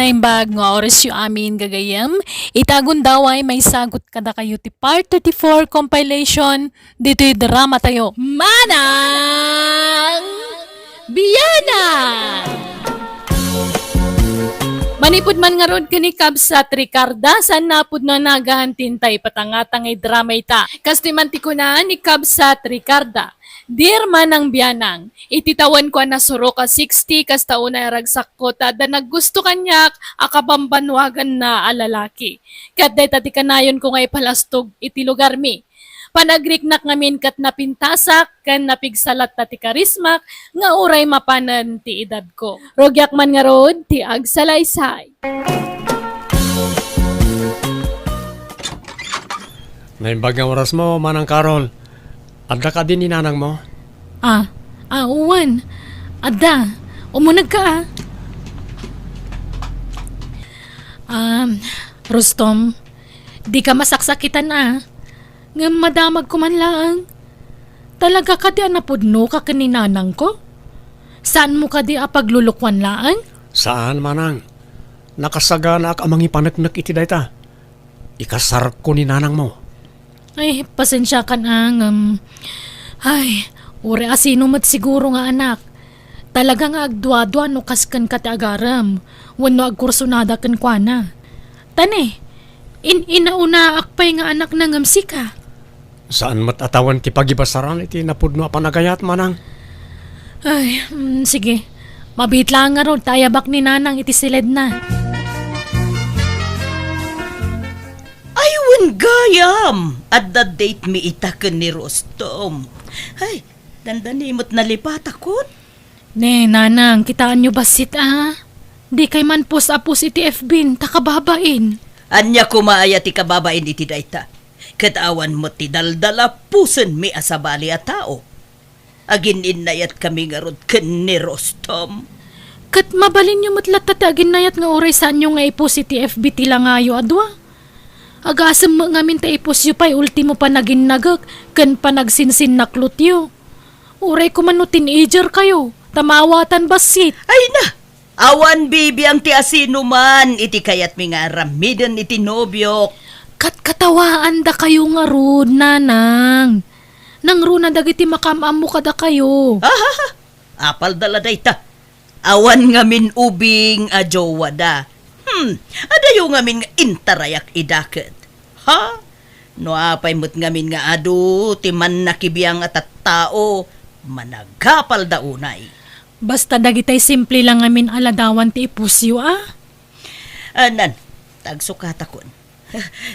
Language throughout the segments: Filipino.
naimbag nga oras yu amin gagayam. Itagon daw ay may sagot kada kayo ti Part 34 compilation. Dito'y drama tayo. Manang Biyana! Manipod man nga rod kani Kabsat Ricarda, saan napod na nagahantintay patangatangay drama ita. Kastimanti ko na ni Kabsat Ricarda. Dear Manang Biyanang, ititawan ko na suro ka 60 kas taon na ragsak ko tada naggusto kanyak akabambanwagan na alalaki. Kaday tati kanayon ko ngay palastog iti lugar mi. Panagriknak ngamin kat napintasak kan napigsalat tati karismak nga uray mapanan ti edad ko. Rogyak man nga rod ti agsalaysay. Naimbag nga oras mo, Manang Carol. Adda ka din ni nanang mo? Uwan. Adda, umunag ka Rustom, di ka masaksakitan nga madamag ko man lang. Talaga ka di anapudno ka kaninanang ko? Saan mo ka di apaglulukwan laan? Saan, Manang? Nakasagana ak amang ipanagnak iti dayta. Ikasar ko ni nanang mo. Ay, pasensya ka na. Uri asino mat siguro nga anak. Talaga nga agdwa-dwa no kaskan ka ti agaram. Wano agkursunada kan kwa na. Tane, inauna akpay nga anak na ngamsi ka. Saan matatawan ti pagibasaran iti napudno panagayat, Manang? Ay, sige. Mabit lang nga ron, tayabak ni nanang iti silid na. Aywan gayam! At the date mi itaken ni Rostom. Ay, dandanimot na lipat akon. Ne, nanang, kitaan nyo basit Di kay man apos iti FB, takababain. Anya kumaaya ti kababain iti dayta. Katawan mo ti daldala pusen mi asabali a tao. Agin inayat kami nga rod ken ni Rostom. Kat mabalin nyo matlat tatagin nayat nga oray saan nyo nga ipos iti FB tila ngayo adwa. Agasam mo nga minta ipos yu pa'y ultimo pa naging nagag, kan pa nagsinsin naklot yu. Uray ko man no teenager kayo, tamawatan basit. Ay na! Awan bibi ang ti asino man, iti kayat mi nga ramiden iti nobyo. Kat katawaan da kayo nga rod, nanang. Nang runa dagiti makamam mo kada kayo. Apal dala dayta. Awan nga min ubing a jowa da. Adayo nga min nga intarayak idaket. Ha? No apay mo't nga min nga adu, ti man nakibiyang at tao, managkapal da unay. Basta dagitay simple lang amin aladawan ti ipusyo Anan, tagsukat akon.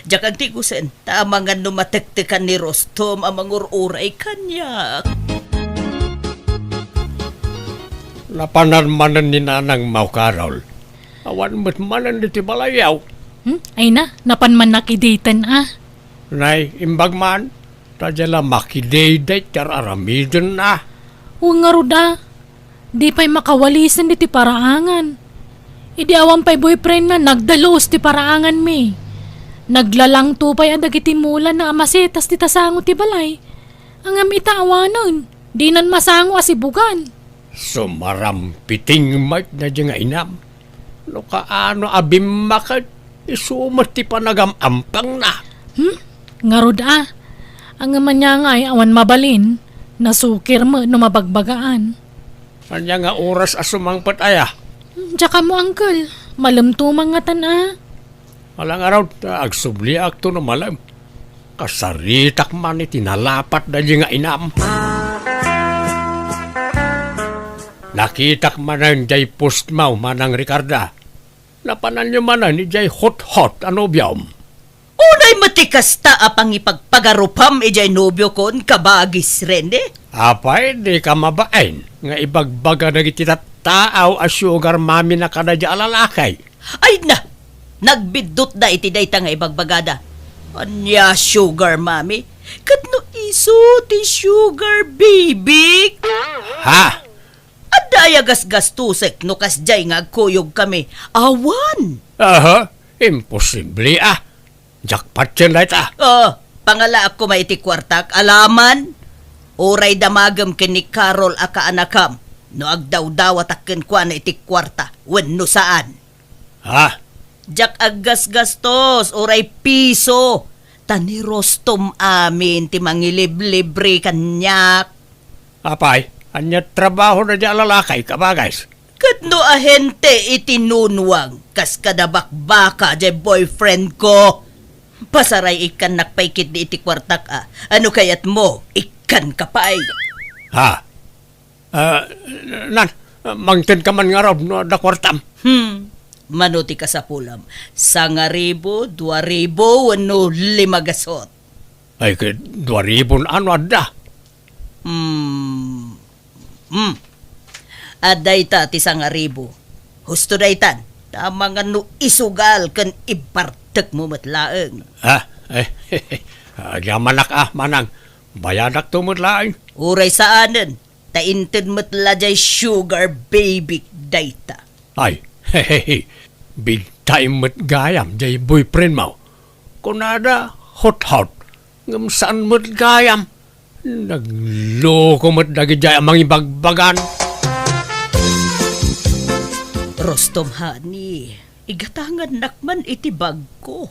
Diyak ang tigusen, tama nga numatektekan ni Rostom amang ururay kanyak. Napanarmanan ni nanang Mau Carol. Awan mo't manan iti balayaw. Ay na, napan man nakidatan Nay, imbag man, tadyala makidayday tar aramidon na. Huwag nga ruda. Di pa'y makawalisan di ti paraangan. Idi awan pa'y boyfriend na nagdalos ti paraangan mi. Naglalang tupay ang dagiti mula na amasetas ti tasango ti balay. Ang amita awanon, di nan masango asibugan. Sumarampiting mat na di nga inam. No kaano abim makat, isumat ti panagamampang na. Nga ruda. Ang aman niya nga ay awan mabalin, nasukir mo no mabagbagaan. Kanya nga oras asumangpat aya. Tsaka mo, uncle. Malamtumang nga Malang araw, agsubli akto no malam. Kasaritak man iti nalapat na di nga inam. Nakitak manan jay postmaw Manang Ricarda. Napanan nyo manan ni jay hot ano biyam. Unay matikas ta apang ipagpagarupam ijay nobyo kon kabagis rende. Apay, di ka mabain. Nga ibagbaga na iti taaw a sugar mami na kadadya alalakay. Ay na! Nagbidot da iti dayta nga ibagbagada. Anya sugar mami? Katno iso ti sugar baby? Ha? Adaya gasgastusek no kasjay nga agkuyog kami. Awan! Aha, imposible Jackpot yan lahat Pangala ako maiti kwartak, alaman? Oray damagam ken ni Carol aka anakam. No agdaw-dawat akken kwa na iti kwarta, wenno saan. Ha? Jak aggas gastos, oray piso. Tani Rostom amin, ti mangilibre kanyak. Apay, anya trabaho na di alalakay ka ba, guys? Kadno ahente itinunwang, kas kadabak-baka jay boyfriend ko. Pasaray ikan nakpaikit di iti kwartak Ano kayat mo, ikan kapay. Ha? Nan, mangtin ka man nga raw no, da kwartam. Manuti ka sa pulam. 1,000, 2,000, ano 5 gasot. Ay, kay 2,000 ano da? Aday ta ti 1,000. Husto daytan. Tama nga no isugal kan ibartek mo matlaeng. Ha? Yamanak manang. Bayadak tumutlaing. Uray saanen. Tainted matla jay sugar baby dayta. Ay, big time mat gayam jay boyfriend mo. Kunada hot. Ngam saan mat gayam? Nagloko mat dagi jay amang ibagbagan. Rostom hani, igatangan nakman iti bag ko.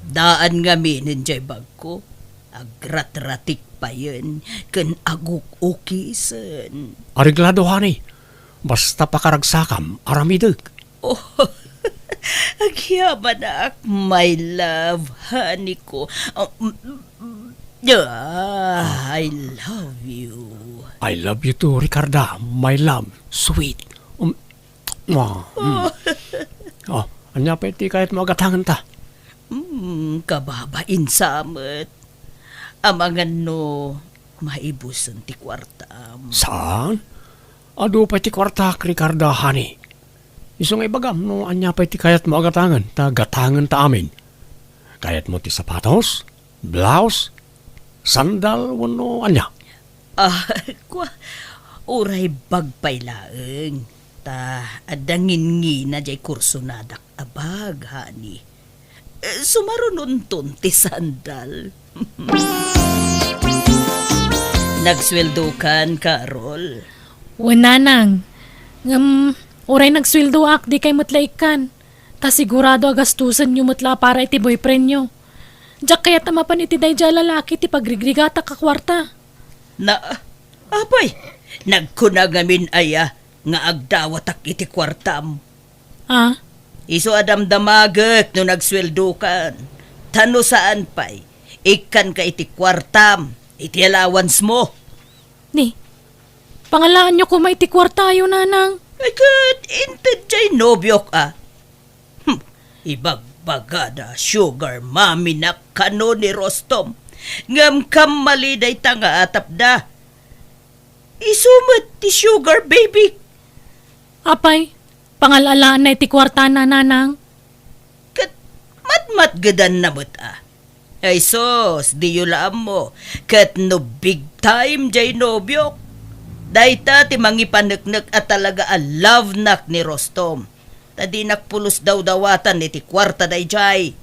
Daan nga minin jay bag ko. Agrat-ratik pa yun, kan aguk ukisen. Ariglado hani. Basta pakaragsakam, aramideg. Oh, agyaman na my love, honey ko. I love you. I love you too, Ricarda. My love. Sweet. Anya pa iti kahit magatangan ta. Kababain samet. Amangan no, maibusan ti kwartam. Saan? Ado pa iti kwartak, Ricarda, honey. Isong ibagam, no, anya pa iti kayat mo agatangan, gatangan ta amin. Kayat mo ti sapatos, blouse, sandal, wano, anya. Uray bagpay laeng. Adangin na jay kurso nadak abag, hani. Sumarununton ti sandal. Nagsweldo kan, Carol. Wananang. Oray nagsweldo ak, di kay mutlaikan. Ta sigurado agastusan nyo mutla para iti boyfriend nyo. Diyak kaya tamapan iti day dya lalaki ti pagrigrigata ka kwarta. Apay, nagkunagamin aya nga agdawatak iti kwartam. Ah? Iso adamdamaget no nagsweldo kan. Tano saan pay, ikan ka iti kwartam, iti allowance mo. Ni, pangalaan nyo kung may ti kwarta yun, nanang. Ay kat, inted jay nobyok Ibagbagada sugar mami na kano ni Rostom. Ngam kamali day tanga atap da. Isumat ti sugar baby. Apay, pangalalaan na iti kwarta na, nanang. Kat matmat gadan na mo't Ay sos, di yulaan mo. Kat no big time jay nobyok. Dayta ti mangipaneknek at talaga a love nak ni Rostom. Tadi nakpulos daw dawatan iti kwarta day jay.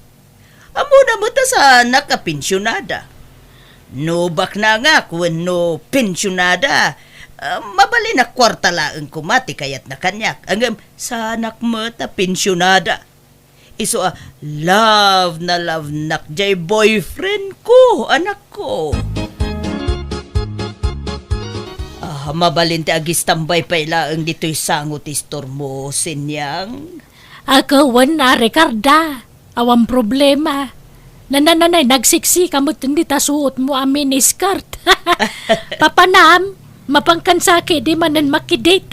Amo na mo ta sa nakapensyonada. No bak na nga kung no pensyonada. Mabali na kwarta laeng kumati kayat na kanyak. Angam sa anak mo ta pensyonada. Iso love nak jay boyfriend ko, anak ko. Mabalin ti agis tambay pa ilaang dito'y sangot istor mo, sinyang. Ako, na, Ricarda. Awang problema. Nananay, nagsiksi kamot hindi ta suot mo amin ni skirt. Papanam, mapangkansake di manan makidate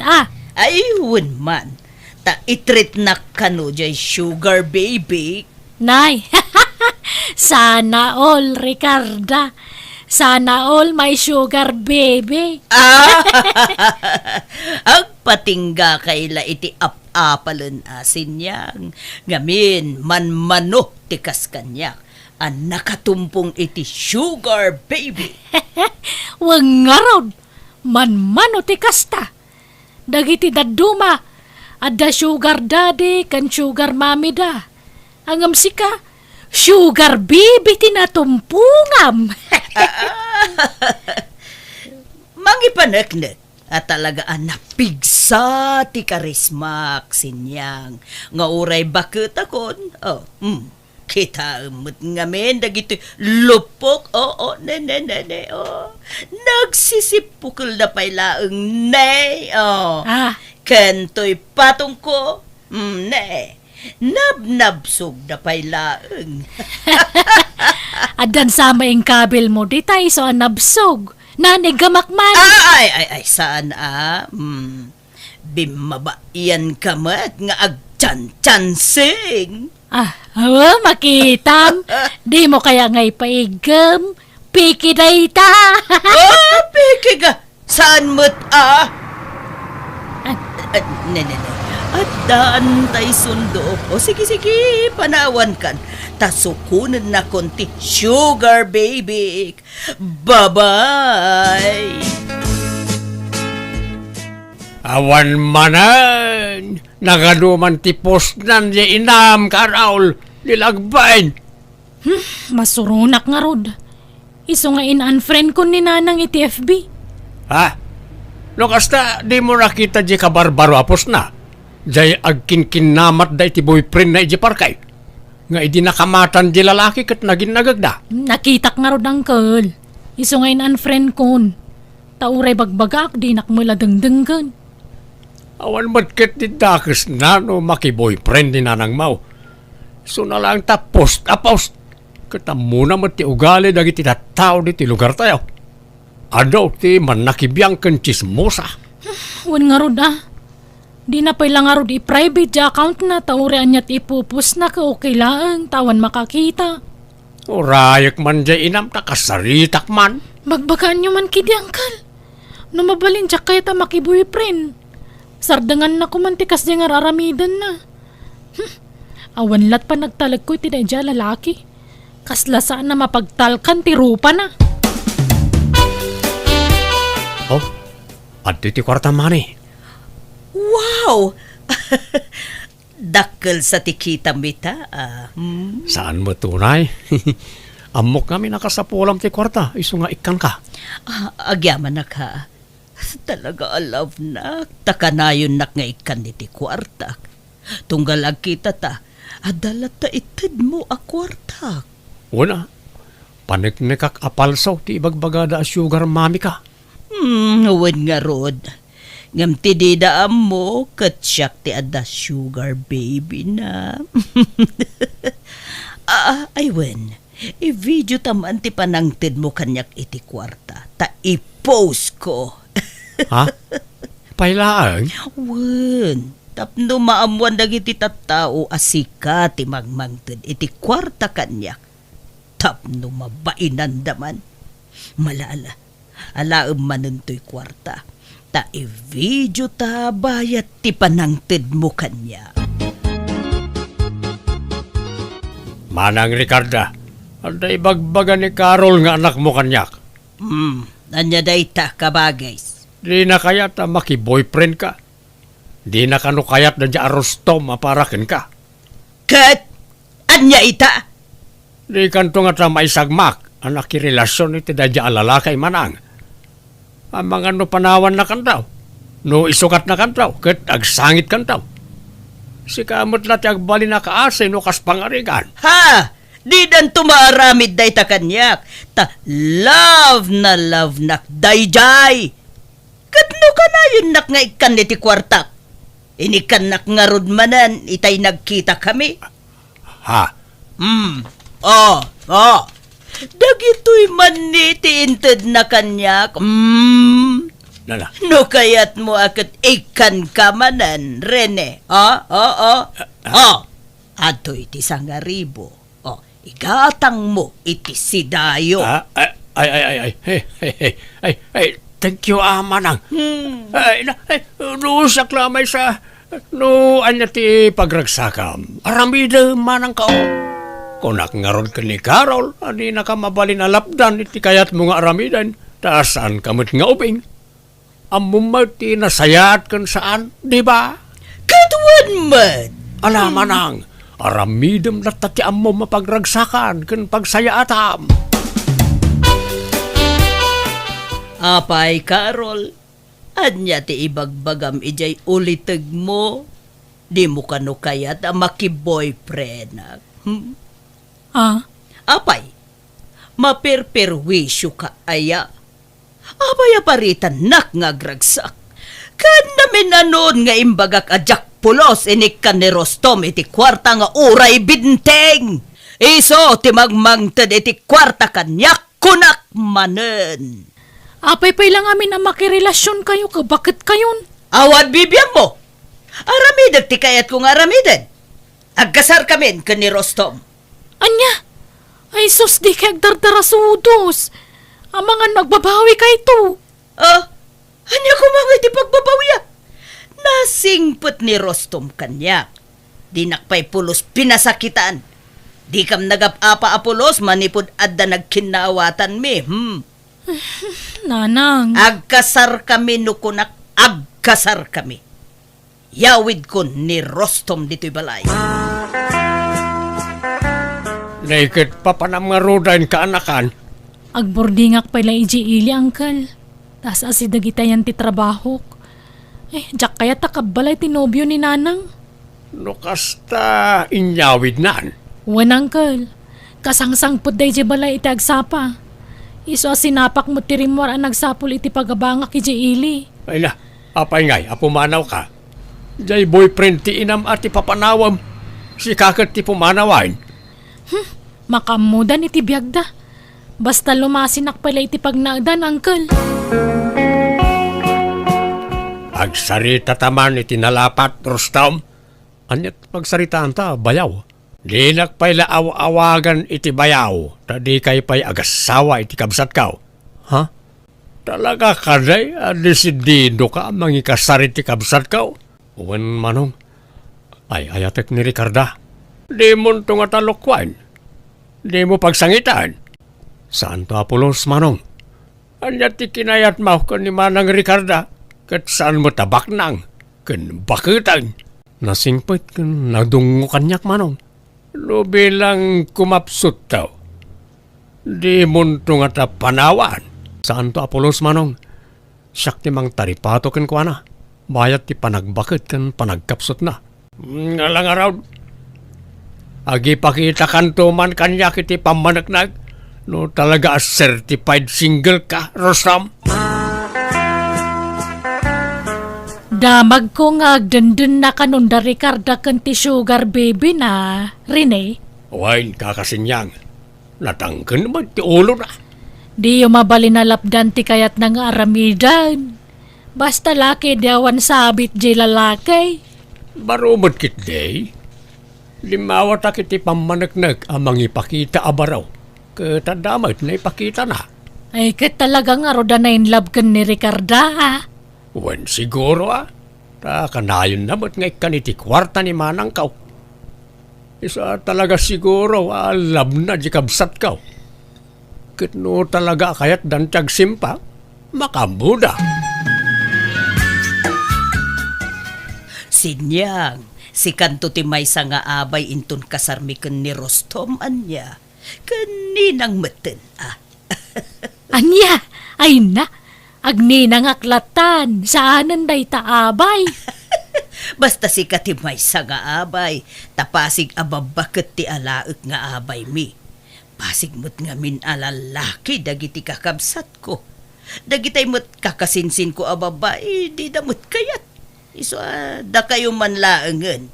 Ayun man. Ta itreat na kano jay sugar baby. Nay, sana all, Ricarda. Sana all my sugar baby. Ang patingga kayla iti apalon asin yang. Ngamin manmano tikas kanyak. Ang nakatumpong iti sugar baby. Wag nga raw, manmano ti kasta. Dagiti daduma, ada sugar daddy kan sugar mami da. Angam sika, sugar baby tinatumpungam. Mangipaneknek at talaga napigsa Sa ti karismak sinyang nga uray bakit akon. Kita umut ngamen dagiti lupok. Ne. Nagsisipukol na pailaeng ne. Kentoy patong ko. Ne. Nabnabsog na pailaeng. Adan sama yung kabel mo, di tayo so nabsog. Nanigamakman. Ay, saan Bimabaian ka mat nga agchan-chansing. Makitam. Di mo kaya ngay paigam. Piki day ta. Piki ka. Saan mo't Ne. At daan tay sundo. Sige, panawan kan. Tasukunan na konti sugar baby. Bye-bye. Awan manan, nagaduman tipos nan di inam ka Raul, nilagbain. Masurunak nga rod. Iso nga in-unfriend ko ni nanang iti-FB. Ha? No kasta, di mo nakita di kabarbaro apos na. Jay agkin-kinamat da iti boyfriend na iti parkay. Nga idi nakamatan di lalaki kat naging nagagda. Nakitak nga rod, uncle. Iso nga in-unfriend kon. Tauray bagbagak, di nakmula dengdenggan. Awan matkit di dakis na no maki-boyfriend ni nanang mau. So na lang ta post. Kata muna mat ti ugali dagi ti tao di ti lugar tayo. Adaw ti manakibiyang ken chismosa. Wan nga rod Di na pala nga rod i-private account na taurean niya't ipupus na ka okay lang tawan makakita. Orayak man jay inam ta kasaritak man. Magbagaan nyo man kidi, uncle. No mabalin siya kaya ta makiboyfriend. Sardangan na kumantikas niya nga raramidan na. Awan lat pa nagtalag ko iti daya lalaki. Kaslasaan na mapagtalkan ti rupa na. Adto ti kwarta mani. Wow! Dakkel sa tikita mita. Saan mo tunay? Amok kami nakasapulam ti kwarta. Iso nga ikan ka. Agyaman na ka. Talaga love na. Takanayon nak nga ikan iti kwarta. Tunggalag kita ta. Adalat ta itid mo a kwarta. Una, paniknikak apalsaw ti ibagbagada a sugar mami ka. Huwag nga rod. Ngam ti didaam mo, katsyak ti ada sugar baby na. Aywen, i-video taman ti panangtid mo kanyak iti kwarta. Ta i-post ko. Ha? Pailaan? Wen, tapno maamuan dagiti tattao asika ti magmangtid iti kwarta kanyak. Tapno mabainan daman. Malala, alaam manuntoy kwarta. Ta i-video ta bayat ti panangtid mo kanya. Manang Ricarda, anda ibagbaga ni Carol nga anak mo kanyak. Anya day ta kabagays. Di na kayat maki-boyfriend ka. Di na kano kayat na dya arostom aparakin ka. Kat! Anya ita! Di kanto nga ta maisagmak anak relasyon iti da dya alalakay manang. Ang mga no panawan na kantaw. No isukat na kantaw. Kat agsangit kantaw. Si kamot lati agbali na kaasay no kas pangarigan. Ha! Di dan tumaaramid day ta kanyak. Ta love na dayjay. Kat no ka na yun nak nga ikan iti kwartak. Inikan nak nga rudmanan itay nagkita kami. Ha? Dagito'y maniti inted na kanyak. Nala. No kayat mo akat ikan kamanan, Rene. Ato'y iti sangaribo. Igatang mo iti sidayo. Thank you, manang. Nusak lamay sa, no, anya ti pagragsakam. Aramida manang kao. Kunak nga ron ka ni Carol, adi na ka mabalin alapdan, iti kayat mo nga aramidan, taasan kamot nga uping. Amumati na sayat kan saan, di ba? Katuan man! Alamanang, aramidam na tati amo mapagragsakan kan pagsayaatam. Apay, Carol, Anya ti ibagbagam ijay uliteg mo. Di mo kano kayat maki-boyfriend. Ah, Apay, maperperwisyo ka aya. Apay aparitan ngagragsak. Kan namin nanon nga imbagak ajak pulos inik ka ni Rostom iti kwarta nga uray binteng. Iso ti magmangted iti kwarta kanyak kunak manen. apay pay lang amin na makirelasyon kayo ka. Bakit kayon? Awad bibiyang mo. Aramidag ti kayat kong aramidan. Agkasar kami ka ni Rostom. Anya? Ay sus, di kay agdardarasudos. Ang mga nagbabawi kay to. Anya ko mga iti pagbabawiya. Nasingput ni Rostom kanyak. Di nakpay pulos pinasakitaan. Di kam nagap-apa apulos manipod adda nagkinawatan mi. Nanang. Agkasar kami nukunak, agkasar kami. Yawid ko ni Rostom dito'y balay. Naked pa pa na mga rodain kaanakan. Agbordingak pala iji ili, angkal. Tas asidagitayan ti trabaho. Jak kaya takabalay ti nobyo ni nanang. No kasta inyawid nan. Wan, angkal. Kasangsang pud day iji balay iti agsapa. Iso asinapak mo ti rimwar ang nagsapul iti pagabangak iji ili. Ay na, apay ngay, apumanaw ka. Jay boyfriend ti inam at ipapanawam. Si kakat ti pumanawain. Makamudan iti biyagda. Basta lumasinak pala iti pagnagdan, angkal. Agsarita taman iti nalapat, Rostom. Anyat magsaritaan ta, bayaw. Di nakpay laaw-awagan iti bayaw. Tadi kay pay agasawa iti kabsat kaw. Ha? Talaga ka day, desidido ka mangikasar iti kabsat kaw. Uwan manong, ay ayatek ni Ricarda. Di mo ito nga talokwan. Di mo pagsangitan. Saan to Apolos manong? Anyat ti kinayat mo kan ni Manang Ricarda. Kat saan mo tabak nang? Kan bakitan. Nasingpit kan nadungo kanyak manong. No bilang kumapsut daw. Di mo ito nga panawan. Saan to Apolos manong? Siyak ti mang taripato kan kwa na. Bayat ti panagbakit kan panagkapsut na. Ngalang araw. Agi pakita kanto man kanyak iti pamanaknag. No talaga as certified single ka, Rostam. Damag ko nga agdendun na kanunda Ricarda kan ti sugar baby na, Rene. Wain kakasinyang. Natangkan naman ti ulo na. Di yung mabalinalapdan ti kayat ng aramidan. Basta laki diawan sabit di lalaki. Barumot kit day. Limawat akit ipamanagnag amang ipakita abaraw. Katadamag na ipakita na. Ay kat talaga nga roda na in love kan ni Ricarda, ah. Wan siguro Ta kanayon na ba't ngay kaniti kwarta ni Manang kaw. Isa talaga siguro alam na di kabsat kaw. Kitno talaga kayat dantag simpa. Makamuda. Sinyang, si kanto ti maysa nga abay intun kasarmiken ni Rostom anya. Kaninang meten, Anya, ay na. Agni nang aklatan, saanan day taabay. Basta si kati maysa nga abay, tapasig ababaket ti alaek nga abay mi. Pasig mo't nga min alalaki dagiti kakabsat ko. Dagitay mo't kakasinsin ko ababay, di damot kayat. Iso da kayo man laengen,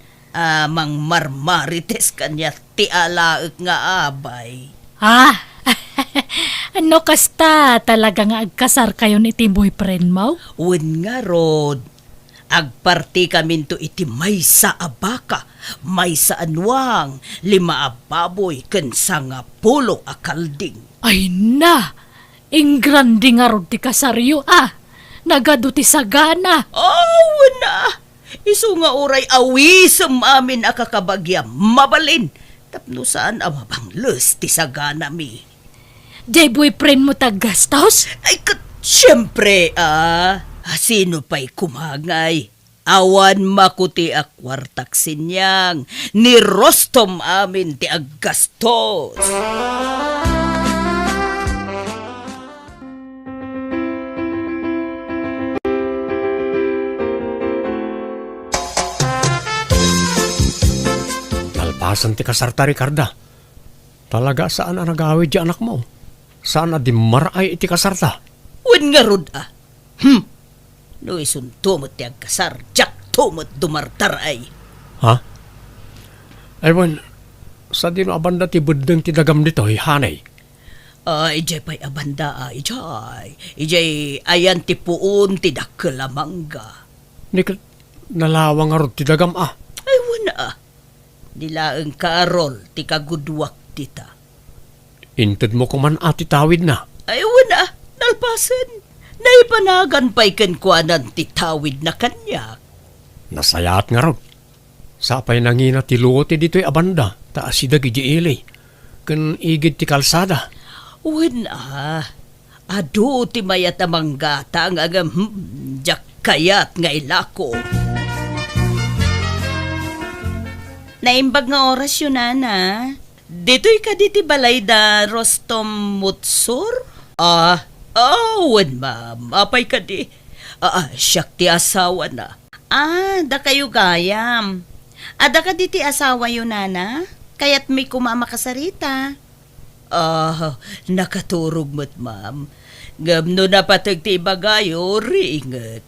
mang marmarites kanya ti alaek nga abay. Ano kasta talaga nga agkasar kayo ni iti boyfriend mo? Wen nga rod, agparti kami to iti maysa abaka, maysa anwang, 5 ababoy, ken 10 akalding. Ay na, ingrandi nga rod ti kasaryo, nagado ti sagana. Na! Isu nga uray awisem amin akakabagya mabalin. Tapno saan amabangles ti sagana mi. Jay boyfriend mo taggastos? Ay siyempre sino pa'y kumangay? Awan makuti akwartak sinyang, ni Rostom amin ti aggastos. Asan ti kasarta, Ricarda? Talaga saan na nagawid di anak mo? Saan na di maray iti kasarta? Wen nga rod ah. No isunto mo ti agkasar, jak to mo't dumartar ay. Ha? Aywan, sa dino abanda ti budeng ti dagam dito, hanay. Ijay pa'y abanda ijay. Ijay ayan ti puon ti dakkelamangga. Nikat nalawang arod ti dagam Ay wala ah. Dilaeng karol ti kagudwak tita. Inted mo kuman ati tawid na. Ay wala, nalpasen. Naipanagan pa'y kenkwanan ti tawid na kanya. Nasayat nga rod. Sapay nangina ti luote dito'y abanda, taas si dagi di ili. Ken igid ti kalsada. Wala. Ado ti mayat amang gata nga jak kayat nga ilako. Naimbag nga oras yun, Nana. Dito'y ka diti balay da Rostom Mutsur? Wen ma'am. Apay ka di. Siyak ti asawa na. Da kayo gayam. Ada ka diti asawa yun, Nana? Kaya't may kumama kasarita. Nakaturog mo't, ma'am. Gamno na patag ti bagayo, ringet.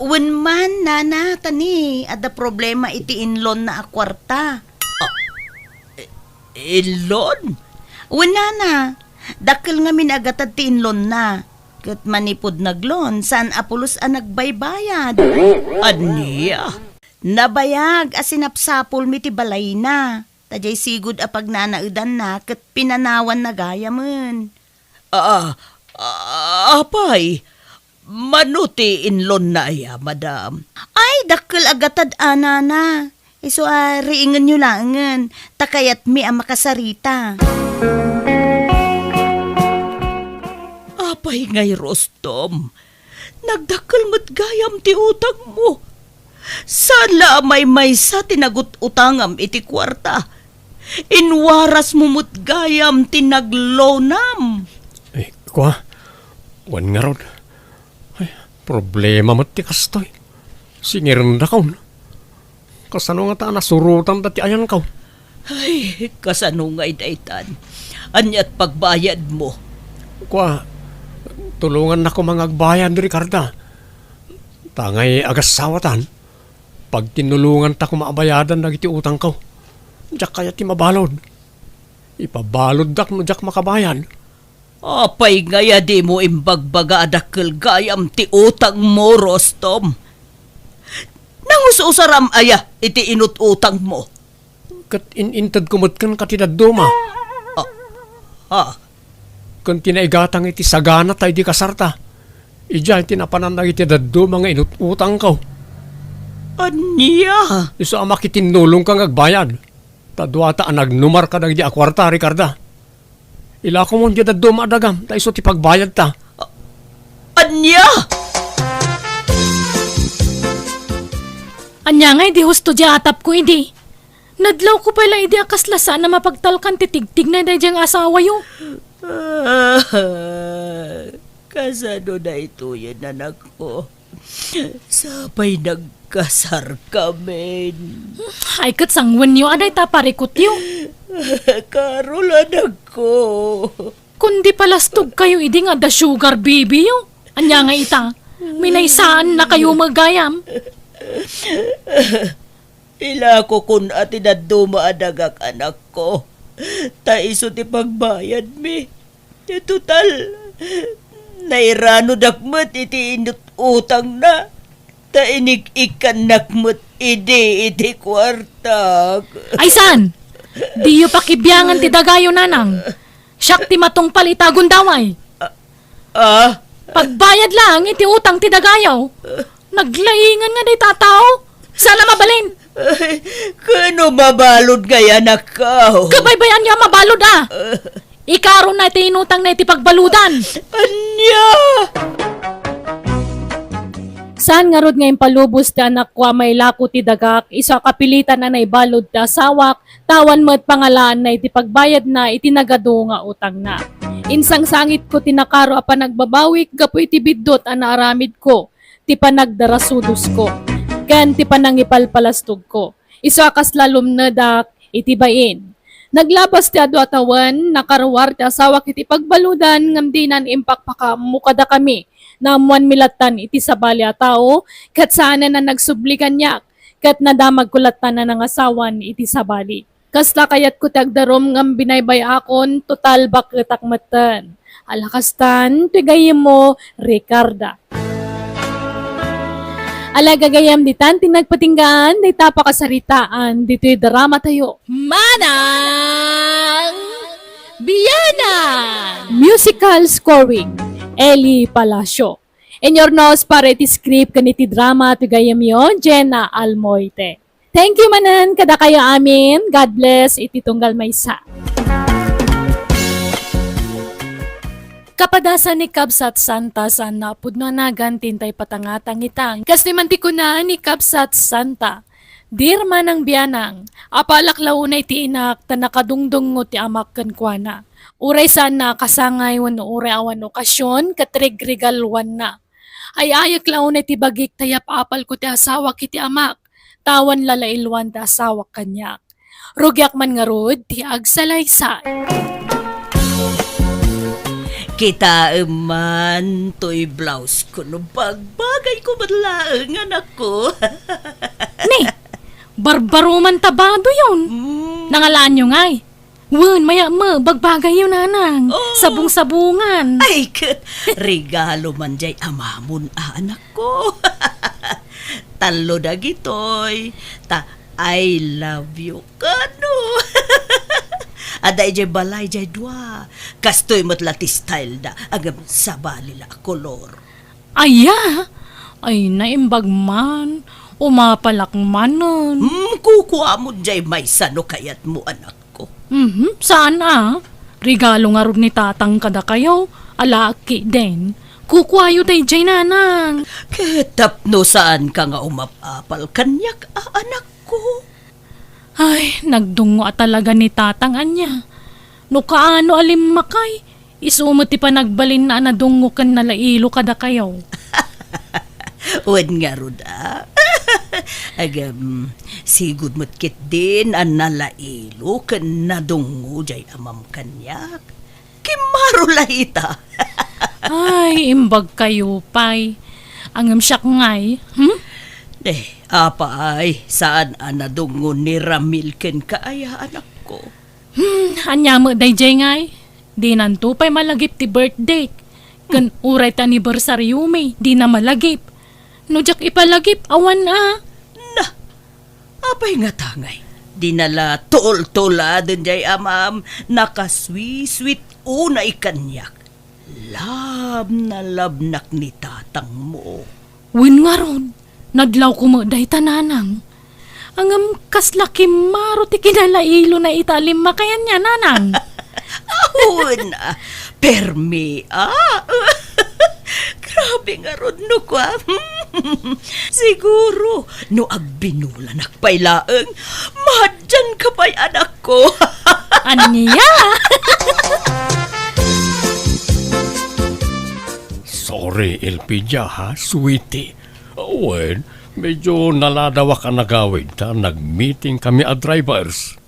Wen man, Nana, tani, ada problema iti inlon na akwarta. Inlon? Wen, Nana, dakil nga minagatad ti inlon na. Kat manipod naglon, saan apulos ang nagbaybayad? Aniya? Nabayag, asinapsapol mi ti balay na. Tajay sigud apag nanaudan na, kat pinanawan na gaya man. Apay, manuti inlon na ya, madam. Ay, dakil agatad anana. Iso riingan nyo langan, takayat mi ang makasarita. Apay ngay, Rostom. Nagdakil mo't gayam ti utang mo. Sala may sa tinagot utangam iti kwarta. Inwaras mo mo't gayam tinaglonam. Wan nga rod. Ay, problema mo't ti kastoy. Singirin na kaun. Kasano nga ta nasurutan dati ayan kaw. Ay, kasano nga idaitan. Anyat pagbayad mo. Tulungan na ko mga agbayan, Ricarda. Tangay agas sawatan. Pag tinulungan ta ko maabayadan na iti utang ko. Diyak kaya ti mabalod. Ipabalod dak no diyak makabayan. Apay ngaya di mo imbagbaga adakil gayam ti utang mo, Rostom. Nangususaram aya iti inututang mo. Kat inintad kumot kan katidad duma. Kung tinaigatang iti sagana tayo di kasarta. Ija iti napanandag iti daddo mga inututang ko. Aniya? Iso ang makitinulong kang agbayan. Tadwata ang nagnumar ka di akwarta, Ricarda. Ila ko mo di daddo maadagam. Ta iso ti pagbayad ta. Aniya? Anya nga, di husto di atap ko, idi. Nadlaw ko pala, idi akaslasan na mapagtalkan titigtig na dayang asawa yo. Kasano na ito yan, anak ko. Sabay nagkasar kami. Ay, kat sangwan yo, aday taparikot yo. Karol, anak ko. Kundi palastog kayo, idi nga da sugar baby yo. Anya nga ita, minaysaan na kayo magayam. Ila ko kun ati na dumaadagak anak ko. Ta iso ti pagbayad mi. Ti total, nairano dakmat iti inut utang na. Ta inik-ikan nakmat iti kwarta. Ay san? Di yu pakibiyangan ti dagayo nanang. Siyak ti matong palitagon daway. Pagbayad lang iti utang ti dagayaw. Naglaingan nga day tataw. Sala mabalin. Ay, kano mabalod kaya nakaw? Kabaybayan niya mabalod Ikaron na iti inutang na iti pagbaludan. Anya! Saan nga rod ngayon palubos da nakwa may lako ti dagak, isa kapilitan na naibalod da sawak, tawan mo't pangalaan na iti pagbayad na iti nagado nga utang na. Insang sangit ko tinakaro apa nagbabawik, gapo iti biddot ana aramid ko, ti panagdarasudos ko, ken ti panangipalpalastog ko. Iso akas lalom na dak, itibain. Naglabas ti adu atawan, nakaruwar ti asawa kiti pagbaludan, ngam di nan impak pakamukada kami, na amuan milatan iti sabali a tao, kat sana na nagsubli kanyak, kat nadamag kulatan na ng asawan iti sabali. Kasta kayat ko tagdarom ngam binaybay akon, total bakit akmatan. Alakastan, tigayim mo, Ricarda. Alagagayam ditan, tinagpatinggaan, di tapakasaritaan, dito'y drama tayo. Manang Biyana! Musical scoring, Eli Palacio. In your nose, para iti script kaniti drama, tigayam yon, Jenna Almoite. Thank you manan, kada kayo amin. God bless, iti tunggal maysa. Kapadasan ni Kabsat Santa sa napudno nagan tintay patangatang itang. Kasi mantiko na ni Kabsat Santa. Dirman ang biyanang, apalaklaw na iti inak, tanakadungdung ti amak kankwana. Uray sana kasangay wano uray awan okasyon, katrigrigalwan na. Ay ayak lao na ti bagik tayap apal ko ti asawa kiti amak, tawan lalailwan ti asawa kanyak. Rugyak man nga rod, ti agsalaysay. Kita man, to'y blouse ko no bagbagay ko badlaang anak ko. Ni, barbaro man tabado yun. Nangalaan nyo ngay. Wen, maya mo, bagbagay yun nanang. Oh. Sabong-sabungan. Ay, kat, regalo man jay amamon anak ko. Talo da gitoy. Ta, I love you kano. Aday jay balay jay dua. Kastoy mo't style da. Agam sabali la kolor. Aya, ay naimbag man. Umapalakman nun. Kukuha mo jay may sano kayat mo anak ko. Saan regalo nga rin ni tatang kada kayo. Alaki din. Kukwayo tayo jay nanang. Ketapno saan ka nga umapapal kanyak anak ko. Ay, nagdungo talaga ni tatang anya. No kaano alim makay. Isumati pa nagbalin na nadungo kan nalailo kada kayo. Wen nga ruda. Agam, sigud mo't kit din ang nalailo kan nadungo jay amam kanyak. Kimaro lahita. Ay, imbag kayo pay. Angam siyak ngay. Apa ay, saan nadungo ni Ramil ken kaaya anak ko? Anya mo day jay ngay. Di nanto pay malagip ti birthday. Kan uray ta anniversary may, di na malagip. Nujak ipalagip, awan Na, apay nga tangay. Dinala tol-tola din jay amam, nakaswi-sweet una ikanyak. Lab na labnak ni tatang mo. Win nga ron, nadlaw ko mo day tananang. Angam kaslaki maro ti kinalailo na italim makayan niya nanang. Ahon permi Grabe nga ron no kwa. Siguro, no agbinulan nakpailaeng, madyan ka pa'y anak ko. Aniya? Sorry, Elpidia ha, sweetie. Wen, medyo naladawa ka nagawid ta, nag-meeting kami at drivers.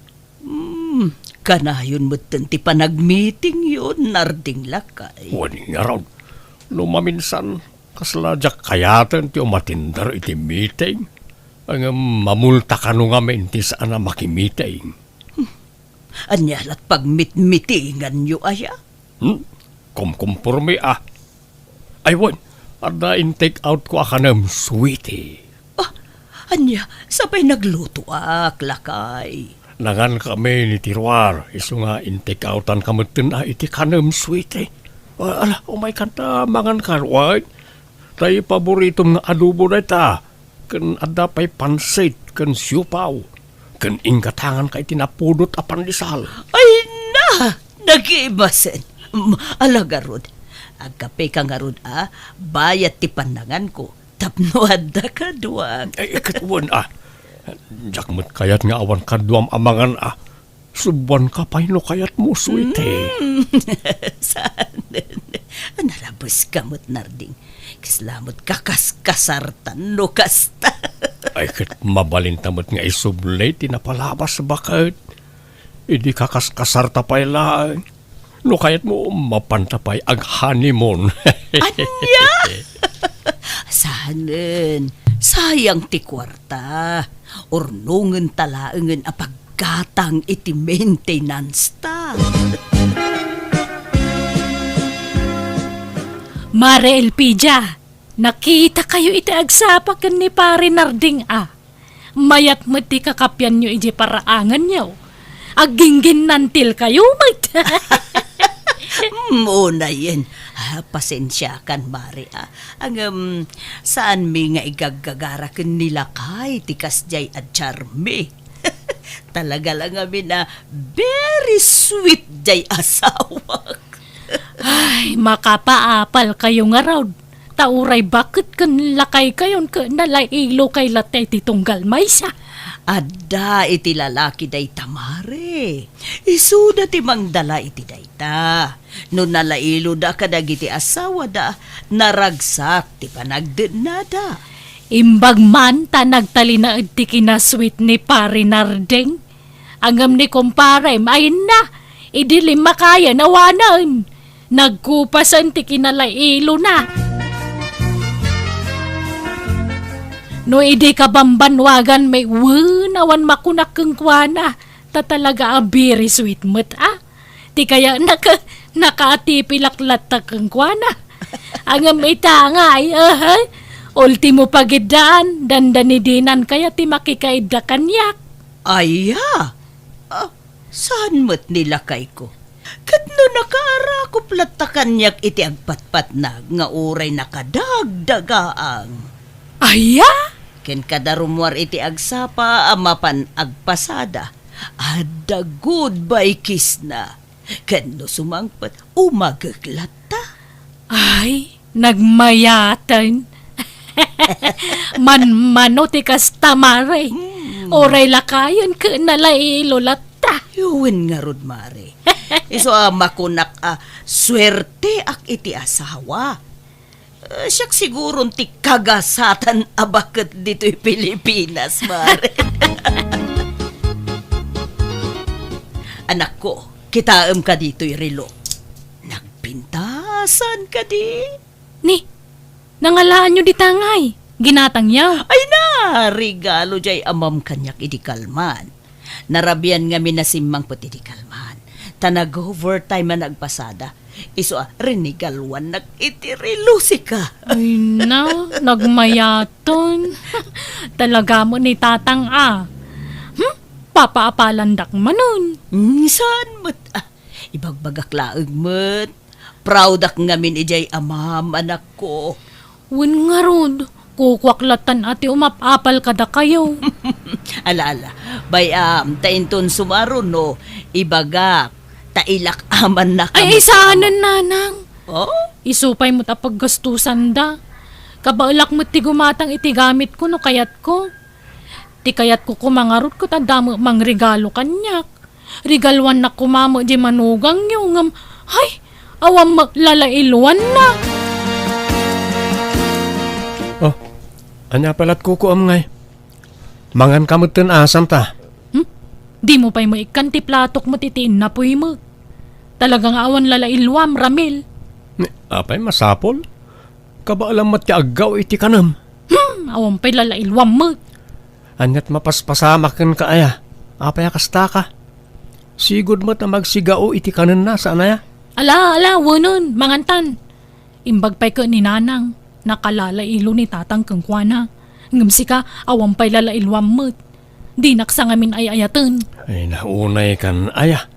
Kanayon mo ti pa nag-meeting yun, narding lakay. Wen nga raw, lumaminsan, kasladyak kayatan ti umatindar iti meeting. Ang mamulta ka nung amin ti saan na makimiting. Anyalat pag mit-mitingan nyo aya? Kumkumpurmi Ay, wen, ada in-take out ko akanam, sweetie. Anya, sabay nagluto lakay. Nangan kami ni Tirwar, iso nga in-take outan kamutin iti kanam, sweetie. Ala, umay kanta mangan karwag. Tayo paboritom nga adobo na ita. Kan ada pa'y pansit, kan siupaw. Kan ingkatangan kay tinapudot a pandisal. Ay na, nag-iibasen. Alagarod, agkape ka nga rod bayat ti pandangan ko. Tapno adda ka duwag. Ay, katuwan Jakmat kayat nga awan kaduam amangan Subuan ka pa'y no kayat mo, sweetie. Saan? Narabos kamot narding. Kislamot kakaskasartan no kasta. Ay, kat mabalintamot nga isublay, tinapalabas sa bakit. Idi kakas-kasar tapay lang. No kayat mo mapantapay ag honeymoon. Anya? Sanen, sayang ti kwarta. Ornungan talaangan a paggatang iti maintenance ta. Mare Elpidia, nakita kayo iti agsapakan ni Pare Narding Mayat mo ti kakapyan nyo iti paraangan nyo. Aginggin nantil kayo, Muna yan. Pasensya kan, Mari. Saan mi nga igagagara ken nila kay tikas jay at charme. Talaga lang amin na very sweet jay asawa. Ay, makapaapal kayo nga raw. Tauray bakit kan lakay kayon ka nalailo kay latay titunggal may sa. Ada iti lalaki day tamare. Isuda ti mangdala iti dayta. No nalailo da kadagiti asawa da, naragsak ti panagdenada. Imbag man ta nagtalina ti kinasweet ni Pare Narding. Angam ni kumpare, may na. Idilim makaya nawanan. Nagkupasan ti kinalailo na. No idi ka bambanwagan may nawan makunak keng kuana. Ta talaga a very sweet mo't Ti kaya nakaatipilaklat ta keng kuana. Ang may tangay, ultimo pagidaan, dandanidinan kaya ti makikaida kanyak. Aya? Saan mo't nilakay ko? Kat no nakaara ko kanyak iti agpatpat na nga uray nakadagdagaang. Aya? Ken kadarumwar iti agsapa amapan agpasada. Ada goodbye kiss na. Ken no sumangpat umagaglat ta. Ay, nagmayatan. Man-mano ti kas tamare. Oray lakayan ka nalailo latta. Yuwin nga rod, Mare. Iso makunak swerte ak iti asawa. Siyak siguro ti kagasatan abaket dito'y Pilipinas, Mare. Anak ko, kitaem ka dito'y relo. Nagpintasan ka di. Ni, nangalaan nyo di tangay. Ginatang yaw. Ay na, regalo jay amam kanyak iti kalman. Narabian nga minasimang pati iti kalman. Tanag-overtime man nagpasada. Iso rinigalwan nag-itirilo si ka. Ay na, nagmayaton. Talaga mo ni tatang Papaapalandak manon. Saan mo't? Ibagbagak laag mo't. Proud ak ngamin ijay amam anak ko. Wun nga rod, kukwaklatan ati umapapal kada kayo. Ala, bayam, tainton sumaron no, ibagak, tailak aman na Ay, saanan nanang. Oh? Isupay mo tapaggastusan da. Kabaalak mo ti gumatang iti gamit ko no kayat ko. Ti kayat ko kumangarot ko tadamo mang regalo kanyak. Regalwan na kumamo di manugang yung ay, awam lalailuan na. Oh, anya palat kukuam ngay. Mangan kamutin asam ta. Di mo pa'y mo ikan ti platok mo titiin na po'y mo. Talagang awan lalailwam, Ramil. Apay masapol? Kabaalam mat ti aggaw iti kanam. Awan pa'y lalailwam mo. Anyat mapaspasamak ken kaaya. Apay kasta ka. Sigod mat na magsigao iti kanan na saan ya? Ala, wanon, mangantan. Imbag pa'y ka ni nanang. Nakalalailo ni tatang kang kuwana. Ngamsi ka, awan pa'y lalailwam mo. Di naksangamin ay ayatan. Ay naunay kan aya.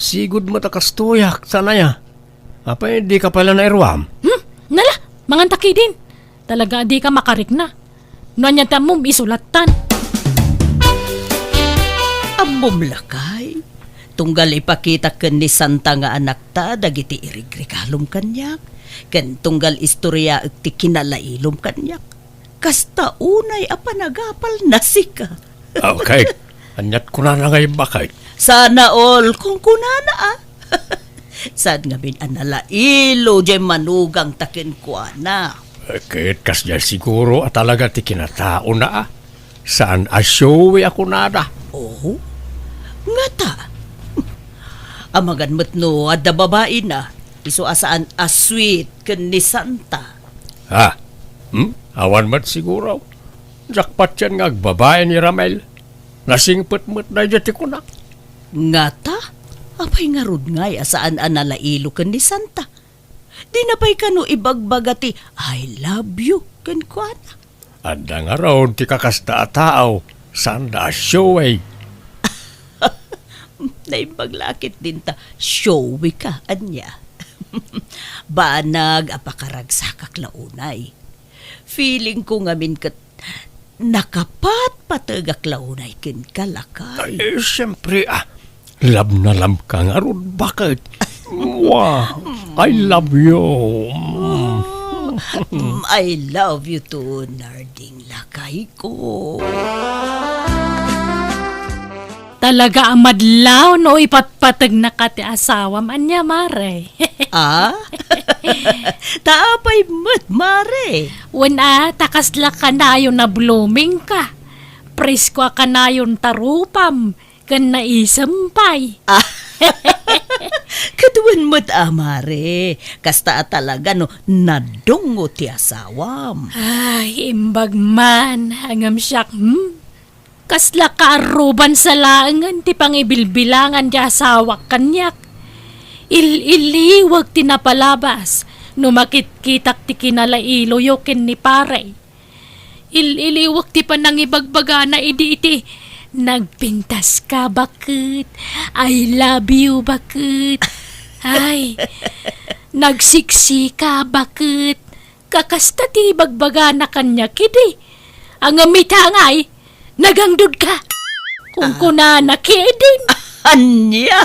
Sigod mat akastuyak saan ya? Apay di ka pala nairwam? Nala, mangantaki din. Talaga di ka makarik na. Nanyata mong isulatan. Amom lakay. Tunggal ipakita ken ni Santa nga anak ta dagiti irigregalom kanyak. Ken tunggal istorya ti kinalailom kanyak. Kasta unay apanagapal na sika. Okay. Anyat ko na ngay bakay. Sana all kung kunana Sad nga bin analailo jay manugang taken kuana. Kahit kas dyan siguro at talaga ti kinatao na Saan asyowe ako nada? Oh? Nga ta, Amagan mo't no, adda babae na. Iso asaan asweet ken ni Santa. Ha? Awan mat siguro. Jackpot yan nga babae ni Ramel. Nasingpet-met na dyan ti kunak. Ngata? Apay nga rod ngay asaan analailo ken ni Santa. Di na pa'y kano ibagbagati, I love you, ken kuana. Anda nga raw ti kakasta a tao. Sanda showy. Naimbaglakit din ta, showy ka, anya. Banag apakaragsa kaklaunay. Feeling ko ngamin kat nakapat patagak launay ken kalakay. Ay, siyempre love na love ka nga ron. Bakit? Wow, I love you. I love you too, narding lakay ko. Talaga ang madlaw no ipatpatag na ka ti asawam anya mare. Taapay mo't, mare. Wala, takasla ka na na blooming ka. Presko ka na tarupam. Kan naisampay. Kaduan mo't, mare. Kasta talaga no, nadungo ti asawam. Ay, imbag man. Hangam siyak, Kasla ka aruban sa laangan ti pangibilbilangan di asawak kanyak. Iliwag tinapalabas, numakit-kitak ti kinalailo yokin ni pare. Iliwag ti panangibagbaga na iti. Nagpintas ka bakit? I love you bakit? Ay, nagsiksi ka bakit? Kakasta ti bagbaga na kanya kidi. Ang amita ngay, nagangdod ka. Kung kuna nakidin. Anya?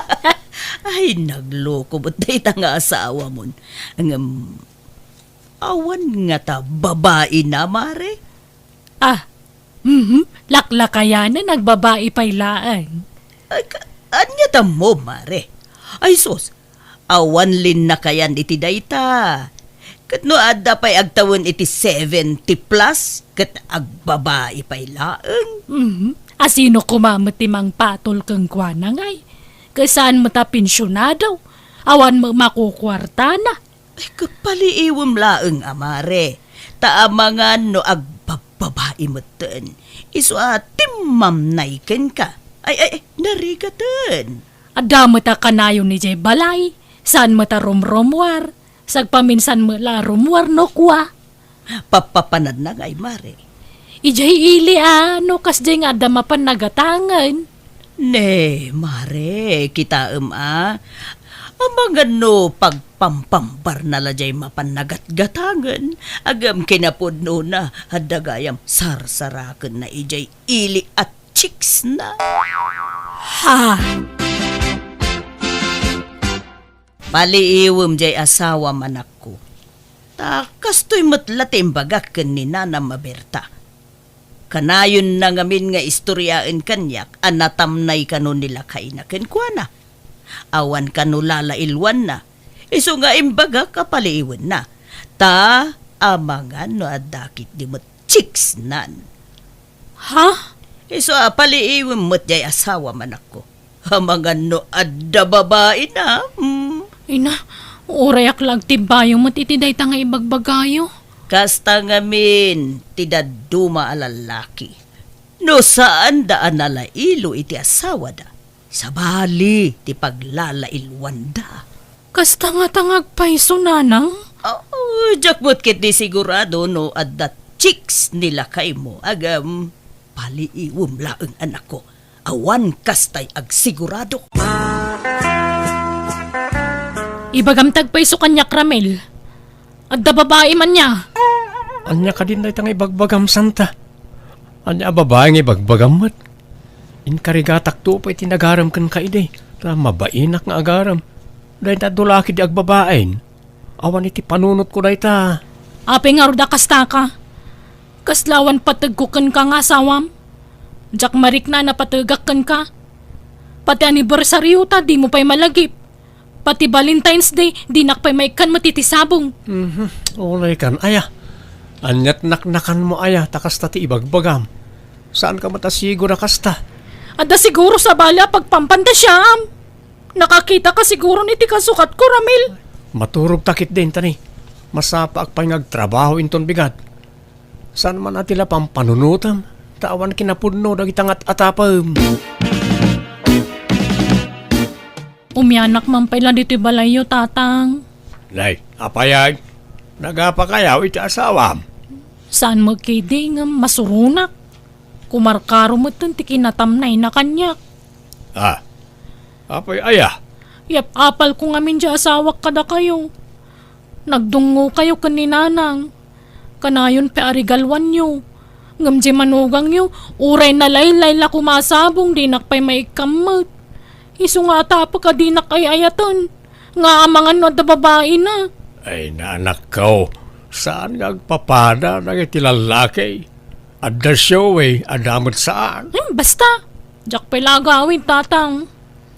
Ay, nagloko mo't dahit ang asawa mo. Ang awan nga ta, babae na, mare. Laklakaya na nagbabae paylaan. Ay, anya ta mo, mare. Ay, sus, awan lin na kayan iti dayta. Kat no adda pa'y agtawon iti 70 plus, kat agbabae paylaan. Asino kumamati mang patol kang kwana ngay? Kasaan mo ta pensyonado? Awan mo makukwarta na. Ay, kapaliiwam laeng, amare. Taamangan no agbababae mo ten. Iso timam naiken ka. Ay, narigatan. Adamo ta kanayo ni Jay Balay. Saan mo ta rumrumwar? Sagpaminsan mo la rumwar no kwa. Papapanad na ngay, mare. Ijay ili no kas jay nga damapan nagatangan. Ne, mare, kita Amang no pagpampambar na lajay mapanagat-gatangan. Agam kinapudno na hadagayam sarsaraken na ijay ili at chicks na. Ha? Paliiwam jay asawa manak ko. Ta kastoy matlatim bagak ken ni Nana Maberta. Kanayon na ngamin nga istoryaan kanyak, anatamnay kanon nila kay na kenkwana. Awan kanulala ilwan na, iso nga imbaga kapaliiwan na. Ta, amangan no adakit di mo't chicks nan. Ha? Iso paliiwan mo't jay asawa man ako. Amangan no adda babae na. Ina, urayak lang tibayo matitiday ta nga ibagbagayo. Kasta ngamin, tidaduma alalaki. No saan daan nalailo iti asawa da? Sa bali, ti paglalailwan da. Kasta nga tangag paiso nanang? Jakmot kit di sigurado no adda chicks nila kay mo. Agam, paliiwom laeng anak ko. Awan kastay ag sigurado. Ibagamtag paiso kanyak Ramel. Adda babae man niya. Anya ka din na itang ibagbagam santa. Anya babae nga ibagbagamat. Inkarigatak to pa itinagaram kan kaiday. Ta mabainak nga agaram. Dahil ta dulaki di agbabain. Awan iti panunot ko dahi ta. Ape nga ruda kasta ka. Kaslawan patagkukan ka nga sawam. Jak marik na napatagakan ka. Pati anibersaryo ta di mo pa'y malagip. Pati Valentine's Day di nakpay maikan matitisabong. Ulay kan aya. Anyat naknakan mo aya takas ti ibagbagam. Saan ka matasigo na kasta? Ada siguro sa bala pagpampanta siyam. Nakakita ka siguro ni ti kasukat ko, Ramil. Maturog takit din tani. Masapa ak trabaho inton bigat. Saan man atila pang panunutam? Tawan kinapudno dagitangat atapam. Umyanak man pala dito balayo, tatang. Lay, apayag. Nagapakayaw iti asawam. Saan mo kidi nga masurunak? Kumarkaro mo ti kinatamnay na kanyak. Ah, apay aya. Yap, apal ko ngamin di asawak kada kayo. Nagdungo kayo kaninanang. Kanayon pe arigalwan nyo. Ngam di manugang nyo, uray na laylay la kumasabong dinak pa'y maikamot. Iso nga tapa ka dinak ay ayaton. Nga amangan no da babae na. Ay naanak ko. Saan nagpapada ng itilalaki? Adda siyo adamot saan? Basta, jak pa'y lagawin, tatang.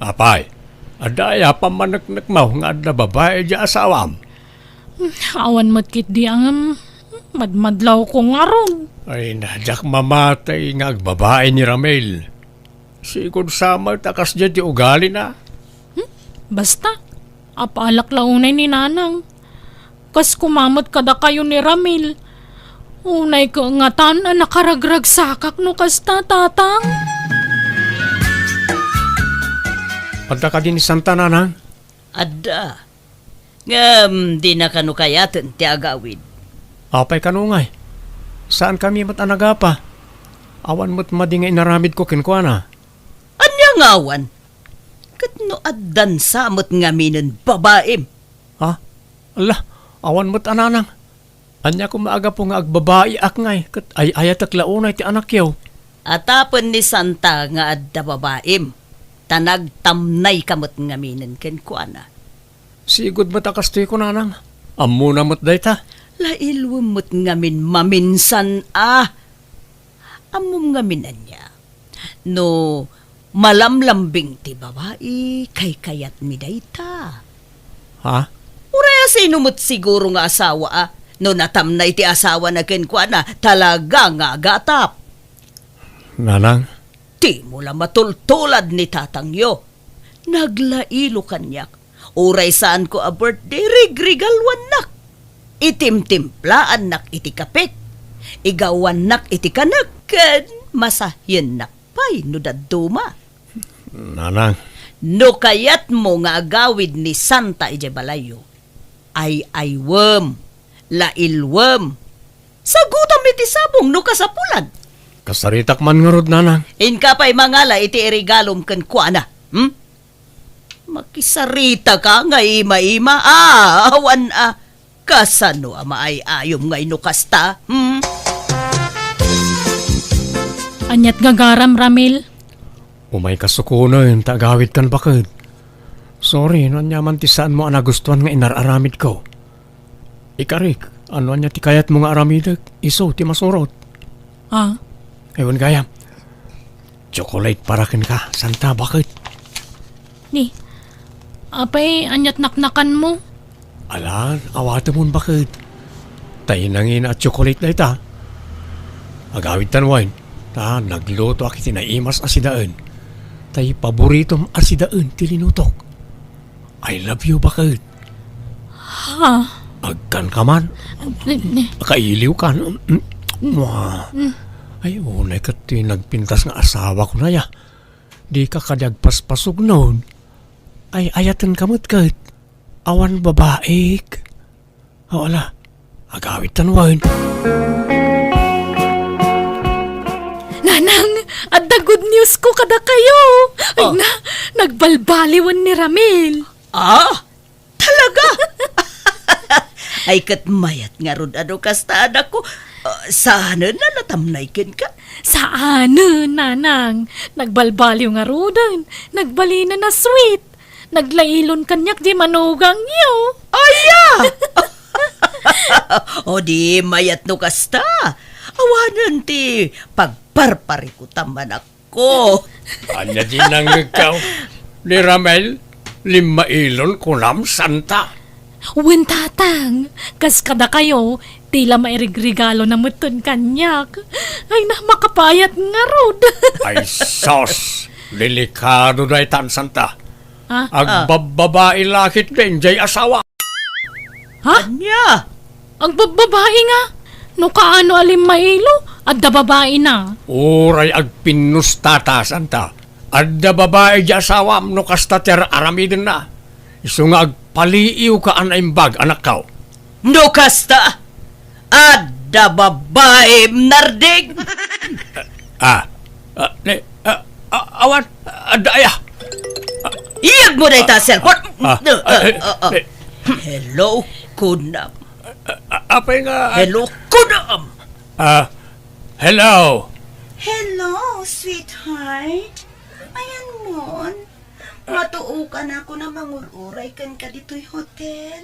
Apay, adaya pamanaknak mo nga adda babae di asawam. Awan mo't kit di ang madmadlaw ko nga ron. Ay nadyak mamatay nga agbabae ni Ramel. Sigod sama takas dyan di ugali na. Basta, apalak launay ni nanang. Kas kumamot kada kayo ni Ramil. Unay ka nga tan na nakaragrag sakak no kasta, tatang. Adda ka din ni Santa Nanang? Adda. Di na kanukayatan ti agawid. Apay kanungay. Saan kami matanagapa? Awan mo't madingay naramid ko kinkwana. Anya ngawan? Kat no addan samot nga minin babaem. Ha? Allah, awan mo't ananang. Anya ko maaga po nga agbabae akngay. Kat ay ayatak launay ti anak yaw. Atapon ni Santa nga adda babaem. Tanagtamnay kamot nga minin kenkwana. Sigod matakastoy ko nanang. Ammo na mo't dayta. Lailwamot ngamin maminsan Amom ngaminan niya. No, malamlambing ti babae, kay kayat mi dayta. Ha? Uraya sinumot siguro nga asawa no natamnay ti asawa na kenkwana talaga nga gatap. Nanang? Ti mula matultulad ni tatangyo. Naglailo kanyak. Uray saan ko a birthday rigrigalwan nak. Itimtimplaan nak iti kapit. Igawan nak iti kanakan. Masahyan nak pay no daduma. Nanang? No kayat mo nga agawid ni Santa ije balayo. Ay aywem. Lailwem. Sagutam iti sabong no kasapulan. Kasaritak man nga rod, nanang. Inka pa'y mangala iti irigalom ken kuana. Makisarita ka nga ima-ima. Awan kasano maay ayom nga inukasta. Anyat gagaram, Ramil. Umay kasukuno yun, tagawid kan bakit. Sorry, no nyaman ti saan mo nagustuhan nga inararamid ko. Ikarik, ano anya ti kayat mo nga aramidag, iso ti masurot. Ah, Ewan gaya, chocolate para kin ka, Santa, bakit? ni. Apay, anyat naknakan mo. Alan, awata mo bakit? Tayo nangin at chocolate na ita. Agawid tanwain, nagluto aki tinaimas asidaan. Tayo paboritom asidaan tilinutok. I love you, bakit? Ha? Agkan ka man, kailiw ka. Ay, unay ka nagpintas nga asawa ko na ya. Di ka kadagpaspasog noon. Ay, ayatan kamot kat. Awan babaik. Wala, agawit tanwain. Nanang, at the good news ko kada kayo. Ay na, nagbalbaliwan ni Ramil. Talaga? Ay katmayat nga rod ano kasta anak ko. Sana na natamnay ken ka? Saan, nanang? Nagbalbaliw nga rodan. Nagbalina na sweet. Naglailon kanyak di manugang niyo. Aya! O di mayat no kasta. Awanan ti pagparpari ko taman ako. Anya din ang ikaw. Ni Ramel, 5 ilon kunam, Santa. Wen tatang, kas kada kayo, tila mairigregalo na muton kanyak. Ay na, makapayat nga rod. Ay sos, delikado na itan, Santa. Ha? Agbababae lakit din, jay asawa. Ha? Anya? Ang babae nga. No kaano alim mailo, adda babae na. Uray agpinustatas anta. Adda babae di asawa no kastater aramidin na. Isu nga agpaliiw ka anaimbag anak kao. No kasta, adda babae narding. Awan, adaya. Iyag mo na ita cellphone. eh. Hello, kunam. Apay nga. Hello, kunam. Hello. Hello, sweetheart. Ayan mon. Matuo ka na ako na manguluray kan ka dito'y hotel.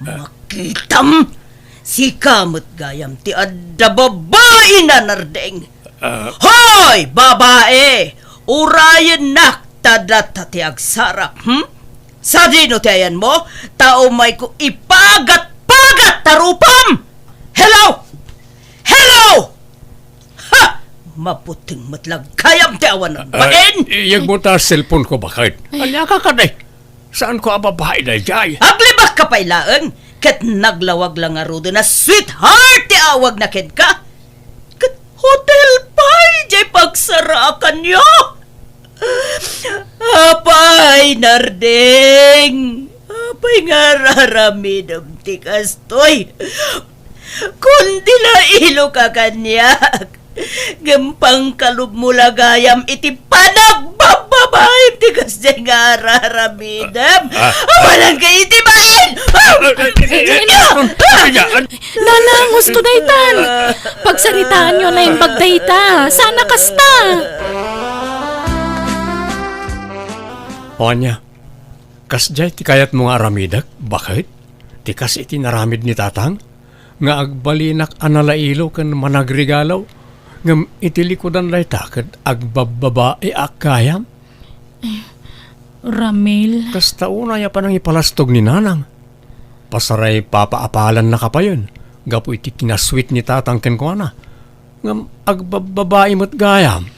Makitam. Si kamot gayam ti adda babae na narding. Hoy, babae! Urayan nak tadata ti agsarap, Sa dino ti ayan mo, tao may ko ipagat-pagat tarupam! Hello! Hello! Ha! Maputing matlag kayam ti awan ng bain! Iyag mo ta cellphone ko bakit? Anya ka ka day? Saan ko ababahay na jay? Aglibak ka pailaan, kat naglawag lang nga rudo na sweetheart ti awag na ken ka. Kat hotel pa'y jay pagsarakan nyo. Apay, narding. Apay nga raramidam ti kastoy. Kundi na ilo ka kanyak. Gampang kalub mo lagayam iti panagbababayim ti kasya nga raramidam. Walang kayo iti bain! Nanang, gusto daytan. Pagsaritaan nyo na yung bagdayta. Sana kasta. O anya, kasjay ti kayat mo nga aramidak, bakit? Ti kas iti naramid ni tatang, nga agbalinak analailo kan managregalaw, ngam iti likodan lay takad agbababae akayam. Ramil. Kas tauna ya pa nang ipalastog ni nanang. Pasaray papaapalan na kapayon, gapo iti kinasweet ni tatang ken ko na. Ngam agbababae mo't gayam.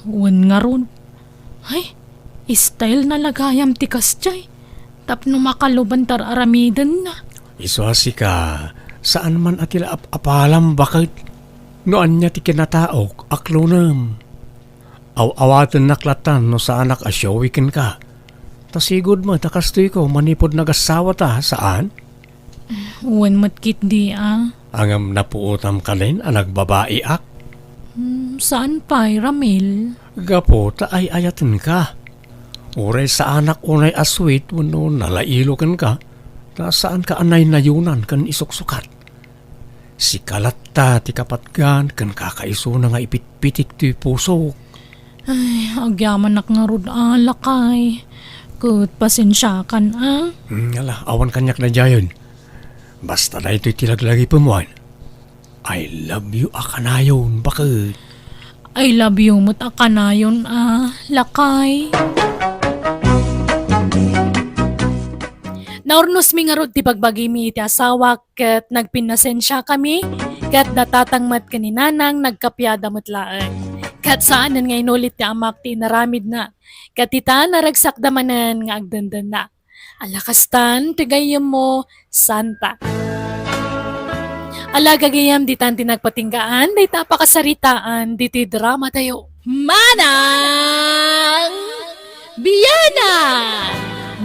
Wan nga ron. Ay, style na lagayam ti kasjay. Tapno makaluban tar aramidan na. Iswasi ka, saan man atila apalam bakit? Noan niya ti kinataok, aklonam. Aw-awatan naklatan no sa anak asyawikin ka. Tasigod mo, takastoy ko, manipod nagasawa ta, saan? Wan matkit di Angam napuutam ka rin, anak babae ak. Saan pa, Ramil? Gapo, ta ay ayatin ka. Uray sa anak unay aswit, wano nalailokan ka, ta saan ka anay nayunan kan isuksukat. Si kalatta ti kapatgan kan kakaiso na nga ipitpitik ti puso. Ay, agyaman nak nga rod alakay. Kut pasensya kan Ngala, awan kanyak na jayon. Basta na ito'y tilaglagi pamuan. I love you akanayon, bakit? I love you mo't akanayon lakay. Naurnos mi nga rod ti pagbagi mi iti asawa ket nagpinasensya kami ket natatangmat ka ni nanang nagkapyada mutlaan. Ket saanan nga inulit ti amak ti naramid na. Ket ita naragsak damanan nga agdandan na. Alakastan ti gayem mo santa. Ala gagayam ditan ti nagpatinggaan day tapakasaritaan diti drama tayo. Manang Biyana!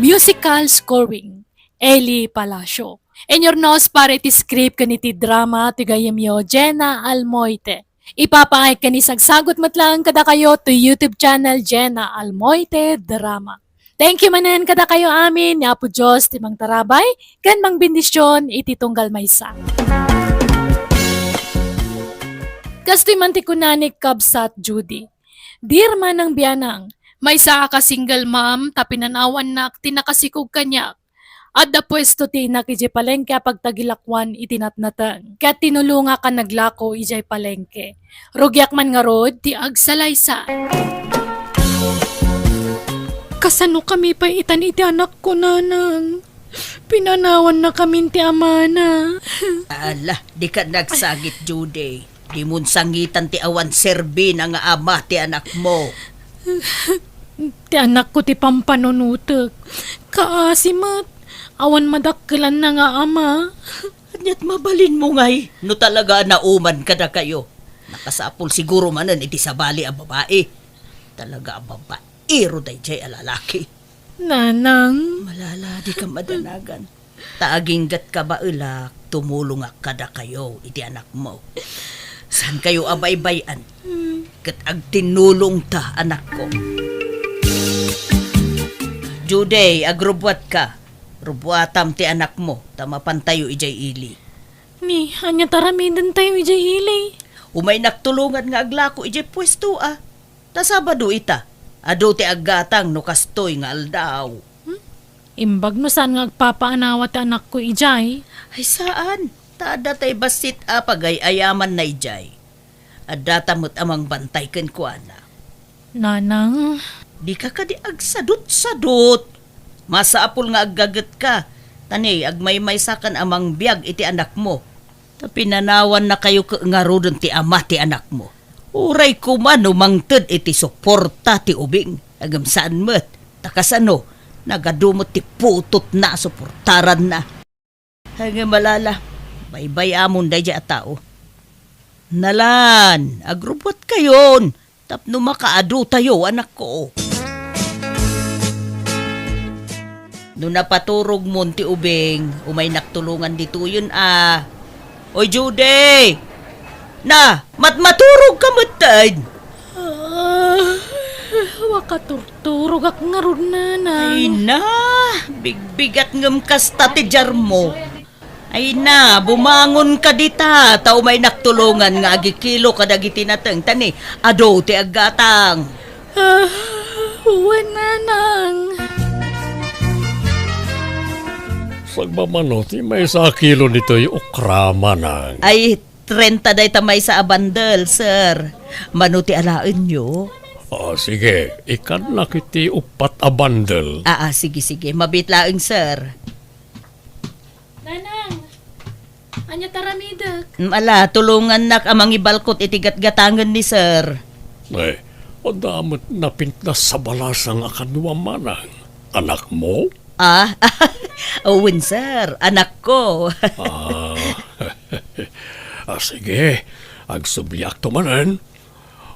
Musical scoring Eli Palacio. And your nose para iti script kaniti drama ti gayem yo Jenna Almoite. Ipapangay kani sagsagot matlang kada kayo to YouTube channel Jenna Almoite Drama. Thank you manan kada kayo amin ni Apo Diyos ti mang tarabay kan mang bendisyon iti tunggal maysa. Kastoy man ti kunanik kabsat Judy. Dear manang biyanang, may saa ka single mom tapinanawan nak tinakasikog kanyak. Adda pwesto ti nakijay palengke pagtagilakwan itinatnatan. Kat tinulunga ka naglako ijay palengke. Rugyak man nga rod ti agsalaysa. Kasano kami pa itan iti anak ko nanang. Pinanawan na kami ti amana. Ala, di ka nagsagit, Judy. Di mun sangitan ti awan serbi na nga ama ti anak mo. Ti anak ko ti pampanunutek. Kaasimat. Awan madakkelan na nga ama. Anyat mabalin mo ngay, no talaga nauman ka na kayo. Nakasapol siguro manan iti sabali ang babae. Talaga ang babaero day jay alalaki. Nanang. Malala di ka madanagan. Taaginggat ka ba ilak, tumulong kada kayo iti anak mo. Saan kayo abay-bayan? Kat ag tinulong ta anak ko. Juday, agrubwat ka. Rubuatam ti anak mo, tamapantayo ijay ili. Ni, anya taramidan tayo ijay hilay. Umay naktulungan nga aglako ijay pwesto Tasabado ita, ado ti aggatang no kastoy nga aldaw. Imbag no saan nga agpapaanawa ti anak ko ijay. Ay saan? Tada tay basit pagay ayaman na ijay. Adda tamot amang bantay ken kuana. Nanang. Di ka kadi agsadot-sadot. Masaapol nga aggagat ka. Tani, agmay-may sakan amang biyag iti anak mo. Pinanawan na kayo nga rodon ti ama ti anak mo. Uray ko man umangted iti suporta ti ubing. Agam saan met. Takasano, nagadumot ti putot na suportaran na. Hanggang malala, baybay amon day a tao. Nalan, agrupot kayon. Tapno makaado tayo, anak ko. Nung napaturog mo ti ubing, umay naktulungan dito yun Oy, Judy! Na, maturog ka matad! Wakaturturog ak nga ron, nanang. Ay na, bigbigat ngam kasta ti jar mo. Ay na, bumangon ka dita, tao may naktulungan nga agikilo kadagiti nateng tani, ado ti aggatang. Uwan, nanang. Sagmamano, ti may sa kilo nito yung okra manang. Ay, 30 day tamay sa abandel, sir. Manuti alain nyo. Sige, ikan na kiti upat a bundle. Sige. Mabitlaing, sir. Nanang. Anya taramidak. Ala, tulungan nak amang ibalkot itigat-gatangan ni sir. Ay, o damot napintas sa balasang akanwa manang. Anak mo? Owen, sir. Anak ko. Sige, agsubliak to manan.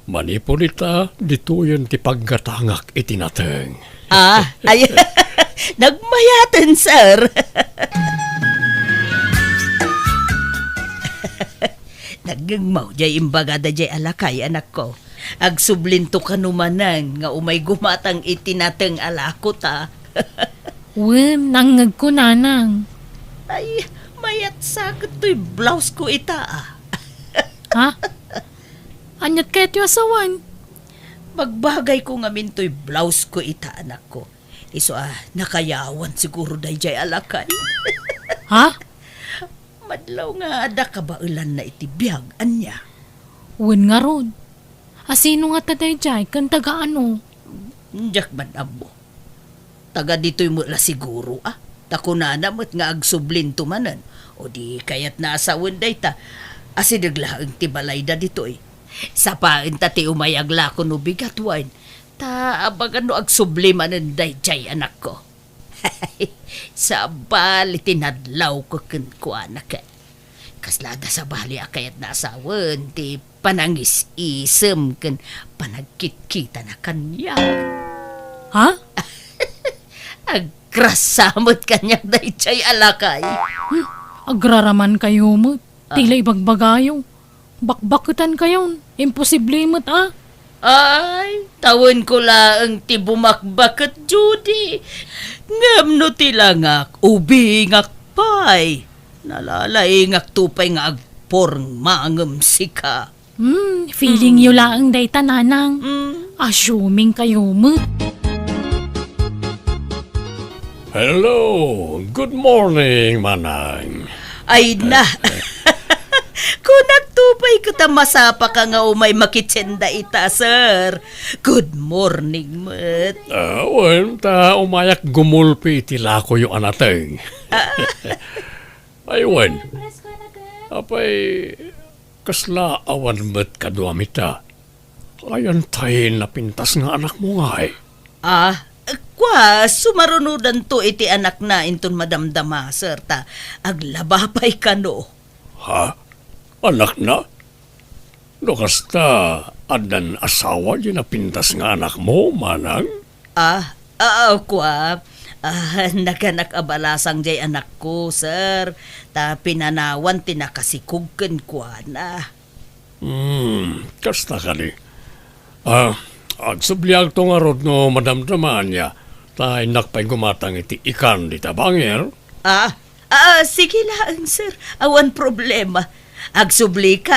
Manipunita, dito yun ti paggatangak itinateng. Ay, nagmayatan, sir. Nagngmaw, jay imbaga da jay alakay, anak ko. Agsublinto ka numanan, nga umay gumatang itinateng alako ta. Wem, nangag ko, nanang. Ay, mayat sakit to'y blouse ko ita Ha? Anyat kayo ti asawan. Magbagay ko nga minto'y blouse ko ita, anak ko. Iso nakayawan siguro day jay alakay. Ha? Madlaw nga ada kabailan na itibiyag, anya. Wen nga ron. Asino nga taday jay, kan taga ano? Njak man abo. Taga dito'y mula siguro, Takunana mo't nga agsublin tumanan. O di kayat naasawin day ta. Asinaglaang tibalay da dito'y. Sapain ta ti umayagla ko no bigat wine. Ta abagan no agsublimanan day jay, anak ko. Sa bali tinadlaw ko kuanak. Kaslada sa bali akayat nasawan ti panangis isem ken panagkit-kita na kanya. Ha? Agrasamot kanya day chay alakay. Agraraman kayo mo. Tila ibagbagayo. Bakbakutan kayon. Imposible mo't Ay, tawon ko lang ti bumakbakat, Judy. Ngam no tilangak, ubingak pay. Nalalaingak tupay nga agporng mangam sika. Feeling yu laang day tananang. Assuming kayo mo. Hello, good morning, manang. Ay na. Kung nagtupay ko ta masapa ka nga umay makitsenda ita, sir. Good morning, mat. Ta umayak gumulpi itila ko yung anateng. Aywan. Apay, kasla awan met kaduamita. Ayan tayo napintas nga anak mo nga Sumarunudan to iti anak na inton madamdama, sir, ta aglabapay ka no. Ha? Anak na? No kasta, adan asawa di napintas nga anak mo, manang? Naganak abalasang jay anak ko, sir. Ta pinanawan tinakasikugken kwa na. Kasta ka ni. Agsubliag to nga rod no madamdaman niya. Ta inakpay gumatang iti ikan di tabanger. Sige lang, sir. Awan problema. Agsubli ka,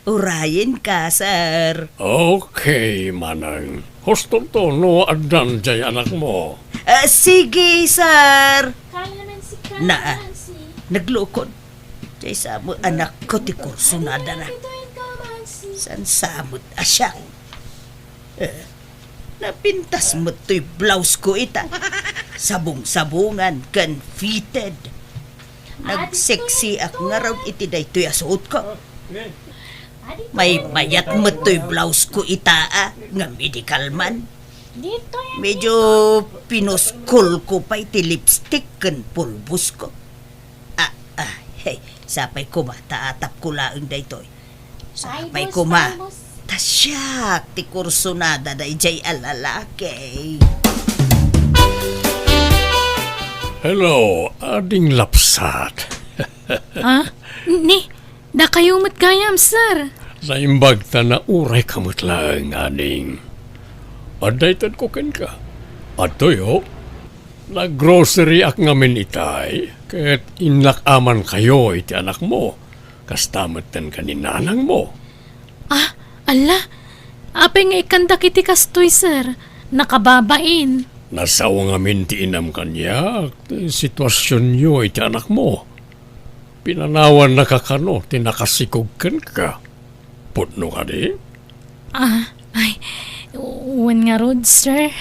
Urayin ka, sir. Okay, manang. Hustong to no adan jay anak mo. Sige, sir. Kaya naman si Nancy. Naglukod. Jay sa mo, anak ko, ti kurso na na. San samot asya? Napintas mo to'y blouse ko ita. Sabong-sabungan, kan fitted. Nagseksi ak nga raw iti day to'y asuot ko. May mayat mo to'y blouse ko ita nga medical man. Dito yan. Medyo pinuskol ko pa iti lipstick kan pulbus ko. Hey, sapay ko ma, taatap ko laang day to'y. Sapay ko ma. Tasyak, ti kursunada da ijay alalaki. Hello, ading lapsat. Da kayo matgayam, sir. Sa imbag ta na uray kamot lang, ading. Adaytad ko ken ka. Atoyo, nag-grocery ak ngamin itay, ket inlakaman kayo iti anak mo. Kastamatan ka ni nanang mo. Ala, apay nga ikandak iti kastoy, sir. Nakababain. Nasawa ngamin ti inam kanya, sitwasyon nyo iti anak mo. Pinanawan na kakano, tinakasikugkan ka. Putno ka di? Uwan nga rod, sir.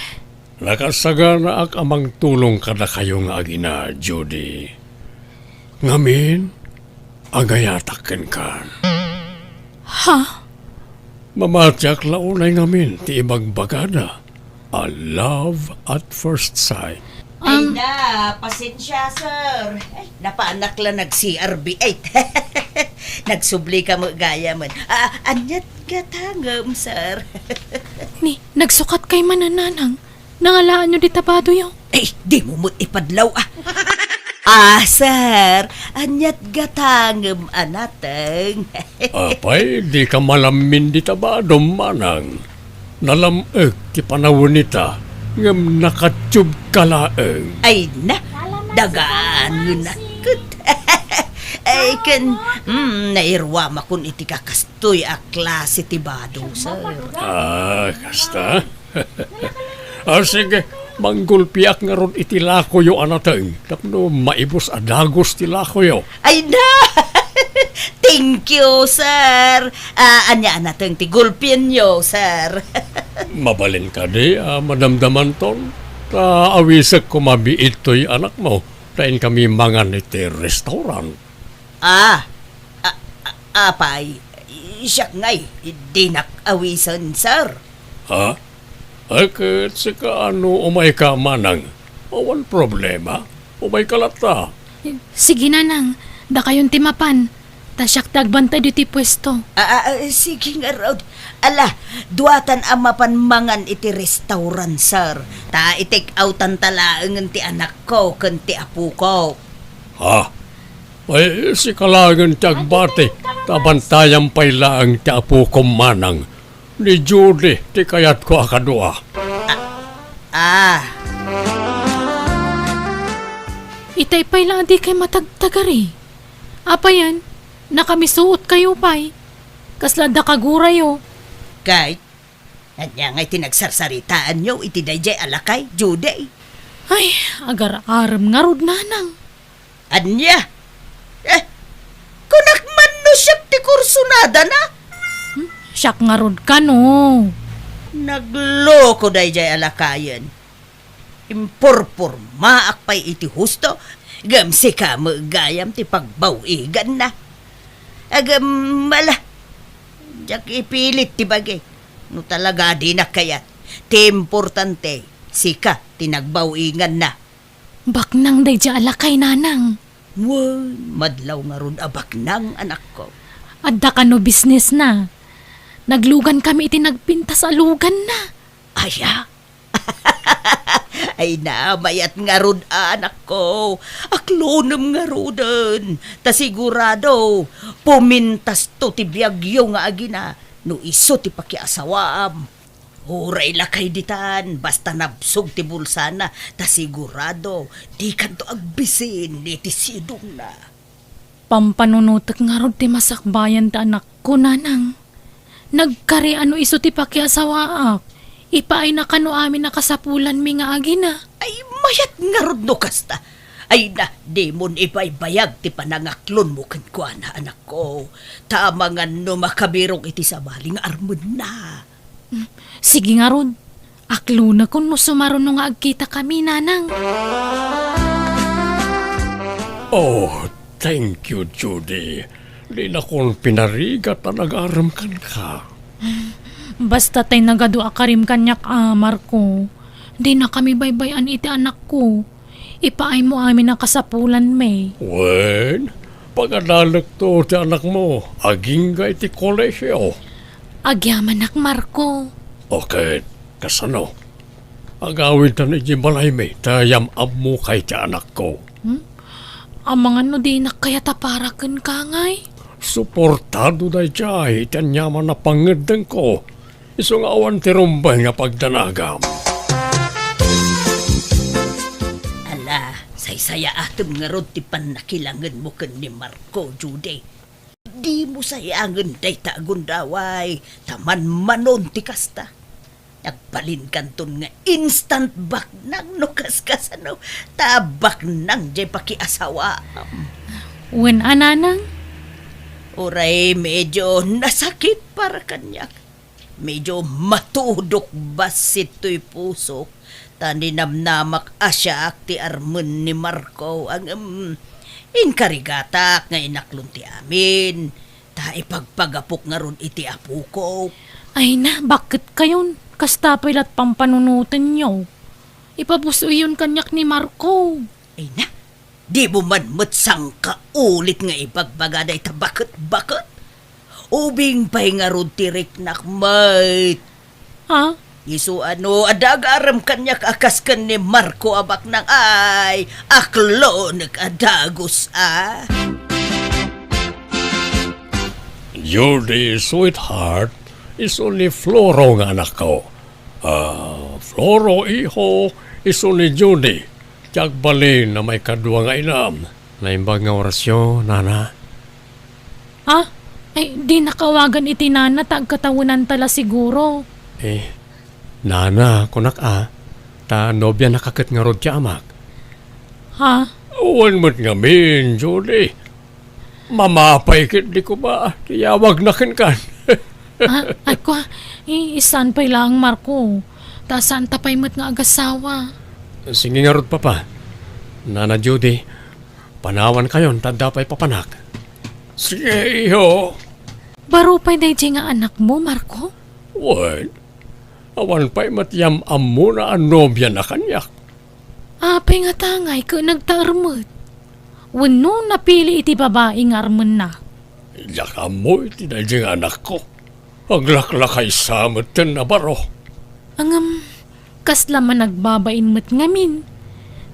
Nakasaga na ak amang tulong ka na kayo nga agina, Judy. Ngamin, agayataken ka. Ha? Mamatyak launay ngamin, ti ibagbagada. A love at first sight. Ay na, pasensya, sir. Ay, napaanak lang nag-CRB. Ay, nagsubli ka mo gaya man. Anyat ka tangam, sir. Nagsukat kay manananang. Nangalaan nyo di tabado yung. Ay, di mo mo't ipadlaw, sir. Anyat gatangam anateng. Apay, di ka malamin di tabadom manang. Nalameg ti panawon nita, ngam nakatsyub ka laeng. Ay na, dagaan yun nakot. Ay, nairwa makun iti kakastoy a klase ti bado, sir. Kasta? Sige, manggulpiak nga ron iti lakoyo anateng. Tapno maibos adagos ti lakoyo. Ay na! Thank you, sir. Anya nateng ti gulpin nyo, sir. Mabalin ka di, madamdaman ton. Awisag ko mabiit to'y anak mo. Tayin kami mangan iti restaurant. Apay, siyak ngay, di nak-awisan, sir. Ha? Ket sika ano umay ka manang? Awan problema. Umay ka lata. Sige nanang, da kayong timapan. Tasyak dagbantay diti pwesto. Sige nga, Rod. Ala, duatan amapan mangan iti restaurant, sir. Ta itik outan talaangan ti anak ko kan ti apu ko. Ha? Ay, si kalangan ti agbate. Tabantayan pa'y laang ti apo ko manang. Ni Judy, ti kayat ko akadua. Itay pa'y lang di kay matagtagari. Apa yan? Nakamisuot kayo pa'y. Kaslada kagurayo. Kahit, anya nga'y tinagsarsaritaan nyo, iti dayjay alakay, Judy. Ay, agar-aram nga rod nanang. Anya? Kunakman no siyak ti kursunada na? Siyak nga rod ka no. Nagloko dayjay alakayan. Impurpur maak pa'y iti husto, gamsi ka magayam ti pagbawigan na. Agam mala, jak ipilit ti bagay. No talaga di na kayat. Ti importante, sika, tinagbaw-ingan na. Baknang day dya alakay, nanang. Wow, madlaw nga ron abak ng anak ko. Adda ka no business na. Naglugan kami iti nagpinta sa lugan na. Aya? Ay na, mayat nga ron anak ko. Aklonem nga roden. Ta sigurado, pumintas to ti biyagyo nga agina. No iso ti pakiasawam. Huray lakay ditan, basta nabsog ti bulsana. Ta sigurado, di kanto agbisin ni ti sidong na. Pampanunutek nga rod ti masakbayan ta anak ko, nanang. Nagkari ano iso ti pakiasawaak. Ipaay na kano amin nakasapulan mi nga agina. Ay, mayat nga rod no kasta. Ay na, di mon ibaybayag ti panangaklon mo kankwa na anak ko. Tama nga no makabirong iti sabaling armon na. Sige nga rod. Aklo na kung no sumaron no nga agkita kami, nanang. Oh, thank you, Judy. Di na kong pinarigat na nag-aram ka. Basta tay nagado akarim kanyak Marco. Di na kami baybayan iti anak ko. Ipaay mo amin ang kasapulan, may. Wen, pag-analak to ti anak mo, aging ga iti kolesyo. Agyaman nak, Marco. Okay, kasano? Agawin ta ni Jibalay may tayam ab mo kay ti anak ko. Ang mga no di na kaya taparakan ka ngay. Suportado na jay iti anyaman na pangedeng ko. Isong awan ti rumbay nga pagdanagam. Ala, saysaya atom nga rod ti panakilangan mo kan ni Marco, Judy. Di mo sayangan day tagundaway, taman manon ti kasta. Nagbalin kanton nga instant back nang nukas ano, tabak nang jay pakiasawa. Wen ananang? Uray medyo nasakit para kanyak. Medyo matudok basit to'y puso. Taninamnamak asyak ti armen ni Marco ang inkarigatak nga inaklon ti amin. Ta ipagpagapok nga ron iti apu ko. Ay na, bakit kayon? Kastapay lat pampanunutan nyo. Ipapuso yun kanyak ni Marco. Ay na, di mo man matsang ka ulit nga ipagbagaday ta bakit? Ubing pa'y nga ron tirik nak mate. Ha? Isu ano, adagaram kanyak akas kan ni Marco abak nang ay, aklo nag-adagos Judy, sweetheart, is only Floro nga anak ko. Floro, iho, is only Judy. Tiyak balin na may kadwa nga inam. Naimbag nga orasyon, nana. Ha? Ay, di nakawagan iti nana, tagkatawunan tala siguro. Nana, kunak ta nobya nakakit nga rod ti amak. Ha? Uwan mo't nga min, Judy. Mamapay kit di ko ba, tiyawag na kan. Ay ko, isan pa'y lang, Marco. Ta saan tapay mo't nga agasawa. Sige nga rod papa. Nana Judy, panawan kayon, tanda pa'y papanak. Sige, iho. Baro pa'y day nga anak mo, Marco? Wan, awan pa'y matiyam amo na anobya na kanyak. Apay nga tangay ka nagtaarmot. Wano napili iti babae nga armon na. Yak amo iti na anak ko. Aglaklakay samot ten na baro. Angam, kasla man nagbabain mo't ngamin.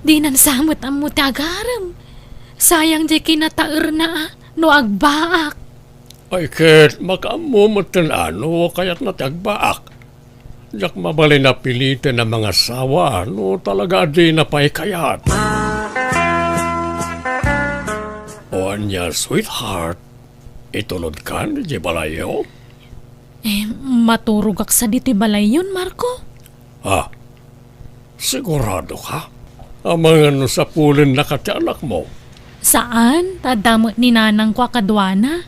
Di nan samot ang mo tagaram. Sayang di kinataer na no agbaak. Ay ket, makamu mo ten ano, kaya't natagbaak. Yak mabalay na pilitin ng mga sawa, no talaga di na pa'y kayat. O anya, sweetheart, itulod ka ni Jibalayo? Maturugak sa diti balay yun, Marco. Ha? Sigurado ka? Ang mga no sa pulin na katianak mo? Saan? Tadamot ni nanang kwa kadwana?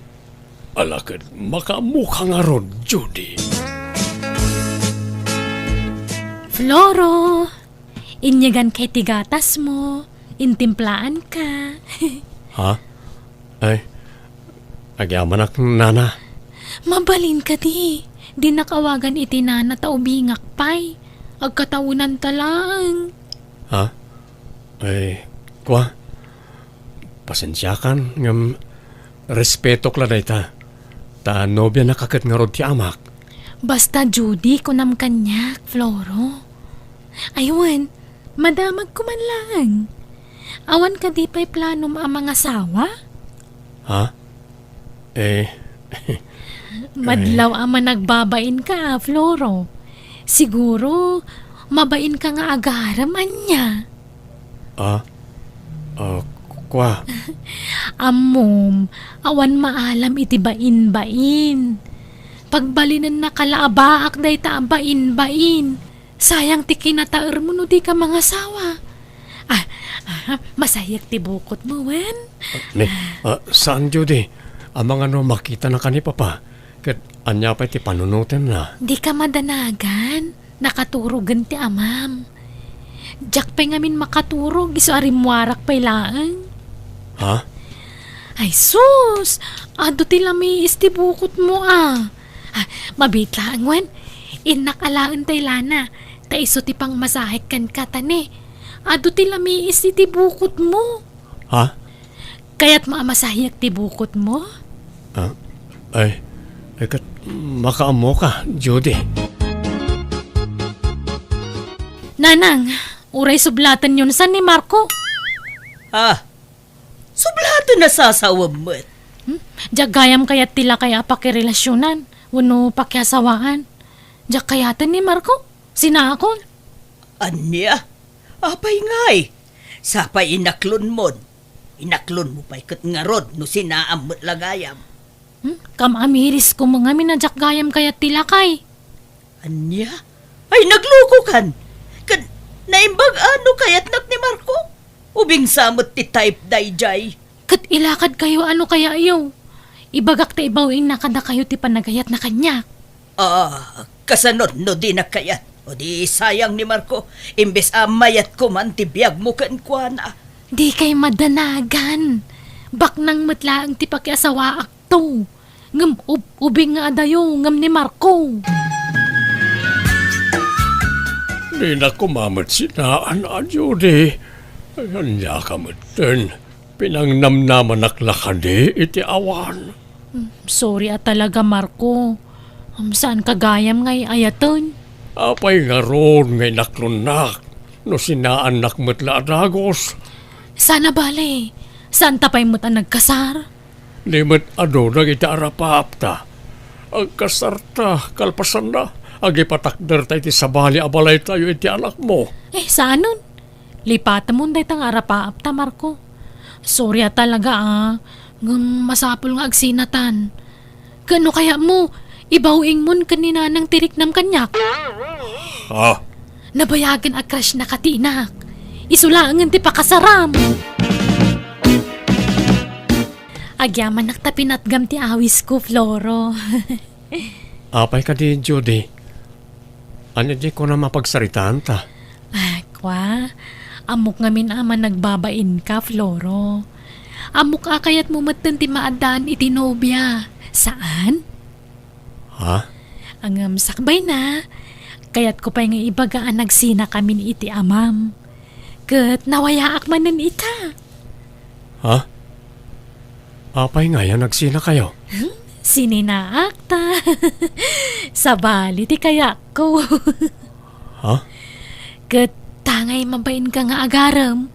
Alakad, makamukha nga ron, Judy. Floro, inyagan kay tigatas mo. Intimplaan ka. Ha? Ay, agyaman ak nana. Mabalin ka di. Di nakawagan iti nana taubingak pay. Agkataunan talang. Ha? Kwa? Pasensyakan ngam respeto kla dayta. Ta nobya nakakat nga rod ti amak. Basta Judy kunam kanyak, Floro. Aywan, madamag ko man lang. Awan ka di pa'y plano ang mga asawa? Ha? Madlaw ama nagbabain ka, Floro. Siguro, mabain ka nga agaraman niya. Kwa? Amom, awan maalam iti bain-bain. Pagbalinan na kalaabaak day ta bain-bain. Sayang ti kinataer mo no di ka mga sawa. Masayak ti bukot mo, wen? Saan, Judy? Amang ano makita na kani papa. Kat anya pa ti panunutin na. Di ka madanagan. Nakaturugan ti amam. Diyak pa ngamin makaturog. Iso arimwarak pa'y laang. Ha? Ay sus! Ado ti lamiis ti bukot mo mabitla ang wen. Inakalaan tay lana. Ta iso ti pang masahik kan katane. Ado ti lamiis ti bukot mo. Ha? Kaya't maamasahiyak ti bukot mo? Kat makaamo ka, Judy. Nanang, uray sublatan yun san ni Marco. Sublado na sasawam mo't. Gayam kayat tila kaya pakirelasyonan. Wano pakiasawaan. Diyak kayatan ni Marco. Sinakon. Anya? Apay ngay. Sapay inaklon mo. Inaklon mo pa'y kat nga rod no sinaam mo't lagayam. Kamamiris ko mga minadyak gayam kayat tila kay. Anya? Ay nagluko kan. Kan naimbag ano kayat nak ni Marco? Ubing samot ti type dayjay. Kat ilakad kayo ano kaya iyo. Ibagak ta ibawing nakada kayo ti panagayat na kanya. Kasanod no di nakayat. O di sayang ni Marco. Imbes amayat ko man ti biyag mo kan kwa na. Di kay madanagan. Baknang matlaang ti pakiasawa akto. Ngam ubing nga adayo ngam ni Marco. Di na kumamat sinaan, Judy. Anya ka matin. Pinangnamnaman naklakadi iti awan. Sorry talaga Marco. Saan kagayam ngay ayaton? Apay nga ron ngay naklunak. No sinaan nakmatla adagos. Sana bale. Saan tapay mo't ang nagkasar? Limit ado nagita arapapta. Agkasarta, kalpasan na. Agipatakder tayo ti sabali abalay tayo iti anak mo. Saan nun? Lipata mo day tang arapaap ta, Marco. Sorry talaga masapol nga agsinatan. Kano kaya mo? Ibawing mon kanina ng tiriknam kanyak. Ha? Nabayagan a crush na katinak. Isulangan ti pakasaram. Agyaman naktapinatgam ti awis ko, Floro. Apay ka di, Judy. Ano di ko na mapagsaritaan ta? Kwa, amok ngamin aman nagbabain ka, Floro. Amok kayat mo matan ti maadaan iti nobya. Saan? Ha? Ang sakbay na. Kaya't ko pa nga ibagaan nagsina kami ni iti amam. Kat nawayaak manan ita. Ha? Apay nga yan, nagsina kayo. Sininaak ta. Sabali ti kayak ko. Ha? Kat tangay mabain ka nga agaram.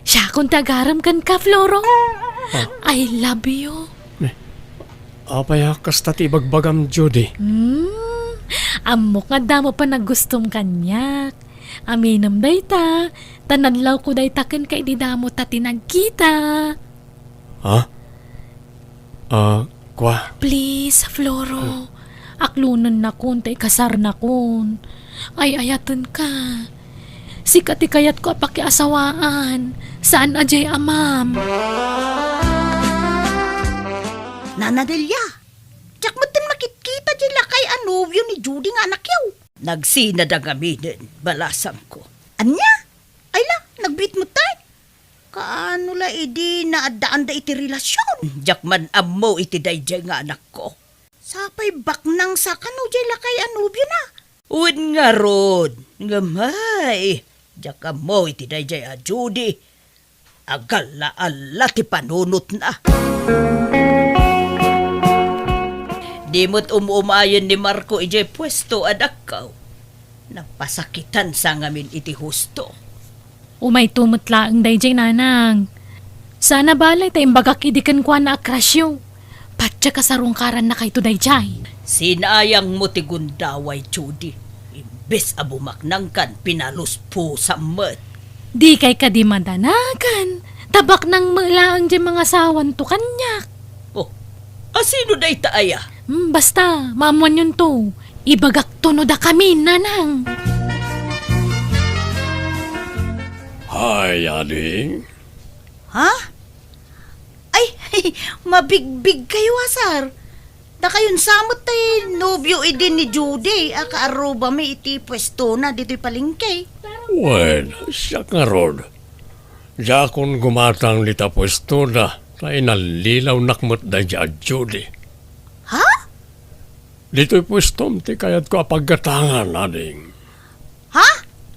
Siya kung tagaram kan ka, Floro. I love you. Apay kasta ti bagbagam, Judy. Amok nga damo pa nagustom kanyak. Aminam day ta. Tanadlaw ko day taken kay di damo ta tinagkita. Ha? Kwa? Please, Floro. Aklunan na kun, tay kasar na kun. Ay ayatan ka. Sikati kayat ko pakiasawaan. Saan ajay amam? Nana Delia, tsak mo tin makikita dyan lakay anubyo ni Judy nga anak yaw. Nagsinad ang aminin, balasang ko. Anya? Ay la, nagbit mo tayo. Kaano la idi naadaan da iti relasyon? Jakman amo iti dayjay nga anak ko. Sapay baknang sa kano dyan lakay anubyo na. Un nga rod, ngamay. Diyak mo iti dayjay a Judy. Agala-ala ti panunot na. Di mo't umuumayon ni Marco ijay pwesto adakaw. Napasakitan sa ngamin iti husto. Umay tumutla ang dayjay nanang. Sana balay tayong bagakidikan kwa na akrasyo. Patya kasarungkaran na kay to dayjay. Sinayang mo ti gundaway, Judy. Imbes abumaknang kan pinaluspo sa mat. Di kay kadimadanakan. Tabak nang malaang di mga sawan to kanyak. Oh, asino day taaya? Basta, mamuan yun to. Ibagak tunod da kami, nanang. Hay, ading. Ha? Ay, mabigbig kayo, asar. Da kayon samot tay nobyo idin ni Judy. Akaaruba may iti pwesto na dito'y palingkay. Well, siya nga rod. Diya kung gumatang lita pwesto na, tayo nalilaw nakmat da dya Judy. Ha? Dito'y pwesto, ti kayat ko apaggatangan, ading. Ha?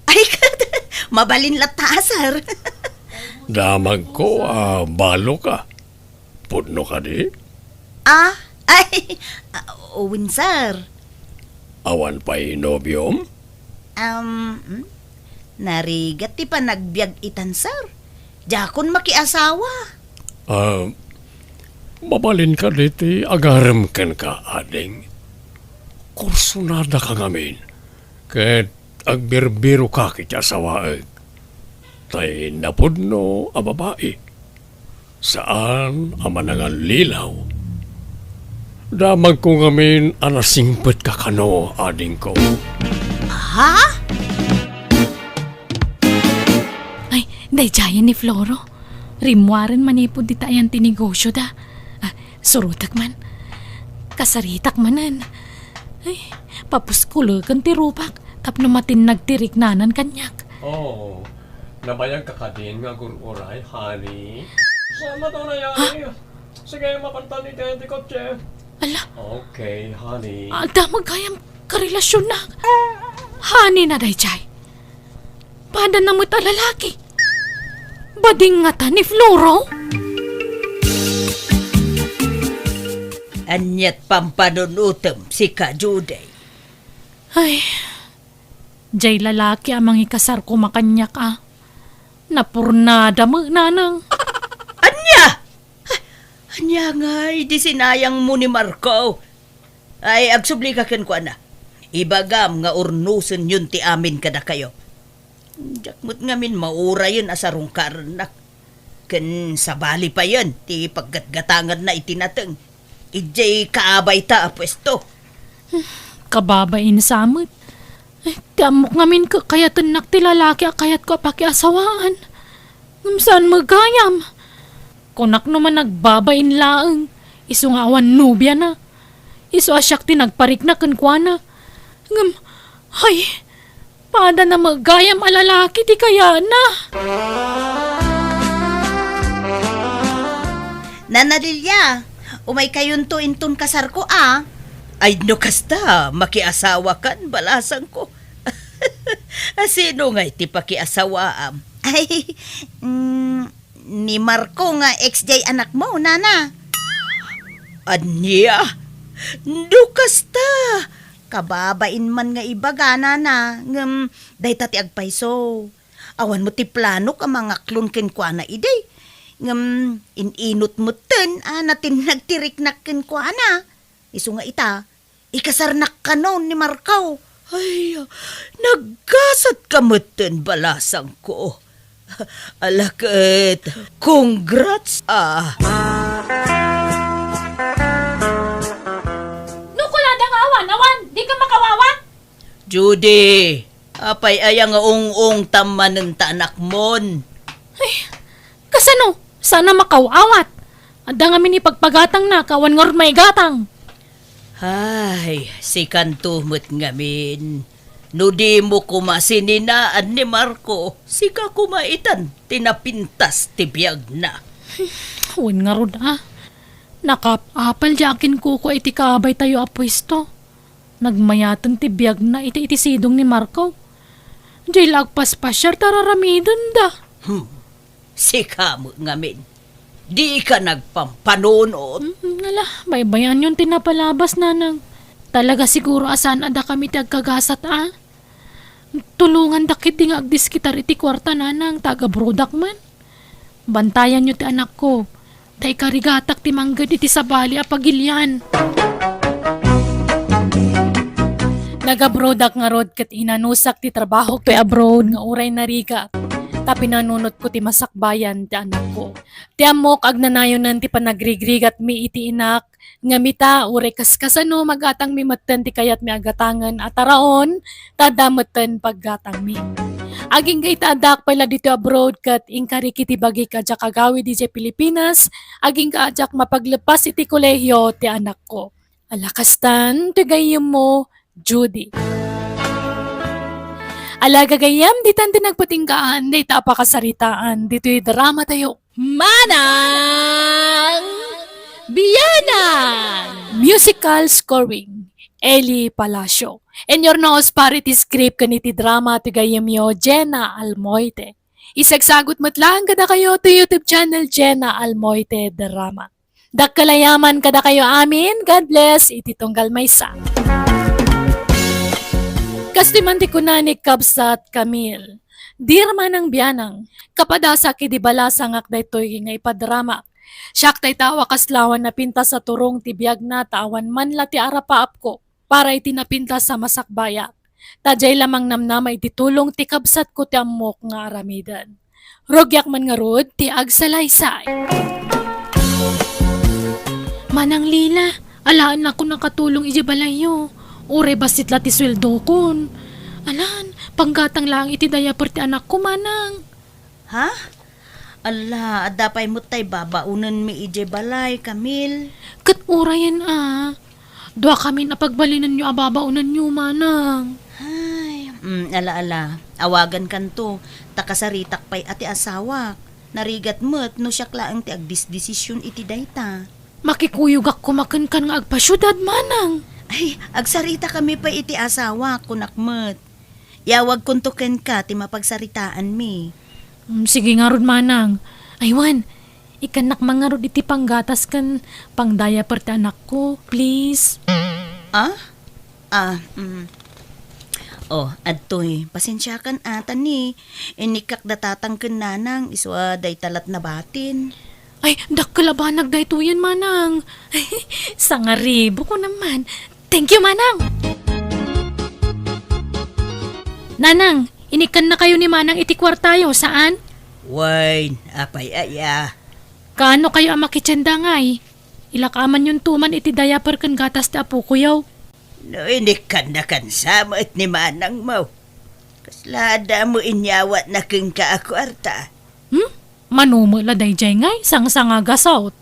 Ay, mabalin lata, asar. Damag ko, balo ka. Pudno ka di? Ay, Owen, sir. Awan pa'y nobyom? Narigat ti pa nagbiag itan, sir. Jakon makiasawa. Mabalin ka diti, agarem ken ka, ading. Kursunada ka ngamin. Ket agbirbiro ka kiti asawaeg. Tay napudno a babae. Saan amanangan lilaw? Damag ko ngamin anasingpet ka kano, ading ko. Ha? Ay, dayjayan ni Floro. Rimwaran manipod di tayan tinegosyo da. Surutak man. Kasaritak manan. Ay, papuskulagan ti rupak. Tapno matin nagtirik nanan kanyak. Oh, nabayag ka ka din nga gururay, honey. Sama to na yan. Sige, mapantan ni Tete Kotche. Ala, Okay, honey. damag kayang karelasyon na. Hani na dayjay. Pada na mo't lalaki. Bading nga ta ni Floro. Anyat pampanunutom si ka Judy. Ay, jay lalaki amang ikasar ko makanyak Napurnada mo, nanang. Anya! Anya nga, di sinayang mo ni Marco. Ay, agsubli ka ken ko na. Ibagam nga urnusen yun ti amin kada kayo. Jakmut ngamin maura yun asarong karnak. Ken sabali pa yun, ti paggatgatangan na itinateng. Ijay kaabay ta pwesto. Kababain samot. Tiamok ngamin ka kayat nak ti lalaki kayat ko pakiasawaan. Saan magayam? Kunak naman nagbabain laang. Isu nga awan nubya na. Isu asyak ti nagparik na kankwana. Ay, pada na magayam alalaki ti kaya na. Nanadilya, umay kayon to inton kasar ko Ay no kasta, makiasawa kan balasan ko. Sino nga iti pakiasawaam? Ay, ni Marco nga ex-jay anak mo, nana. Anya? No kasta. Kababain man nga ibaga, nana. Day tati agpaiso. Awan mo ti plano ka mga klon kenkwa na iday. Ininot mo ten, natin nagtirik na kenkwa na. Isu nga ita, ikasarnak ka noon ni Marco. Ay, nagkasat ka mo ten balasang ko. Alakit, congrats Nukuladang awan, di ka makawawa? Judy, apay ayang nga ung-ung tamanen ta anak mon. Ay, kasano? Sana makawawat. Ada nga mini pagpagatang na, kawan ngor may gatang. Ay, si kantumot ngamin. No di mo kumasininaan ni Marco, sika kumaitan, tinapintas tibiyag na. Huwag nga rod Nakapapal di akin kuko iti kabay tayo apwesto. Nagmayatan ti biyag na iti sidong ni Marco. Di lagpas pa siya tararamidon da. Sika mo ngamin. Di ka nagpampanunot. Nala, baybayan yung tinapalabas nanang. Talaga siguro asan ada kami ti agkagasat Tulungan dakit di nga agdiskitar iti kwarta nanang taga-brodak man. Bantayan nyo ti anak ko. Tay karigatak ti manggad iti sabali apagilyan. Naga-brodak nga rod kat inanusak ti trabaho ti abroad nga uray na riga. Ta pinanunot ko ti masakbayan ti anak ko. Ti amok agnanayon ti panagrigrigat mi iti inak. Nga mita uray kaskasano magatang mi matten ti kayat mi agatangan at araon tadametten paggatang mi. Aging gay tadak pala dito abroad kat inkari kiti bagi kadyak agawi di Pilipinas, aging kaadyak mapaglepas iti kolehiyo ti anak ko. Alakastan, ti gayem mo, Judy. Alaga gayam, di tan nagpatinggaan, di tapakasaritaan, dito'y drama tayo. Manang Biyanan! Musical scoring, Eli Palacio. And your nose parity script kaniti drama ti gayemyo Jenna Almoite. Isagsagot matlang kada kayo to YouTube channel Jenna Almoite Drama. Dakkalayaman kada kayo amin, God bless, iti tunggal maysa. Kastiman ti kunanik kabsat Camille. Dirman ang biyanang, kapadasa kidi balasangak daytoy nga ipadrama. Siyak tay tawa kaslawan na pinta sa turong tibiyag na tawan man la ti arapaap ko para itinapinta sa masakbaya. Tajay lamang namnama ititulong ti kabsat ko ti amok nga aramidan. Rogyak man nga rod ti agsalaysay. Manang Lila, alaan ako nakatulong iji balayo. Ure basit la ti sweldo kon. Alan, panggatang lang iti diaper ti anak ko manang. Ha? Ala, adapay mo tay babaunan mi ije balay, Camille. Kat urayan Dua kami napagbalinan nyo ababaunan nyo manang. Ay, ala, awagan kanto, takasaritak pay ati asawa. Narigat mo't no siya klaang ti agdisdesisyon iti dayta. Makikuyog ako makankan nga agpasyudad manang. Ay, agsarita kami pa iti asawa, kunakmet. Yawag kuntuken ka, ti mapagsaritaan mi. Sige nga rod manang. Aywan, ikanak mga rod iti panggatas kan pangdaya per ti anak ko, please. Oh, adtoy, pasensya kan atan ni. Inikak datatang kenanang, iswa day talat na batin. Ay, dakkalabanag dayto yan manang. Sangaribo ko naman. Thank you manang. Nanang, inikan na kayo ni manang iti kwartayo, saan? Wine, apay aya. Kaano kayo ang makitsenda ngay? Ilakaman yung tuman iti diaper kan gatas ti apo ko yaw. No, inikan na kansama at ni manang mo. Kaslada mo inyawat na keng kaakwarta. Manumula dayjay ngay, sang-sanga gasaut.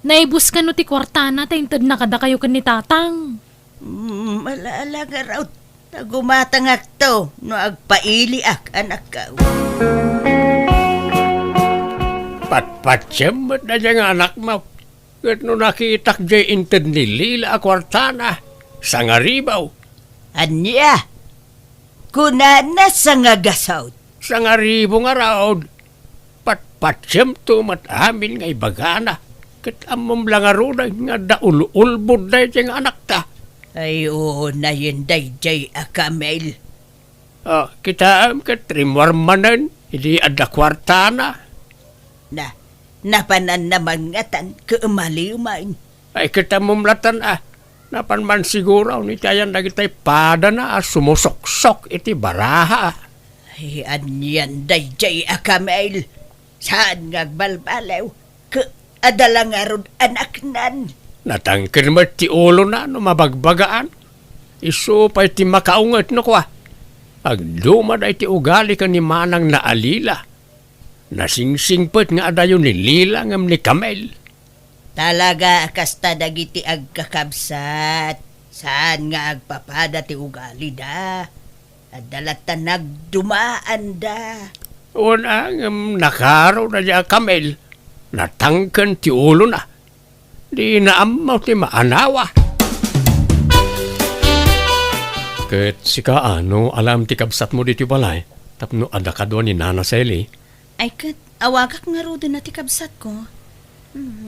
Naibus ka no ti kwartana, taintad na kada kayo kan ni tatang. Malaala nga raw. Tagumatangak to, no agpaili ak anak ka. Patpatsembet na dyan nga anak mo. Kat no nakitak dyan inted ni Lila akwartana. Sa nga ribaw. Anya? Kunana sa nga gasaut. Sa nga ribo nga raod. Patpatsem to mat amin nga ibagana. Kat amom lang nga roday nga daul-ulbod na dyan nga anak ta. Ay, oo na yun dayjay akamel. Kita kat rimwarmanan. Hindi ada kwartana. Napanan naman ngatan kaumali-umain. Ay kita mumlatan Napan man siguro ni tayan nagitay pada na sumusok-sok iti baraha. Ay, anyan dayjay akamel. Saan ngagbalbalaw? Adala nga rod anak nan. Natangkin mo ti ulo na no mabagbagaan. Iso pa iti makaungat no kwa. Agdumad ay ti ugali ka ni manang na alila. Nasingsingpet nga adayo ni Lila ngam ni Camel. Talaga kasta dagiti agkakabsat. Saan nga agpapada ti ugali da? Adalatan nagdumaan da. Una ngam nakaro na niya Camel. Natangkan ti ulo na. Di naamaw ti maanawa. Ket sika ano, alam ti kabsat mo dito balay. Tapno ada ka doon ni Nana Sally. Ay kat, awagak nga ro din nati kabsat ko.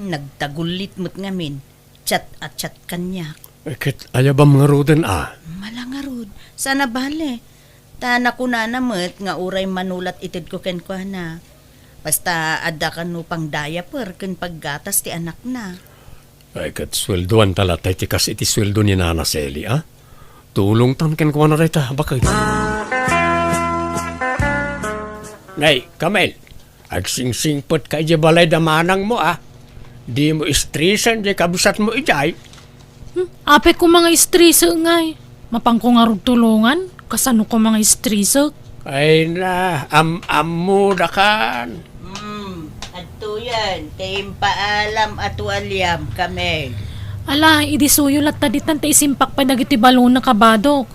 Nagtagulit mo't ngamin. Chat at chat kanya. Ket ayabam nga roden Malangarod. Sana bale. Tana ko na namit nga uray manulat itid ko ken ko na. Basta adda ka no pang diaper ken paggatas ti anak na. Ay ket sweldoan tala tay ti kas iti sweldo ni Nana Sally, Tulong tan ken ko na reta, bakit? Nay, Kamel, agsingsingpot ka di balay damanang mo, Di mo istrisan di kabsat mo ijay. Ape ko mga istriso ngay. Mapang ko nga rog tulungan. Kasano ko mga istriso. Ay na, mo da kan. Adto yan. Kayong paalam at walyam kami. Ala, idisuyo lat taditan ta isimpak pa nagiti balon na kabadok.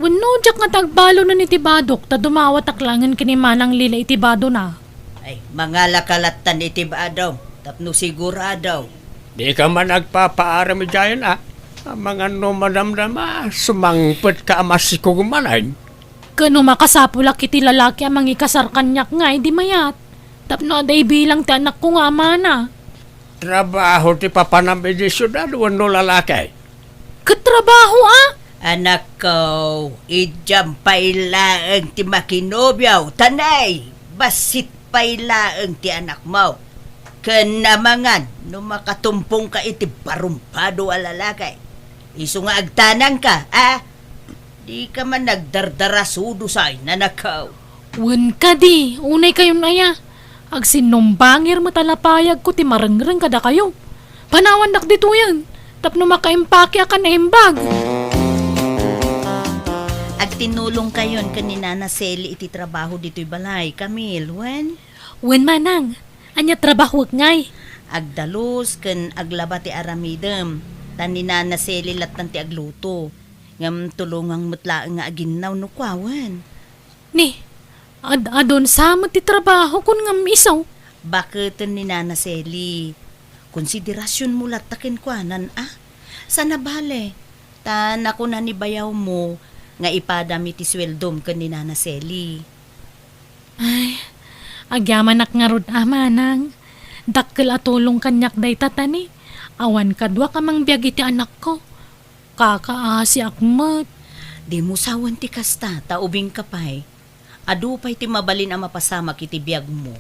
Wano jak nga tagbalo na ni tibadok ta dumawat aklangan kini manang lila itibado na. Ay, mga lakalatan itibadaw. Tapno siguradaw. Di ka man nagpapaaram ijayan, Ang mga numadamdama, sumangpot ka amasikog manay. Kano makasapulak iti lalaki amang ikasar kanyak nga di mayat. Tapno aday bilang ti anak ko nga mana. Trabaho ti papanambi di syudad, wano lalaki. Katrabaho Anak ko, idyam pailaang ti makinobyaw. Tanay, basit pailaang ti anak mo. Kanamangan, no makatumpong ka iti parumpado alalakay. Iso nga agtanang ka, Di ka man nagdardarasudo sa inanakaw. Wen ka di, unay kayo naya. Ag sinumbangir mo talapayag ko ti marangrang kada kayo. Panawan dak dito yan. Tapno makaimpake ka na imbag. Ag tinulong kayon kanina na Sally iti trabaho dito'y balay. Camille, Wen manang, anya trabaho ngay. agdalos ken aglaba ti aramidem. Tanina na Sally latan ti agluto. Ngam tulungang mutlaang nga aginaw no kwawan. Ni, adon sa mo ti trabaho kun ngam isaw. Bakit ni Nana Sally? Konsiderasyon mo latakin kwanan, Sana bale. Tan ako na ni bayaw mo nga ipadami ti sweldom ken ni Nana Sally. Ay, agyaman ak nga rod manang. Dakkel atulong kanyak day tatani. Awan kadwa ka mang biyag iti anak ko. Kakaasi akmat. Di mo sawan ti kasta, taubing kapay. Adu pa'y ti mabalin ang mapasamak iti biyag mo.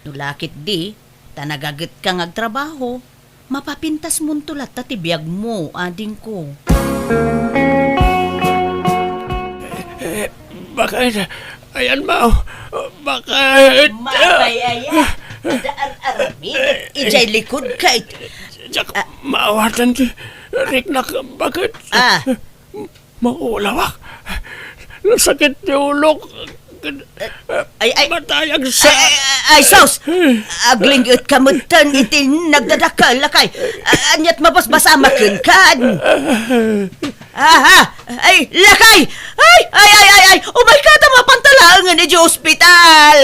Nulakit di, tanagagat kang agtrabaho, mapapintas mo tulat ta ti biyag mo, ading ko. Bakit? Ayan mo. Bakit? Mapayaya, daar-aramid, ijay likod kahit. Jak, maawatan ti Riknak, bakit? Maulawak. Nasakit ti ulok. Ay, Matayag sa... Ay, sos! Aglingot kamutan iti nagdadakal, lakay. Anyat mabasbasamakin kan. Ay, lakay! Ay! Oh my God, mapantalangan ni hospital!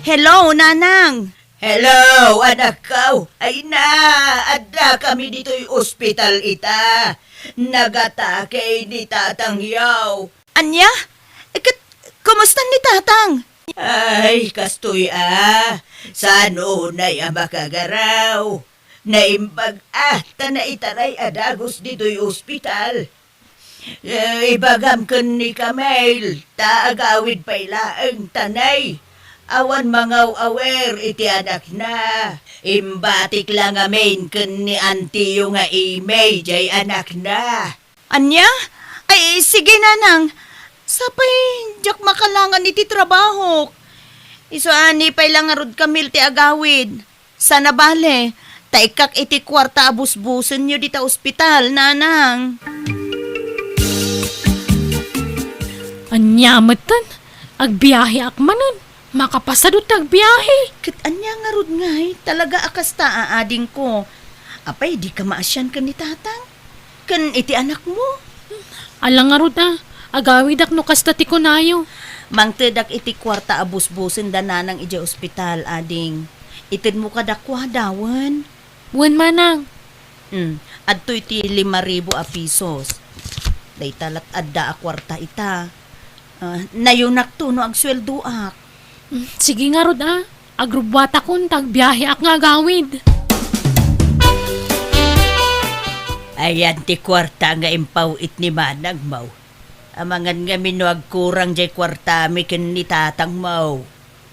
Hello, Nanang! Hello, anak ko! Ay na, adda kami dito'y ospital ita. Nagatake ni Tatang Yaw. Anya? Kumusta ni Tatang? Ay, kastoy Sano na makagaraw? Naimbag na itaray adagos dito'y ospital. Ibagam kan ni Kamel, taagawid pailaang tanay. Awan mangaw awer iti anak na. Imbatik lang amin ken ni auntie yung nga imay jay anak na. Anya? Ay, sige nanang. Sapay, jak makalangan iti trabaho. Iso ani pay lang arod kamil ti agawid. Sana bale, taikak iti kwarta abusbusen nyo dita ospital, nanang. Anya matan, agbiyahe akmanan. Makapasadot agbiyahe. Kat anya nga rod ngay, talaga akas ta aading ko. Apay, di ka maasyan ka ni Tatang? Kan iti anak mo? Alang nga rod agawid ak no kasta ti kunayo. Mangtedak iti kwarta abusbusen da nanang ija ospital, ading. Itid mo kadakwa dawan. Wen manang. Adto'y ti 5,000 a pisos. Day talat adda a kwarta ita. Nayunak to no agsweldo ak. Sige nga rod agrubwata kun tagbiyahe ak nga gawid. Ayan ti kwarta nga impawit ni manang maw. Amangan nga minuag kurang jay kwarta mi ken ni tatang maw.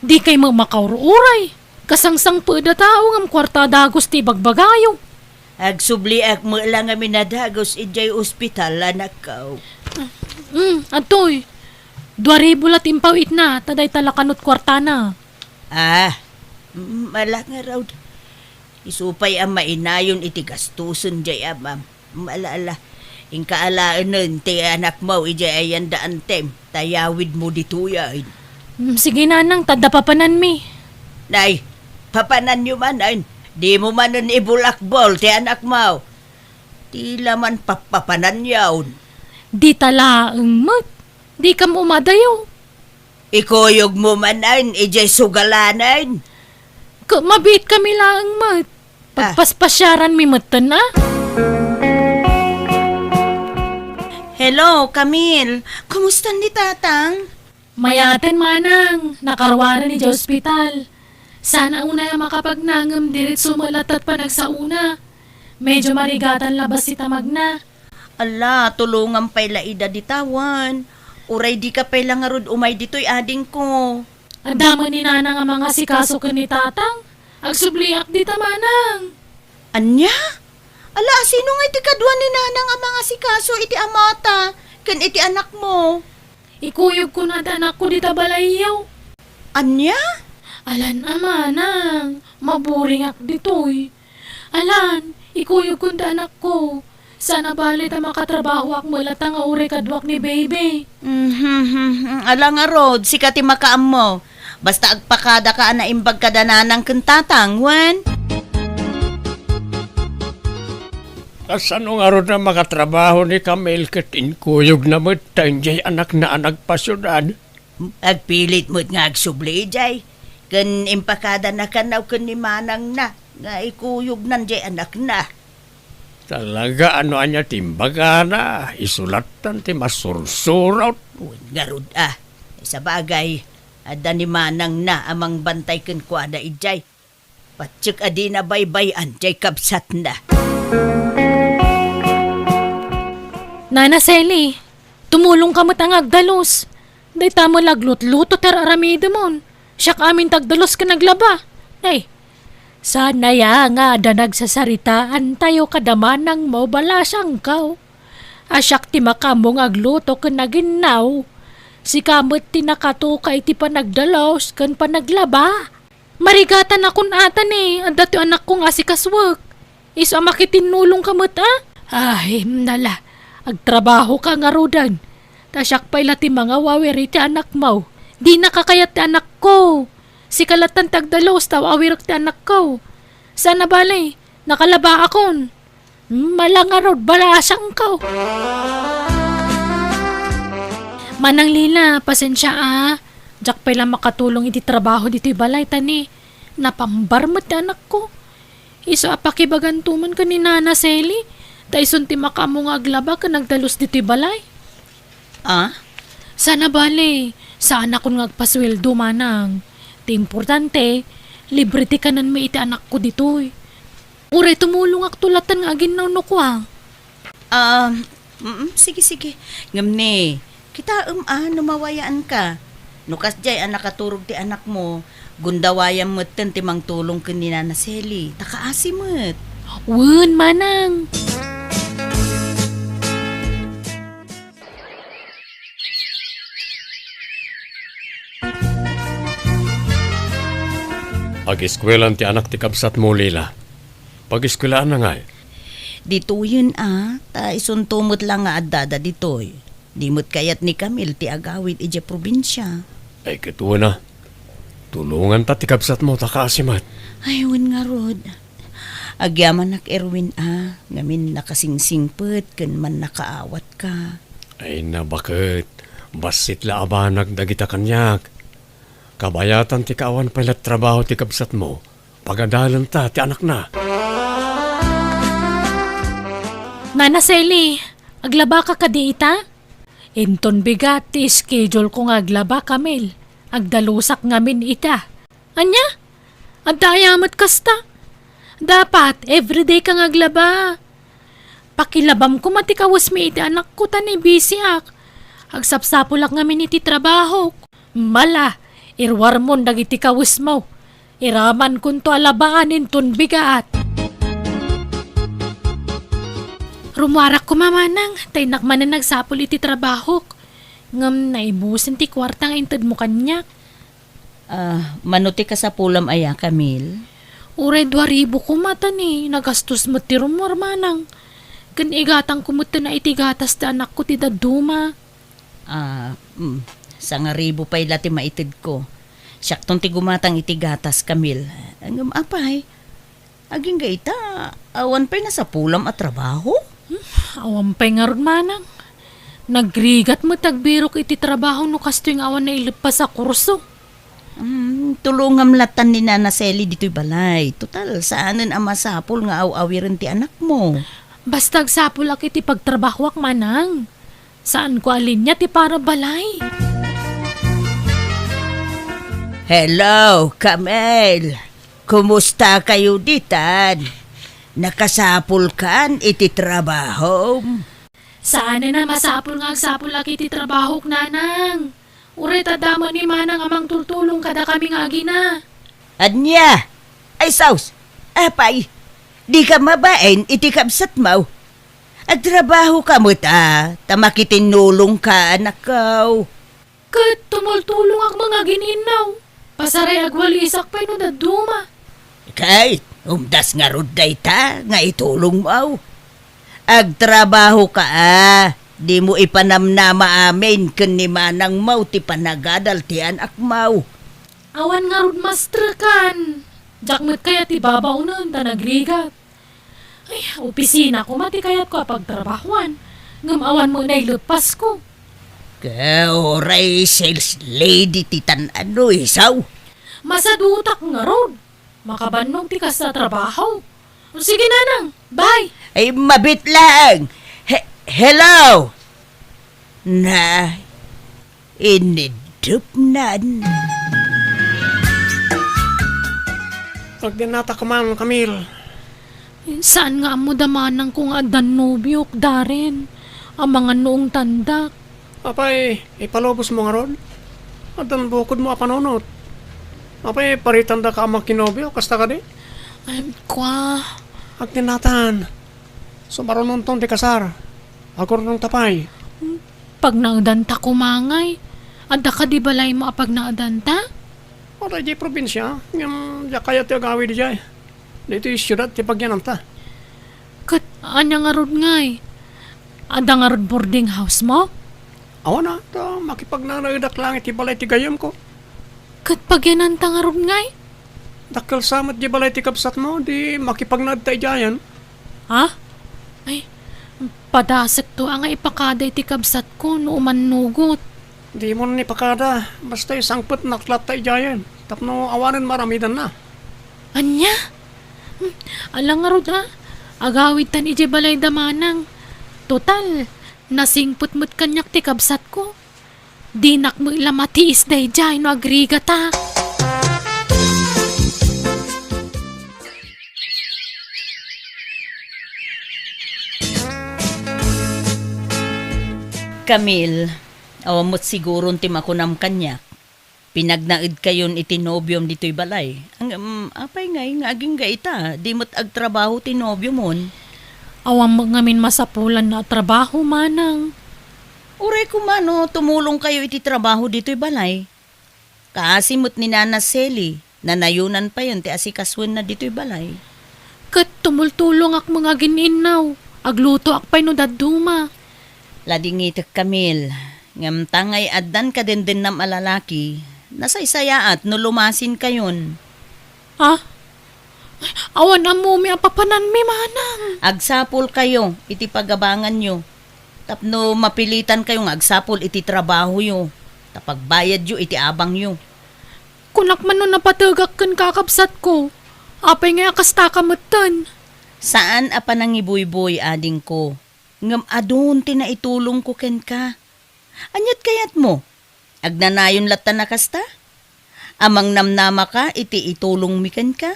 Di kay magmakaururay. Kasangsang pada tao ngam kwarta dagos ti bagbagayo. Agsubli ak mo lang nga minadagos ijay ospital anak kaw. Atoy. 2,000 lat impawit na, taday talakanot kwarta na. Mala nga raw. Isupay ang mainayon iti gastuson jay amam. Malala. Ingkaalaan nun ti anak mo ijay ayan daan tem. Tayawid mo dito yan. Sige nanang, tadapapanan mi. Nay, papanan nyo man ay. Di mo man nun ibulakbol ti anak mo. Tila man papapanan yawn. Di talaang mat. Di ka mo umadayo. Ikoyog mo man ay ijay sugalanan. Mabit kami lang mat. Pagpaspasyaran mi matan na. Hello, Camille. Kumusta ni tatang? Mayaten manang, nakarwaran ni hospital. Sana una makapagnangam dirit sumulat at panagsauna. Medyo marigatan labas si tamag na. Ala, tulungan pa'y laida ditawan. Uray di ka pa'y lang arod umay dito'y ading ko. Adama ni nanang ang mga sikaso ka ni tatang. Agsubliak di tamanang. Anya? Ala, sino nga iti kadwa ni nanang ang mga sikaso iti amata? Ken iti anak mo? Ikuyog ko na anak ko di tabalayaw. Anya? Alan amanang, maburing ak ditoy. Alan, ikuyog ko na anak ko. Sana balit ang makatrabaho ak mulat ang uri kadwak ni baby. Ala nga rod, sikati makaam mo. Basta agpakada ka na imbag ka dananang kentatang, wan? Kasano nga ron na makatrabaho ni Camille ket inkuyog na mo't tanjay anak na anak pasyudad. Agpilit mo't nga agsubli, jay. Ken impakada na kanaw ken ni manang na. Nga ikuyog nanjay anak na. Talaga ano anya timbaga na, isulatan ti masursurat. Nga rod sa bagay, ada ni manang na amang bantay ken kuada ijay. Patsik adi na baybayan, jay kabsat na. Nana Sally, tumulong ka mo't ang agdalos. Day tamo laglot-luto ter aramida mon. Siyak amin tagdalos ka naglaba. Ay, sana ya nga da nagsasaritaan tayo kadamanang mo balasang kaw. Asyak ti makamong agluto ka naginaw. Si kamot ti nakatuka iti panagdalos kan panaglaba. Marigatan akon atan anda ti anak ko nga si kaswag. Isa makitinulong ka mo't Ay, nala. Agtrabaho ka nga rodan. Tasyak pa'y lati mga wawiri ti anak mo. Di nakakayat ti anak ko. Si kalatan tagdalos taw awirok ti anak ko. Sana balay, nakalaba akon. Malangarod balasang ko. Manang Lila, pasensya Diyak pa'y lang makatulong iti trabaho dito balay tani. Napambar mo ti anak ko. Iso apakibagantuman ka ni Nana Sally. Tayson ti makamong aglaba ka nagdalos dito balay. Sana bale, sana kung ngagpasweldo manang. Ti importante, libre ti kanan may iti anak ko ditoy. Uray tumulong ak tulatan nga aginaw no ko Sige. Ngamni, kita numawayaan ka. Nukas jay anak katurog ti anak mo, gundawayam mo't ti mang tulong ken ni Nana Sally. Takaasi mo't. Wen manang. Pag-eskwelan ti anak ti kabsat mo, Lila. Pag-eskwelaan na nga Dito yun ta isuntumot lang nga adada ditoy. Di mo't kayat ni Camille ti agawid ije probinsya. Ay kituwa na. Tulungan ta ti kabsat mo takasimat. Ayun nga rod. Agyaman nak Erwin ngamin nakasingsingpet ken man nakaawat ka. Ay na bakit? Basit la abanag dagita kanyak. Kabayatan ti kawan palat trabaho ti kabsat mo. Pagadalan ta ti anak na. Nana Selly, aglaba ka kadita? Inton bigat ti schedule ko nga aglaba kamil. Agdalusak ngamin ita. Anya? Adayamot kasta. Dapat, everyday kang aglaba. Pakilabam ko matikawas mi iti anak ko tani busy ak. Agsapsapulak ngamin iti trabaho. Mala, irwarmon dagiti kawas mo. Iraman kun to alabaanin ton bigat. Rumuarak ko mamanang, tay nakman na nagsapul iti trabaho. Ngam naibusin ti kwartang intad mo kanyak. Manuti ka sa pulam aya, Camille. Uray 2,000 ko mata ni, nagastos mo ti rumor manang. Kan igatang kumuta na itigatas ti anak ko ti daduma. Sa nga ribo pa'y lati maitid ko. Siyaktong ti gumatang itigatas, Camille. Ang apay, aging gaita, awan pa'y nasa pulam at trabaho? Awampay nga ron manang. Nagrigat mo tagbirok iti trabaho no kasto yung awan na ilipas sa kurso. Tulungam latan ni Nana Selly dito'y balay. Total, saanan ang masapol nga aw-awirin ti anak mo? Basta agsapul ak iti pagtrabahwak manang. Saan ko alin niya ti para balay? Hello, Camille. Kumusta kayo ditan? Nakasapul kan iti trabaho? Saan na masapul nga agsapul ak iti trabaho nanang? Uray tadamo ni manang amang tultulong kada kami nga agina. Anya? Ay saus, apay, di ka mabain iti kabsat mo. At trabaho ka mo ta makitinulong ka anak ko. Kat tumultulong ak mga gininaw. Pasaray agwalisak pa no daduma. Kahit umdas nga ruday ta nga itulong mo. Agtrabaho ka di mo ipanamnama amin kun ni manang mau ti panagadal ti anak mau. Awan nga rod master kan. Jakmet kaya ti babaw nun ta nagrigat. Ay, opisina ko mati kayat ko pagtrabahuan. Ngamawan mo na ilupas ko. Kauray sales lady ti tan-ano isaw. Masadutak nga rod. Makabanong ti kas sa trabaho. O sige nanang, bye. Ay mabit lang. Hello. Na inidupnan. Pagdinata ka man, Camille. Saan nga mo damanang kung adan nobyok darin? Ang mga noong tandak. Apay, ipalobos mo nga ron. Adan bukod mo apanonot. Apay, paritanda ka amang kinobyo, kasta ka di. Ay, kwa. Agdinatan. Sumaronon tong di kasar. Ako rin tapay. Pag naadanta kumangay, anda ka di balay mo apag naadanta? O da di probinsya. Ngam, di kaya ti agawi di jay. Dito yung syudad, ti pagyanan ta. Kat, anya nga rod ngay? Ada nga rod boarding house mo? Awa na, ta makipagnanaidak lang iti balay ti gayam ko. Kat pagyanan ta nga rod ngay? Dakil samat di balay ti kapsat mo, di makipagnad ta ijayan. Ha? Ay, padasek to ang ipakada iti kabsat ko no umanugot. Di mo na ni pakada, basta isangpot naklat ta ijayan. Tapno awanin maramidan na. Anya? Alang nga rod ha? Agawid tan iti balay damanang. Total, nasingput-mut kanyak ti kabsat ko. Dinak mo ilamatiis day jay no agriga ta. Camille, awamot siguro ti makunam kanyak. Pinagnaid kayon iti nobyom dito'y balay. Ang apay ngay nga aging gaita, di mo't agtrabaho ti nobyo mon. Awang ngamin masapulan na trabaho manang. Uray kumano, tumulong kayo iti trabaho dito'y balay. Kaasimot ni Nana Selly, nanayunan pa yun ti asikaswen na dito'y balay. Kat tumultulong ak mga gininaw. Agluto ak pa'y no daduma. Ladingitek Camille, ngam tangay addan ka din nam alalaki, nasaysayaat no lumasin kayon. Ha? Awan mo mi apapanan mi manang. Agsapol kayo, iti pagabangan nyo. Tapno mapilitan kayong agsapol iti trabaho yo. Tapagbayad yo iti abang yo. Kunak man no napatagak kan kakabsat ko. Apay nga akasta kamutan. Saan apa nang ibuy-buy ading ko? Ngam adun tinaitulong ko ken ka. Anyat kayat mo? Agnanayon lata na kasta? Amang namnama ka, iti itulong mi ken ka?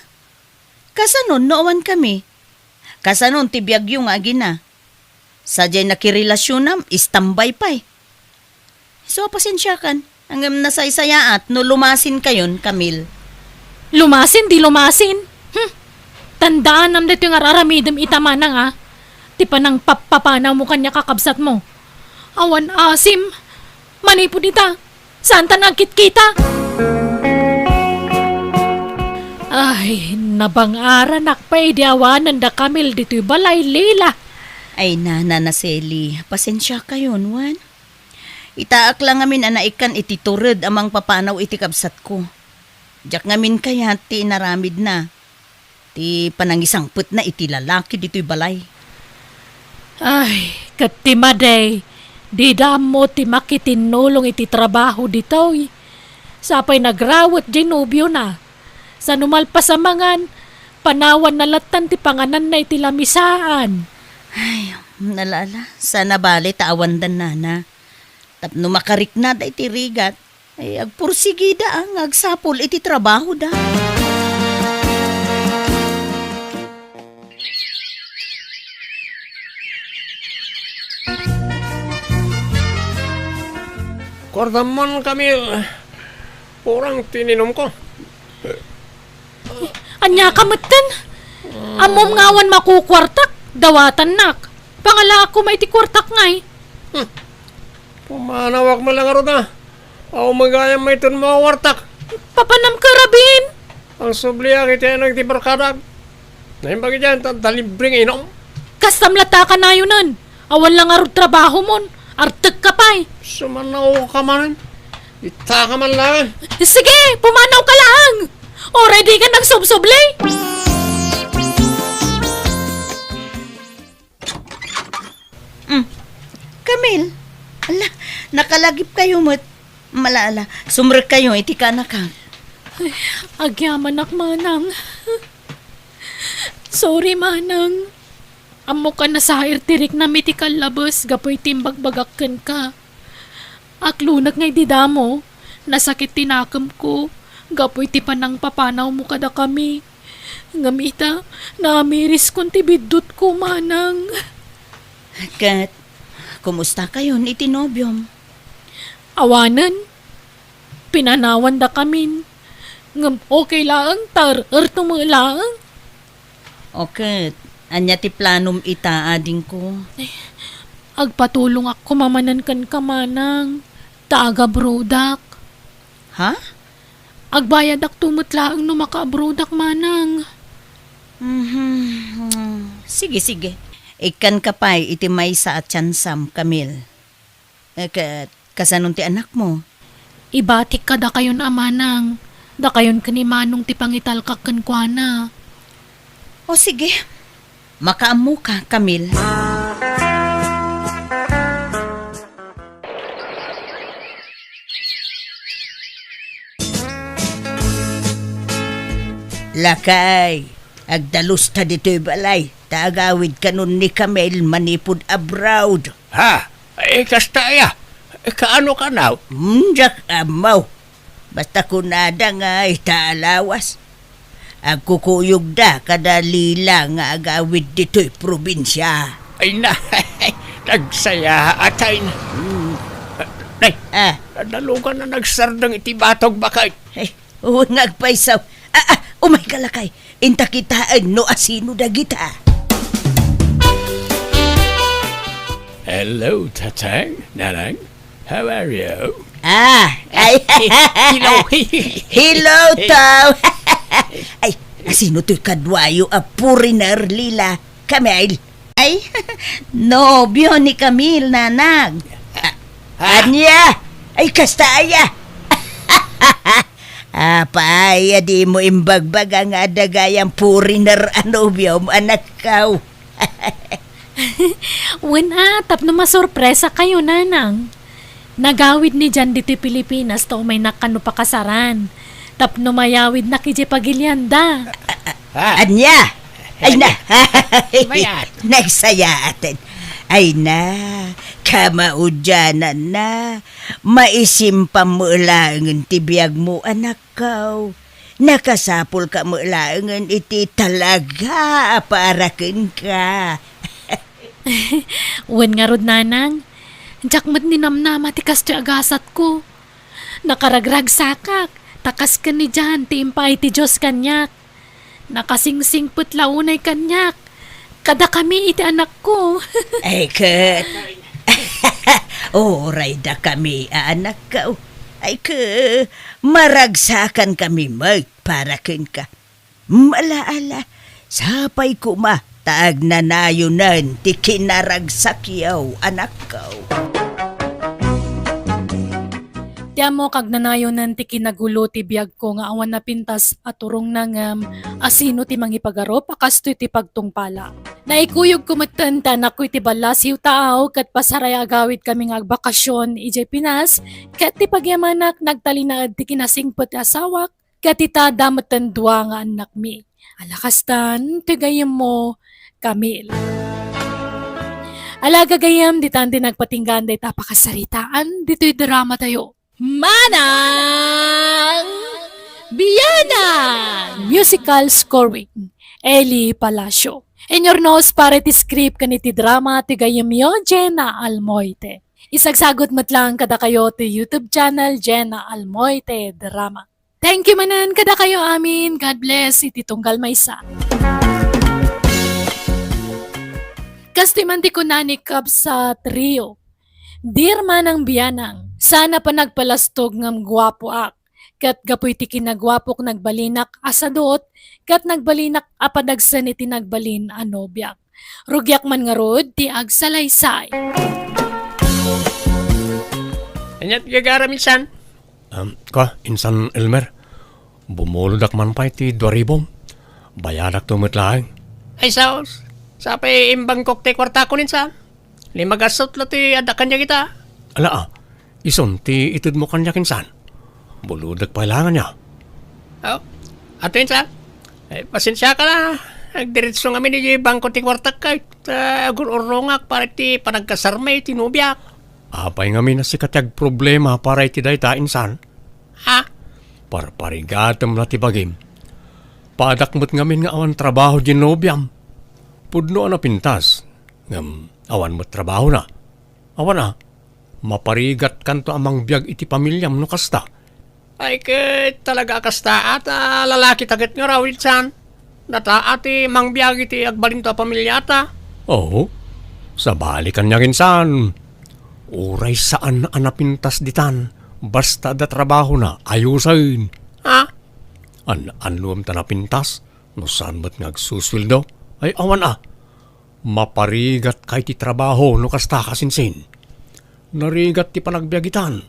Kasanon nooan kami? Kasanon ti biyagyo nga gina? Sadyay nakirelasyonam, istambay pa'y. So, pasensya kan. Hanggang nasaysayaat no lumasin kayon, Camille. Lumasin, di lumasin. Tandaan nam dito yung araramidam itamanang ha. Ti pa nang papapanaw mo kanya kakabsat mo. Awan asim. Manipod ita. Saan ta nagkit-kita? Ay, nabang-aran akpay di awanan da Camille dito'y balay lila. Ay na Seli, pasensya kayon, Juan. Itaak lang ngamin anaikan iti turod amang papanaw iti kabsat ko. Diyak ngamin kaya ti naramid na. Ti panangisangput na iti lalaki dito'y balay. Ay, katimaday. Di damo ti makitinulong iti trabaho dito'y. Sapay nagrawat ginubyo na. Sa numalpasamangan, panawan na latan ti panganan na iti lamisaan. Ay, nalala, sana bali taawandan na. Tapno makarik na da iti rigat, ay agpursigida ang agsapol iti trabaho da. Kordaman kami, kurang tininom ko. Anya kamutan? Amom ngawan makukwartak, dawatan nak. Pangala ako may ti kwartak ngay. Pumanawak mo lang aro na. Ako magayang may itong mga wartak. Papanam ka rabin. Ang subliya kita yung nagtibarkadag. Naimbagi dyan, talibring inom. Kastamlata ka na yunan. Awan lang arod trabaho mon. Artag ka pa'y. Sumanaw ka man. Ita ka man lang. Sige, pumanaw ka lang. Already ka nagsubsublay. Camille, ala, nakalagip kayo mo't malala. Sumrek kayo, iti ka na ka. Agyaman ak manang. Sorry manang. Amo ka na sa tirik na mitikal labas, gapoy timbag-bagakkan ka. Aklunak ngay didamo, nasakit tinakam ko, gapoy ti panang papanaw mo kada kami. Ngamita, namiris kong tibidot ko manang. Kat, kumusta kayo ni tinobyom? Awanan, pinanawan da kamin. Ngam okay lang, erto mo lang. Okay, anya ti planom ita ading ko. Agpatulong ako mamanan kan kamanang. Taga brodak. Ha? Agbayad ak tumutlaang no maka-brodak manang. Sige. Ikan kapay iti may sa atyansam, Camille. Kasanon ti anak mo? Ibatik ka da kayon amanang. Da kayon kanimanong ti pangitalkak kan kuana. O sige, makaamu ka, Camille. Lakay, agdalus ta dito'y balay. Tagawid kanon ni Camille manipod abroad. Ha? Kasta ya. Kaano ka na? Jak amaw. Basta kunada nga itaalawas. Agkukuyog da kadalila nga agawid dito'y probinsya. Ay na, nagsaya atay na. Nay, nalugan na nagsardang itibatog bakay. Ay, huwag nagpaisaw. Umay kalakay. Inta kitaan no asino dagita. Hello, Tatang, Nanang. How are you? Hello, Tao. Ay, asino to'y kadwayo a puriner lila, Camille? Ay, nobyo ni Camille, nanag. Anya? Ay, kastaya. Paaya di mo imbagbag ang adagayang puriner anobyo mo anak kaw. Wana, tapno masorpresa kayo nanang. Nagawid ni Jan diti Pilipinas to may nakano pa kasaran. Tapno mayawid na kiji pagilyanda. Anya? Ay na. Mayat. Nagsaya atin. Ay na, kamaudyanan na. Maisim pa maalangan tibiyag mo, anak kaw. Nakasapol ka maalangan iti talaga para ka. Uwan nga rod nanang. Jakmat ni namnama ti kas ti agasat ko. Nakaragrag sakak. Takas ka ni dyan ti impay ti Diyos kanyak. Nakasingsing putlaunay kanyak. Kada kami iti anak ko. Ay, kat. Oray da kami, anak ka. Ay, ka. Maragsakan kami magparakin ka. Malaala, sapay ko ma. Taag na nayunan, ti kinaragsakyaw, anak ka. Tiyan mo kag nanayo nan ti kinagulo ti biyag ko nga awan na pintas at turong nangam asino ti mangipagaro pakasto ti pagtungpala. Naikuyog kumatanta na ko'y ti balas hiw taaw kat pasaray agawid kami nga bakasyon ijay Pinas kat ti pagyamanak nagtalinaad ti kinasingpot ti asawak kat ita damatan dua nga anak mi. Alakastan ti gayam mo Camille. Alaga gayam ditan ti nagpatinggan day tapakasaritaan dito'y drama tayo. Manang Biyanan! Musical scoring, Eli Palacio. In your nose para ti script kaniti drama ti gayam yo, Jenna Almoite. Isagsagot mo't lang kada kayo ti YouTube channel Jenna Almoite Drama. Thank you manan kada kayo amin. God bless iti tunggal maysa. Kastiman ti kunani kab sa trio. Dear Manang Biyanang, sana pa nagpalastog ngam gwapo ak. Kat gapoy ti kinagwapok nagbalinak asadot, kat nagbalinak apadagsan iti nagbalin anobyak. Rugyak man nga rod, ti agsalaysay. Anyat gagara minsan? Insan Elmer, bumuludak man pa iti 2,000. Bayadak tumitlaang. Ay saos, sapay imbang kokte kwarta ko ninsan. Limagasot la ti adakan niya kita. Ala ison ti itud mo kanya kinsan. Buludak pa ilangan niya. Oh, ato insan. Pasensya ka na. Nagdiretso nga ni bangko ti kwarta kahit agururongak para ti panagkasarmay ti nubyak. Apay nga na si katyag problema para iti dayta insan. Ha? Para parigatam na ti bagim. Padakmot ngamin nga awan trabaho di nobyam. Pudno na pintas. Ngam awan mo trabaho na. Awan na. Maparigat kanto amang biyag iti pamilyam no kasta. Ay talaga kasta at lalaki tagat nga raw insan. Nata ati mang biyag iti agbalin to pamilyata. Oo. Sa balikan niya insan. Uray saan anapintas ditan. Basta da trabaho na ayusain. Ha? Anuam ta napintas? No saan ba't ngagsuswildo? Ay awan maparigat kay ti trabaho no kasta kasinsin. Narigat ti panagbiagitan.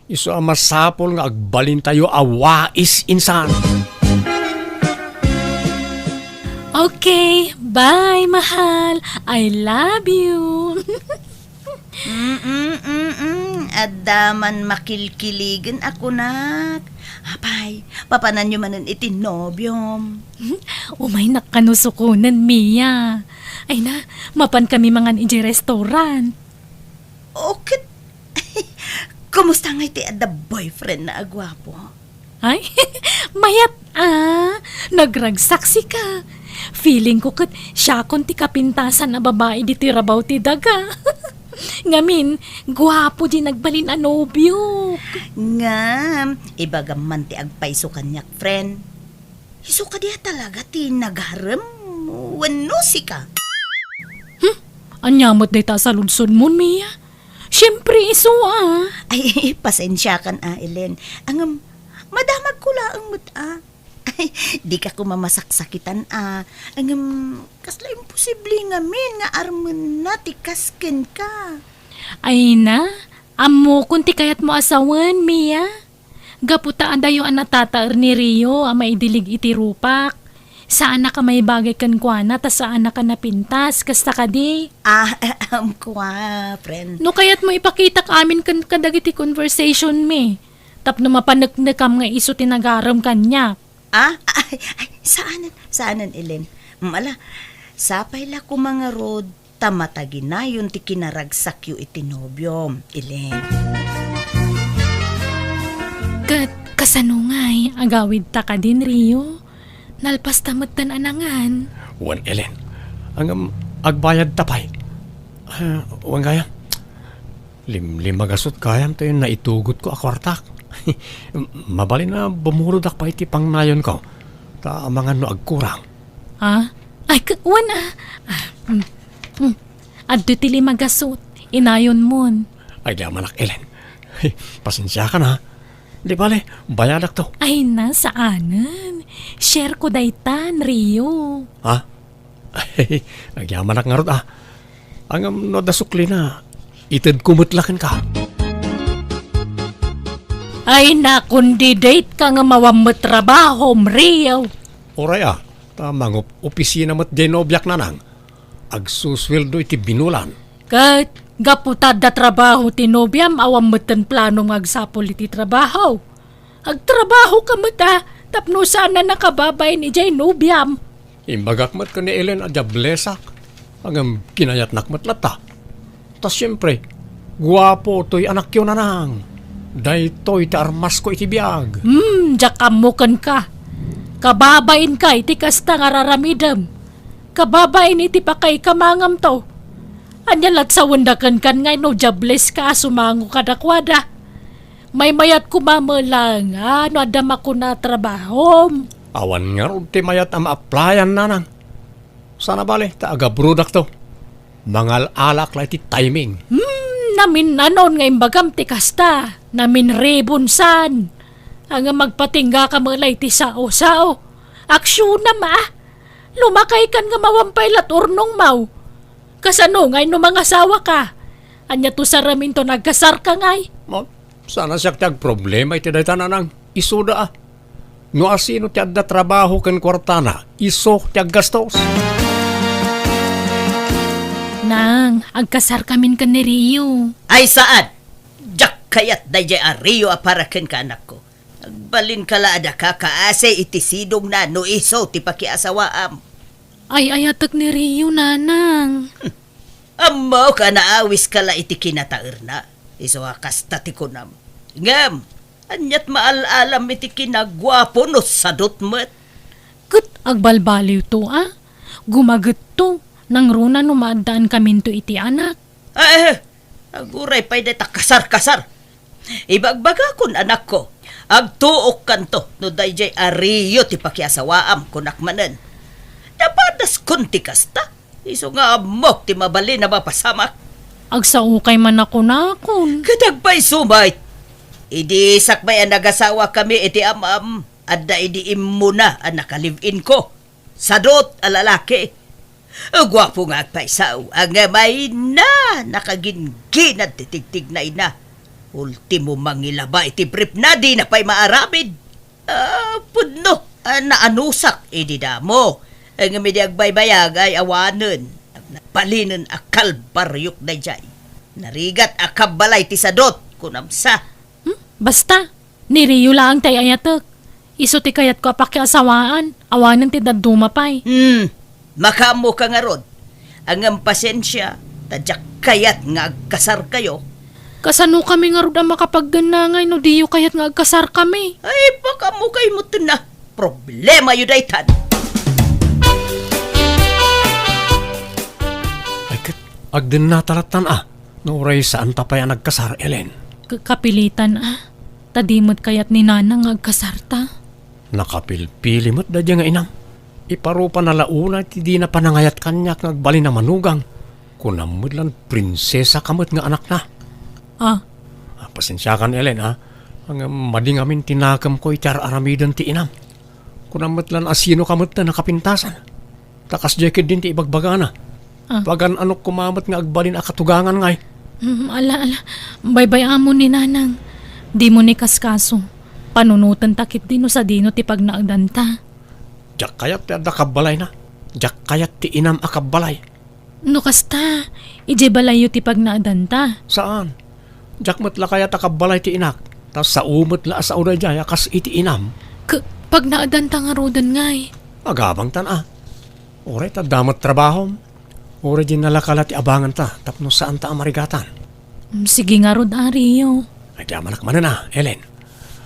Iso masapol nga agbalin tayo awais insan. Okay, bye mahal. I love you. Adaman makilkiligan ako nak. Apay, papanan nyo manan iti nobyom. Umay nakanusukunan, Mia. Ay na, mapan kami mangan iji restaurant. Okay. Kumusta nga iti ada boyfriend na agwapo? Ay, mayat nagragsaksi ka. Feeling ko kat siya kon ti kapintasan na babae di tirabaw ti daga. Ngamin, gwapo di nagbalin anobyo. Ngam, ibagam man ti agpaiso kanyak, friend. Iso ka diya talaga ti nagharem. Wano si ka? Anyamot na ita sa lunsod mo, Mia. Siyempre, iso Ay, pasensya kan Ellen. Ang madamag ko laang mo't Ay, di ka ko mamasaksakitan Ang kasla imposible ngamin nga arman na tikasken ka. Ay na, amo kunti kayat mo asawan, Mia. Gaputaan dayo ang natataar ni Rio ang maidilig iti rupak. Saan na ka may bagay kan kuana, ta saan na ka napintas, kasta ka di. Kwa, friend. No kaya't mo ipakita ka amin kan kadagiti conversation mi. Tapno mapanagnakam nga iso tinagaram kanya. Saanan, Ellen? Mala, sapay la ko mga road, tamataginayon ti kinaragsak yu iti nobyom, Elen. Kasano nga'y agawid ta ka din, Rio? Nalpas tamot tan anangan. Wan Ellen, ang agbayad tapay. Wan gaya. Limagasot kayam tayo na itugot ko akwartak. Mabali na bumurudak pa iti pangnayon ko. Ta amangan no agkurang. Ha? Ay, wan Adto ti limagasot. Inayon mon. Ay di amanak Ellen. Pasensya ka na. Di bale, bayadak to. Ay na, saanan? Share ko daytan, Rio. Ha? Ay, nagyamanak nga rod Ang no dasukli na, itid kumutlakin ka. Ay na, kundi date ka nga mawamot trabaho, Rio. Oray tamang opisina mo't denobyak na nang. Agsusweldo iti binulan. Kat, gaputad da trabaho tinobyam, awam motan plano magsapol iti trabaho. Agtrabaho ka mata, tapno sana nakababay ni Jay Nobyam. Imbagak mat ka ni Ellen adya blesak. Hanggang kinayatnak mat lata. Tas siyempre, guwapo to'y anak yun na nang. Daytoy ti armas ko iti biyag. Jakamukan ka. Kababain ka iti kasta nga raramidam. Kababain iti pa kay kamangam to. Anya lat sa wendakan kan ngay no jables ka sumango kadakwada. May mayat kumamalang no adama ko na trabaho. Awan nga ron ti mayat ang applyan na nang. Sana bale, taagabrudak to. Mangal alak la iti timing. Namin nanon nga imbagam ti kasta. Namin rebonsan. Ang magpatingga ka malay ti sao-sao. Aksyon na ma. Lumakay kan nga mawampay lat urnong mau. Kasano ngay no mga asawa ka. Anya to sa ramin to nagkasar ka ngay. Sana siya tiyag problema iti dayta na nang. Isuda No asino tiyag da trabaho kan kwartana. Iso tiyag gastos. Nang, agkasar kamin ka ni Rio. Ay saan? Jak kayat dayjay a Rio aparaken ka anak ko. Agbalin ka laada ka kaase iti sidong na no iso ti pakiasawaam. Ay ayatak ni Rio, nanang. Ammo ka naawis ka la iti kinataer na. Iso akasta ti kunam. Ngam, anyat maalalam iti kinagwapo no sadot met. Kat agbalbaliw to Gumagat to. Nang runa numadaan kamin to iti anak. Aguray pa'y deta kasar-kasar. Ibagbaga kun anak ko. Agtuok kanto no dayjay ariyo ti pakiasawaam kunak manen. Dapadas kun ti kasta. Iso nga amok ti mabali na mapasamak. Agsaukay man ako nakon. Kadagpay sumay. Idi sakbay ang nagasawa kami iti amam. Adda idi immuna ang nakalive-in ko. Sadot alalaki. Gwapo nga agpaisaw. Ang may na nakaginginad titigtig na ina. Ultimo mangilaba iti brief na di na pa'y maaramid. Pudno, naanusak idi damo. Ang may agbaybayag ay awanan. Napalinin akal baryok na jay. Narigat akabalay ti sadot kunamsa. Basta, ni Rio lang tay ayatek. Iso ti kayat ko apakiasawaan. Awanan ti daduma pa'y. Makamo ka nga rod. Ang pasensya, tadyak kayat nga agkasar kayo. Kasano kami nga rin makapagganangay no diyo kayat nga agkasar kami. Ay, baka mo kayo mo na. Problema yun daytan. Ay kat, agdin na talatan No ray saan tapay ang nagkasar, Ellen. Kapilitan Tadimot kayat ni nanang agkasarta. Nakapilpili mo't dadya nga inam. Iparupa na launa ti di na panangayat kanyak nagbali na manugang. Kunamod lang prinsesa kamot nga anak na. Pasensya kan Ellen Ang mading amin tinakam ko itar aramidan ti inam. Kunamot lang asino kamot na nakapintasan. Takas jacket din ti ibagbagana. Pagan anok kumamot nga agbalin akatugangan ngay. Ala, baybay amo ni nanang. Di mo ni kaskaso. Panunutan takit dino sa dino ti pagnaagdanta. Jak kayat ti adda kabalay na. Jak kayat ti inam akabalay. No kasta, ije balayo ti pagnaadanta. Saan? Jak matla kayat akabalay ti inak. Tas sa umot la sa uray jaya kas iti inam. Pagnaadanta nga rodan ngay. Agabang tan Oray ta damat trabaho. Original kala ti abangan ta, tapno saan ta amarigatan. Sige nga rod, Rio. Ay di amanak man na, Ellen.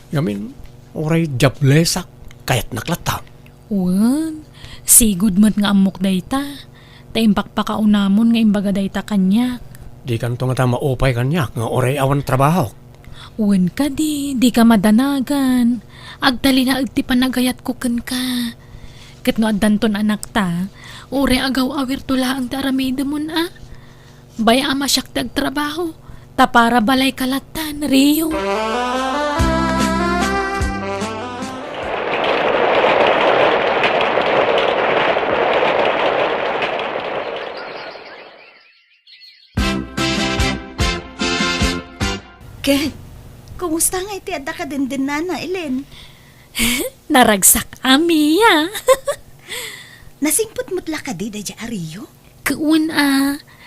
Gamin, oray jablesak, kayat naklata. Wan, sigud mat nga amok dayta. Taimpak pa kaunamon nga imbaga dayta kanyak. Di kanto nga ta maupay kanyak, nga oray awan trabaho. Wan ka di ka madanagan. Agdali na agti panagayat ko kan ka. Kat no adanton anak ta, ure agaw awir tula ang taramida mo na. Baya ama siyak trabaho, ta para balay kalatan, Rio. Ken, kumusta nga iti adda ka din nana, Ellen? Naragsak amiya. Nasingpot mutla ka di, Dadya Ario? Kuun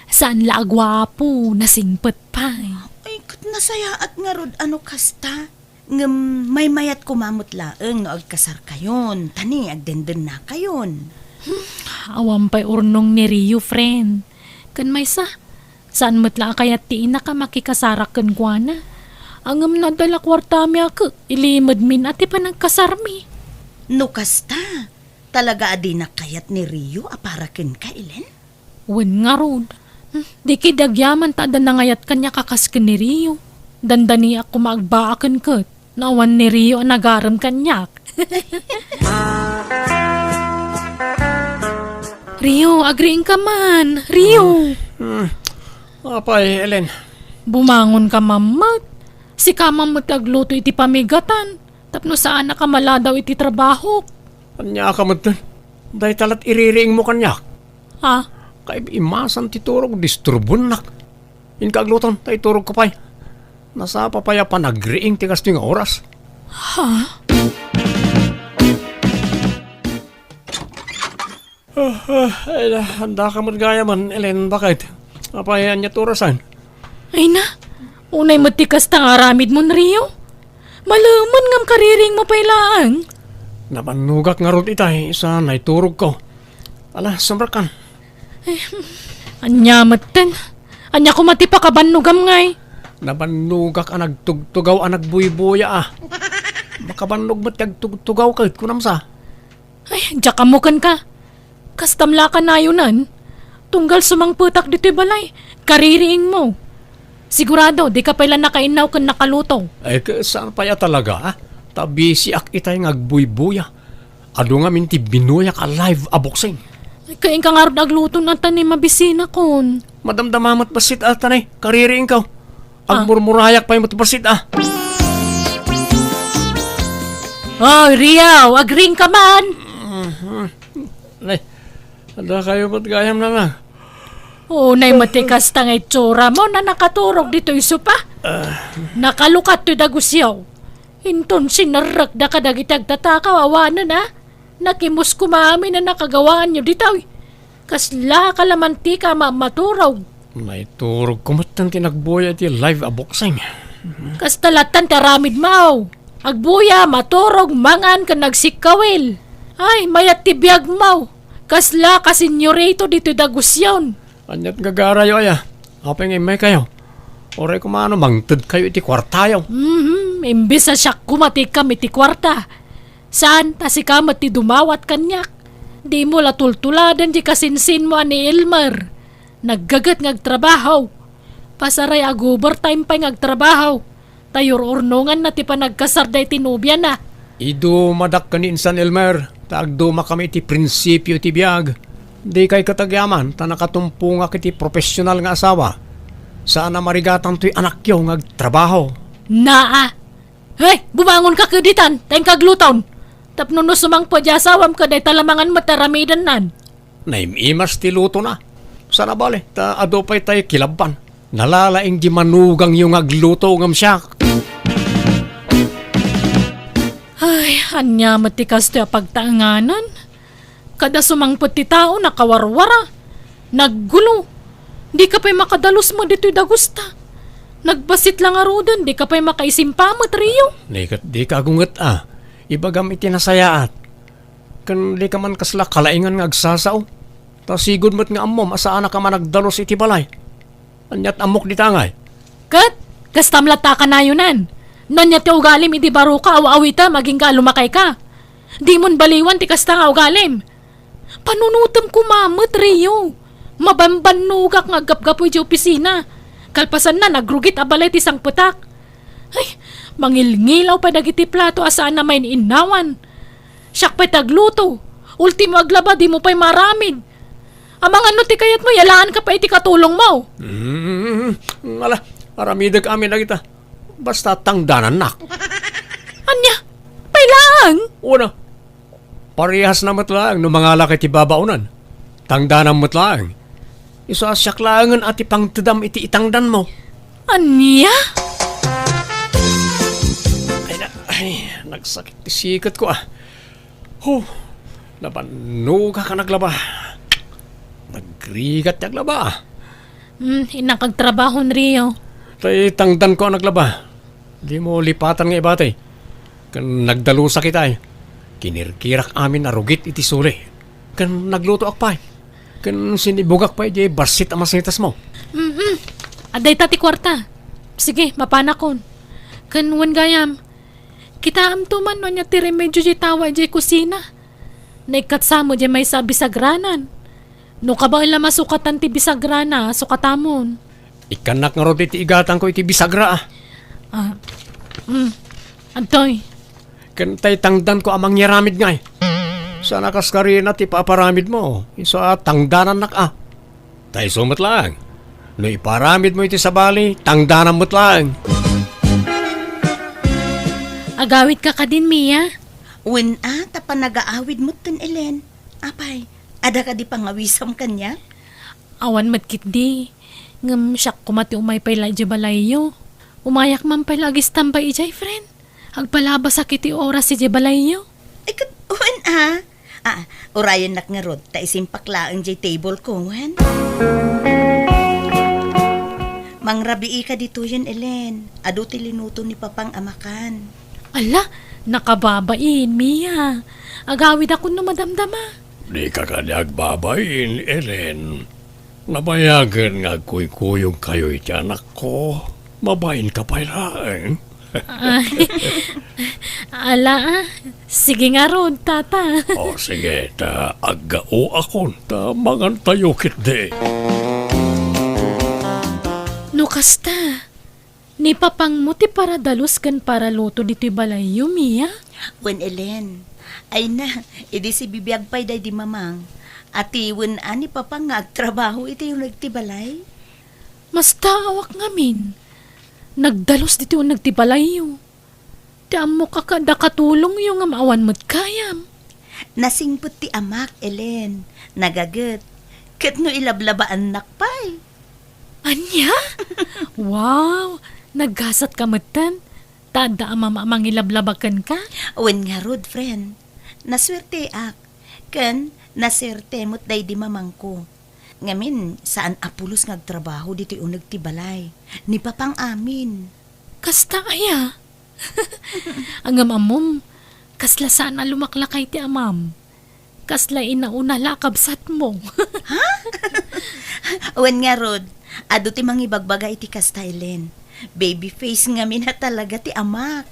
saan la agwapo, nasingpet pa. Ay, kat nasaya at nga rod ano kasta. Ngam may mayat kumamot laeng no agkasar kayon. Tani, agdenden na kayon. Awam pa'y urnong ni Rio, friend. Kan may saan matla kayat tiin na ka makikasarak kan kwa na. Angam na dala kwarta mi ako, ilimad min ati pa nagkasarmi. No kasta, talaga adi na kayat ni Rio aparakin ka, Ellen? Wen nga rod. Di kidagyaman ta na ngayat kanya kakaskin ni Rio. Dandani ako maagbaakan kat. Nawan ni Rio ang nagaram kanyak. Rio, agreeing ka man. Rio. Apay, Ellen. Bumangon ka mamat. Si kamamot agluto iti pamigatan. Tapno saan na kamala daw iti trabaho. Anya ka matan. Dahil talat iririing mo kanyak. Ha? Kay imasan ti turog, disturbon nak. In kagluton, tay turog ko pa'y. Nasa papaya pa nagriing ti kasto nga oras. Ha? Ay, handa ka gaya man, Ellen, bakit? Apay, anya turasan? Ay na. Unay matikas tang aramid mo, Rio. Malaman ngam kariring mo pailaan. Napanugak nga rod itay, isa naiturog ko. Ala, samrakan. Anya matan. Anya ko matipa ka banugam ngay. Napanugak ang nagtugtugaw ang nagbuybuya Makabannog mo't tugtugaw ka, kunam sa. Ay, jakamukan ka. Kastamla ka na yunan. Tunggal sumang putak dito balay. Kaririing mo. Sigurado, di ka pala nakainaw kan nakaluto. Ay, saan pa ya talaga, Tabi si ak itay ngagbuybuya. Ado nga minti binuya ka live aboksing. Ay, kain ka nga rin nagluto na tanim mabisina kon. Madamdamamat basit tanay, kaririing ka. Ang murmurayak pa yung basit Oh, Rio, agring ka man. Ay, ada kayo ba't gayam na lang? Unay matikas tangay tsura mo na nakaturog dito iso pa. Nakalukat to dagusyaw. Inton sinarak da kadagitag tatakaw awanan na. Nakimus kumami na nakagawaan nyo dito. Kasla kalamanti ka maturog. May turog kumatan tinagboya ti live aboksing. Kastalatan taramid mau. Agbuya, maturog, mangan ka nagsikawil. Ay, mayat tibiyag mau. Kasla ka senyorito dito dagusyaw. Anyat gagarayo Apay ngay may kayo. Oray kumano mangtad kayo iti kwartayo. Imbis na siya kumati kami ti kwarta. Saan ta si kamat ti dumawat kanyak? Di mo latultuladan di kasinsin mo ani Elmer. Naggagat ngagtrabaho. Pasaray ag overtime pa ngagtrabaho. Tayor ornongan na ti panagkasarday tinubya na. Ido madak ka ni Insan Elmer. Taagduma kami iti prinsipyo ti biyag. Di kay katagyaman ta nakatumpo nga kiti profesional nga asawa. Saan na marigatan to'y anak yo ngagtrabaho. Naa! Hey, bumangon ka keditan, tayong kagluton. Tapno no sumang po di asawam ka day talamangan mataramidan nan. Naimimas ti luto na. Sana bale, ta adopay tayo kilaban. Nalalaing di manugang yung agluto ngam siya. Ay, anya matikas ti pagtaanganan. Kada sumangpot ti tao nakawarwara. Naggulo. Di ka pa'y makadalos mo dito'y dagusta. Nagbasit lang arudan, di ka pa'y makaisimpamot, Rio. Di ka agungat Ibagam iti nasayaat. Kan di ka man kasla kalaingan nga agsasaw. Ta sigod mo't nga amom, asaan ka man nagdalos iti balay. Anyat amok di tangay. Kat, kastamlata ka na yunan. Nanya ti ugalim iti baro ka, awawita, maging ka lumakay ka. Di mon baliwan ti kasta nga ugalim. Panunutom ko mamot, Rio. Mabambanugak nga gap-gapoy di opisina. Kalpasan na, nagrugit abalay ti sang putak. Ay, mangilngilaw pa dagiti plato asaan na may inawan. Siyak pa'y tagluto. Ultimo aglaba, di mo pa'y maramid. Amang ano ti kayat mo, yalaan ka pa iti katulong mo. Ala, aramidag amin na kita. Basta tangdanan nak. Anya, pailang. Una, parehas na matlaang no mga laki ti babaunan. Tangdanan matlaang. Isasyak langan at ipangtadam iti itangdan mo. Anya? Ay, nagsakit ti sikat ko ah. Nabanuga ka naglaba. Nagrigat naglaba. Inakagtrabahon, Rio. Tay tangdan ko ang naglaba. Di mo lipatan nga ibatay. Kan nagdalusa kita eh. Kinirkirak amin na rugit iti suli. Kan nagluto akpay. Kan sinibugak pa iti basit ang masinitas mo. Aday tati kwarta. Sige, mapanakon. Kanwan gayam. Kita amtuman no niya ti remedyo di tawa di kusina. Naikatsamo di may sa bisagranan. No ka ba ila masukatan ti bisagrana, sukatamon. Ikanak nga rod iti igatan ko iti bisagra ah. Antoy, Kan tay tangdan ko amang yaramid ngay. Sana kaskarina ti paparamid mo. Iso tangdanan nak ah. Tay sumat lang. No iparamid mo iti sabali, tangdanan mo't lang. agawit ka ka din, Mia. Wen tapan nag-aawid mo tun, Ellen. Apay, ada ka di pangawisam kanya? Awan matkit di. Ngam siyak kumati umay pay la di balayo. Umayak man pay lagi stampay ijay, friend. Agpalaba sakit ti oras si di balayo. Ay, wen urayan nak nga rod, ta isimpak laang jay table ko, wen. Mangrabii ka dito yan, Ellen. Ado ti linuto ni Papang amakan. Ala, nakababain, Mia. Agawid ako no madamdama. Di ka agbabayin, Ellen. Nabayagan nga kuy-kuyong kayo iti anak ko. Mabayin ka pa lang. Ala, sige nga ron, tata. O sige, agao ako. Mangan tayo kit de. No kasta, ni papang mo ti para dalus kan para loto dito'y balayo, Mia. Wen, Ellen. Ay na, idi si bibiyag pa'y day di mamang. Ati wen ani Papang nga agtrabaho iti yung nagtibalay. Mas taawak ngamin. Nagdalos dito yung nagtibalayo. Tiam mo kakada katulong yung amawan mo't kayam. Nasingput ti amak, Ellen. Nagagat. Kat no ilablabaan nakpay. Anya? Wow! Naggasat ka matan. Tada amang ilablabakan ka? Wen nga rod, friend. Naswerte ak. Ken, naserte mo't day di mamang ko. Ngamin, saan apulos ngagtrabaho dito yung nagtibalay. Ni Papang amin. Kasta aya. Ang amam, kasla saan na lumaklakay ti amam. Kasla inauna lakabsat mo. Wen nga rod, ado ti mangibagbaga iti kastylen. Baby face ngamin na talaga ti amak.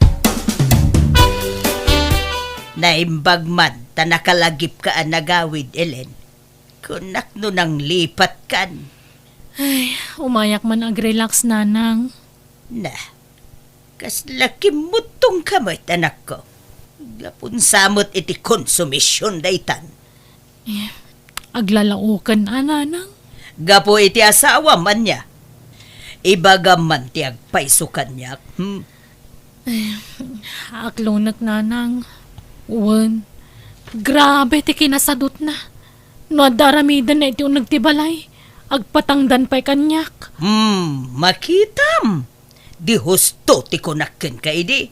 Naimbag man, ta nakalagip ka ang nagawid, Ellen. Kunak no nang lipat kan. Ay, umayak man ag-relax, nanang. Na, kas laki mutong kamay, anak ko. Gapon samot iti konsumisyon daytan. Aglalaukan, nanang. Gapo iti asawa man niya. Ibaga man ti agpaiso kanyak. Aklonak, nanang. Uwan. Grabe, ti kinasadot na. No, daramidan na iti nagtibalay. Agpatangdan pa'y kanyak. Makitam. Di husto ti kunakken ka idi.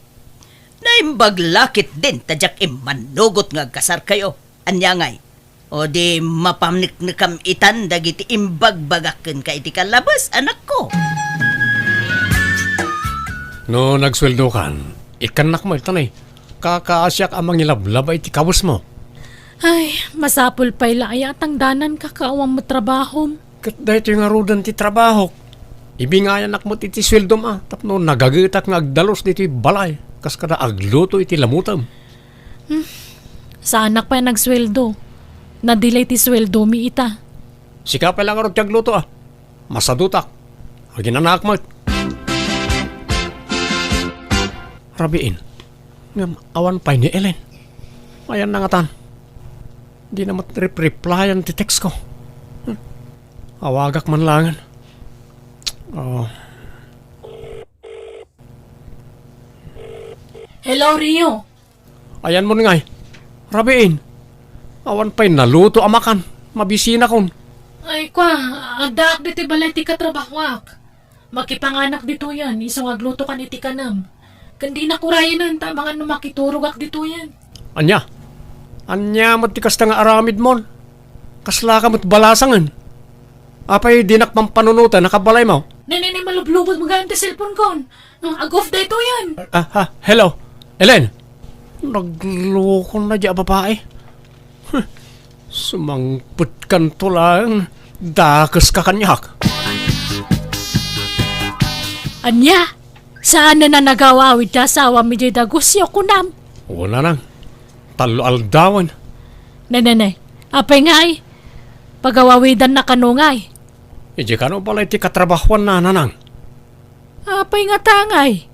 Naimbag lakit din tadyak imanugot nga kasar kayo. Anya ngay. O di mapamniknikam itan dagiti imbag bagakken ka iti kalabas, anak ko. No, nagsweldo kan. Ikanak mo, itanay. Kakaasyak amang ilablaba iti kawas mo. Ay, masapul pa ila ay atang danan kakaawang mo trabaho. Kat dahito yung arudan ti trabaho. Ibingayan nak mo iti sweldo ma. Tapno nagagitak nga agdalos dito balay. Kas kada agluto iti lamutam. Sa anak pa nagsweldo. Na-delay ti sweldo mi ita. Sika pa lang arot agluto ah. Masadutak. Aginanak mo. Rabiin. Ngam awan pa ni Ellen. Ayan na nga tan. Di na mat-replyan ti text ko. Awagak man langan. Oh. Hello, Rio. Ayan mo ngay. Rabiin. Awan pa'y naluto amakan. Mabisina kon. Ay, kwa, adak diti balay ti katrabahwak. Makipanganak dito yan, isang agluto ka ni ti kanam. Kandi na kurayanan, tabangan no makiturugak dito yan. Anya. Anya mo't tikas nga aramid mon. Kasla ka mo't balasangan. Apay dinak pampanunutan nakabalay mo. Nenene malublubot magayon ti cellphone kon. Agof dito yan. Hello. Ellen. Nagloko na di babae. Sumangput kan to lang. Dakas ka kanyak. Anya, saan na nagawawid ta asawa mi di dagusyo kunam? Wala nang. Talo aldawan. Nenene, apay ngay. Pagawawidan na kanungay. Ije ka no pala iti katrabahuan na nanang. Apay nga tangay.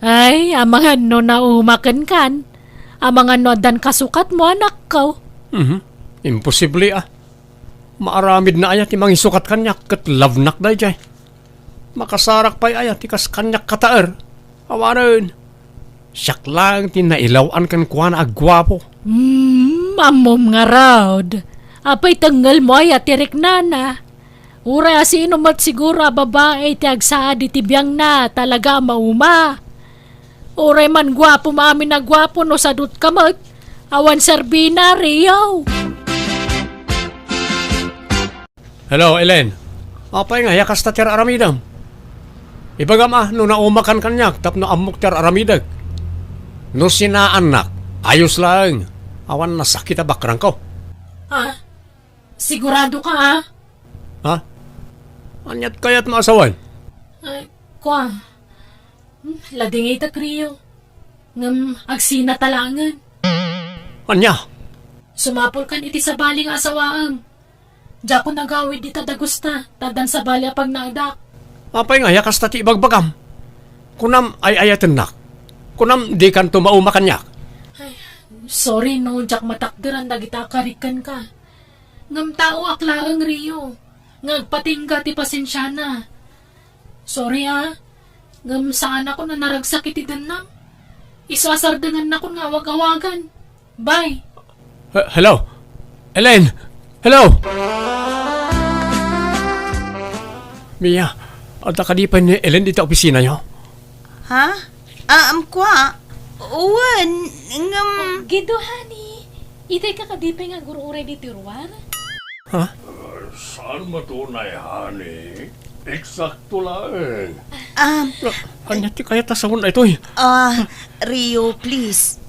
Ay, amangan no naumakan kan. Amangan no dan kasukat mo anak ko. Imposible ah. Maaramid na ayat imang isukat kanyak kat lavnak day jay. Makasarak pa'y ayat ikas kanyak kataer. Awanan. Siyak lang tinailawan kan kuwan agwapo. Amom nga raud. Apay tanggal mo ayat tirik nana. Ura sino mat siguro babae ti agsaad iti biyang na talaga mauma. Ura man gwapo maamin na gwapo no sadut kamot. Awan serbina Rio. Hello, Ellen. Apay nga yakas ta tira aramidam. Ibagam ah, no naumakan kanyak tapno amok tira aramidag. No sinaanak, ayos lang. Awan nasakit a bakrang ko. Ha? Sigurado ka ha? Ha? Anyat kayat maasawan? Ay, kwa. Lading itak Rio. Ngam agsina talangan. Anya? Sumapol kan iti sa baling asawaang. Diya ko nagawid di tadagusta, tadan sa balya pag naadak. Apay nga yakas tati ibagbagam. Kunam ay ayaten nak. Kunam di kan tumauma kanyak. Sorry no, Jack matakderan dagita karikan ka. Ngam tao aklaang Rio. Ngagpatingga ti pasensyana. Sorry ha. Ngam saan ako na naragsakit idanam. Isasardangan na ko nga awag-awagan. Bye. Hello? Ellen? Hello? Mia, ada ka di pa ni Ellen dito opisina nyo? Ha? Kwa? Uwan, ngam... Gido, honey. Itay ka kadipay nga guru-uray di tiruar. Ha? Saan matunay, honey? Eksakto lang. Anya ti kaya tasawon na ito eh. Rio, please.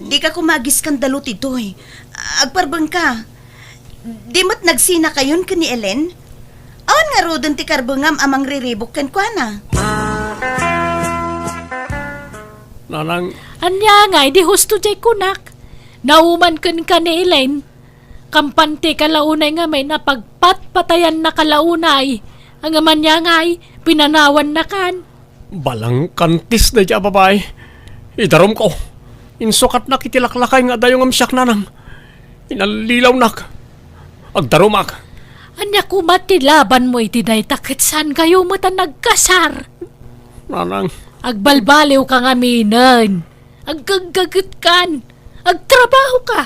Di ka kumagis kang dalot ito eh. Agparbang ka. Di mo't nagsina kayon ka ni Ellen? Awan nga rodon ti karbungam amang riribok kan kwa na. Nanang, Anya nga, di husto jay kunak. Nauman kan ka ni Elaine. Kampante kalaunay nga may napagpatpatayan na kalaunay. Ang aman niya nga ay pinanawan na kan. balang kantis na dya babae. Idarom ko. Insukat na kitilaklakay nga dayong amsyak nanang. Inalilaw nak. Agdarumak. Anya kumati laban mo iti day takit saan kayo mo ta nagkasar. Nanang, Agbalbaliw ka nga minan. Agkagagat kan. Agtrabaho ka.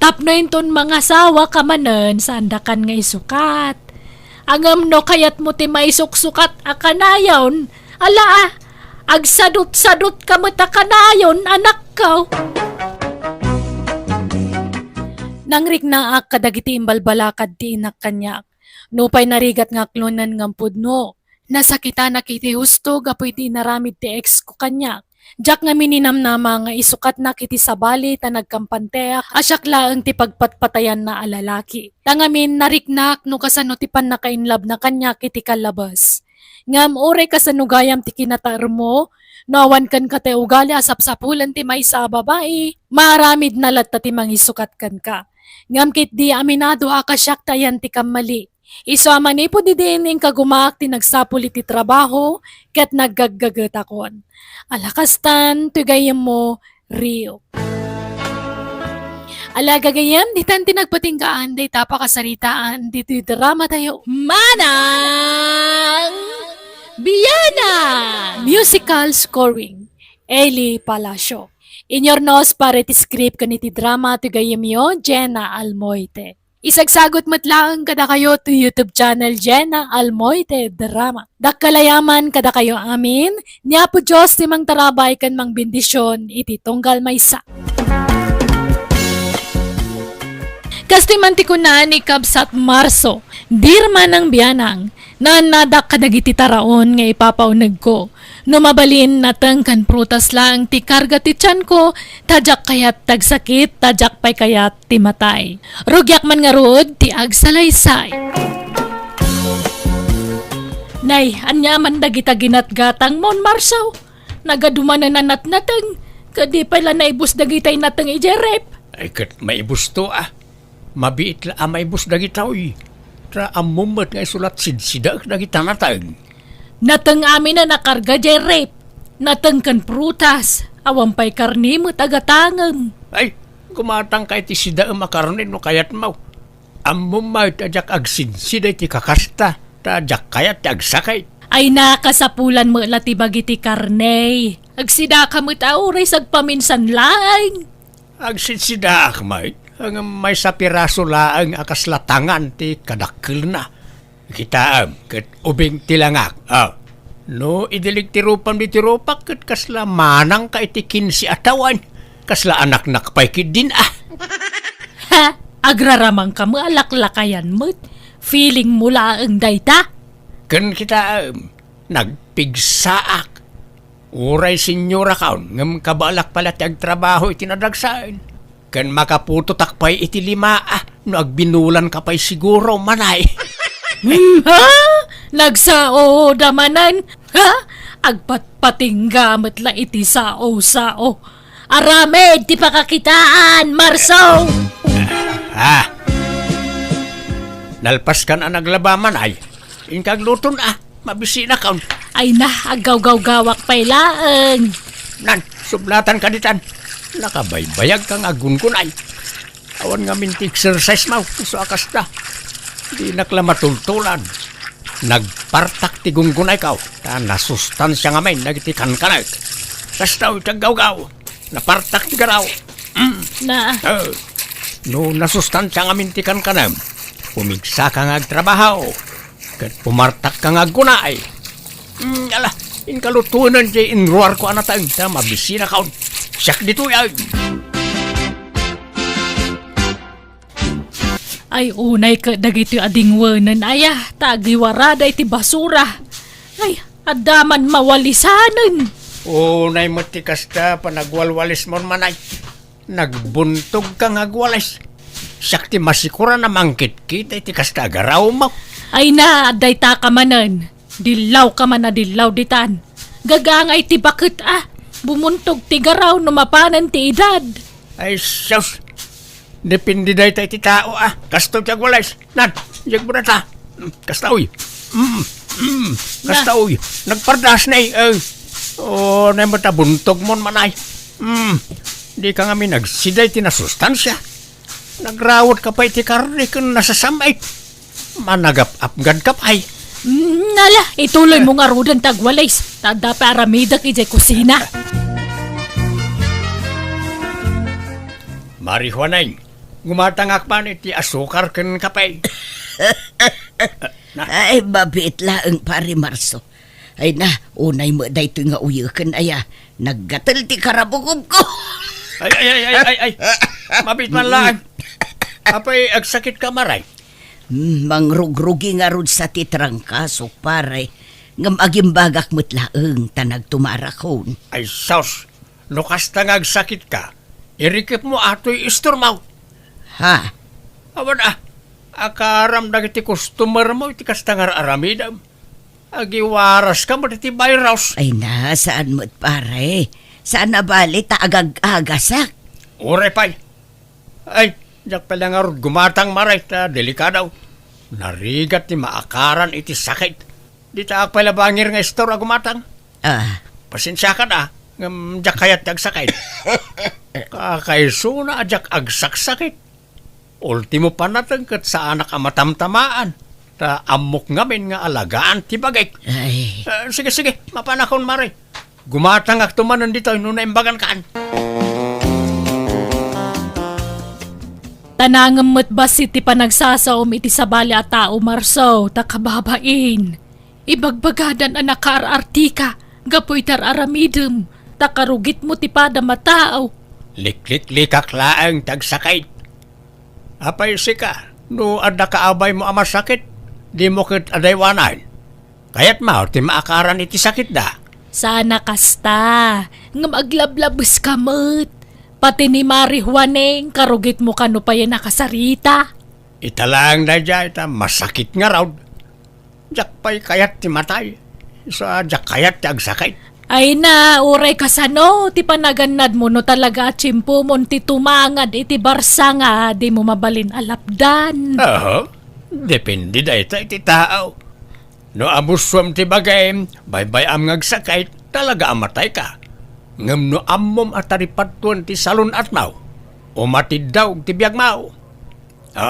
Tapno inton mga sawa ka manen sa andakan nga isukat. Angam no kayat mo ti maisuksukat akanayon. Ala agsadot-sadot ka mo ta kanayon anak ko. Nangrik na ak kadagiti imbalbalakad ti inak kanyak. Nupay narigat nga klonan ng pudno. Nasakita na kiti husto gapoy ti naramid ti ex ko kanyak. Jak nga mininamnama nga isukat na kiti sabali ta nagkampante asyak laeng ti pagpatpatayan na alalaki. Tangamin nariknak no kasano ti pan nakainlab na kanya kiti kalabas. Ngam ore kasano gayam ti kinatar mo, nawan kan ka te ugali asapsapulan ti may sa babae, maramid na latta ti mangisukat kan ka. Ngam kit di aminado akasyak tayan ti kamali. Iso amanipo di din kagumak ti nagsapuli ti trabaho ket naggagagatakon. Alakastan, tugayem mo, Rio. Ala gagayem, di tan tinagpatinggaan, di tapakasaritaan, di drama tayo. Manang Biyana! Musical scoring, Eli Palacio. Inyornos para ti script kaniti drama tugayem yo, Jenna Almoite. Isagsagot matlaang kada kayo to YouTube channel Jenna Almoite Drama. Dakkalayaman kada kayo amin, niya po Diyos timang tarabay kan mang bendisyon iti tunggal maysa. Kastimanti ko na ni Kabsat Marso, dirman ng biyanang, na nadak kadagiti taraon nga ipapaunag ko. Numabalin natang kan prutas lang ti karga ti tiyan ko, tadyak kayat tagsakit, tadyak pay kayat ti matay. Rugyak man nga rod, ti agsalaysay. Nay, anya man dagita ginatgatang mon Marsaw. Nagadumanan na natnatang, kadi pala naibus dagitay natang ijerep. Ay kat maibus to Mabiit la maibus dagita Tra amumat nga isulat sidsidak dagita natang. Natang amin na nakarga jerep. Natang kan prutas. Awampay karni mo tagatangam. Ay, kumatang kay ti sida makarnin no kayat mo. Amumat ajak agsin sida ti kakasta. Tajak kayat ti agsakay. Ay nakasapulan mo latibag iti karne. Agsida ka mo't auray sagpaminsan lang. Agsin sida akmait. Ang may sa piraso laang akaslatangan ti kadakkel na. Kitaam, kat ubing tilangak. No, idilig tirupan di tirupak, kat kasla manang ka itikin si atawan. Kasla anak nakpay din Ha? Agraramang ka mo alaklakayan mo't. Feeling mo laang dayta? Kan kitaam, nagpigsaak. Uray senyora kaon, ngam kabalak pala ti agtrabaho itinadagsaan. Kan makaputo takpay iti lima no agbinulan ka pa'y siguro manay. Ha? Nagsao damanan? Ha? Agpatpatinggamit la iti sao-sao. Aramid ti pakakitaan, Marso! Nalpas kan ang naglabaman ay. Inkagluton mabisi na kaon. Ay na, agaw-gaw-gawak pa'y laang. Nan, sublatan ka ditan. Nakabaybayag kang agun ko na ay. Awan nga minti exercise mo. So akas na. Di naklamatultulan. Nagpartak ti gunggunay ka. Ta nasustansya nga may nagitikan ka na. Kastaw itagaw-gaw. Napartak ti garaw. Na, No nasustansya nga mintikan ka na. Pumigsa ka nga agtrabaho. Kat pumartak ka nga gunay. Ala, inkalutunan di inruar ko anatang. Ta mabisi na kaon. Siyak dito yan. ay unay ka dagiti adingwanan ayah, tagiwarada iti basura. Ay, adaman mawalisanan. Unay mo ti kasta panagwalwalis mo manay. Nagbuntog kang agwalis. Siyak ti masikura na mangkit kita iti kasta agaraw mo. Ay na, aday ta ka manan. Dilaw ka man na dilaw ditan. Gagangay ti bakit Bumuntog ti garaw no mapanan ti edad. Ay sus. Depende dahi tayo ti tao Kasto ti agwalis. Nan, jag mo na ta. Kasta uy. Kasta uy. Nagpardas na na mo ta buntog mo manay. Di ka nga nagsiday ti nasustansya. Nagrawot ka pa iti karne kung nasasamay. Managap-apgad ka pa Nala, ituloy mo nga rudan tagwalays. Tada paramida ki jay kusina. Marihuanay, gumatangak pa iti asukar ken kapay. Ay, mabit laang pari Marso. Ay na, unay mo dayto nga uyakan naggatal ti karabukob ko. Ay. Mabit man lang. Apay, agsakit ka maray. Mangrugrugi nga rod sa titrangkasok pare. ngam agimbagak mutlaeng tanag tumarakon. Ay sos, lukas tangag sakit ka. Irikip mo ato'y isturmaw. Ha? Awan akaram na iti customer mo, iti kastangar aramidam. Agiwaras ka mo iti bayraws. Ay na, saan mo't pare? Saan na bali ta agag-agasak? Ure pa'y. Ay, jak pala nga rod gumatang maray ta delikadaw. Narigat ni maakaran iti sakit. Di ta pala bangir nga istor gumatang. Ah, Pasensya ka na, ngam jak kayat agsakit. Kakaiso na ajak agsaksakit. Ultimo pa natangkat sa anak amatamtamaan. Ta amok ngamin nga alagaan ti bagay. ay, Sige, mapanakon maray. Gumatang aktumanon dito, nuna imbagan kaan. Tanangamot ba ti panagsasaom iti sabali at tao marso, takababain. Ibagbagadan ang nakaarartika, gapoy tararamidem, takarugit mo ti pada matao. Liklik-likak laang tagsakit. Apay sika, no adda kaabay mo ama sakit, di mo kat adaywanan. Kaya't mao, ti maakaran iti sakit da. Sana kasta, nga maglablabas ka mo't. Pati ni Mari Juaneng, karugit mo kano pa yan nakasarita. Italang na dya, masakit nga raw. Jak pa'y kayat ti matay. Sa jak kayat ti agsakit. Ay na, uray kasano, ti panaganad mo no talaga chimpo mon ti tumangad iti barsa nga, di mo mabalin alapdan. Oo, depende da iti tao. No amuswam ti bagay, baybay am ngagsakit, talaga amatay ka. Ngam no ammom ataripatuan ti salon at mau. Umatid daw ti biyag mau.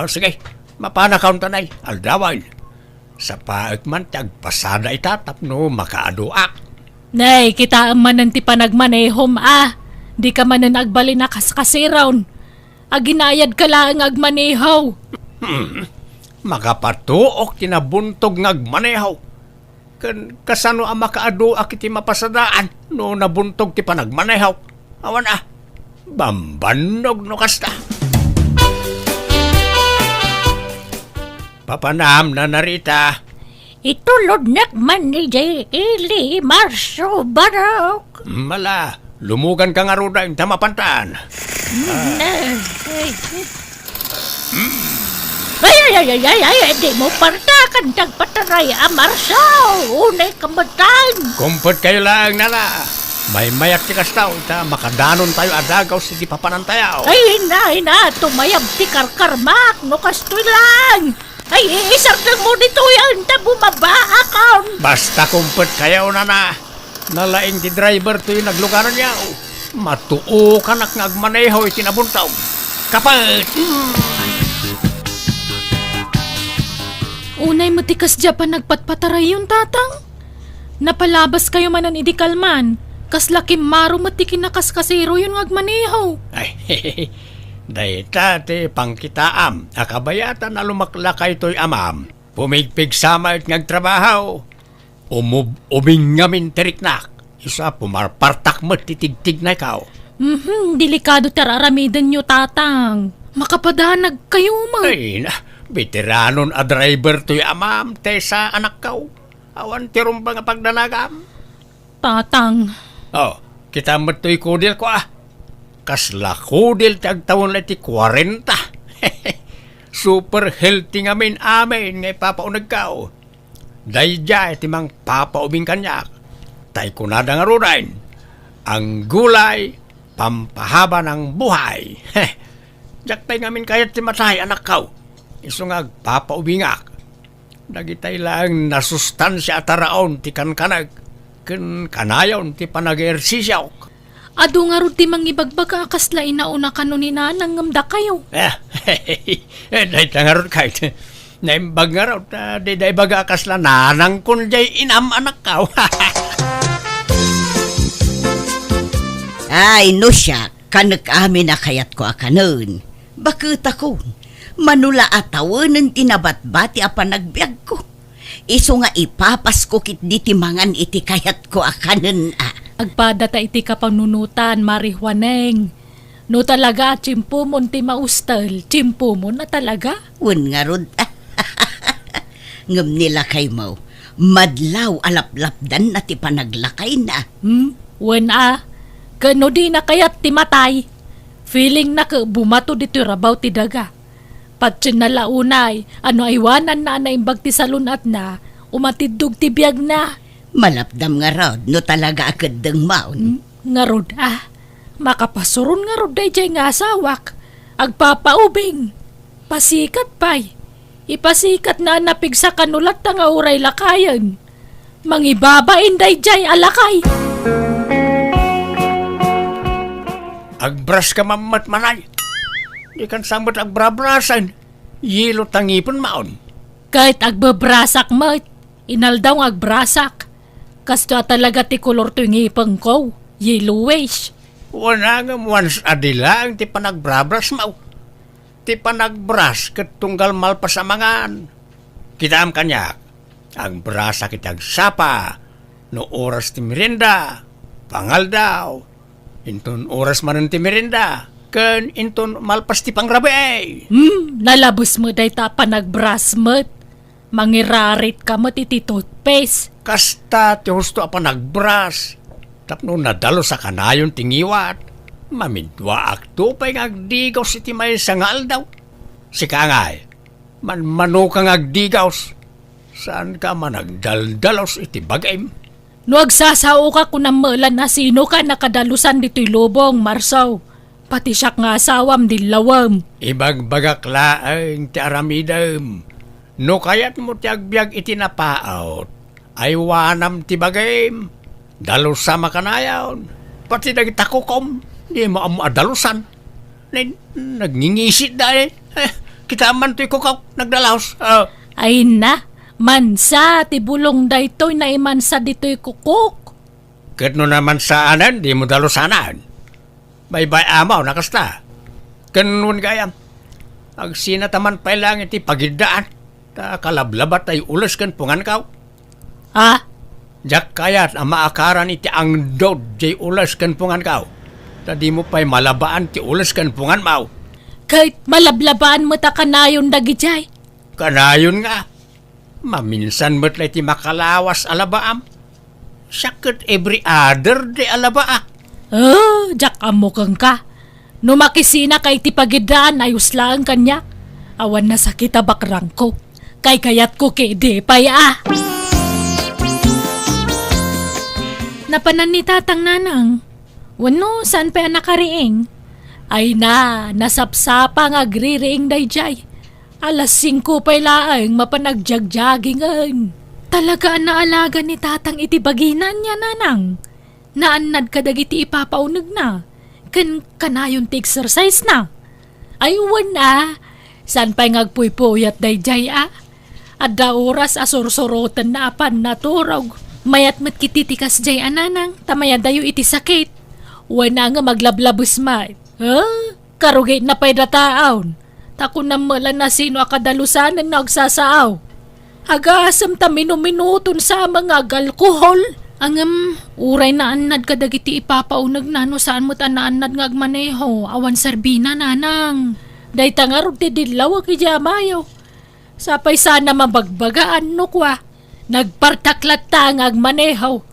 Sige, mapanakaw tanay, aldawan. Sa paek man ti agpasada itatap no makaaduak. Nay, kita ang manan ti panagmanehom Di ka manan agbalin na kaskasiron. Aginayad ka lang agmanehaw. Makapatuok tinabuntog ngagmanehaw. Kasano ang makaaduak iti mapasadaan no nabuntog ti panagmanehaw. Awan bambanog no kasta. Papanam na narita. Itulod nakman ni Ili Marso Barok. Mala, lumugan ka nga roda yung tamapantaan. Ay, di mo partakan tagpataray Marso. Unay kamatan. Kumpot kayo lang nana. May mayak ti kastaw, makadanon tayo adagaw si di papanantayaw. Ay na, tumayab ti karkarmak, no kastoy lang. Ay, isar lang mo dito yan, ta bumaba akon. Basta kumpot kayo nana. Nalaing ti driver to yung naglugaran niya. Matuo ka ngagmaneho iti nabuntaw. Kapat! Unay mo tikas dya pa nagpatpataray yung tatang. Napalabas kayo manan idikalman. Kas lakim maro matikin na kaskasiro yung agmaneho. Ay, dayta ti pangkitaam. Akabayatan na lumaklakay to'y amam. Pumigpig sama at ngagtrabaho. Uming ngamin teriknak. Isa pumarpartak mo titigtig na ikaw. Delikado tararamidan nyo tatang. Makapadanag kayo ma. Ay, veteranon a driver to'y amam. Tesa anak kaw. Awan tirong ba nga pagdanagam? Tatang. Kita mo to'y kudil ko Kasla kudil ti agtawon na ti 40. Super healthy ngamin amin ngay papaunag kao. Dayja iti mang papaubing kanyak. Tay kunada nga runain. Ang gulay, pampahaba ng buhay. Jak tay ngamin kayat ti matay anak kao. Isungag papaubingak. Dagitay lang nasustansya ataraon ti kankanag. Kanayon ti panag-ersisyaw. Ado nga ro ti mangibagbag kasla inauna kanunina nangamda kayo. Dahil nga ron kahit naimbag nga ron, day baga kasla nanang kun jay inam anak ka. ay no siya, kanak amin na kayat ko akanon. Bakit ako? Manula atawanan tinabat-bati apa nagbiag ko. Iso nga ipapas ko kit diti mangan iti kayat ko akanon Agpada ta iti kapanunutan, Mari Juaneng. No talaga, chimpo mo ti maustal. Chimpo mo na talaga. Un nga rod. ngam nila kay mo. Madlaw alaplapdan na ti panaglakay na. Wen kano di na kayat ti matay. Feeling na ka bumato dito rabaw ti daga. Patsin na launay, ano aywanan na naimbag ti salunat na, umatidog ti biyag na. Malapdam nga rod, no talaga akad dang maun. Nga rod makapasurun nga rod day jay nga asawak. Agpapaubing. Pasikat pay. Ipasikat na napig sa kanulat na nga uray lakayan. Mangibabain day jay alakay. Agbras ka mamat manay. Di kan samot agbrabrasan. Yelo tangipon maon. Kahit agbabrasak mo, inaldaw nga agbrasak. Kasto talaga ti kolor to yung ipang ko. Yellowish. Wala nga once adila ang ti panagbrabras mao. Ti panagbras ket tunggal malpasamangan. Kita am kanya. Ang brasa kitag sapa. No oras ti merienda. Pangal daw. Inton oras manan ti merienda. Ken inton malpas ti pangrabe. Nalabos mo day ta panagbras mo. Mangirarit ka mo ti toothpaste. Kasta ti husto apa nagbras. Tapno nadalo sa kanayon tingiwat. Mamidwa akto pa'y ngagdigaws iti may sangal daw. Si kangay, manmano kang agdigaws. Saan ka man nagdaldalos iti bagay? No agsasao ka kung namalan na sino ka nakadalusan dito'y lubong, Marsaw. Pati siyak nga asawam dilawam. Ibagbagak laeng ti aramidam. No kayat mo ti agbyag iti napaot. Ay wanam ti bagay. Dalos sama kanayon. Pati nagitakukom. Di mo adalusan. Nagngingisit dahil. Kita man to'y kukaw. Nagdalaos. Ay na, mansa, ti bulong da ito'y na imansa dito'y kukuk. Ket no naman saanan, di mo dalusanan. Bye-bye amaw, nakasta. Kanun gayam. Ag sinataman pa lang iti pagidaan. Ta kalablabat ay ulas kan pungan kaw. Jak kayat ang maakaran iti ang dod jay ulas kan pungan kaw. Ta di mo pa'y malabaan ti ulas kan pungan maw. Kahit malablabaan mo ta kanayon dagijay. Kanayon nga. Maminsan mo't ti makalawas alabaam. Sakit every other day alabaa. Jak amukang ka. No makisina kay ti pagidaan ayos lang kanya. Awan na sakit bakrang ko. Kay kayat ko kay di pay Napanan ni tatang nanang. Wano, saan pa nakariing? Ay na, nasapsapa nga agririing dayjay. Alas 5 pa'y laang mapanagjagjaggingan. Talaga naalaga ni tatang itibaginan niya, nanang. Naanad ka dagiti ipapaunag na. Kanayon ti exercise na. Ay wana, saan pa'y ngagpuypuyat dayjay Adda oras asursurotan na apan naturog. Mayat mat kititikas jay ananang, tamaya dayo iti sakit. Wana nga maglablabos mat. Karugay na pa'y dataon. Tako na mala na sino akadalusan ang nagsasaaw. Agasam ta minuminuton sa mga alkohol. Ang uray na anad kadagiti ipapaunag na no saan mo ta naanad nga agmaneho. Awan sarbina nanang. Day tangarog ti dilaw aki jamayo. Sapay sana mabagbagaan no kwa. Nagpartaklat ta nga agmaneho.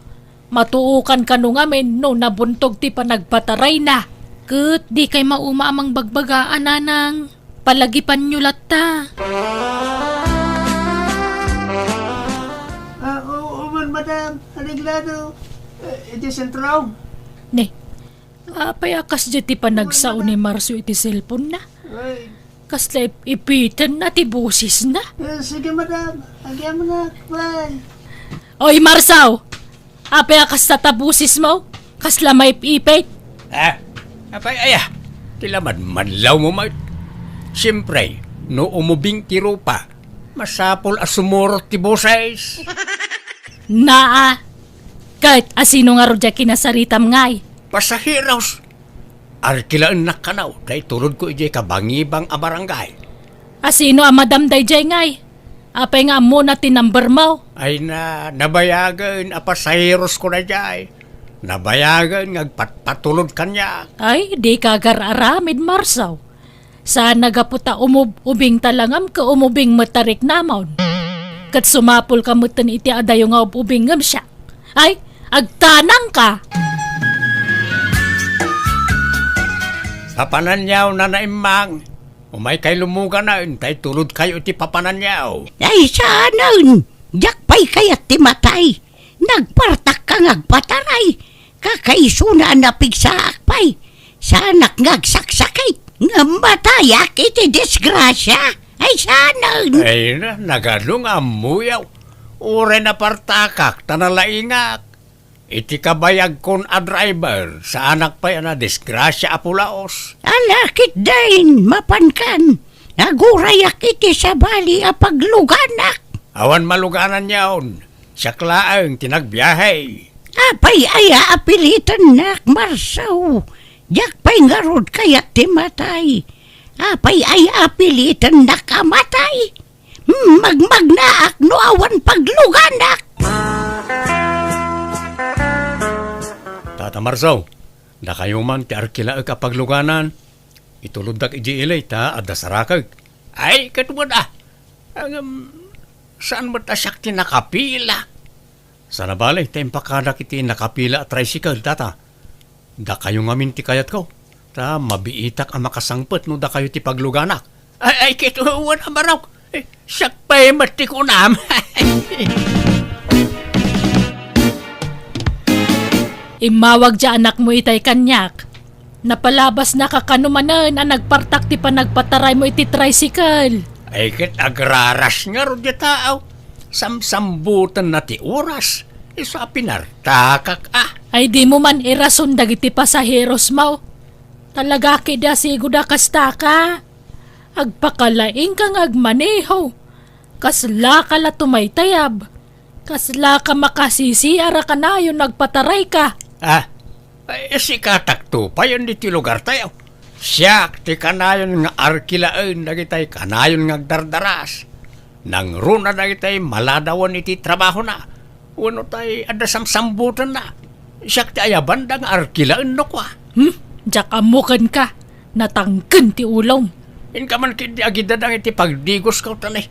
Matuukan ka nung amin no nabuntog ti panagpataray na. Ket di kay mauma amang bagbagaan nanang. Palagipan nyo latta. Oo, madam. Aleglado. Iti sentraw. Ne, payakas di ti panagsao ni Marso iti cellphone na. Kasla ipitan na ti busis na. Sige, madam. Agyan mo na. Bye. Oy, Marsaw! Payakas na tabusis mo. Kasla may ipit. Apay, tilamad manlaw mo, Mart. Siyempre, no umubing ti rupa, masapol asumurot ti boses. Naa! Kahit asino nga rodya kinasaritam ngay. Pasahiros. Arkilaan na kanaw, kay tulod ko ijay kabangibang abarangay. Asino ang madam dayjay ngay. Apay nga mo na tinumber mo. Ay nabayagan, apasahiros ko na jay. Nabayagan, ngagpatulod kanya. Ay, di ka gararamid, Marsaw. Saan nagaputa ubing talangam ka umubing matarik namon. Kat sumapol ka mo iti adayo nga ubingam siya. Ay, agtanang ka. Papananyaw na naimang. Umay kay lumuga na, tay tulod kayo iti papananyaw. Ay, saanan? Jakpay kayat ti matay. Nagpartak ka ngagpataray. Kakaisuna na pigsaak pay. Sanak ngagsaksakay. Ngambatayak iti disgrasya. Ay, saanan? Ay na, nagadong amuyaw. Ure na partakak, tanalaingak. Iti kabayag kon a driver, sa anak pa yan na disgrasya apulaos. Alakit dahin, mapankan. Nagurayak iti sa bali a pagluganak. Awan maluganan yaon. Siyaklaang tinagbiyahe. Apay aya apilitan nak marsaw. Jakpay ngarod kayat ti matay. Apay aya apilitan nakamatay. Magmagnaak no awan pagluganak. Tata Marsaw, na kayo man ti arkila kapag luganan. Itulundak iji ilay ta at dasarakag. Ay, katuman saan mo ta siyak ti nakapila? Sana balay, tempakadak iti nakapila at tricycle, tata. Da kayo ngamin ti kayat ko. Ta, mabiitak ang makasangpet no da kayo ti pagluganak. Ay, kituwan ang maraw. Siyak pa'y mati ko nam. Imawag dya anak mo itay kanyak. Napalabas na kakanumanan ang nagpartak ti panagpataray mo iti tricycle. Ay, kit agraras nga ro di tao. Samsambutan na ti oras. Isa pinartakak Ay di mo man irason dagiti pasaheros mo. Talaga kida siguda kasta ka. Agpakalaing kang agmaneho. Kasla ka la tumaytayab. Kasla ka makasisi ara ka na yung nagpataray ka. Ay, si katakto pa yun di ti lugar tayo. Siyak ti kanayon nga arkilaan dagitay kanayon nga agdardaras. Nang runa dagitay maladawan iti trabaho na. Uno tay adasamsambutan na. Siyak ti ayaban nga arkilaan no kwa. Diyak amukan ka. Natangken ti ulong. In ka man kindi agidadang iti pagdigos ka tanay.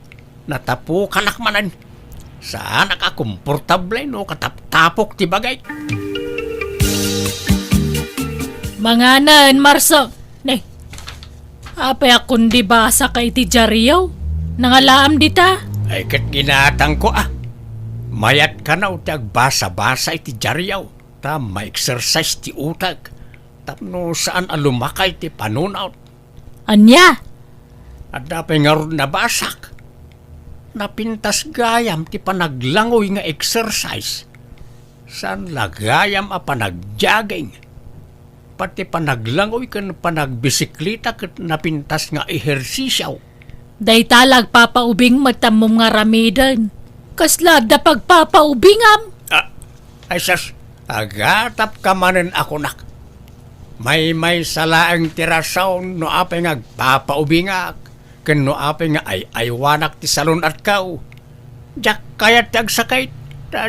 Natapo kanak manan. Saan nakakomportable no kataptapok ti bagay. Manganan, Marso. Ne, apay akong di basa kay ti Jariyaw. Nangalaam dita. Ay kat ginatang ko Mayat ka na utag basa-basa iti Jariyaw. Ta ma-exercise ti utag. Tapno saan alumakay ti panunaw. Anya? At dapay nga ron nabasak. Napintas gayam ti panaglangoy nga exercise. San lagayam a panagjogging. Pati panaglangoy kan panagbisiklita kat napintas nga ehersisyaw. Day talag papaubing matamom nga ramidan. Kasla da pagpapaubingam. Ay sas, agatap ka manen ako nak. May salaang tirasaw no apay nga papaubingak. Ken no apay nga ay aywanak ti salon at kao. Jak kayat ti agsakay,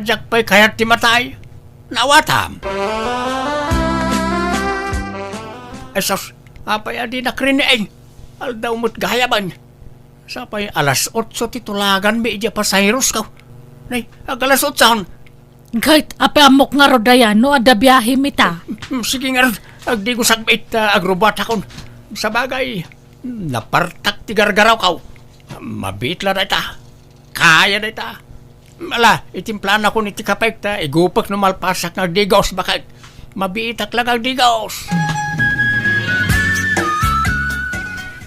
jak pa'y kayat ti matay. Nawatam. Ay sus, apay adi nakrinieng. Aldaw mo't gayaban. Sapay alas 8 titulagan mi ija pasayros ka. Nay, alas 8. Kahit ape amok nga rodayan no ada biyahe mita. Sige nga, agdi ko sagbait agrubat akon. Sa bagay, napartak ti gargaraw kaw. Mabit la na ita. Kaya na ita. Ala, itimplan ako ni ti kapek ta. Igupak no malpasak ng digos bakag. Mabitak lang ang digos.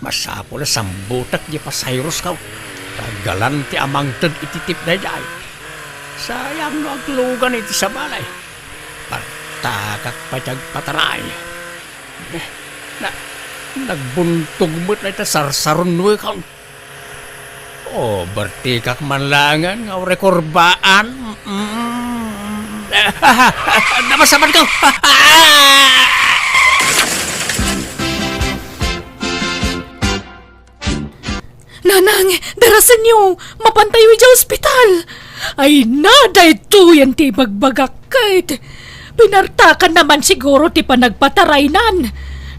Masapo na sambutak di pasayros kaw. Tagalan ti amangtad ititip na jay. Sayang no aglugan iti sa balay. Partakak patag pataray. Nagbuntog mo't na ita sarsaron nuwi kaw. Bertikak manlangan nga rekorbaan. Namasaman ka. Nanang, darasan niyo, mapantayo sa ospital. Ay naday tuyan ti bagbagakit. Pinartakan naman siguro ti panagpataraynan.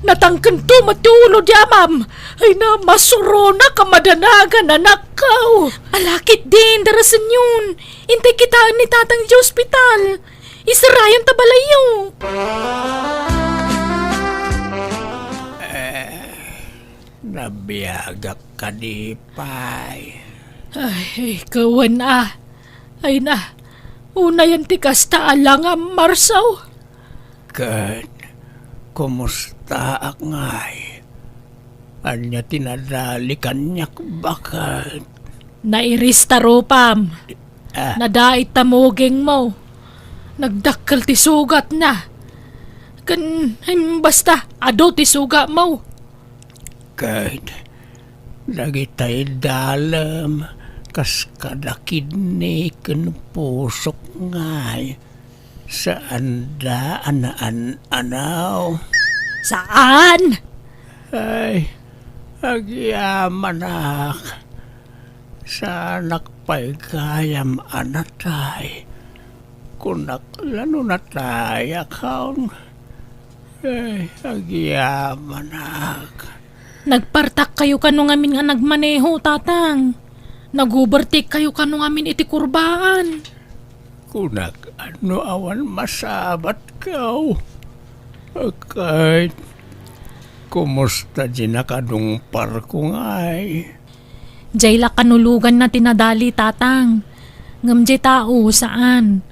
Natangkan to matulo di amam. Ay na masuro na kamadanagan anak ko. Alakit din darasan yun. Intay kita ni tatang di ospital. Isarayan tabalayo. Nabiyagak ka di pay. Ay, kawan ah. Ay na. Una yan tikas taalang ang marsaw. Kat, kumusta ak ngay? Anya tinadali kanyak bakat. Nairista ropam. Ah, Nadait tamuging mo. Nagdakkel ti sugat na. Basta, ado ti sugat mo. kat, dagitay dalam kas kadakid ni ken pusok ngay. Saan daan anaw? Saan? Ay, agyaman ak. Sanak pa'y kayam anatay. Kunak lano natay akaon. Ay, agyaman ak. Nagpartak kayo kanong amin nga nagmaneho, tatang. Nagubertik kayo kanong amin iti kurbaan. Kunak ano awan masabat kau. Akay, kumusta din nakadung parko ngay? Jayla kanulugan na tinadali, tatang. Ngam jay tao, saan?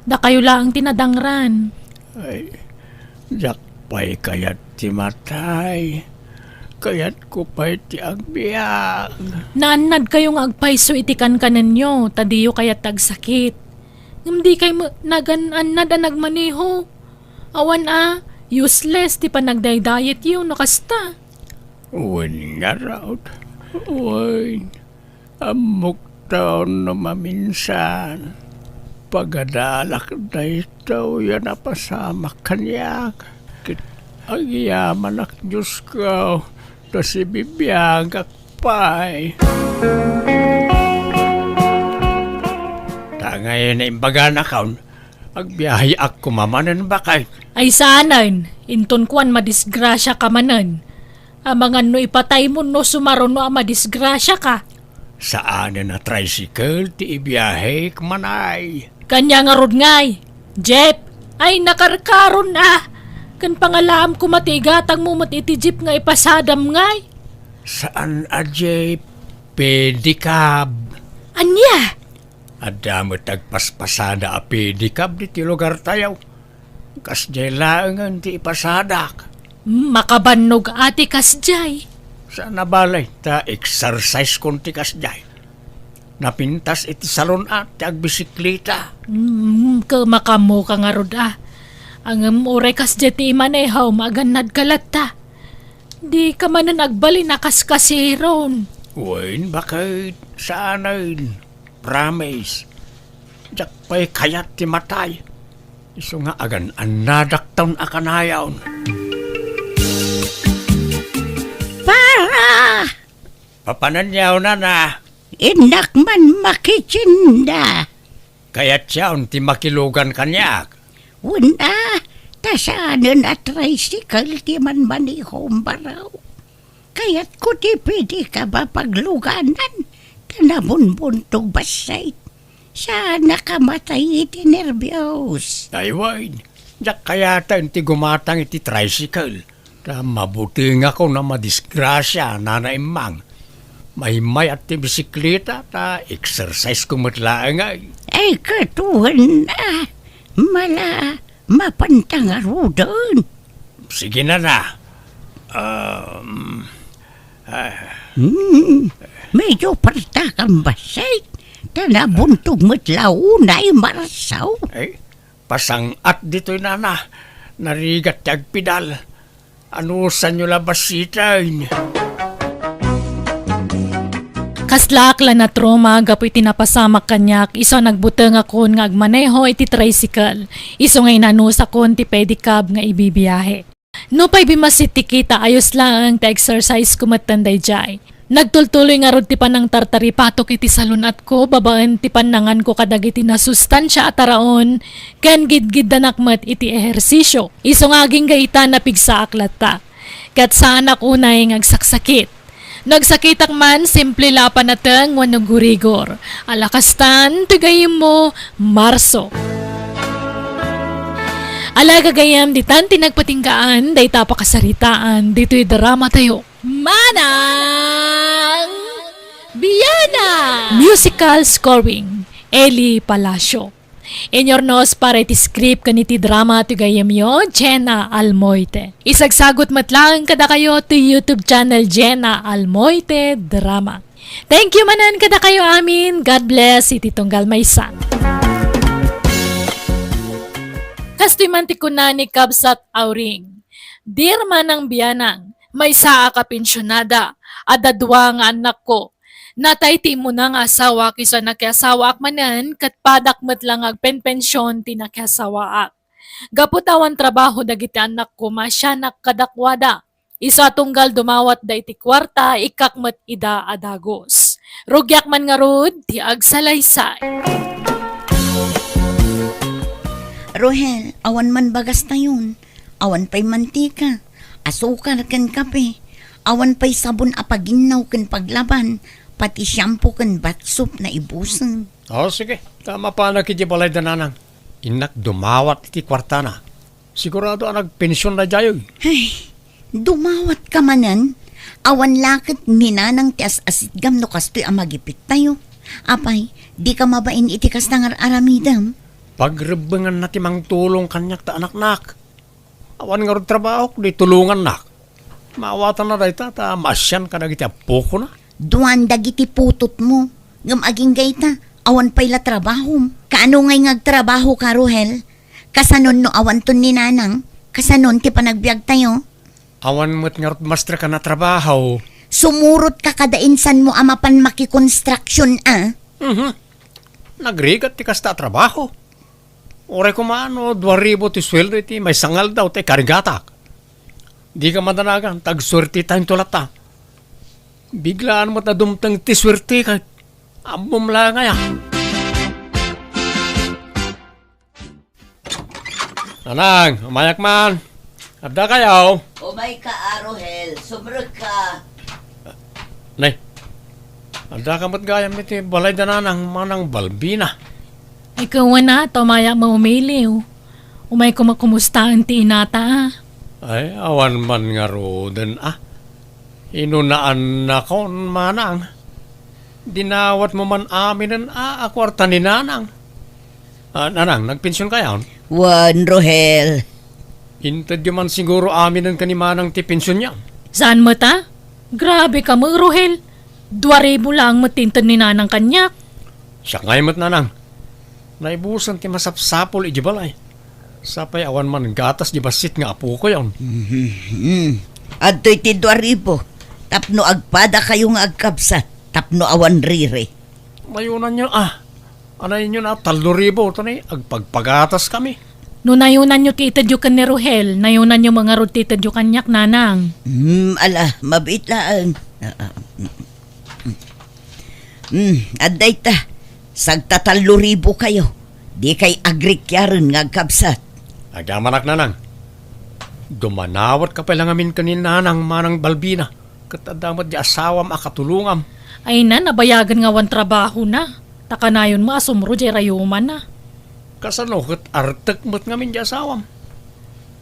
Da kayo lang tinadangran. Ay, jakpay kayat ti matay. Kayat ko pa'y ti agbiag. Naanad kayong agpayso itikan kanan nyo, tadiyo kayat tagsakit. Ngam di kayo nagananad ang nagmaneho. Awan useless, di pa nagday-diet yun, nakasta. Uwan nga raw. Uwan. Amok taon na maminsan. Pagadalak na ito, yan napasama kanyak. Ang yaman ak Diyos ko. Tas ibibiyagak pa'y. Tangay na imbaga na kaon. Agbiyahe ak kumamanan bakay. Ay saanan, inton kuan madisgrasya ka manan. Amangan no ipatay mo no sumaron no madisgrasya ka. Saan na tricycle ti ibiyahe kumanay. Kanya nga rod ngay. Jeep, ay nakarkaron na. Kan pangalaam ko matigatang mo iti jeep nga ipasadam ngay. Saan ajay pedicab? Anya? Adamot agpaspasada a pedicab di ti lugar tayaw. Kas jay laangan ti ipasadak. Makabannog ati kasjay. Sa nabalay ta exercise kon ti kas jay. Napintas iti salon at ti agbisikleta. Kamakamo ka nga rod Ang uray kasjay ti imanehaw maganad kalata. Di ka manan agbali nakaskasiron. Uwain bakit saanin? Promise. Jak pa'y kayat ti matay. Iso nga agan anadaktaon akanayaon. Para! Papananyaw na. Inak man makitsinda. Kaya't siya ti makilugan kanyak. Una, tasanan at tricycle ti man manihong baraw. Kaya't ko ti pwede ka ba pagluganan? Kanabunbuntog basay. Sana ka matay iti nervyos. Ay, wine. Jak kayata ti gumatang iti tricycle. Ta mabuti nga ko na madisgrasya na naimang. Mahimay at ti bisikleta ta exercise kumatlaan ay. Ay katuhan na. Mala, mapantangaro doon. Sige na. Medyo parta kang basay. Tanabuntog mo't launay marasaw. Ay, pasangat dito'y nana. Narigat tagpidal. Ano sa nyo labasitain? Kaslakla na trauma gapoy tinapasamak kanyak iso nagbuteng akon nga agmaneho iti tricycle. Iso ngay nanusa kon ti pedicab nga ibibiyahe. No pa'y bimasit ti kita ayos lang ti exercise kumatanday jay. Nagtultuloy nga rod ti panang tartaripatok iti salunat ko babaan ti panangan ko kadagiti na sustansya at araon ken gidgid danakmet iti ehersisyo. Iso nga aging gaita na pigsa aklata. Kat sa anak unay ngagsaksakit. Nagsakitak man, simple lapan natang wanugurigor. Alakastan, tugayim mo, Marso. Alaga gayam, ditan tinagpatinggaan, day tapakasaritaan, dito'y drama tayo. Manang Biyana! Musical scoring, Eli Palacio. Inyornos para iti script kaniti drama ti gayam yo, Jenna Almoite. Isagsagot matlang kada kayo to YouTube channel Jenna Almoite Drama. Thank you manan kada kayo amin. God bless iti tunggal maysa. Kastimanti ko na ni Kabsat Auring. Dear manang biyanang, may saa ka pensyonada, adadwa nga anak ko. Natay mo na nga asawa kisa nakiasawa ak manan kat padak met lang ag penpensyon ti nakiasawa ak. Gaputawan trabaho dagiti anak ko masyanak kadakwada. Isa tunggal dumawat da iti kwarta ikakmet ida adagos. Rugyak man nga rod ti agsalaysay. Rohel, awan man bagas na yun. Awan pa'y mantika. Asukal kan kape. Awan pa'y sabon apaginaw kan paglaban. Pati shampoo kan batsop na ibusan. Sige. Tama pa na kiti balay dananang. Inak dumawat iti kwarta na. Sigurado ang nagpensyon na jayoy. Ay, dumawat ka manan. Awan lakit minanang tias asidgam no kastoy amagipit tayo. Apay, di ka mabain itikas ng aramidam. Pagrebengan natin mang tulong kanyak ta anak-nak. Awan nga rin trabaho, di tulungan nak. Maawatan na dahi ta masyan ka na giti apo ko na. Duan dagiti putot mo. Ngam aging gayta, awan pa'y la trabaho. Kaano ngay ngagtrabaho ka, Rohel? Kasanon no awan ton ni nanang? Kasanon ti panagbiag tayo? Awan mo't nga rin mastra ka na trabaho. Sumurot ka kadainsan mo amapan maki-construction, ah? Nagrigat ti kasta trabaho. Ore ko maano, 2,000 ti sweldo iti may sangal daw ti karigatak. Di ka madanagan, tag-swerte tayong tulata. Biglaan mo't na dumtang ti swerte ka. Ambom lang nga ya. Nanang, umayak man. Abda kayaw. Umay ka, Arohel. Sumrag ka. Nay, abda ka mo't gayam iti balay dananang manang Balbina. Ikaw na, tumaya maumiliw. Umay kumakumustahan ti inata. Ay, awan man nga roden Inunaan na kon manang. Dinawat mo man amin akwarta ni nanang. Nanang, nagpensyon kayaw? Wan, Rohel. Intad man siguro amin ka ni manang ti pensyon niya. Saan mo ta? Grabe ka mo, Rohel. 2,000 lang matintad ni nanang kanyak. Siya ngay mat nanang. Naibusan ti masapsapol ijibalay. Sapay awan man gatas di basit nga apo ko yawn. Adto'y ti 2,000. Tapno agpada kayo nga agkapsa. Tapno awan riri. Mayunan nyo anay nyo na 3,000 ito na agpagpagatas kami. No nayunan nyo kitad yu kan ni Rohel, nayunan nyo mga rutitad yu kanyak nanang. Ala, mabit lang. Aday ta. Sagta 3,000 kayo. Di kay agrikyaran nga agkapsat. Agamanak nanang. Dumanawat ka pala ngamin kanin nanang manang Balbina. Katadamat di asawam akatulungam. Ay na, nabayagan nga wan trabaho na. Takanayon mo, asumro di rayuman na. Kasano kat artek mo't ngamin di asawam.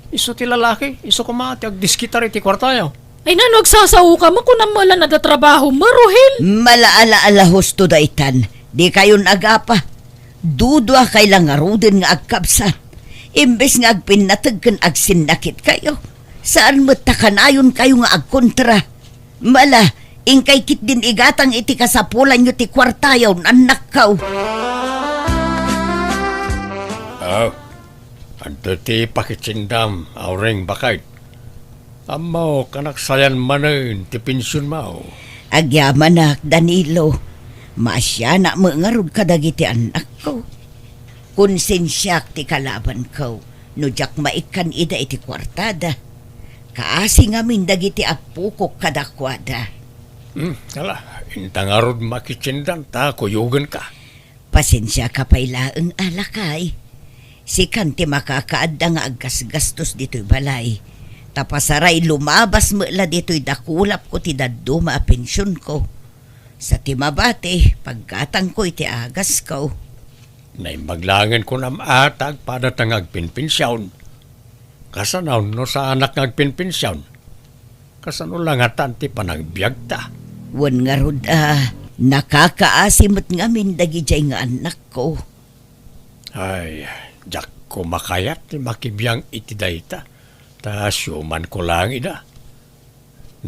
Iso ti lalaki, iso kumati agdiskitar iti kwartayaw. Ay na, nagsasaw ka mo kung namala na da trabaho mo, Rohel. Malaala-ala husto daitan. Di kayon agapa. Dudwa kay lang aruden nga agkapsat. Imbes nga agpinatag kan agsinakit kayo. Saan mo takanayon kayo nga agkontra? Mala, ingkay kit din igatang iti kasapulan nyo ti kwartayaw nanak kaw. Ando ti pakitsindam, auring bakay. Amaw, kanaksayan manen, ti pensyon mo. Agyamanak, Danilo. Masya na mangarod kadagiti anak ko. Konsensyak ti kalaban ko. Nujak maikan ida iti kwartada. Kaasi ngamin dagiti apukok kadakwada. Ala, intangarod makitsindan ta, kuyugan ka. Pasensya ka pailaang alakay. Si Kanti makakaadda nga aggasgastos dito'y balay. Tapasaray lumabas mo la dito'y dakulap ko ti daduma a pensyon ko. Sa timabate, pagkatang ko iti agas ko. Naimbaglangan ko na maatag para tangag pinpinsyawn. Kasanaw no sa anak ngag pinpinsyawn. Kasano lang atan ti panagbiag ta. Wan nga rod nakakaasimot ngamin dagi jay nga anak ko. Ay, jak ko makayat ti makibiyang iti dayta. Ta syuman ko lang ida.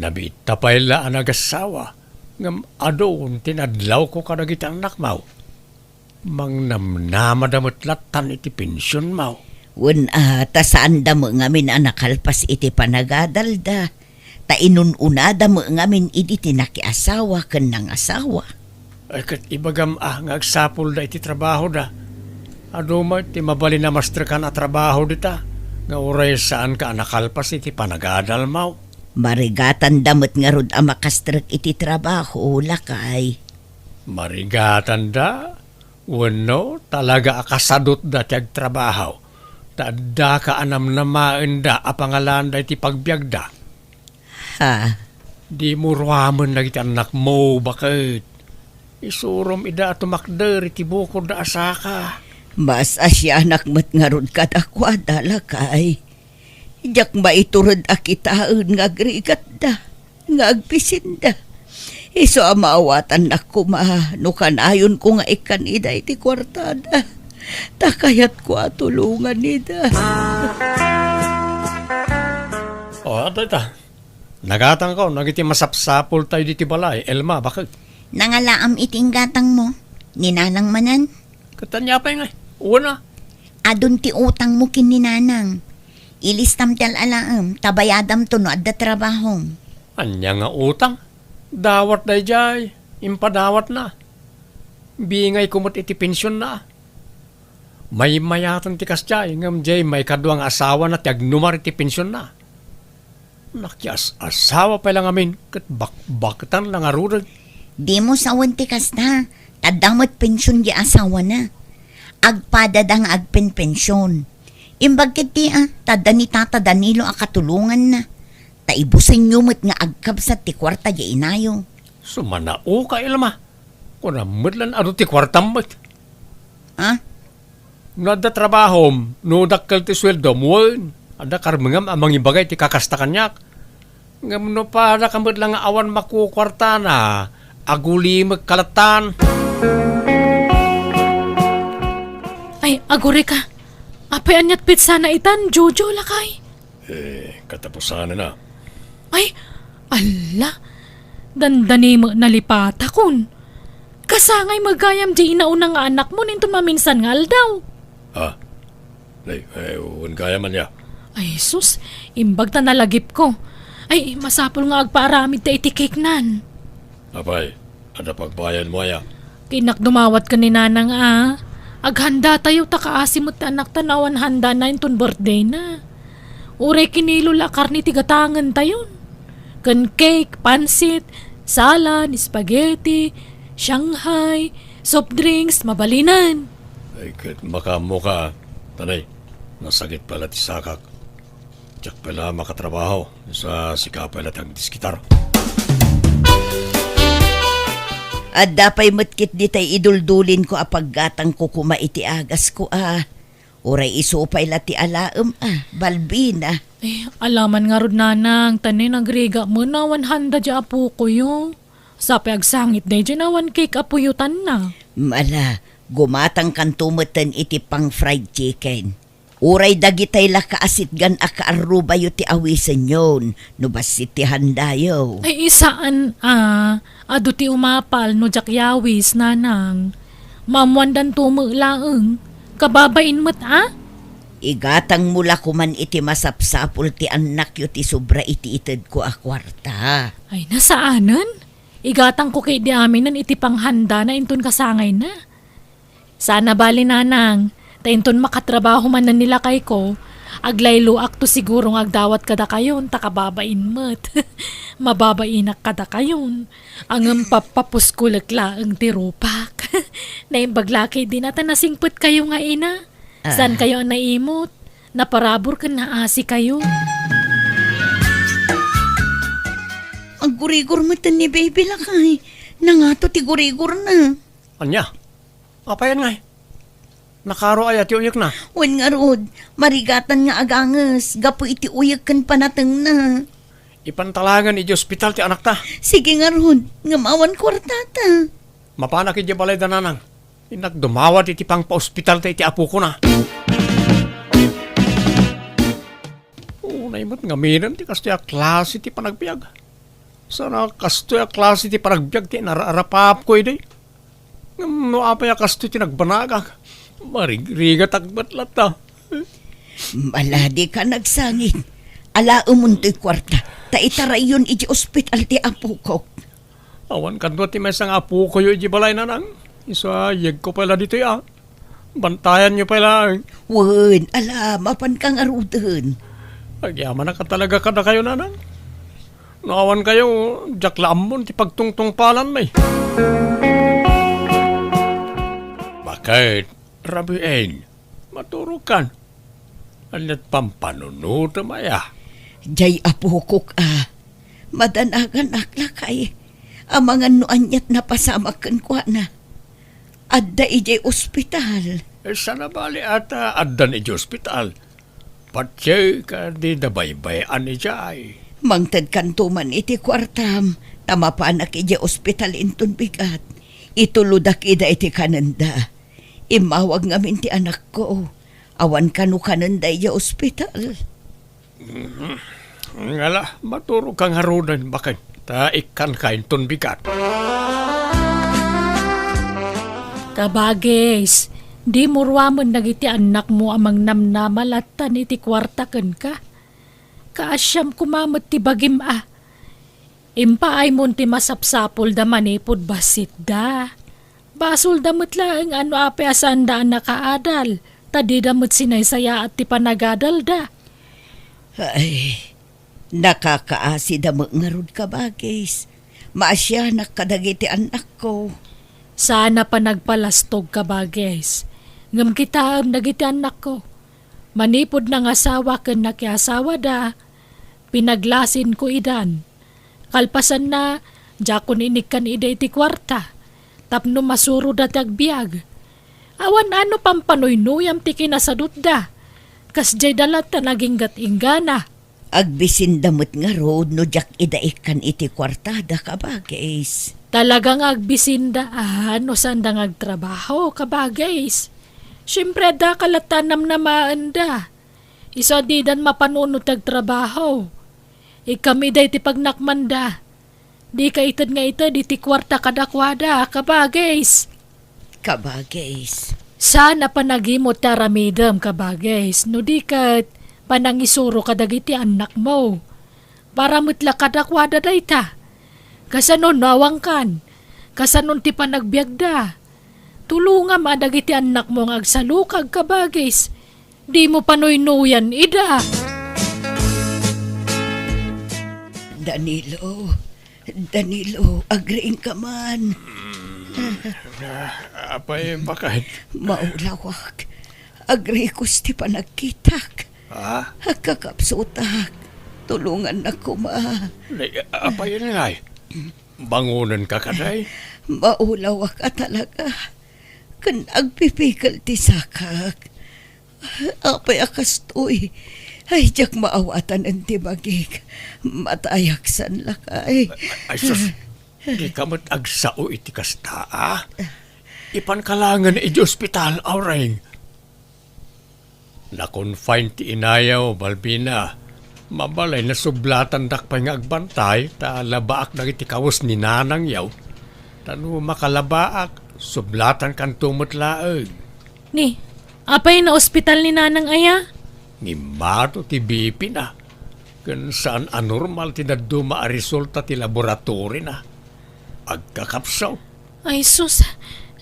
Nabita pa ila ang nagasawa. Ngam adoon tinadlaw ko kadagiti anak mau. Mang namnamadamot latan iti pensyon mau. Wan tasaan da mo ngamin anakalpas iti panagadalda. Ta inununada mo ngamin iti tinakiasawa ken nang asawa. Ay kat ibagam ngagsapol da iti trabaho da. Aduma ti mabali na masterkan a trabaho dita. Nga uray saan ka nakalpas iti panagadal mau. Marigatan damot nga rod ang makastrek iti trabaho, lakay. Marigatan da. Wano talaga akasadot da ti agtrabaho. Tadda ka anam namaen da a pangalan da iti pagbiag da. Ha? Di mo ruaman na iti anak mo bakit. Isurom ida tumakder iti bukod da asaka. Mas asyanak mat nga rod kadakwada, lakay. Ijak maiturod akitaon nga agrigat da, nga agpisin da. Iso amaawatan na kumahanukan ayon ko nga ikan ida iti kwartada. Takayat ko atulungan nida. O, ato ita. Nagatang ko, nagiti masapsapol tayo diti balay. Elma, bakit? Nangalaam iting gatang mo, ninanang manan. Katanya pa nga. Una. Adun ti utang mo kin ninanang. Ilistam tal alaam, tabayadam to no adda trabaho. Anya nga utang. Dawat day jay. Impadawat na. Bingay kumot iti pensyon na. May mayatan ti kasjay. Ngam jay may kaduang asawa na tiagnumar iti pensyon na. Nakias asawa pa lang amin. Kat baktan lang arurag. Di mo sawan ti kasta, tadamot pensyon di asawa na. Agpadadang agpenpensyon. Imbag kiti tadani tata Danilo akatulungan na. Taibusin nyo mo't nga agkabsat ti kwarta di inayo. Sumanao ka ilma. Kuna mudlan ado ti kwartam mo't. Ha? Nada trabahom, no dakkel ti sweldo mo. Ada karmengam amang ibagay ti kakasta kanyak. Ngam no para kamad lang awan makukwarta na. Aguli magkalatan. Ay, aguri ka. Apay anyat pizza na itan, Jojo lakay. Katapusan na. Ay, ala. Dandani mo nalipata kun. Kasangay magayam di inaunang nga anak mo ninton maminsan nga aldaw. Uwan kaya man ya. Ay, sus, imbag ta nalagip ko. Ay, masapol nga agpaaramid ta iti cake nan. Apay, ada pagbayan mo ya. Kinakdumawat ka ni nanang Aghanda tayo ta kaasimot anak tanawan handa na inton birthday na. Uray kinilo lakar ni tigatangan tayon. Kan cake, pansit, salad, spaghetti, Shanghai, soft drinks, mabalinan. Ay, kat makamo ka. Tanay, nasakit pala ti sakak. Tiyak pala makatrabaho sa sikapay latang diskitar. At dapay matkit di tay iduldulin ko apaggatang ko kuma iti agas ko Uray isupay lati alaam balbina. Alaman nga rod nanang, tanay nagrega mo na 100 dya apo ko yo. Sapi agsangit day dyan na 1 cake apuyutan na. Mala, gumatang kantumatan iti pang fried chicken. Uray dagitay la kaasitgan akaaruba yu ti awisan yon, no basit ti handayo. Ay isaan ado ti umapal no jakyawis nanang. Mamwandan tumulaeng, kababain mo't Igatang mula kuman iti masapsapul ti anak yu ti sobra iti ited ko akwarta. Ay nasaanan? Igatang ko kay di aminan iti panghanda na inton kasangay na. Sana bali nanang, tainton makatrabaho man na nila kay ko, aglaylo akto siguro agdawat kada kayon, takababain mo't. Mababainak kada kayon. Ang papapuskulak laang tirupak. Naimbaglaki din ata nasingput kayo nga ina. San kayo ang naimot? Naparabor ka na asi kayo. Ang gurigor matan ni baby lakay. Nangato ti gurigor na. Anya? Apa yan nga? Nakaro ay ati uyak na. Wan nga rod, marigatan nga agangas. Gapo iti uyak kan panateng na. Ipantalangan iti ospital ti anak ta. Sige nga rod, nga mawan kwartata. Mapanak iti balay dananang. Inak dumawat iti pang pa-ospital ta iti apo ko na. Unay mo't nga minan ti kastoy a klase ti panagbiag. Sana kastoy a klase ti panagbiag ti nararapap ko iti. No apay a kastoy ti nagbanagag. Marigrigat agbat lata. Maladi ka nagsangin. Ala umunto'y kwarta. Ta itarayon iti ospital ti apo ko. Awan kanto ti may sang apo ko iti balay nanang. Isa yeg ko pala dito ya. Bantayan nyo pala. Wan, ala, mapan kang arudan. Agyaman na ka talaga kada kayo nanang. Naawan kayo, jaklamon ti pagtungtong palan may. Bakit, Rabiin, maturukan. Alat pampanunod maya. Jay apukok madanagan aklakay. Ang mga nuanyat na pasamakan kwa na. Adda ijay ospital. Sana bali ata adan iti ospital. Patsay ka di dabaybayan ijay. Mangtad kantuman iti kwartam. Tamapanak ijay ospital intun bigat. Ituludak ida iti kananda. Imawag ngamin ti anak ko. Awan kanu kananda ijay ospital. Ngala, maturo kang harunan bakit. Ta ikan kain tun bigat. Kabagis, di murwamon nagiti anak mo amang namnamalatan iti kwarta ken ka. Kaasyam kumamot ti bagim Impaay mon ti masapsapol da manipod basit da. Basol damot laeng ano ape asanda na kaadal. Tadi damot sinaysaya at ti panagadal da. Ay, nakakaasi da ngarud ka bagis. Maasyanak kadagiti anak ko. Sana pa nagpalastog ka bagis. Ngam kita nagiti anak ko. Manipod ng asawa ken nakiasawa da. Pinaglasin ko idan. Kalpasan na, jakon inikan ida iti kwarta. Tapno masuro da tagbiag. Awan ano pampanoy-noyam ti kinasadot da. Kas jay dalat na naging gatinggana. Agbisin damot nga road no jak idaikan iti kwartada ka bagis. Talagang agbisinda no sandang agtrabaho kabagais. Siyempre da kalatanam na maanda. Isa di dan mapanunod agtrabaho. Ikami da iti pagnakmanda. Di ka itad nga itad iti kwarta kadakwada kabagais. Kabagis. Sana panagimot taramidam kabagais. No di kat panangisuro kadagiti anak mo. Para mutla kadakwada da ita. Kasanon nawang kan. Kasanon ti panagbiagda. Tulunga madagiti anak mo ng agsalukag kabagis. Di mo panoy-nuyan ida. Danilo, agreeing ka man. Apay bakit? Maulawak. Agree ko ti panagkitak. Ha? Kakapsutak. Tulungan na ko Apay yun nga bangunan ka kaday? Maulawak ka talaga. Kan agpipikal ti sakak. Apay akastoy. Ay, jak maawatan ang tibagig. Matayaksan lakay. Ay sus, di ka mat agsao iti kasta Ipankalangan iti ospital, aureng. Na-confine ti inayaw, Balbina. Mabalay na sublatan dakpay nga agbantay, ta labaak na iti kawas ni nanang yaw. Tano makalabaak, sublatan kan tumot laeng. Ni, apay na ospital ni nanang aya? Ngimato ti BP na. Kan saan anormal ti naduma a resulta ti laboratory na. Agkakapsaw. Ay sus,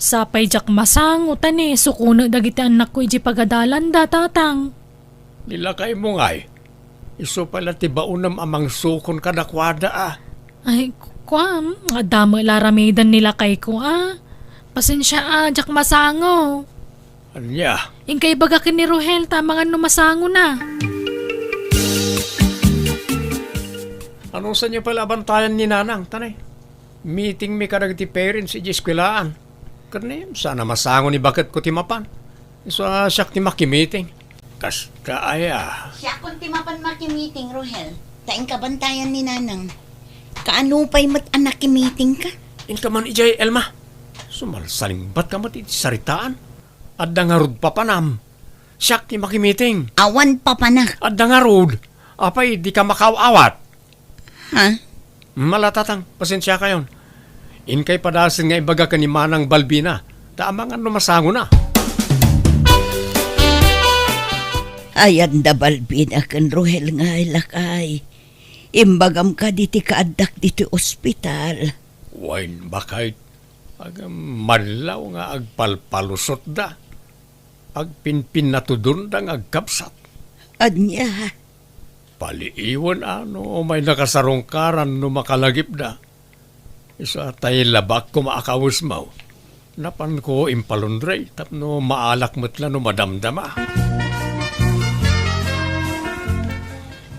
sapay jak masango tani, sukuno dagiti anak ko iji pagadalan da tatang. Nilakay mo ngay. Iso pala ti baunam amang sukon kadakwada Ay, kwam, adamo laramidan nila kay ko Pasensya jak masango. Anya? Ingkay baga ni Rohel, tamang ano masango na. Ano sa niyo pala bantayan ni Nanang, tanay? Meeting mi kadag ti parents iji eskwelaan. Karni, sana masango ni bakit ko ti mapan. Isa siyak ti makimiting. Kas kaaya. Siya kung timapan makimiting, Rohel. Taing kabantayan ni Nanang. Kaano pa'y mat anak meeting ka? Inka man ijay, Elma. Sumalsaling ba't ka mat iti saritaan? Adda nga rod papanam. Siyak ti makimiting. Awan pa na. Adda nga rod. Apay, di ka makawawat. Ha? Malatatang, pasensya kayon. Inkay padasin nga ibaga ka ni Manang Balbina. Tamang ano masango na. Ayan da Balbina kan Rohel nga ilakay. Imbagam ka diti kaadak diti ospital. Wain bakay. Madlaw nga agpalpalusot da. Agpinpin na tudun da nga agkapsat. Anya, Paliiwan ano, may nakasarungkaran no makalagip da. Isa tayo labak ko maakawis mo. Napan ko impalundray, tapno maalak mo't no madamdama.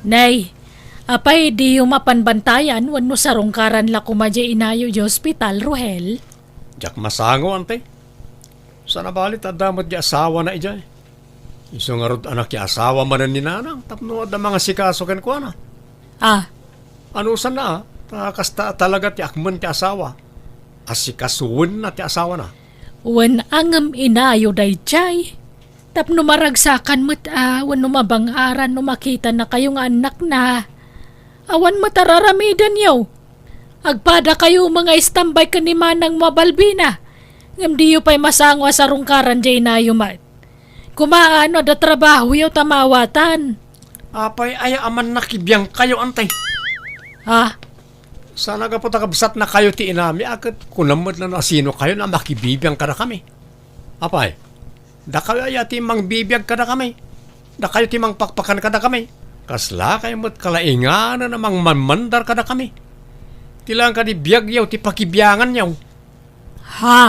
Nay, apay di mapanbantayan wano sarungkaran la kumadya inayo di hospital, Rohel. Diyak masango, ante. Sana balit at damot di asawa na ijay. Iso nga rod anak ya asawa manan ni Nanang, tapno at mga sikasokan ko na. Ah, Ano san na, kasta talaga ti akman ti asawa. Asikasuwin na ti asawa na. wan angam inayo day chay. Tapno maragsakan mo't wano mabangaran no makita na kayong anak na. Awan matararamidan yaw. Agpada kayo mga istambay ka ni Manang Mabalbina. Ngam diyo pa'y masangwa sa rungkaran jay inayo mat. Kumaano da trabaho yaw tamawatan. Apay ay aman nakibiyang kayo, ante. Ha? Sana ka po takabsat na kayo ti inami agad kunamot na sino kayo na makibibiyang ka na kami. Apay, da kayo ay ati mang bibiyag ka na kami. Da kayo ti mang pakpakan ka na kami. Kasla kayo mo't kalaingan na namang manmandar ka na kami. Tilang ka di biyag yaw ti pakibiyangan yaw. Ha?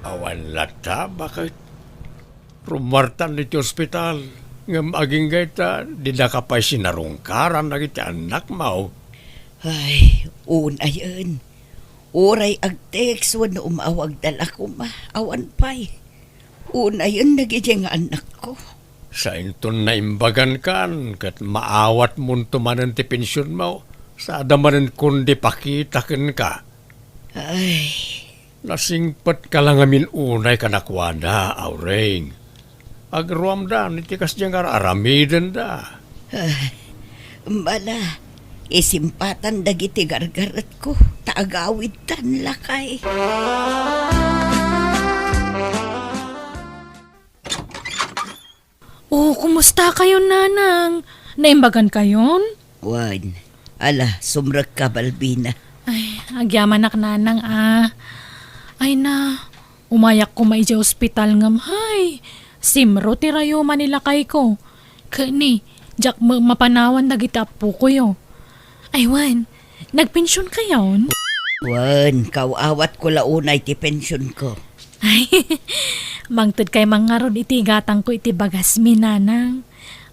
Awan lata, bakit? Rumartan dito ospital. Ngam aging gayta, di na ka pa'y sinarungkaran na kita anak mo. ay, una yun. Uray ag-text wano umawag dala ko ma. Awan pa'y. Una yun nagiging anak ko. Sa inton na imbagan kan, kat maawat mo tumanan ti pensyon mo, sa adamanan kundi pakitakin ka. Ay, Nasingpat ka lang amin unay kanakwana, Aureng. Agruam da, nitikas diyang aramiden da. Bala, isimpatan dagiti gargarat ko. Taagawid tan lakay. Oh, kumusta kayo, Nanang? Naimbagan kayon? Wan, ala, sumrak ka Balbina. Ay, agyaman nak Nanang Ay na, umayak ko maidya ospital ngam. Hay, simro ti rayo manila kay ko. Kani, jak mapanawan na gitapo ko yo. Ay, Wan, nagpensyon kayon? Wan, kawawat ko launay ti pensyon ko. Ay, mangtod kay mangaron iti gatang ko iti bagas mi, Nanang.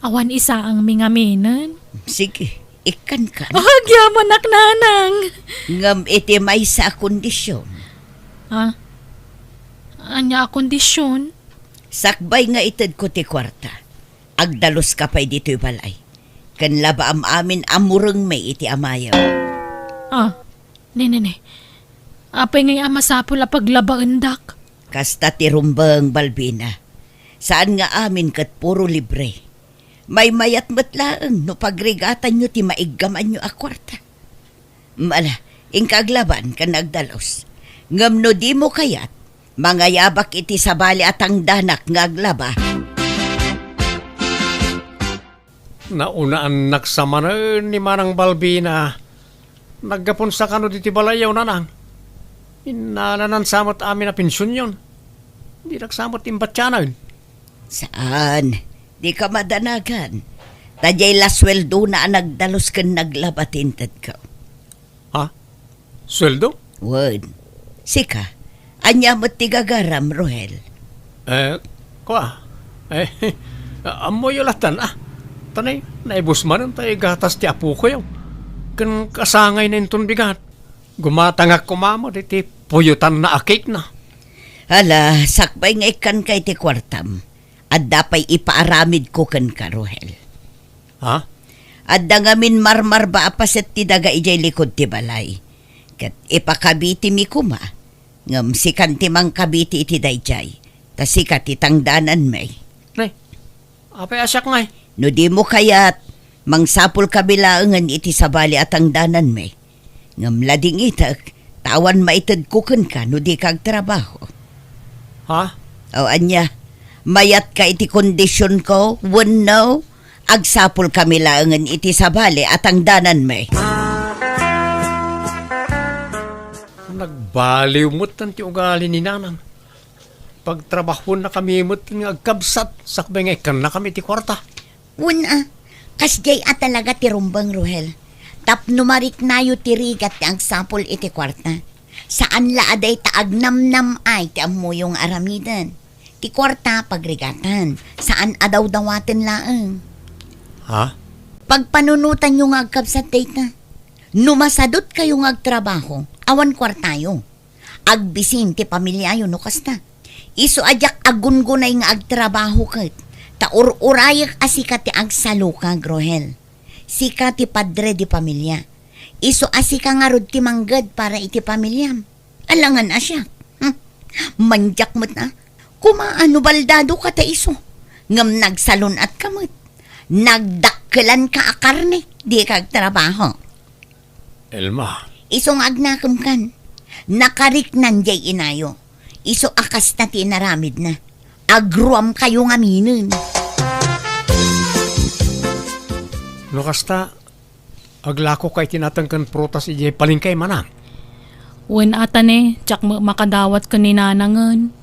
Awan isa ang mingaminan. Sige, ikan ka. Agyaman nak Nanang. Ngam iti may sa kondisyon. Ha? Anya kondisyon? Sakbay nga itad ko ti kwarta. Agdalos ka pa'y dito'y balay. Kan laba amin amureng may iti amayaw. Ne. Apay ngay amasapol a paglabaendak. Kasta ti rumbang Balbina. Saan nga amin kat puro libre. May mayat matlaang no pagrigatan nyo ti maiggaman nyo a kwarta. Mala, ingkaglaban kan nagdalos. Ngam no di mo kayat, mga yabak iti sabali at ang danak ngaglaba. Naunaan naksamanan ni Manang Balbina. Naggapon sa kano diti balayaw, Nanang. Inananan samot amin na pensyon yun. Di nagsamot imbatyanan. Saan? Di ka madanagan. Tadyay lasweldo na nagdalos kan naglabatintad ka. Ha? Sweldo? Word. Sika, anya mo't tigagaram, Rohel. Kwa? Amoy ulatan, Tanay, naibos man ang tayo gatas ti apo ko yaw. Kan kasangay na intong bigat. Gumatangak kumama di ti puyutan na akik na. Hala, sakbay nga ikan kay ti kwartam. At dapay ipaaramid ko kan ka, Rohel. Ha? At dangamin marmar ba apaset ti daga ijay likod ti balay. Kat ipakabiti mi kuma. Ngam sikan ti mang kabiti iti dayjay. Tasika ti tangdanan may. Nay, apay asyak ngay. No di mo kayat mangsapul kabilaangan iti sabali at tangdanan may. Ngam lading itak, tawan maitad kuken ka no di kag trabaho. Ha? O anya, mayat ka iti kondisyon ko, no? Agsapul kami laangan iti sabali at ang danan may. Nagbaliw mo't ang ti ugali ni nanang. Pagtrabaho na kami mo't nga agkabsat, sakbay nga ikan na kami ti kwarta. Una, kasjay at talaga ti rumbang, Rohel. Tap numarik na yu ti rigat ti ang sapul iti kwarta. Saan laaday taagnamnam ay ti amuyong aramidan. Ti kwarta pagrigatan, saan adaw dawaten laang. Ha? Pagpanunutan yung agkabsat data, numasadot kayong agtrabaho, awan kwartayo. Agbisin ti pamilyayo no kasta. Iso ajak agungunay nga agtrabaho kat. Taur-urayak asika ti agsaluka, Rohel. Sika ti padre di pamilya. Iso asika nga rod ti manggad para iti pamilyam. Alangan asya. Manjak mo't na. Kumaano baldado ka ta iso. Ngam nagsalon at kamot. Nagdakkelan ka akarne, di kag trabaho. Elma, Isong agnakam kan. Nakarik nanjay inayo. Iso akas na tinaramid na. Agruam kayo nga minin. no kasta, aglako kay tinatangkan protas ijay palingkay manang. Wen atane, tsak makadawat ka ni nanangan.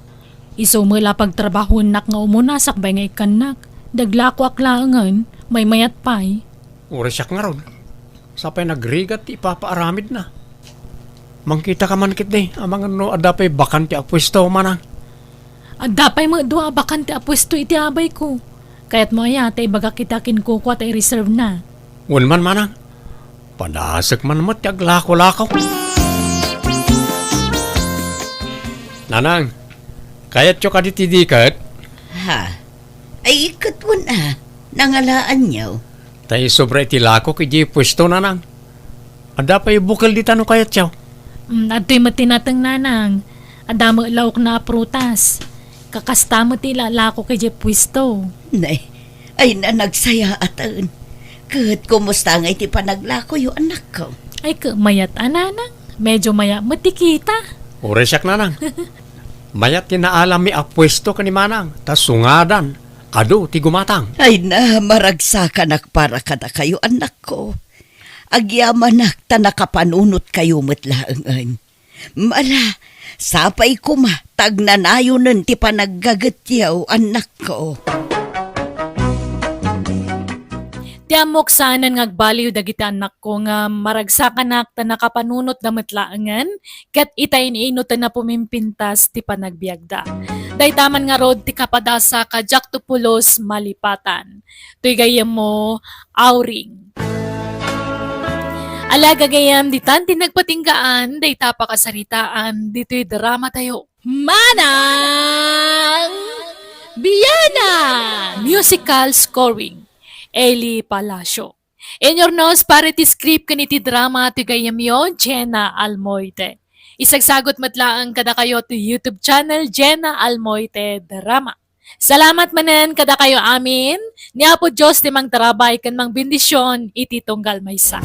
Iso mo la pagtrabahon nak nga umuna sakbay nga ikanak. Daglako aklangan, may mayat pay. Uresyak nga ron. Sapay nagrigat ipapaaramid na. Mangkita ka man kit ni, amang no adapay bakan ti apwesto manang. At dapay mo doa bakante apwesto iti abay ko. Kaya't mo ayate baga kita kinkuko at i-reserve na. Unman manang. Panasag man mo't aglako-lakaw. Nanang, kayat yo ka ditidikat? Ha? Ay ikatwan nangalaan niyo. Tayo sobra iti lako kay di pwesto nanang. Adapay bukal di tanong kayat yaw. At to'y matinatang nanang. Adamo lawak na prutas. Kakasta mo tila lako kay Jeff Pwisto. Nay, ay na nagsaya atan. Kat kumusta nga iti panaglako yung anak ko. Ay mayat nanang. Medyo maya matikita. Uresyak nanang. Mayat tinaalam mi apwesto ka ni manang. Tas sungadan. Ado ti gumatang. Ay na, maragsakan para kada kayo anak ko. Agyaman ta nakapanunot kayo matlaangan. Mala, sapay kuma, tagnanayo nun ti panaggagatyaw anak ko. Tiamok saanan ngagbaliw dagiti anak ko nga maragsakan ta nakapanunot na matlaangan ket itay iniinutan na pumimpintas ti panagbiagda. Daytaman nga rod ti kapadasa ka Jack Tupulos malipatan. Tuy gayam mo auring. Alaga gayam di tanti nagpatinggaan dayta pa kasaritaan dito'y drama tayo. Manang Biyana! Musical scoring. Eli Palacio. In your nose, para ti script kaniti drama ti gayam yo, Jenna Almoite. Isagsagot matlaang kada kayo to YouTube channel, Jenna Almoite Drama. Salamat manen kada kayo amin. Niya po Diyos ti mang tarabay kan mang bendisyon iti tunggal maysa.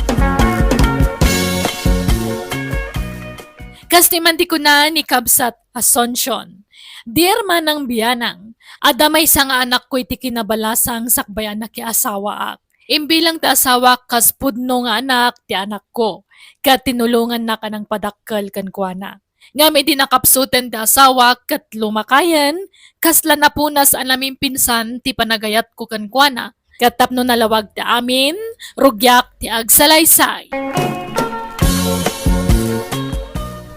Kastimanti ko na ni Kabsat Asuncion. Dear manang biyanang, adamay sa nga anak ko iti kinabalasang sakbayan na ki asawa ak. Imbilang ti asawa kas pudno nga anak ti anak ko. Kat tinulungan na ka ng padakkel kan kuana. Nga may di nakapsuten ti asawa kat lumakayan, kasla na punas alaming pinsan ti panagayat ko kan kuana. Kat tapno nalawag ti amin, rugyak ti agsalaysay.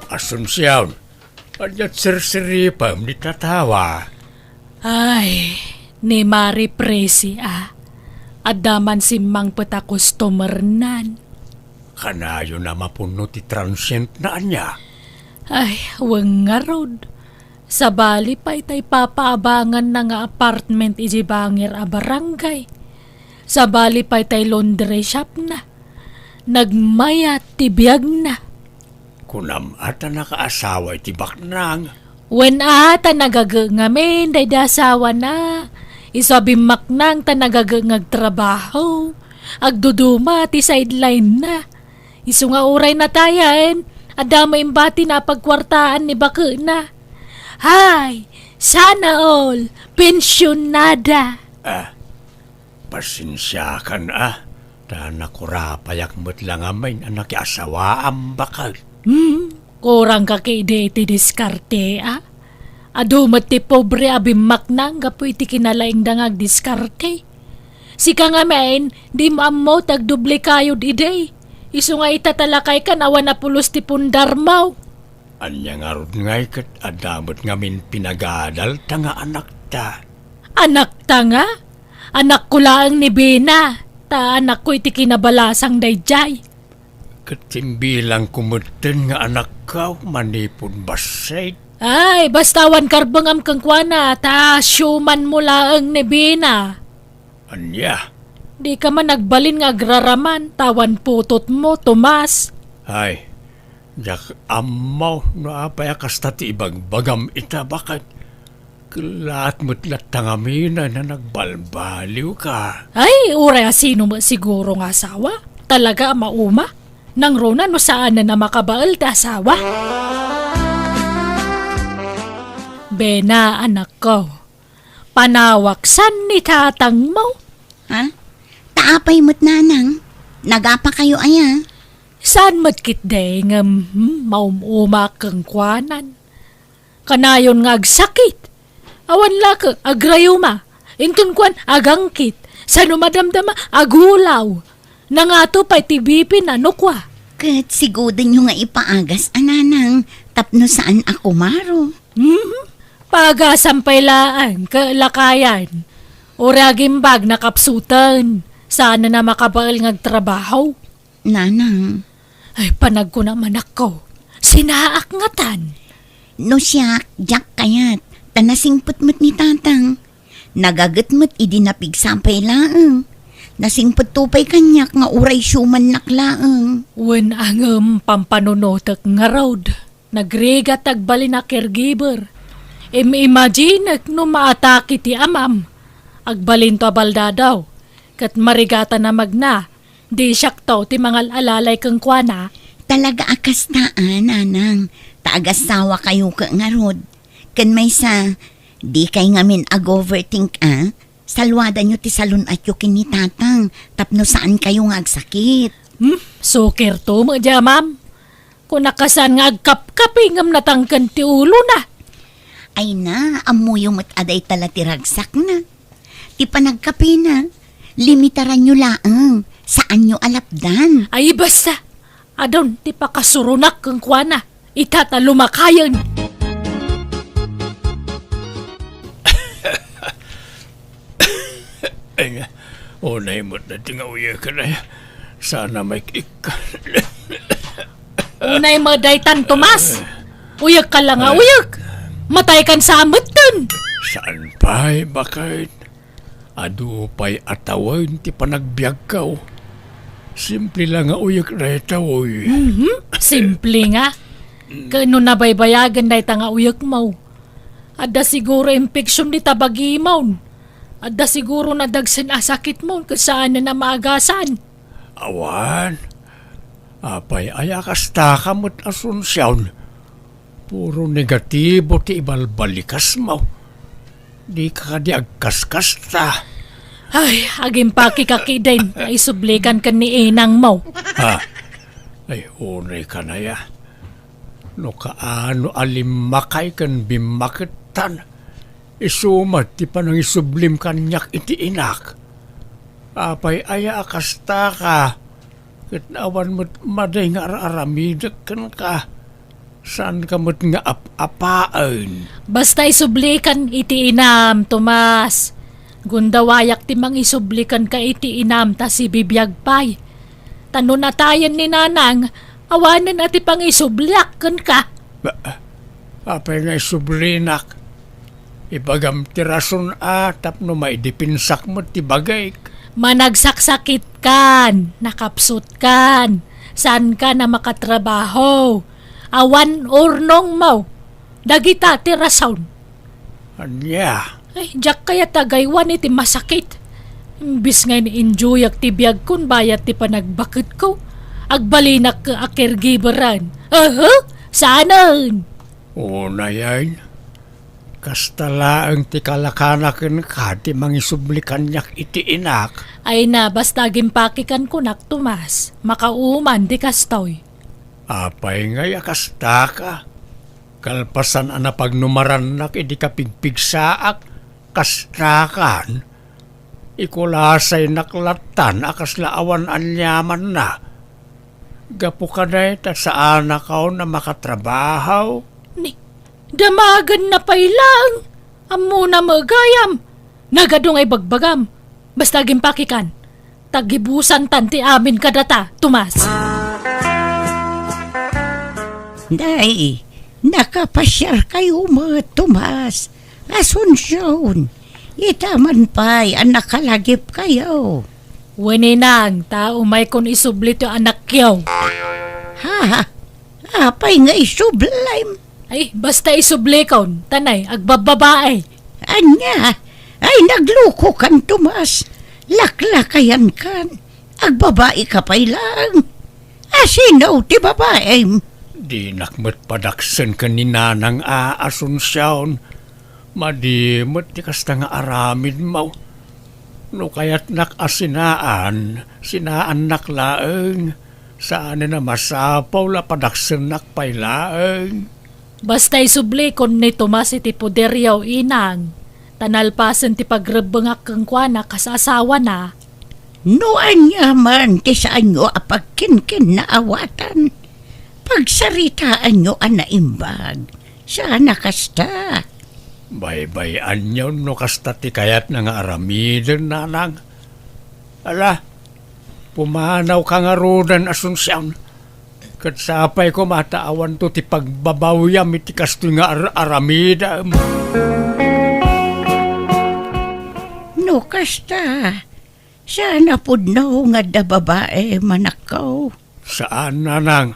Asunsyon, anyat sirsiri pa, di tatawa. Ay, ni Mari Presi Adaman si Mang Peta customer nan. Kanayo na mapuno ti transient na anya. Ay, wang nga rod. Sa bali pa itay papaabangan na nga apartment iji bangir a barangay. Sa bali pa itay laundry shop na. Nagmayat ti biyag na. Kunam ata nakaasawa iti baknang. Wen ata nagagangamin day dasawa na. Isabimak nang ta nagagangag trabaho. Agduduma ti sideline na. Isu nga uray na tayan. Adama imbati na pagkwartaan ni baka na. Hay, sana all, pensyonada. Pasensya kan Ta nakurapayak mo't lang amay na nakiasawa ang bakal. Kurang ka kay ti diskarte, Adumat ti pobre abimak nang gapu iti kinalaing dangag diskarte. Sika nga main, di maammo tagduble kayo diday. Isu nga itatalakay kan awan na pulos ti pundar mo. Anya nga rod ngay kat adamot ngamin pinagadal ta nga anak ta. Anak ta nga? Anak ko lang ni Bina. Ta anak ko iti kinabalasang dayjay. Katimbilang kumuten nga anak ka manipon basay. Ay, bastawan karbangam kang kwana, ta syuman mo laang ni Bina. Anya? Di ka man nagbalin nga agraraman, tawan putot mo, Tomas. Ay, jak amaw no apay kasta ti ibang bagam ita bakit? Lahat mo't latangamina na nagbalbaliw ka. Ay, uray sino mo siguro nga asawa? Talaga mauma? Nang rona no saan na makabaal ta asawa? Bena, anak ko. Panawaksan ni tatang mo. Ha? Taapay mo't nanang. Nagapa kayo aya. Saan matkit day nga maumuma kang kwanan? Kanayon nga agsakit. Awan laka agrayuma. Intun kwan agangkit. Sano madamdama agulaw. Nangato pa'y tibipin ano kwa. Kat sigudan nyo nga ipaagas ananang tapno saan ako maro. Pagasampay laan, kalakayan. Uragimbag na kapsutan. Sana na makabaal ng trabaho. Nanang, Ay, panag ko naman ako. Sinaak ngatan. no siya, jak kayat, tanasingput-mut ni tatang. Nagagatmut idinapig sampay laang. Nasingput tupay kanyak nga uray syuman naklaang. Wen ang pampanunotak nga road. Nagriga tagbali na caregiver. Imagine no maatake ti amam. Agbalin to balda daw. Kat marigata na magna. Di siyak to ti mga alalay kang kwana. Talaga akas taan, nanang. Taagasawa kayo ka nga rod. Kan may sa, di kay ngamin ag-overthink Salwada nyo ti salon at yukin ni tatang. Tapno saan kayo nga agsakit. Sukir to mo dya, ma'am. Kung nakasan nga agkap-kapingam natangkan ti ulo na. Ay na, amuyo mo't aday tala ti ragsak na. Ti panagkapi na. Limitaran nyo laang. Saan nyo alapdan? Ay basta. Adon, ti pakasurunak kang kwana. Itatalumakayan. Ay nga, unay mo't na tingawiya ka na. Sana may Unay madaytan, Tomas. Uyag ka lang nga, uyag. Matay kan sa amot dun. Saan pa'y bakit? Adu pa'y atawan ti panagbiag ka. Simple lang nga uyak na ito, uy. Simple nga. Kano nabaybayagan na nga uyag mo. Ada siguro infeksyon ni tabagimaw. Ada siguro nadagsan asakit mo kasaan na maagasan. Awan. Apay ayakas takamot asunsyawn. Puro negatibo ti ibalbalikas mo. Di ka di agkaskas ta. Ay, aging pakikakidain na isublikan ka ni inang mo. Ha? Ay, unay ka na ya. No kaano alimakay kan bimakitan. Isumat ti panang isublim kanyak iti inak. Apay aya akasta ka. Kitnawan mo't maday nga aramidak kan ka. Saan ka mo't nga apaan? Basta isublikan iti inam, Tomas. Gundawayak ti mang isublikan ka iti inam ta si bibiyag pay. Tanunatayan ni nanang, awanan ati pang isublyak kan ka. Apay nga sublinak. Ibagam ti rason tapno maidipinsak mo ti bagay. Managsaksakit kan, nakapsut kan, saan ka na makatrabaho. Awan urnong mo, dagita ti rason. Anya, Ay, jak kaya tagaywan iti masakit. Imbis nga ni-enjoy ak ti biyag kun bayat ti panagbakit ko. Agbalinak ka a caregiveran. Saanan? una yan. Kastala ang ti kalakanakin ka ti mangisublikan niyak iti inak. Ay na, basta gimpakikan ko nak Tomas. Makauman di kastoy. Apay nga yakasta ka. Kalpasan ana pagnumaran nak idi ka pigpigsaak. Kastrakan. Ikulasay naklatan akas laawan anyaman na. Gapu ka na ita saan akaw na makatrabaho. Ni, damagan na pailang. Amo na magayam. Nagadong ay bagbagam. Basta gimpakikan. Tagibusan tanti amin kadata, Tomas. Day, nakapasyar kayo mga Tomas. Asunsyon. Itaman pa'y anak kalagip kayo. Waninang, tao may kon isublit yung anak yaw. Ha? Apay nga isublime. Ay, basta isublikon. Tanay, agbababae. Anya, ay nagluko kan Tomas. Laklakayan kan. Agbabae ka pa'y lang. Asinaw ti babae. Di nakmat padaksen ka ni nanang Asunsyon. Madimot ti kasta nga aramid mo. No kaya't nakasinaan, sinaan naklaeng. Saan na masapaw la padaksen nakpay laeng. Basta isublikon ni Tomas iti poderyaw inang. Tanalpasan ti pagrebengak kang kwa kas asawa na. No anya man ti saan nyo apagkinkin na awatan. Pagsaritaan nyo anaimbag. Sana kasta. Baybayan nyo no kasta ti kayat na nga aramidin nanang. Ala, pumanaw ka nga rodan Asunsyon. Kat sapay ko mataawan to ti pagbabawiyam iti kasto nga aramida. No kasta. Sana pudno nga da babae manakaw. Saan nanang?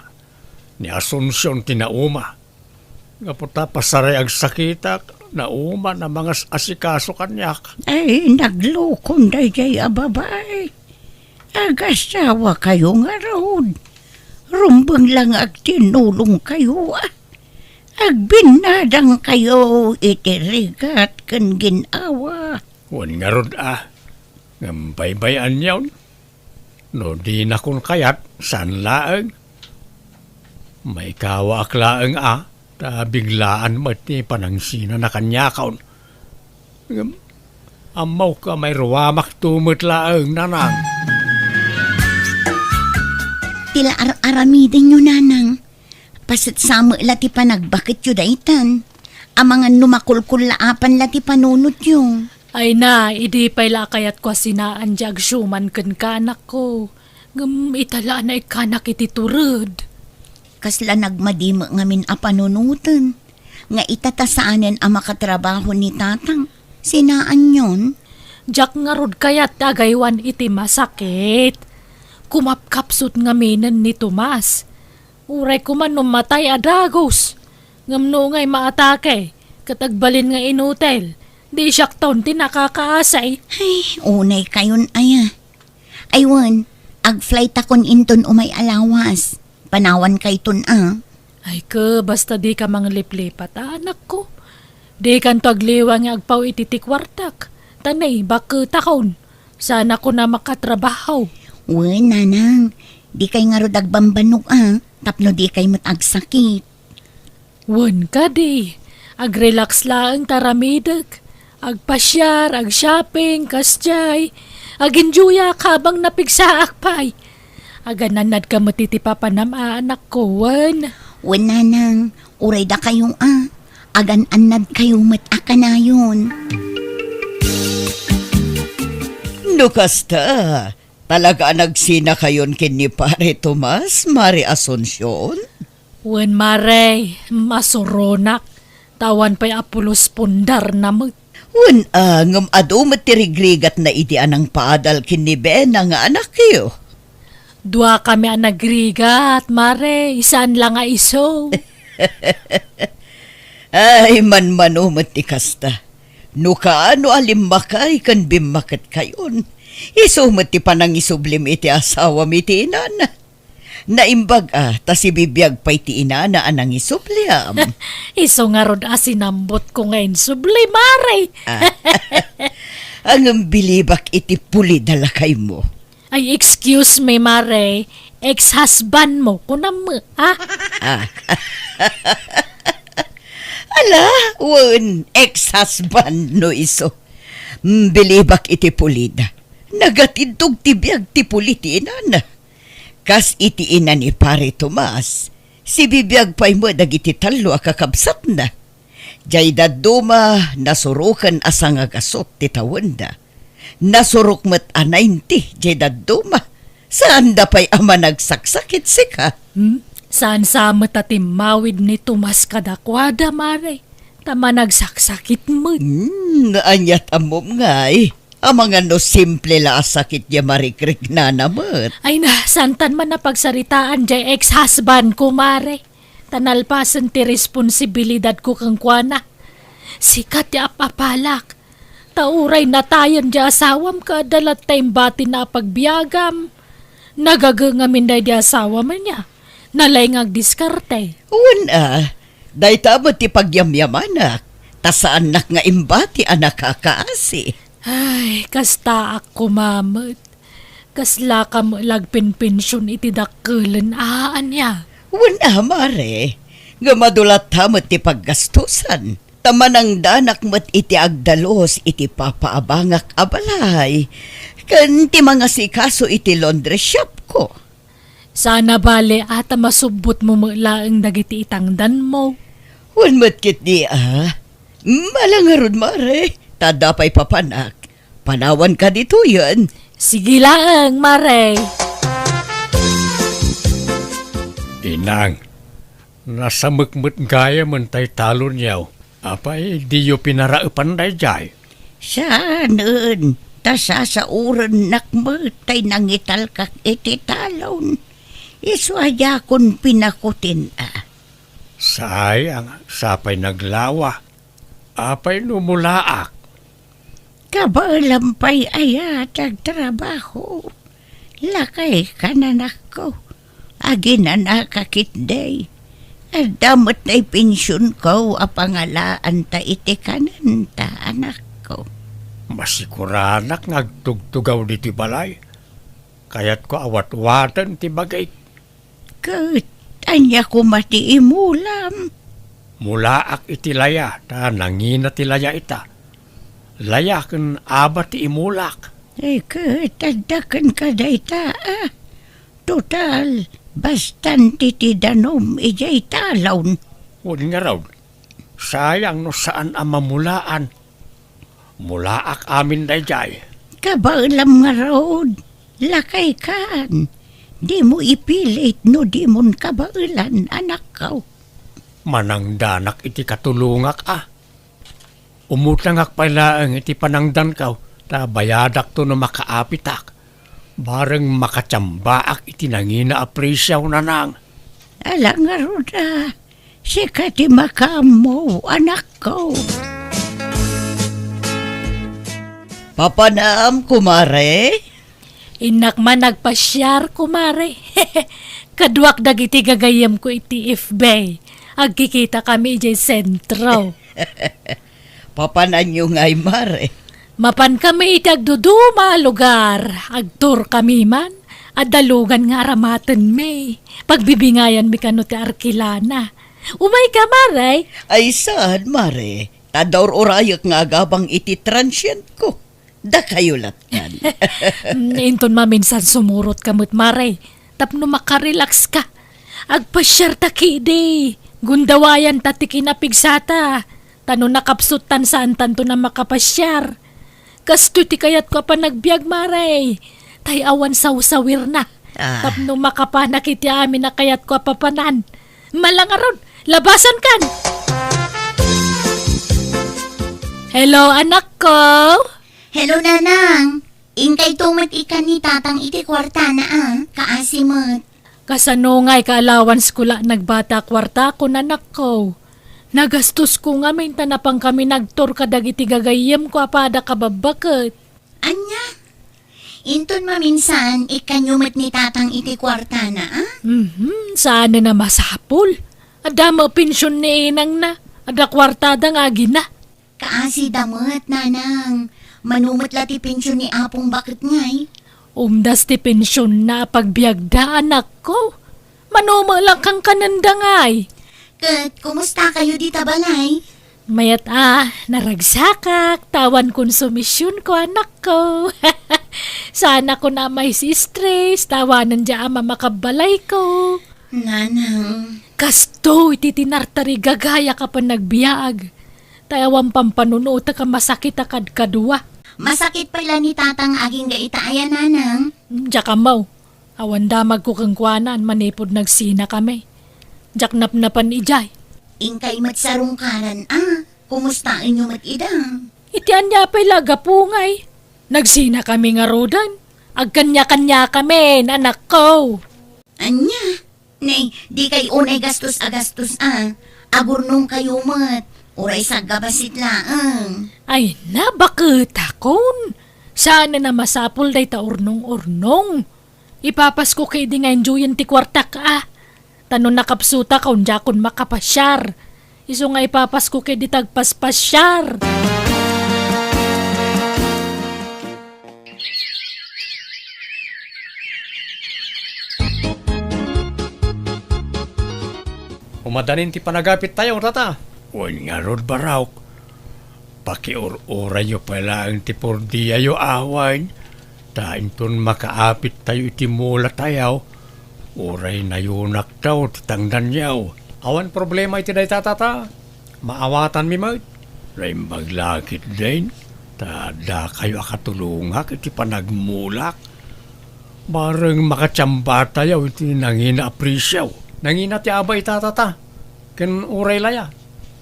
Ni Asunsyon tinauma. Nga puta pasaray ag sakitak. Nauma na mga asikaso kanyak. Ay, naglukon day jay a babae. Agasawa kayo nga rood. Rumbang lang ag tinulong kayo Agbinadang kayo itirigat kan ginawa. Wan nga rod Ngambay-bayan yawn. No di na kun kayat san laeng. May kawa ak laeng ta biglaan mati panangsina na kanyakaon. Amaw ka may ruwamak tumot laeng nanang. Tila aramidin nyo nanang. Pasit sama lati pa nagbakit yun daitan. Ang mga numakulkul laapan lati panunot yung. Ay na, idi pala kayat ko sinaan di agsyuman kan kanak ko. Itala na ikanak iti turud. Kasla nagmadima ngamin a panunutan. Nga itatasaanin ang makatrabaho ni tatang. Sinaan yon? Jak nga rod kayat agaywan iti masakit. Kumapkapsut ngaminan ni Tomas. Uray ko man numatay adagos. Ngamno nga'y maatake. Katagbalin nga inutel. Di siyak taon tinakakaasay. Ay, unay kayon aya. Aywan, ag-flight akon inton umay alawas. Panawan kay ton Ay ka, basta di ka mang liplipat, anak ko. Di kan tagliwa nga agpaw ititikwartak. Tanay, baka takon. Sana ko na makatrabaho. Uy, nanang, di kay nga rod agbambanok tapno di kay matagsakit. Wan ka di. Ag-relax lang taramidag. Agpasyar, ag-shopping, kasjay. Ag-enjoya kabang napigsaak pay. Agananad ka matitipapanam anak ko, wan. Wan nanang, uray da kayong agan-anad kayong mataka na yun. No kasta, talaga nagsina kayon kin ni Pare Tomas, Mari Asuncion? Wen Mare, masuronak. Tawan pa'y apulos pundar na mo. Ngam ado matirigrigat na iti anang paadal kin ni Ben nga anak kayo. Dua kami ang nagrigat, Mare. Isaan lang nga iso. Ay, man-mano ti kasta. No kaano alimmakay kan bimakat kayon. Iso ti panang isublim iti asawa mi ti inana. Naimbag ta si bibiyag pa'y ti inana anang isubliam. Iso nga rod asinambot ko ngayon subli, Mare. Ang bilibak iti puli dalakay mo. Ay, excuse me, Mare. Ex-husband mo, kunam mo, ha? Ala, ex-husband no iso. Bilibak iti pulida. Nagatidog ti biyag ti puli ti inana. Kas iti ina ni Pare Tomas, si bibiyag pa'y mo dagiti talo akakabsat na. Jay daduma nasurukan asang agasot ti tawanda. Nasurok met a 90 jay daduma. Saan da pa'y ama nagsaksakit sika? Saan sa matatimawid ni Tomas kadakwada, Mare? Tama nagsaksakit mo. Anyat amom ngay. Ang mga no simple la sakit niya marikrik na naman. Ay na, santan man na pagsaritaan jay ex-husband ko, Mare. Tanalpasan ti responsibilidad ko kang kuana. Sikat ya apapalak. Tauray na tayon di asawam ka dalat tayong bati na pagbiagam. Nagagangamin na di asawa man niya. Nalay ngag diskarte. Day tamo ti pagyamyamanak. Tasaan nak nga imbati anak kakaasi. Ay, kasta ako mamot. Kasla ka mo lagpin-pensyon iti dakkelan niya. Mare. Nga madulat tamot ti paggastusan. Tamanang danak mat iti agdalos iti papaabangak abalay. Kan ti mga sikaso iti laundry shop ko. Sana bale ata masubot mo laeng dagiti itangdan mo. Matkit di Malangarod, Mare. Tada pa'y papanak. Panawan ka dito yan. Sige laeng, Mare. Inang, nasa mukmut gaya man tay talon yaw. Apay, di yo pinaraupan day jay. Saan? Tasa sa uran nakmatay nangital kak iti talon. Iswaya kon pinakutin Sayang, sapay naglawa. Apay numulaak. Kabalampay ayat agtrabaho. Lakay kananak ko. Agin na nakakitday. Adamot na'y pensyon ko apangalaan ta iti kanan ta anak ko. Masikuranak ngagtugtugaw diti balay. Kayat ko awat-watan ti bagay. Kat, anya ko mati imulam. Mulaak iti laya, ta nangina ti laya ita. Laya ken aba ti imulak. Kat, adakan ka dayta Total, bastanti ti danom ijay talon. Huwag nga raw, sayang no saan ang mamulaan. Mulaak amin day jay. Kabalam nga raod, lakay kan. Di mo ipilit no di mon kabailan anak ko. Manangdanak iti katulungak Umutangak palaang iti panangdan kaw, ta bayadak to no makaapitak. Bareng makatsambaak iti nangina apresyaw na nang. Ala nga roda, sika ti makamo anak ko. Papanam, kumare. Inak man nagpasyar, kumare. Kaduak dagiti gagayam ko iti FB. Agkikita kami ijay sentro. Papanan nyo nga'y, Mare. Mapan kami iti agduduma lugar. Agtur kami man. Adalugan nga aramaten me. Pagbibingayan mi kano ti Arkilana. Umay ka, Mare. Ay saan, Mare? Tadaur orayak nga agabang iti transient ko. Da kayo latyan. Inton maminsan sumurot kamot, Mare. Tapno makarelax ka. Agpasyar ta kidi. Gundawayan ta ti kinapigsata. Tano nakapsutan saan tanto na makapasyar. Kasto ti kayat ko pa nagbiag maray. Tay awan sawsawir na. Tapno makapanak iti amin na kayat ko papanan. Malangaron, labasan kan! Hello, anak ko! Hello, nanang. Ingkay tumat ikan ni tatang iti kwarta na kaasimot. Kasanungay ka-allowance ko la nagbata kwarta ko nanak ko. Nagastos ko nga minta na pang kami nagtor kadag iti gagayem ko apada kababakit. Anya? Inton maminsan, ikanyumat ni tatang iti kwarta na Saan na masapul? Ada mo pensyon ni inang na. Ada kwartada nga gina. Kaasi damot, nanang. Manumot la ti pensyon ni apong bakit ngay. Umdas ti pensyon na pagbiagda anak ko. Manuma lang kang kananda ngay. Kat, kumusta kayo di tabalay? Mayat naragsakak, tawan konsumisyon ko anak ko. Sana ko na may si stress, tawanan dya ama makabalay ko. Nanang, Kasto, iti tinartari gagaya ka pa nagbiag. Tayawang pampanuno ka masakit akad kadua. masakit pala ni tatang aging gaitaya, nanang. Diya ka mau, awan damag ko kang kuanan, manipod nagsina kami. Diyak napnapan ijay. Ingkay matsarungkaran, kumusta inyo matidang? Iti anya pa'y lagapungay. Nagsina kami nga rodan. Agkanya-kanya kami, anak ko. Anya? Nay, di kay unay gastos-agastos, agurnong kayo mat. Uray sa gabasit laang. Ay na, bakit akon? Sana na masapol day ta urnong-urnong. Ipapas ko kay di nga enjoyin ti kwarta ka. Tanon nakapsuta kaun jakon makapasyar. Iso nga ipapas ko kay di tagpaspasyar. Umadanin ti panagapit tayo, tata. Wan nga rod baraok. Pakiur-ura yo pala ang tipurdiya yo awan. Tain ton makaapit tayo iti mula tayo. Uray na yunak daw titangdan yaw. Awan problema iti day tata. Maawatan mi mat. Ray maglakit din. Tada kayo akatulungak iti panagmulak. Bareng makatsamba tayo iti nangina aprisyaw. Nangina ti abay tata. Ken uray laya.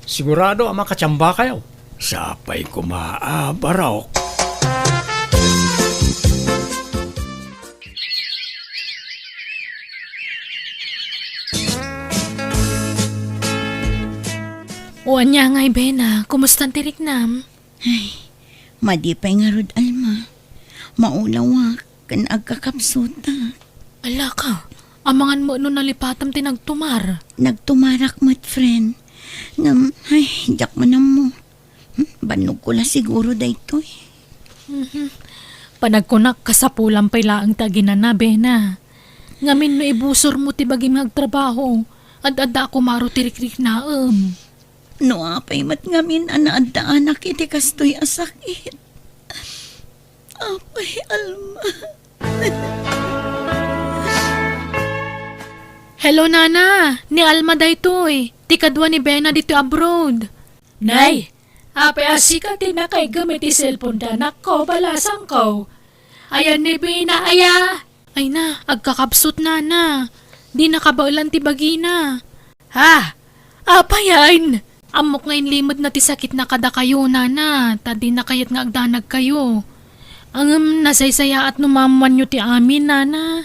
Sigurado makatsamba kayo. Sapay kumaabarok. Uwan niya ngay, Bena. Kumusta tirik nam? Madipay nga rod, Alma. Maulawak, kan agkakapsuta. Ala ka. Amangan mo no nalipatam tinagtumar. Nagtumarak mat, friend. Ngam, jak manam mo. Banog ko la siguro dayto Panagkunak kasapulang pala ang taginan na, Bena. Ngamin no ibusor mo ti bagim nagtrabaho. Ad-ada ako maro tirik-rik na No apay mat ngamin anaadaan iti kastoy asakit. Apay, Alma. Hello, Nana. Ni Alma daytoy. Ti kadwa ni Bena dito abroad. Nay, apay asika ti na kay gamit ti cellphone danak ko, balasang ko. Ayan ni Bena, aya. Ay na, agkakapsot na. Di nakabaulan ti bagina. Ha? Apayan. Amok ngayon limod na ti sakit na kada kayo, Nana. Tadi na kayat nga agdanag kayo. Ang nasaysaya at numaman nyo ti amin, Nana.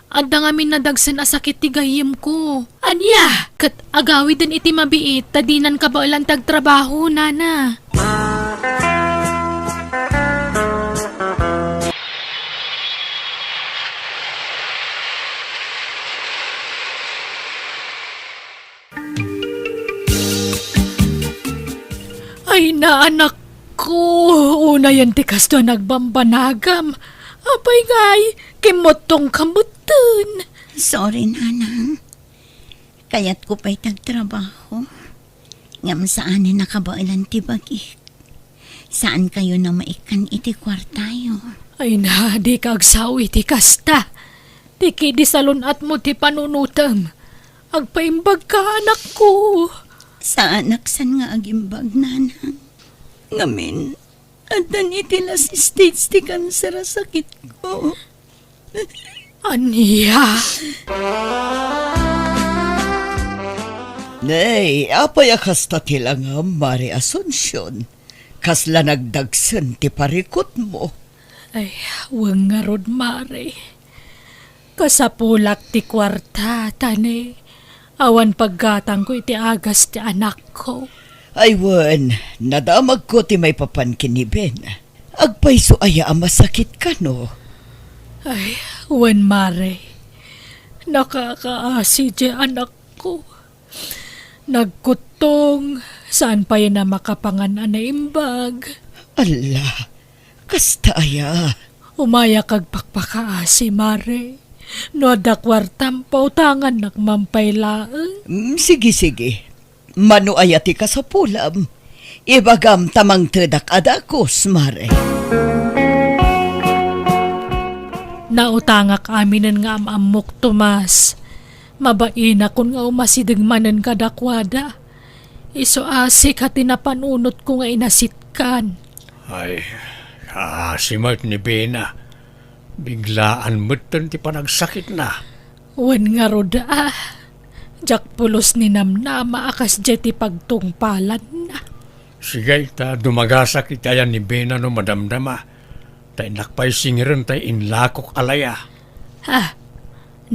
Adda nga minadagsan asakit ti gayem ko. Anya! Kat agawi din iti mabiit, tadinan ka ba ulang tagtrabaho, Nana? Ay na, anak ko. Una yan ti kasto nagbambanagam. Apay ngay, kimotong kamutan. Sorry, nanang. Kaya't ko pa'y tagtrabaho. Ngam saan ni nakabailan ti bagik. Saan kayo na maikan iti kwartayo? Ay na, di kagsawi ti kasta. Di kidi salunat mo ti panunutam. Agpaimbag ka, anak ko. Saan aksan nga agimbag, nanang? Ngamin, Andan itilas stage ti cancer a sakit ko. Aniya. Nay, apay akasta tila nga, Mari Asunsyon. Kasla nagdagsan ti parikot mo. Ay, wang nga rod, Mare. Kasapulak ti kwarta, tani. Awan paggatang ko iti agas ti anak ko. Ay, wan, nadamag ko ti may papankin ni Ben. Agpay so aya masakit ka, no? Ay, wan, Mare. Nakakaasi di anak ko. Nagkutong, saan pa yun na makapanganan na imbag. Ala, kasta aya. Umaya kag pakpakaasi, Mare. No da kwartam pautangan nakmampay laeng. Sige, sige. Mano ayati ka sa pulam. Ibagam tamang tedak adakos, Mare. Nautangak aminen nga amamok Tomas. Mabaina kun nga umasidagmanan kadakwada. Iso asik hati napanunot ko nga inasitkan. Ay, simart ni Bena. Biglaan mutan ti panagsakit na. Wen nga roda Jak pulos ni namnama akas jeti pagtungpalan na. Sige, ta dumagasak itayan ni Bena no madamdama. Tay nakpay singiran tay inlakok alaya. Ha,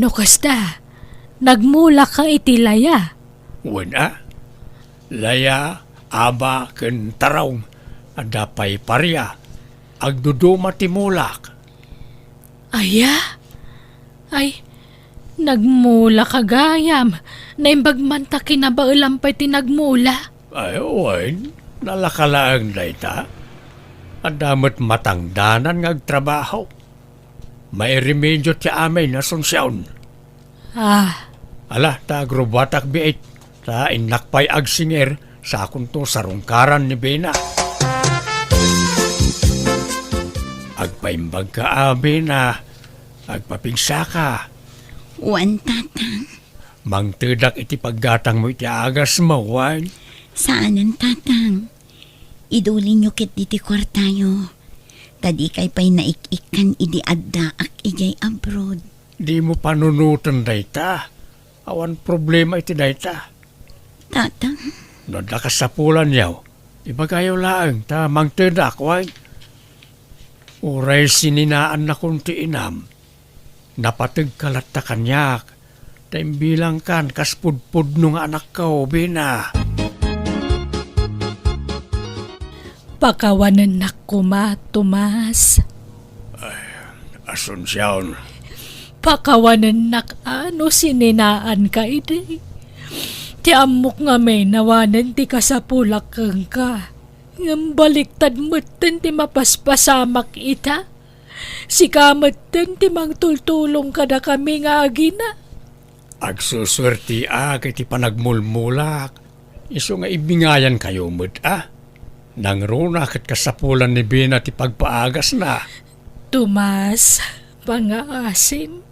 no kasta, nagmula ka iti laya. Wala. Laya, aba, ken taraw. Adapay parya. Agduduma ti mulak. Aya? Ay, nagmula ka gayam. Naimbagmanta kinabailampay tinagmula. Ay, oy, nalakalaang dayta. Adamat matangdanan ngagtrabaho. May remedyo ti amay na sunsyaon. Ah, Ala, ta grubatak biit. Ta inakpay agsinger sa akong to sarungkaran ni Bena. Agpaimbag ka, Bena. Agpapingsa ka. Wan tatang, Mangtedak iti paggatang mo iti agas mo, wan. saanan tatang? Idulin nyo kit diti kwartayo. Tadi kay pa'y naik-ikan idi adda ak ijay abroad. Di mo panunutan dayta. Awan problema iti dayta. Tatang, Nada ka sa pulan yaw. Ibagayaw laang ta mangtedak, wan. Uray sininaan na kunti inam. Napatag kalat ta kanyak. Taimbilang kan kaspudpud nung anak ko, Bena. pakawanan na kuma, Tomas. Asunsyaon. Pakawanan na ano sininaan ka ide. Ti amok nga may nawanan ti kasapulak kang ka. Ngam baliktad mutten ti mapaspasamak ita. Si kamutten ti mangtultulong kada kami nga agina. Agsuswerti kay ti panagmulmulak. Iso nga ibingayan kayo mo't Nangruna kat kasapulan ni Bena ti pagpaagas na. Tomas, pangaasim.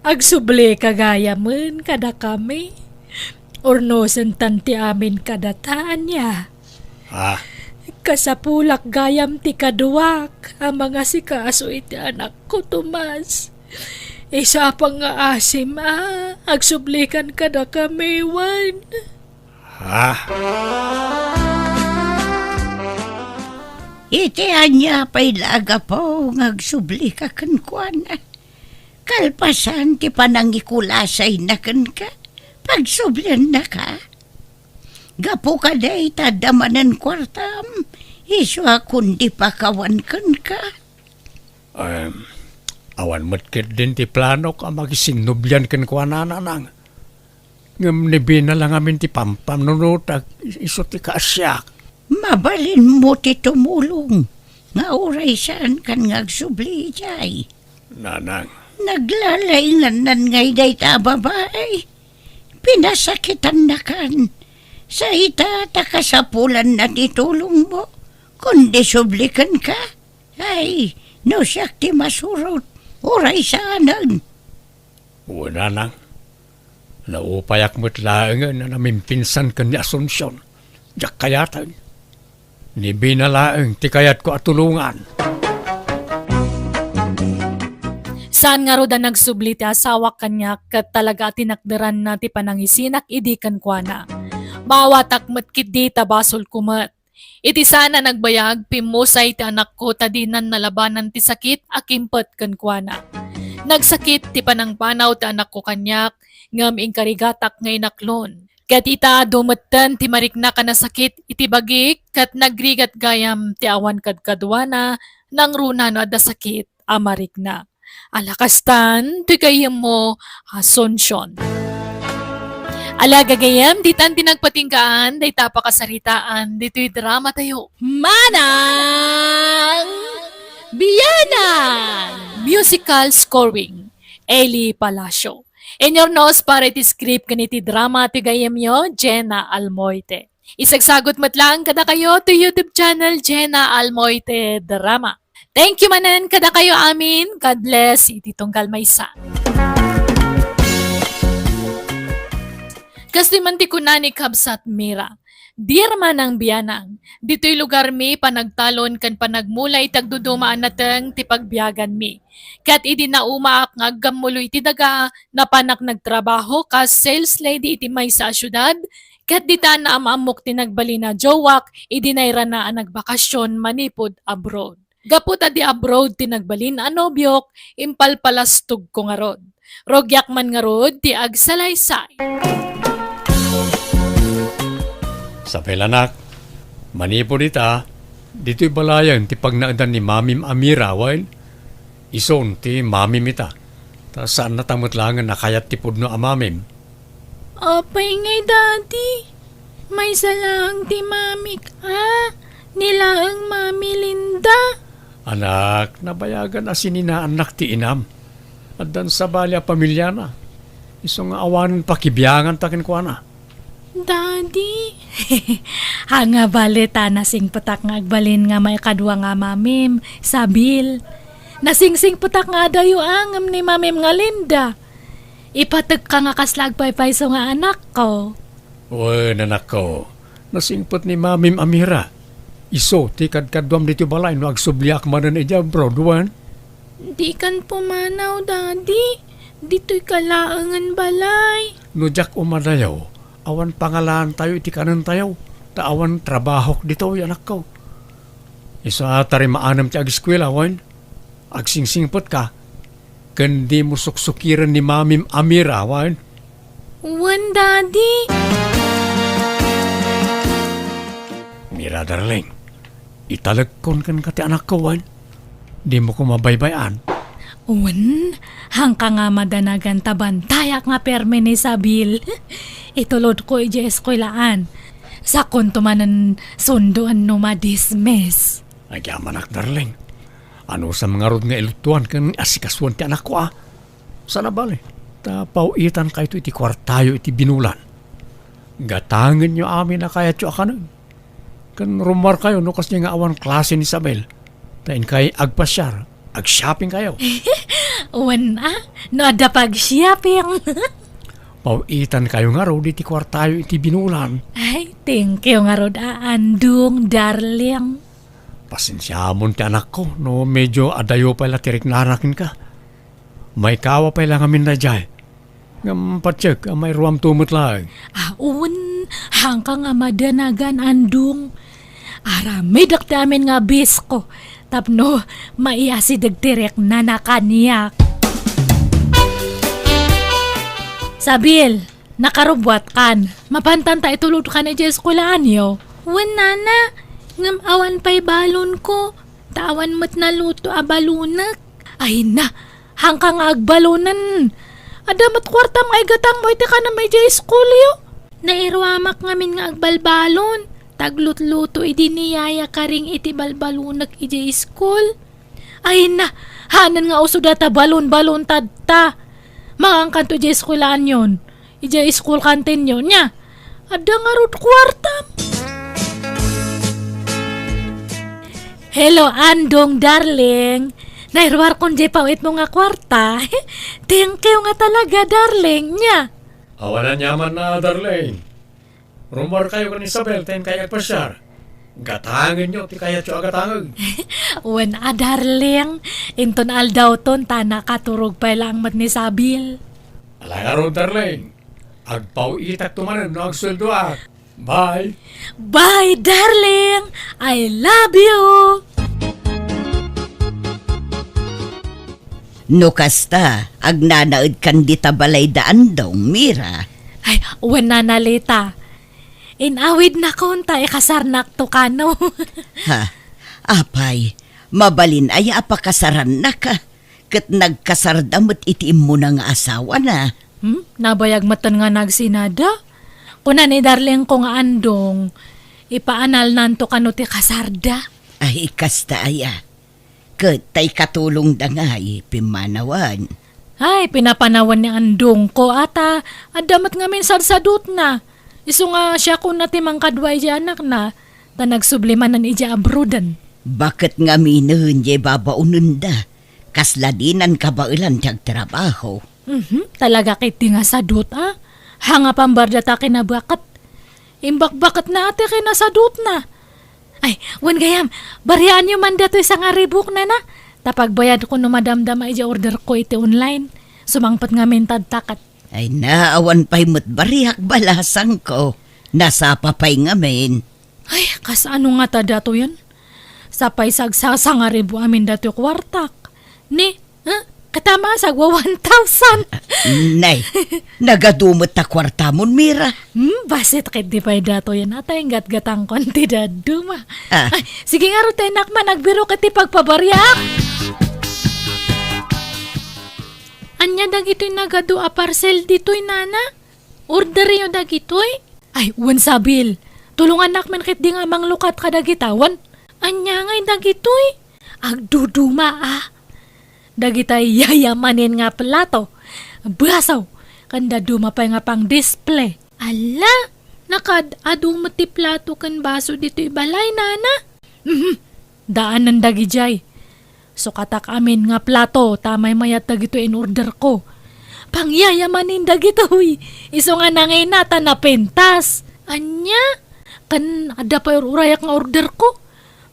Agsubli kagaya man kada kami. Ornosan tanti amin kadataan niya. Ha? Kasapulak gayam ti kaduwak ang mga sikaso iti anak ko, Tomas. Isa pang nga asim, agsublikan kada kami, wan. Ha? iti anya pa'y laga po ngagsubli ka kankwan. Kalpasan ti panangikulasay na kan ka. Pagsublian na ka. Gapo ka day tadamanan kwartam. Iswa kundi pakawan kan ka. Awan matkit din ti plano ka magisinubyan ken kwa nananang. Ngam ni Bena lang amin ti pampam nunutag iso ti kaasyak. Mabalin mo ti tumulong. Nga oray saan kan ngagsubli jay. Nanang. Naglalaingan nan ngay day ta babae. Pinasakitan na kan. Sa ita takasapulan na titulong mo. Kundi sublikan ka. Ay, no siyak ti masurot. Oray saanan. O nanang. Naupayak mo't laangan na namin pinsan ka ni Asunsyon. Jak kayatan. Ni binalaeng ti kayat ko at tulungan. Saan nga ro da nagsubli ti asawa kanya kat talaga tinakderan na ti panangisinak idikan kwa na. Mawatak matkit di tabasol kumat. Iti sana nagbayag pimusay ti anak ko tadinan nalabanan ti sakit akimpet kan kwa na. Nagsakit ti panangpanaw ti anak ko kanyak ngam ingkarigatak ngay naklon. Kat ita dumatan ti marikna ka na sakit iti bagik kat nagrigat gayam ti awan kadkadwana nang runa no ada sakit amarikna. Alakastan, ti kayam mo, Asunsyon. Ala gagayam, di tan tinagpatinggaan, day tapakasaritaan, dito'y drama tayo. Manang Biyanan! Musical scoring, Eli Palacio. In your nose, para iti script ganiti drama, ti gayam yo, Jenna Almoite. Isagsagot matlang kada kayo to YouTube channel, Jenna Almoite Drama. Thank you manan kada kayo amin. God bless. Iti tunggal maysa. Kasi man ti kunani kabsat mira. Dear manang biyanang, dito'y lugar mi panagtalon kan panagmulay tagdudumaan nateng ti pagbiyagan mi. Kat idi na umaak ngaggamuloy ti daga na panak nagtrabaho kas sales lady iti may sa syudad. Kat di ta na amamok ti nagbali na jowak, idi naira na nagbakasyon manipod abroad. Gaputa di abroad ti nagbalin anobyok, impalpalastog ko nga rod. Rogyak man nga rod ti agsalaysay. Sa pelanak, manipod ita, dito'y balayan ti pagnaadan ni Mamim Amira, wain. Ison ti Mamim ita. Ta saan natamutlangan na kayat ti pudno amamim. Apay ngay daddy, may salang ti mami ka, nilaang mami Linda. Anak, nabayagan asinina anak ti inam. At dan sa balya pamilya na. Isong awanan pakibiyangan takin ko na. Daddy, hanga balita nasing patak nga agbalin nga may kadwa nga mamim, sabil. Nasingsing patak nga dayo angam ni mamim nga Linda. Ipatag ka nga kaslag paypayso nga anak ko. Uy, nanak ko. Nasingpot ni Mamim Amira. Iso, ti kadkadwam dito balay no agsubliak manan ija broadwan. Di kan pumanaw, Daddy. Dito'y kalaangan balay. No jak umadayaw, awan pangalan tayo iti kanan tayo. Ta awan trabaho dito, anak ko. Isa tari maanam ti agiskwela, wan. Agsingsingpot ka. Kandi mo suksukiran ni Mamim Amira, wan. Wan, Daddy. Mira, darling. Italagkon kan kati anak ko, wan. Di mo ko mabaybayan. Wan, hangka nga madanagan tabantayak nga perme ni Sabil. Itulod ko ije eskwelaan. Sa kontumanan sunduan no madismiss. Ay manak, darling. Ano sa mga rod nga ilutuan kan asikaswan ti anak ko, ah. Sana bale, ta pauitan kayo iti kwartayo iti binulan. Gatangan nyo amin na kaya tiyo akanan. Kan rumar kayo no kas nga awan klase ni Isabel. Tain kay agpasyar, ag-shopping kayo. Wan no ada pag-shopping. Pauitan kayo nga raw iti kwartayo iti binulan. Ay, thank you nga rod andung, darling. Pasensya mo ti anak ko, no medyo adayo pala tirik narakin ka. May kawa pala ngamin na dyan. Ngam patsyak, may ruam tumot lang. Un, hangka nga madanagan andung. Aramay daktamin nga bis ko. Tapno, maiasi dagtirek na nakaniyak. Sabil, nakarubwat kan. Mapantan ta itulod ka na dyan eskulaan yo. Wan nana, ngam awan pa'y balon ko. Tawan mo't naluto a balunak. Ay na, hangka nga agbalonan. Adamat kwartam ay gatang mo iti ka na may jay school yo. Nairwamak ngamin nga agbalbalon. Taglutluto idi niyaya karing iti balbalunak iti school. Ay na, hanan nga uso data balon-balon tadta. Mga kanto iti schoolan yon. Iti school kantin yon niya. Ada nga rut kwartam. Hello, Andong, darling. Nairwar kon jay pawit mo nga kwarta. Thank you nga talaga, darling niya. Awalan yaman na, darling. Rumor kayo kan Isabel, tayo kay agpasyar. Gatangan nyo, ti kayat yung agatangan. Wen darling, inton aldaw ton ta nakaturog pa lang mat ni Sabil. Alay aron, darling. Agpaw itak tumanan no ang sweldo Bye. Bye, darling! I love you! No kasta, agnanaod kan dita balay daan daw, Mira. Ay, wen nanalita. Inawid na konta, kasarnak to kano. Ha, apay, mabalin ay apakasaran na ka. Kat nagkasardamot itiim mo ng asawa na. Nabayag matan nga nagsinada. Kuna ni darling ko nga andong, ipaanal nanto kano ti kasarda. Ay, kasta aya. Kat tay katulong dangay, pimanawan. Ay, pinapanawan ni andong ko ata, adamat nga min sadsadot na. Isu nga siya kung natimang kadway di anak na, ta nagsublimanan ija abroadan. Bakit nga minahon ye babaunan da? Kasladinan kabailan tiyag trabaho. Talaga kay tinga sadot Hanga pambarda ta kinabakat. Imbak-bakat na ate kinasadot na. Ay, wan gayam, bariyaan nyo man dato isang aribok na na. Tapag bayad ko no madamdam ay order ko iti online. Sumangpat nga mentad takat. Ay naawan pa'y mo't bariyak balasang ko. Nasa papay ngamin. Ay, kas ano nga ta dato yun? Sapay sagsasang aribo amin dato kwartak. Ni, katama sagwa 1,000. Nay, nagadumot ta kwartamon, Mira. Basit kit di pa'y dato yan atay gat-gatang konti daduma. Ah. Ay, sige nga ro tayo nakman, nagbiro kiti pagpabariak. Anya dagito'y nagado a parcel dito'y nana? Order yun dagito'y? Ay, wan Sabil. Tulungan nakman kit di nga manglukat ka dagitawan. Anya nga'y dagito'y? Agduduma Dagitay yayamanin nga plato. Basaw, kanda dumapay nga pang display. Ala, nakad-adu ti plato kan baso dito'y balay, nana. Daanan dagijay. So katak amin nga plato, tamay mayat dagito in order ko. Pangyayamanin dagito'y. Iso nga nangaynata na pentas. Anya, kan ada pa urayak nga order ko.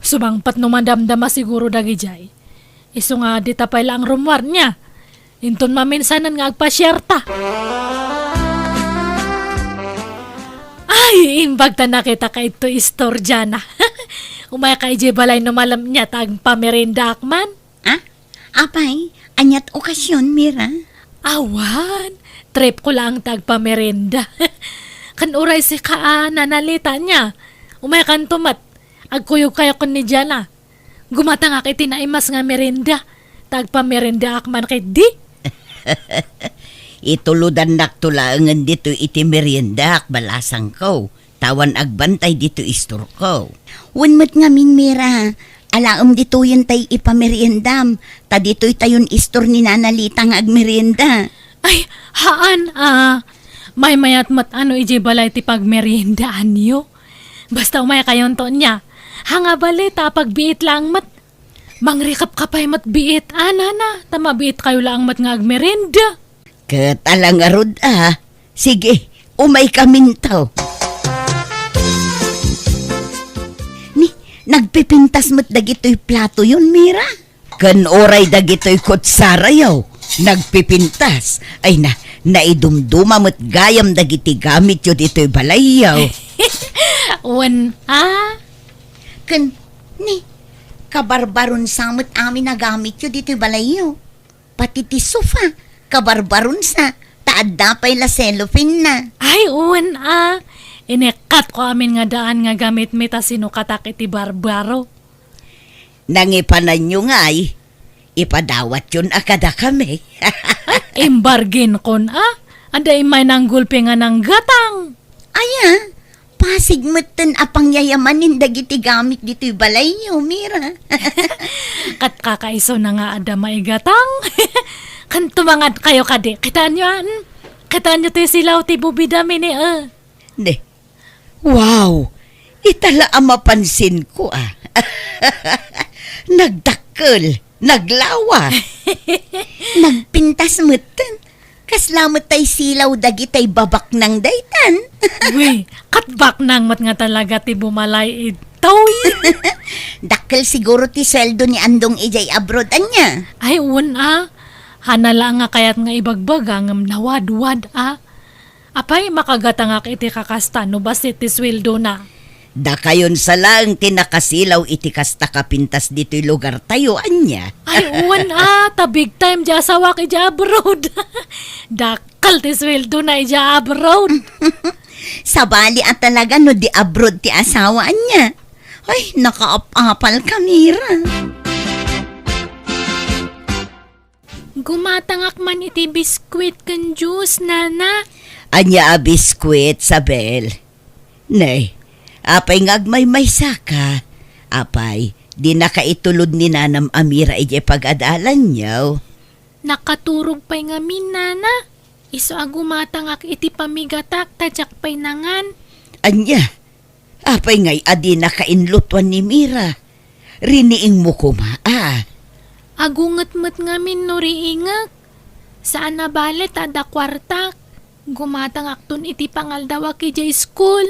Sumangpat no madamdama siguro dagijay. Iso nga dita pa lang rumwar niya. Inton maminsanan nga agpasyerta. Ay, imbag ta nakita ka ito istorya na. Umaya kay balay no malam niya tag pamerenda akman. Apay, anyat okasyon, Mira. Awan, trip ko lang tag pamerenda. Kan uray si nanalita niya. Umaya kan tumat. Agkuyog kayo kon ni Jana. Gumata nga kay tinaimas nga merenda. Tag pamerenda akman kay di. Ituludan naktulangan dito iti merienda balasang ko. Tawan agbantay dito istor ko. Unmat ngamin, Mira. Alaam dito yun tay ipameriendam. Ta dito'y tayon istor ni nanalita nga agmerienda. Ay, haan may mayat mat ano ije balay ti pagmeriendaan niyo. Basta umaya kayon to niya. Hanga balita pagbiit lang mat. Mangrikap kapay mat biit. Nana, tamabiit kayo lang mat nga agmerienda. Katalang arod Sige, umay kamintaw. Nagpipintas mo't dagito'y plato yun, Mira. Kan oray dagitoy kutsara yaw. Nagpipintas. Ay naidumduma mo't gayam dagiti gamit yun dito'y balay yaw. Wan, kabarbaron samot amin nagamit yun dito'y balayo. Pati ti sofa, kabarbaron sa, taadda pa'y la cellophane na. Ay, uwan Inekat ko amin nga daan nga gamit mita sinukatak iti barbaro. Nangipanan nyo nga ipadawat yun akada kami. Imbargin kon Anday may nanggulpi nga ng gatang. Aya, pasig mo't apang yayamanin dagiti gamit dito'y balayo, Mira. Kat kakaiso na nga ada may gatang. Kan tumangat kayo kadi. Kitaan nyo Kitaan nyo ti silaw ti bubidami ni Wow! Itala ang mapansin ko Nagdakkel, naglawa. Nagpintas mo't kaslamot tay silaw dagitay babak ng daytan. Uy, katbak nang mat nga talaga ti bumalay toy. Dakkel siguro ti sweldo ni Andong ijay abroad anya. Ay, hanala nga kayat nga ibagbaga ngam nawad-wad Apay, makagata nga iti kakasta no basit ti sweldo na. Da kayon sa lang tinakasilaw iti kasta kapintas dito'y lugar tayo, anya. Ay, ta big time di asawa ki di abroad. Dakal ti sweldo na di abroad. Sabali at talaga no di abroad ti asawa niya. Ay, nakaapapal ka, Mira. Gumatangak man iti biskwit kan juice, nana. Anya a biskwit, Sabel. Nay, apay ngagmay may saka. Apay, di nakaitulod ni Nanam Amira ije pag-adalan niyaw. Nakaturog pa'y nga min, nana. Iso agumatangak iti pamigatak, tadyak pa'y nangan. Anya, apay ngay adi nakainlutwan ni Mira. Riniing mo kumaa. Agunget-met nga min no riingak. Saan na balet ada kwartak. Gumatangak tun iti pangaldawa ki jay school.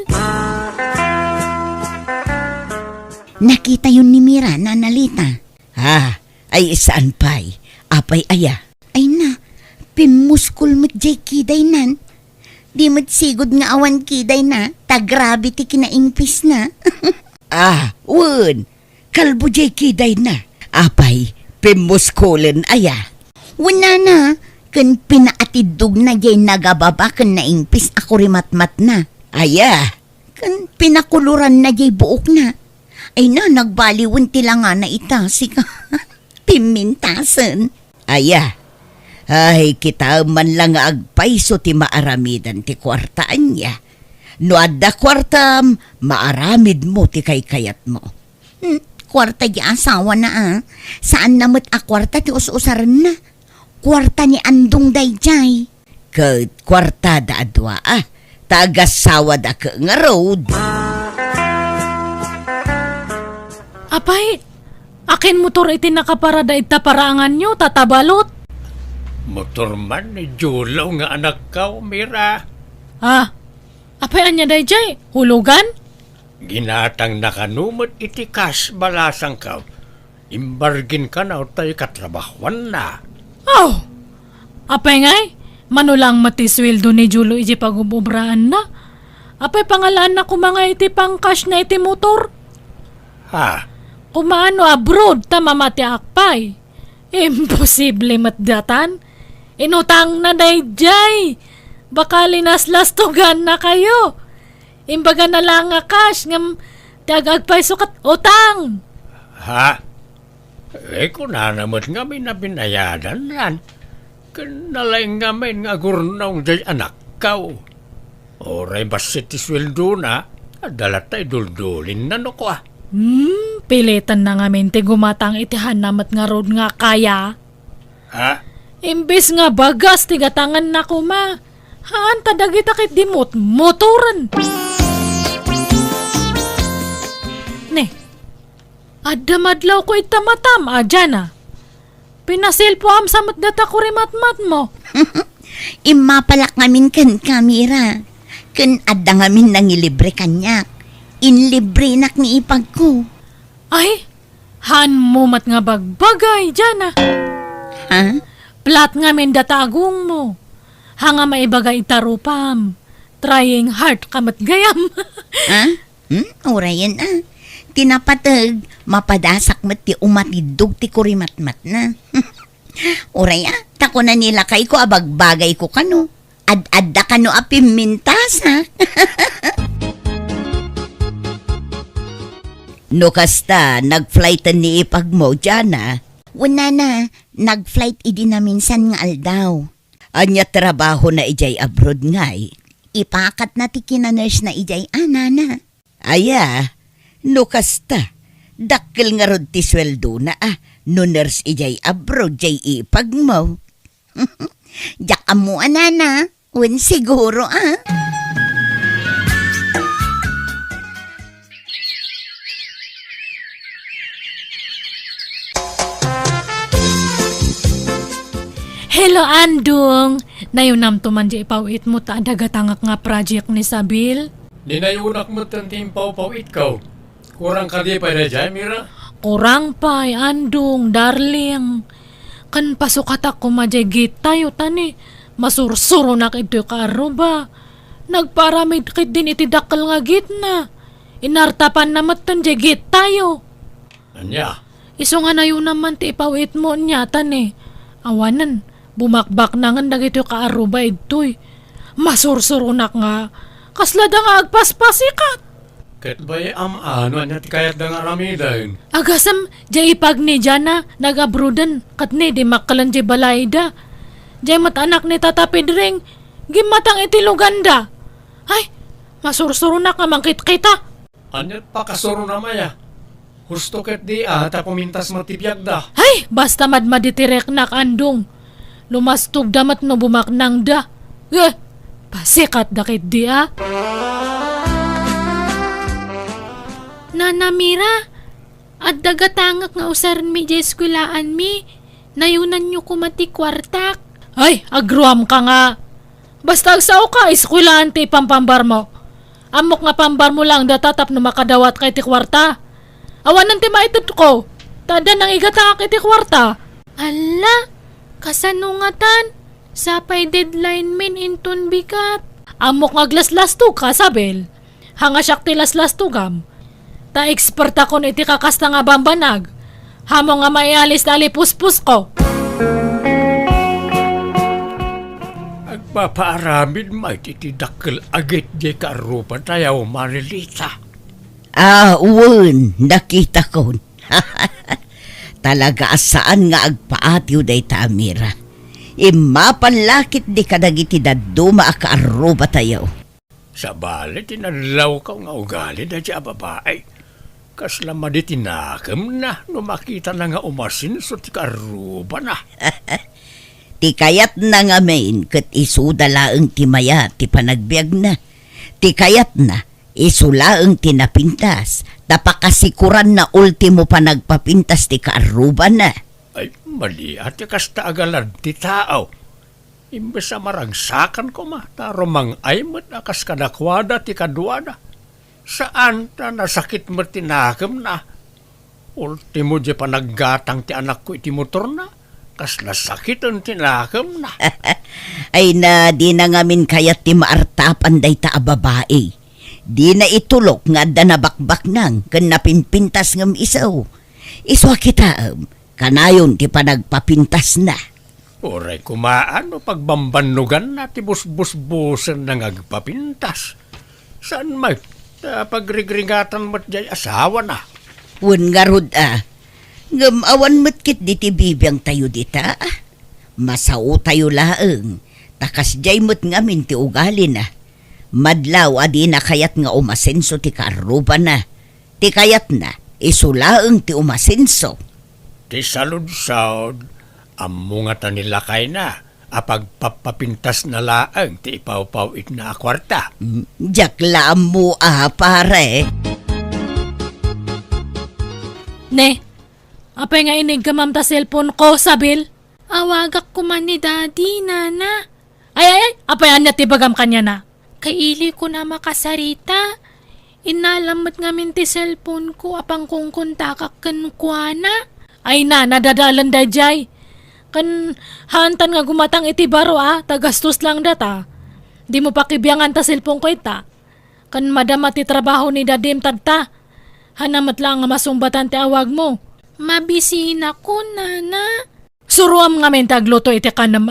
Nakita yun ni Mira, nanalita. Ay saan pa'y? Apay aya. Ay na, pimuskul mo't jay kiday nan. Di mo't sigod nga awan kiday na, ta-grabe ti kinaingpis na. Wun. Kalbo jay kiday na. Apay, pimuskulen aya. Wala na, kan pinaatidog na jay nagababa kan naingpis ako rimatmat na. Aya. Kan pinakuluran na jay buok na. Ay na, nagbaliwan tila nga na itasik. Pimintasan. Aya. Ay, kita man lang nga agpaiso ti maaramidan ti kwartaan niya. No adda kwartam, maaramid mo ti kay-kayat mo. Kwarta di asawa na Saan namot a kwarta ti us-usaran na? Kwarta ni Andong dayjay. Kwarta da adwa Tagasawa da ka nga road. Apay, akin motor iti nakaparada ita parangan nyo, tatabalot. Motor man ni Julaw nga anak ka, Mira. Apay anya dayjay, hulugan? Ginatang nakanumot iti cash balasang ka. Imbargin ka na o tayo katrabahuan na. Apay ngay, manulang matisweldo ni Julo iti pagububraan na. Apay pangalaan na kumanga iti pang cash na iti motor. Kumaano abroad ta mamati akpay. Imposible matdatan. Inutang na dayjay. Baka linaslas-tugan na kayo. Imbaga na lang nga cash ngam tagagpay sukat utang. Kung nanamot nga may nabinayadan yan. Kanalay nga may nga gurnong day anak ka. Oray basit isweldo na, dalatay duldulin na no ko Pilitan na nga mente gumatang itihan namat nga road nga kaya. Imbes nga bagas tigatangan na kuma. Haan tadagita kit di motoran. Ne, adda madlaw ko itamatam dyan Pinasil po am sa matdata ko rimatmat mo. Imapalak ngamin kan kamera. Kan adda ngamin nangilibre kanyak. Inlibre nak ni ipag ko. Ay, han mo mat nga bagbagay dyan Plat nga min datagong mo. Hanga maibagay itarupam. Trying hard kamat gayam. Orayan Tinapatag, mapadasak mat ti umatidog ti kurimatmat na. Oraya, tako na nila kay ko abagbagay ko kano. Ad-adda kano apimintas No kasta, nag-flightan ni ipag mo dyan Wala na, nag-flight idi na minsan nga aldaw. Anya trabaho na ijay abroad ngay. Ipakat na ti kinaners na ijay anana. Aya, no kasta, dakkel nga rod ti sweldo na no nurse ijay abroad jay ipag mo. Diyak mo anana, wen siguro Hello, Andong. Nayunam tuman di ipawit mo ta dagatangak nga project ni Sabil. Ninayunak mo tanting paw-paw itkaw. Kurang ka di pa na dyan, Mira? Kurang pa, andong, darling. Kan pasukat ako majagit tayo, tani. Masursuro na kito karo ba? Nagparamid kit din itidakal nga gitna. Inartapan namat tan jagit tayo. Anya? Iso nga na yun naman ti ipawit mo niya, tani. Awanan, bumakbak na nga dagito kaaro ba ito'y. Masursuro na nga. Kaslada nga agpaspasikat. Kahit ba'y ano niya ti kayat na nga ramidan? Agasam, jay ipag ni Jana, nag-abroadan, kat ni di makalan jay balayda. Jay matanak ni Tata Pedring, gimatang itiluganda. Ay, masursuro na ka mangkit kita. Anyat pa kasuro na maya. Husto ket di ta pumintas matipyag da. Ay, basta madmaditirek na andong. Lumastog damat no bumaknang da. Pasikat dakit di Nana Mira, at dagatangak nga usaran mi jay eskwelaan mi. Nayunan nyo kumati kwartak. Ay, agruam ka nga. Basta agsaw ka, eskwelaan ti pampambar mo. Amok nga pambar mo lang datatap no makadawat kay ti kwarta. Awanan ti maitod ko. Tada nang igata kay ti kwarta. Ala, kasanungatan. Sapay deadline min inton bigat. Amok nga glaslas to ka, Sabel. Hanga siyak ti laslas to gam. Ta expert ako na iti kakasta nga bambanag. Hamo nga maialis na alipuspus ko. Agpapaaramid may titidakkel agit di karupa tayo, Marilita. Uwan, nakita ko. Talaga asaan nga agpaatiw day ta, Amira. Imapanlakit di ka dagiti daduma akaaruba tayo. Sa bali, tinadlaw ka nga ugali na siya babae. Kasla maditinakam na, no makita na nga umasin so ti karuba na. Ti kayat na nga main, kat isudalaang ti maya ti panagbiag na. Ti kayat na, isulaang ti napintas, tapakasikuran na ultimo pa nagpapintas ti kaaruba na. Ay, mali at kasta agalad ti tao. Imbes sa maragsakan ko ma, taromang ay mat akas kadakwada ti kadwada. Saan ta nasakit mo tinakam na? Ultimo di pa naggatang ti anak ko iti motor na. Kas nasakit ang tinakam na. Ay na di na ngamin kayat ti maartapan day ta babae. Di na itulok nga da nabakbak nang kan napimpintas ngam isaw. Iswa kita kanayon ti panagpapintas na. Oray kumaan o pagbambanugan na ti busbusan na ngagpapintas. Saan may pagrigringatan mo't jay asawa na? Wan nga rod ngamawan mo't kit di ti bibiyang tayo dita. Masao tayo laeng. Takas jay mo't ngamin ti ugali na. Madlaw adi na kayat nga umasenso ti karuba na. Ti kayat na isulaeng ti umasenso. Ti salud-saud, amo nga tanilakay na. Apag papapintas na laang ti ipaw-pawit na kwarta. Jakla mo pare. Ne, apay nga inig gamam ta cellphone ko, Sabil. Awagak ko man ni Daddy, Nana. Ay, apay anya tibagam kanya na. Kaili ko na makasarita. Inalamot ngamin ti cellphone ko apang kung kontakak kan kuana. Ay na, nadadalan da jay. Kan hantan nga gumatang iti baro tagastos lang data. Di mo pa kibiyangan ta cellphone ko ita. Kan madama ti trabaho ni dadim tagta. Hanamat lang nga masumbatan ti awag mo. Mabisina ko, Nana. Suruam nga men tagluto iti kanam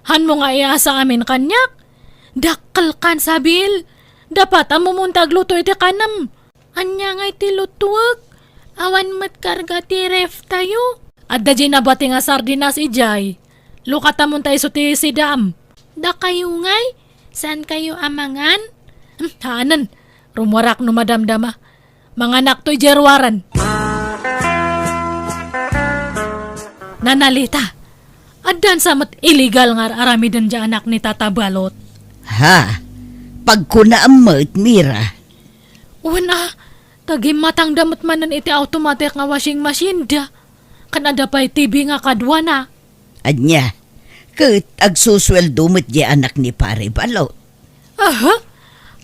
Han mo nga iasa amin kanyak. Dakkel kan, Sabil. Dapat amo mong tagluto iti kanam. Anya nga iti lutuwag. Awan mat karga ti ref tayo. At da na bati nga sardinas ijay. Lukata mo tayo suti si Dam. Da kayo ngay? Saan kayo amangan? Hanan, rumwarak no madamdama. Mga anak to'y jerwaran. Nanalita, adan samat illegal nga aramidan dya anak ni Tata Balot. Pagkunaamot, Mira. Una, tagim matang damot manan iti automatic nga washing machine da. Kanada pa'y TV nga kadwa na. Anya, kat agsusweldo mo't di anak ni Pare Balot. Aha?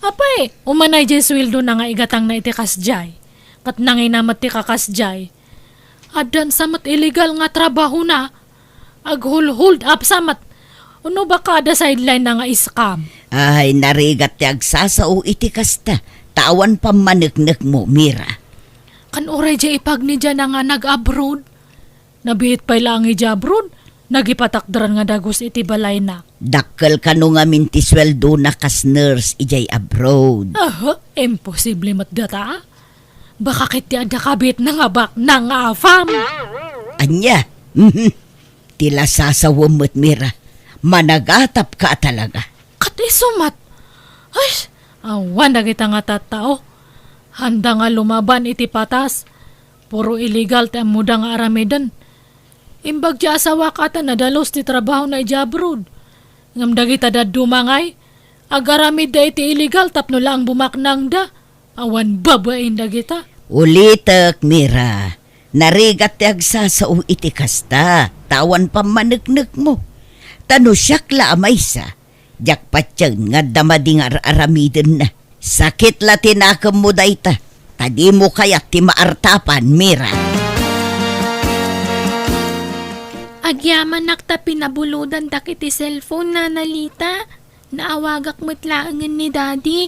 Apay, umanay jay sweldo na nga igatang na iti kasjay. Kat nanginamat ti kakasjay. Adan samat illegal nga trabaho na. Hold up samat. Uno ba kada sideline na nga scam? Ay, narigat ti agsasao iti kasta. Tawan pa maneknek mo, Mira. Kan oray dya ipag ni dya na nga nag-abroad. Nabihit pa lang ija abroad. Nagipatakdaran nga dagos iti balay na. Dakkel ka no nga minti sweldo na kas nurse ijay abroad. Imposible mat data. Baka kiti ada kabit na nga bak na nga afam. Anya, tila sasawam mo't, Mira. Managatap ka talaga. Kat isumat. Ay, awan na kita nga tatao. Handa nga lumaban iti patas. Puro illegal ta muda nga aramidan. Imbag di asawa kata nadalos ti trabaho na ijabrood. Ngam dagita da dumangay. Agaramid da iti illegal tapno lang bumaknang da. Awan babain dagita. Ulitek, Mira. Narigat ti agsasao iti kasta. Tawan pa maneknek mo. Tano siyakla amaysa. Jak patyang nga damadi nga aramiden na. Sakit la tinakam mo dayta. Tadi mo kayat ti maartapan, Mira. Agyaman nakta pinabuludan dakiti cellphone na nalita. Naawagak mo't laangan ni daddy.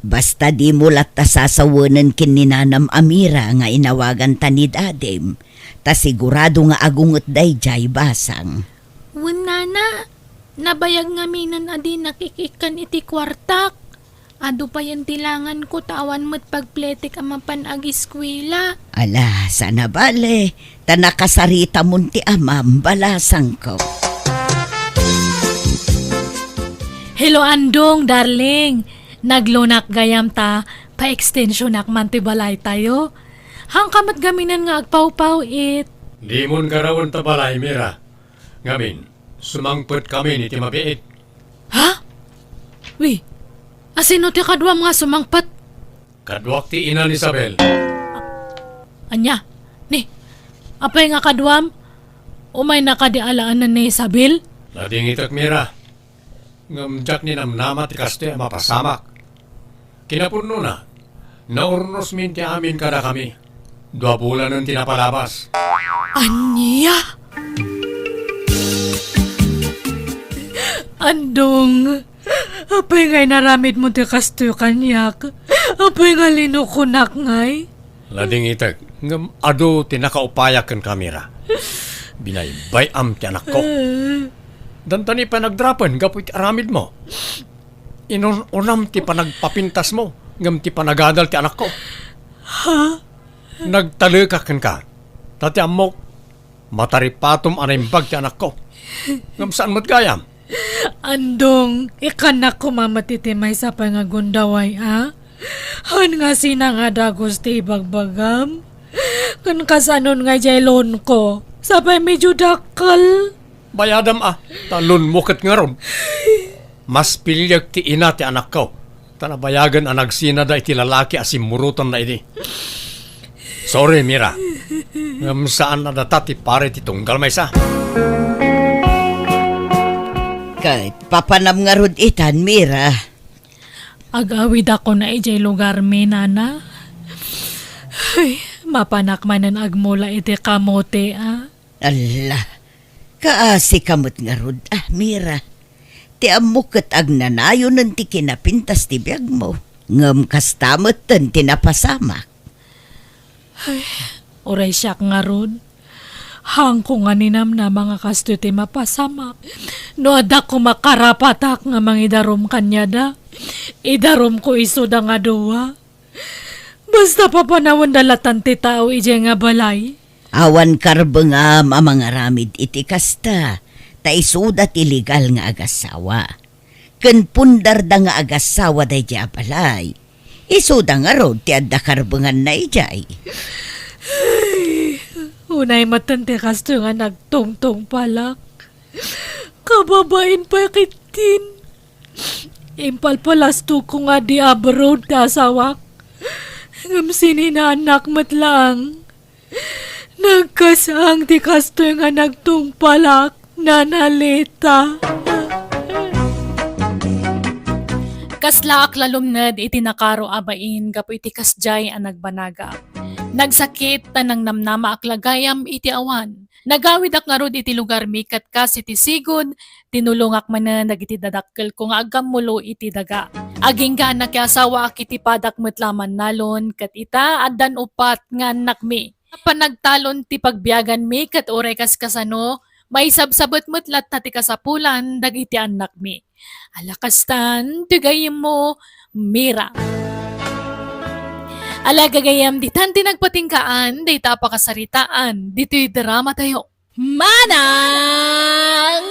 Basta di mo lat ta sasawanan kin ni Nanam Amira nga inawagan ta ni Dadem. Ta sigurado nga agungot dayjay basang. Wala na. Nabayag nga minan adi nakikikan iti kwartak. Ado pa yan tilangan ko tawan mo't pagpletik ang mapanag-eskwela. Ala, sana bale. Ta nakasarita mon ti amam balasang ko. Hello Andong, darling. Naglunak gayam ta, pa-extension ak man ti balay tayo. Hangkamat gaminan nga agpaw-paw it. Di mon garawan ta balay, Mira. Ngamin, sumangpet kami ni Timabiit. Ha? Wi, asino ti kadwa mga sumangpat? Kadwak ti ina ni Isabel. Anya, ni, apay nga kadwam? Umay nakadialaan na ni Isabel? Lading itak, Mira. Ngamjak ni namnama ti kaste mapasamak. Kinapuno na. Naurnos min ti amin kada kami. 2 bulan ang tinapalabas. Anya? Andong, apay ngay naramid mo ti kastoy kanyak. Apay nga linukunak ngay. Lading itak. Ngam ado tinakaupayak kan kamera. Binaybay am ti anak ko. Dantani pa nagdrapan, gapoy ti aramid mo. Inunam ti pa nagpapintas mo, ngam ti pa nagadal ti anak ko. Ha? Nagtalikakan ka. Tati amok, mataripatom animbag ti anak ko. Ngam saan mo't gayam? Andong, ikanak ko mamatitimay sa pangagundaway, ha? Han nga sina nga dagos ti ibagbagam? Kan kasanon nga jaylon ko, sabay medyo dakal. Bayadam talon mukit nga ron. Mas pilyag ti ina ti anak ko. Tanabayagan ang nagsina da iti lalaki asim murutan na ini. Sorry, Mira. Ngam saan na data ti pare ti tunggal may sa. Kahit papanam nga rod itan, Mira. Agawid ako na ijay lugar mi, nana. Ay, mapanak manan agmula iti kamote, ah. Allah, kaasi kamot nga rod, Mira. Ti amukot ag nanayon ng ti kinapintas ti biyag mo. Ngam kastamot ten tinapasamak. Oray siya nga rod. Hangko nga ninam na mga kasto ti mapasamak. No ada ko makarapatak nga mangidarom kanya da. Idarom ko iso da nga doa. Basta papanawan dalatan ti tao ije nga balay. Awan karbengam ang mga ramid iti kasta. Ta isudat illegal nga agasawa. Ken pundar da nga agasawa da ija balay. Isuda nga rod ti adda karbengan na ijay. Unay matante kasto nga nagtungtong palak. Kababain pa kitin. Impalpalasto ko nga di abroad ta asawak. Ngam sininanak matlang. Nagkasang ti kasto nga nagtungpalak na nalita. Kasla aklalumned iti nakaro abain kapo iti kasjay ang nagbanaga. Nagsakit tanang namnama aklagayam iti awan. Nagawid ak nga rod iti lugar mikat kas iti sigod, tinulungak manen dagiti dadakkel ko nga agam mulo iti daga. Aging ga anak asawa ak iti padak metlaman nalon, kat ita addan upat nga anak mi. Panagtalon ti pagbiagan mi kat orekas kasano, may sabsabot metlat na ti kasapulan dagiti anak mi. Alakastan, tigayim mo, Mira. Alagagayam ditan tinagpatingkaan, day tapakasaritaan, dito'y drama tayo. Manang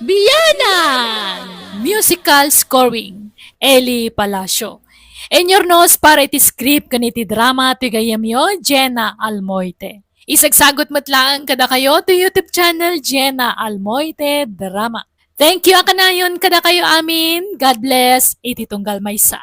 Biyanan! Musical scoring, Eli Palacio. Enyornos para iti script kaniti drama ti gayam yo, Jenna Almoite. Isagsagot matlaan kada kayo to YouTube channel Jenna Almoite Drama. Thank you akanayon kada kayo amin. God bless. Iti tunggal maysa.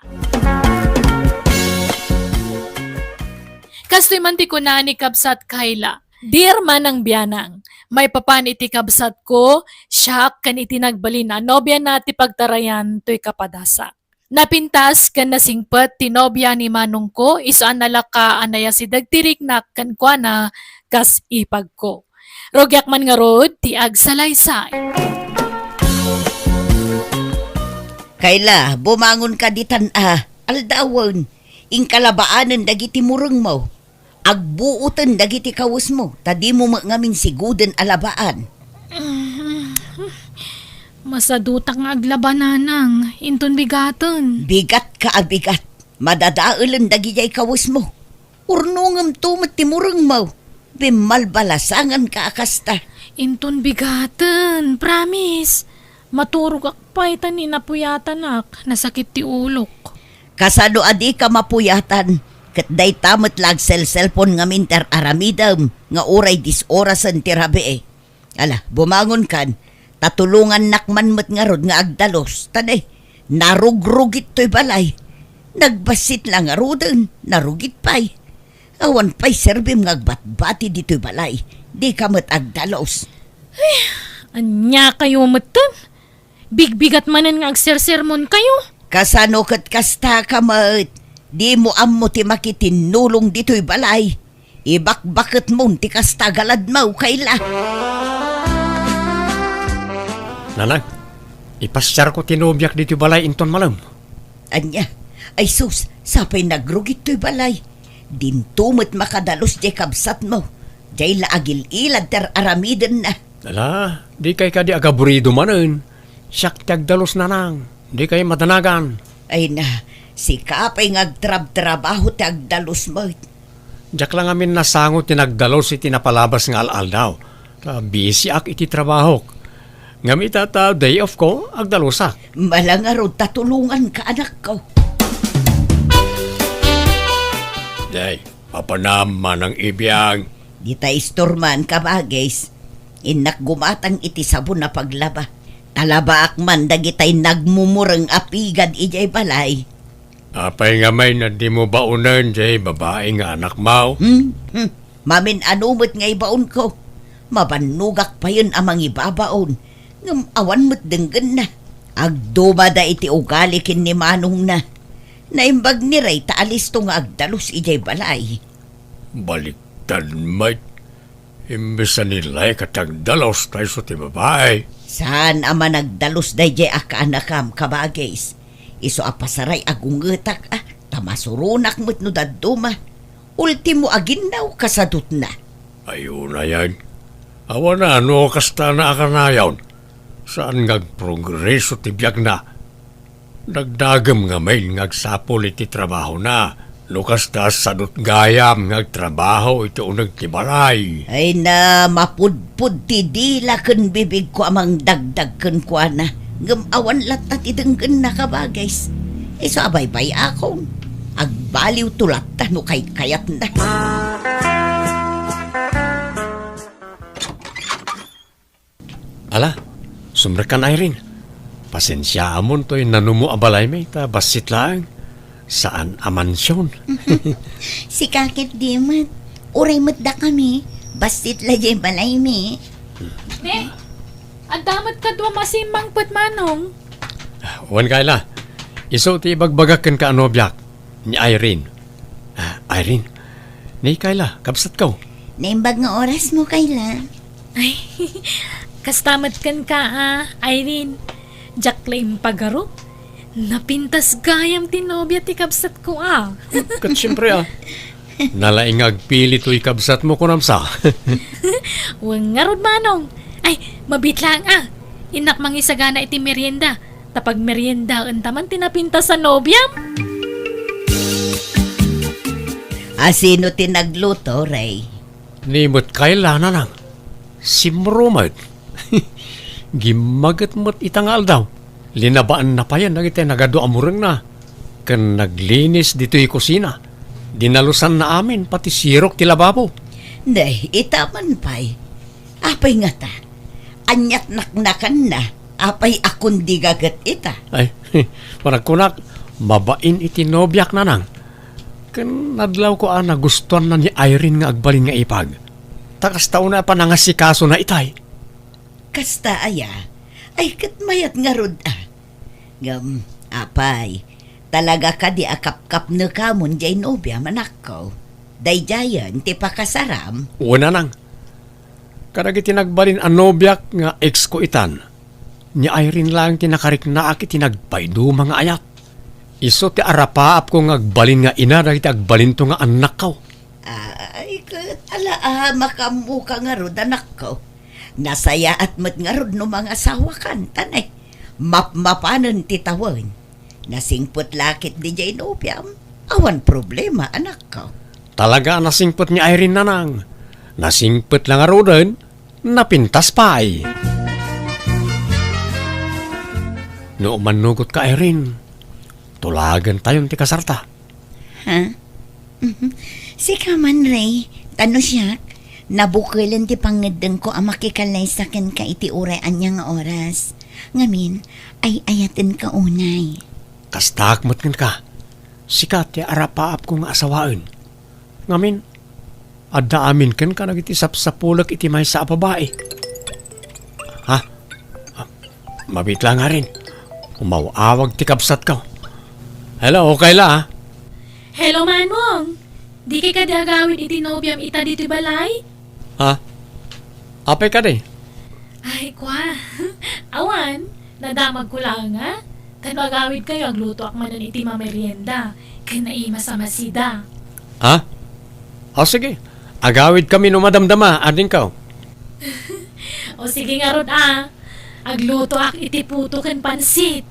Kastoy man ti kuna ni Kabsat Kayla. Dear Manang Biyanang, may papan iti kabsat ko, siya kan iti nagbalin na nobya na ti pagtarayan to'y kapadasa. Napintas kan nasingpet ti nobya ni Manong ko, isaan nalaka anaya si dagtirik na kan kwa na kas ipag ko. Rogyak man nga rod, ti agsalaysay. Kayla, bumangon ka ditan aldawon, inkalabaanan dagiti mureng mo. Agbuutan dagiti kawus mo, tadi mo ngamin siguden alabaan. Masadutang aglabananang, inton bigaton. Bigat ka abigat, madadaulan dagijay kawus mo. Urnungam tumat ti mureng mo, bimalbalasangan ka akasta. Inton bigaton, promise. Maturog akpay tani napuyatan ak, nasakit ti ulok. Kasano adi ka mapuyatan, kat day tamat lag cellphone nga minter aramidam, nga oray disorasan ti rabi. Ala, bumangon kan, tatulungan nakman met nga rod nga agdalos, tanay, narugrugit to'y balay. Nagbasit lang nga rodan, narugit pa'y. Awan pa'y serbim nga agbatbati dito'y balay, di ka met agdalos. Anya kayo matan? Bigbigat manan nga agsersermon kayo. Kasano kat kasta ka met, di mo ammo ti makitinulong dito'y balay. Ibakbakit mo ti kasta galad mo, Kayla. Nanang, ipasyar ko tinubyak dito balay inton malam. Anya, ay sus, sapay nagrugit to'y balay. Dintumot makadalos di kabsat mo. Jay laagil ilad ter aramiden na. Ala, di kay ka di agaburido manen. Siyak tagdalos nanang, di kay madanagan. Ay na, si kapay ngagtrab-trabaho ti agdalos mo. Diyak lang amin nasangot tinagdalos iti napalabas nga al daw. Busy ak iti trabaho. Ngamit at day off ko, agdalosak. Malangaro tatulungan ka anak ko. Day, papanaman ang ibiyang. Di ta istorman ka ba, guys? Inak gumatang iti sabon na paglaba. Talabaak man dagitay nagmumurang apigad ijay balay. Apay nga may na di mo baunan, jay babae nga anak mo. Mamin anumot nga ibaon ko. Mabanugak pa yun amang ibabaon. Ngam awan mo't denggan na. Agdumada iti ugali kin ni Manong na. Naimbag ni Ray taalis to nga agdalos ijay balay. Baliktad, mate. Imbes na nilay katagdalos tayo sa ti babae. Saan ama nagdalos day jay akaanakam kabagays. Iso apasaray agungetak tamasurunak mo't no daduma. Ultimo aginaw kasadut na. Ayun na yan. Awa na ano kasta na akanayaw. Saan ngagprogreso ti biyak na. Nagdagam nga may ngagsapol iti trabaho na. Lukas ta sadot gayam ngagtrabaho iti unag ti balay. Ay na mapudpud ti dila ken bibig ko amang dagdag ken kwa na. Ngamawan latat itengken na kabagays. Iso abay-bay akong. Agbaliw tulat ta no kay kayat na. Ala, sumrekan Irene. Pasensya amon to'y nanumo abalay may ta basit lang. Saan amansyon? Si kakit di mat. Uray mat da kami. Basit la jay balay mi. Ne, ang damat ka dwa masimang put manong. Wan Kayla, iso ti ibagbagakan ka anobyak ni Irene. Irene, Ni Kayla, kabsat ko. Naimbag nga oras mo, Kayla. Ay, kastamat kan ka Irene. Jacqueline Pagaro. Napintas gayam tinobya ti kabsat ko Kat siyempre nalaing agpili to'y kabsat mo kunamsa. Wang nga rod manong. Ay, mabitlang Inak mangisagana iti merienda. Tapag merienda taman tinapintas sa nobyam. Sino tinagluto, Ray? Nimot Kayla na lang. Simrumat. Gimagat mo't itangal daw. Linabaan na pa yan, nagitay nagado amurang na. Kan naglinis dito'y kusina. Dinalusan na amin, pati sirok ti lababo. Day, itaman pa'y. Apay nga ta. Anyat naknakan na. Apay akong di gagat ita. Ay, kunak, mabain iti nobyak na nang. Kan nadlaw ko nagustuhan na ni Irene nga agbalin nga ipag. Takas taon na pa nangasikaso na itay. Kasta aya. Ay katmayat nga rod apay. Talaga ka di akap-kap na kamon jay nobya manakaw. Day jayan ti pakasaram. Una nang. Karag itinagbalin ang nobyak nga ex ko itan. Ni Irene lang tinakarik na aki tinagpaydo mga ayat. Iso ti arapaap ko nga agbalin nga ina dahil ti agbalin to nga anak ko. Ay kat makamu ka nga rod anak ko. Nasaya at mat nga rod no mga asawa kan tanay. Mapanan ti tawon. Nasingput lakit di jay nobyam. Awan problema anak ko. Talaga nasingpot ni Irene na nang. Nasingpot lang arodan, napintas pa ay. No manugot ka Irene, tulagan tayong ti kasarta. Ha? Si Kaman Ray, tano siya, nabukilan ti pangedeng ko ang makikalay sa ken ka iti uray anya nga oras. Ngamin, ay ayatin ka unay. Kastakmat nga ka. Sikat ti arapaap ko nga asawaan. Ngamin, adda amin ken ka nagitisap sa pulak iti may sa babae. Ha? Mabit lang nga rin. Umawawag ti kabsat ka. Hello, Kayla. Hello manong. Di kay kadagawin iti nobyam ita dito balay? Ha? Apay ka di? Ay, kwa. Awan, nadamag ko lang Tanagawid kayo, agluto ak manan iti mamerienda. Kaya naima sa masida. Ha? O sige, agawid kami no madamdama, ading ka. O sige nga rod agluto ak iti puto ken pansit.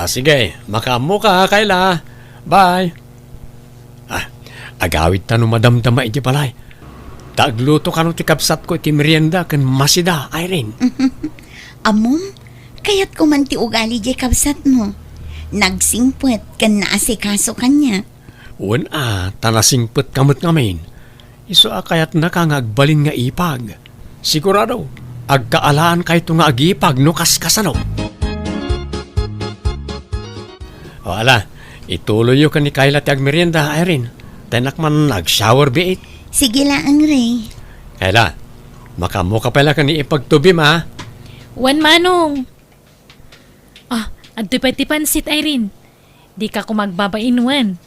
Sige, makamu ka, Kayla. Bye. Agawid ta no madamdama iti balay. Tagluto ka no ti kapsat ko iti merienda ken masida, Irene. Amom, kayat ko man ti ugali jay kabsat mo. Nagsingput kan naasikaso kanya. Uwan tanasingpet kamot ngamin. Iso kayat na ka nga agbalin nga ipag. Sigurado, agkaalaan kayo nga agipag no kaskasano. O ala, ituloy yo ka ni Kayla ti agmerienda, Irene. Tenak man nag-shower biit. Sige lang, Ray. Kayla, makamu ka pala ka ni ipagtubim ha. Wan manong. Adto pa ti pansit, Irene. Di ka ko magbabainuan.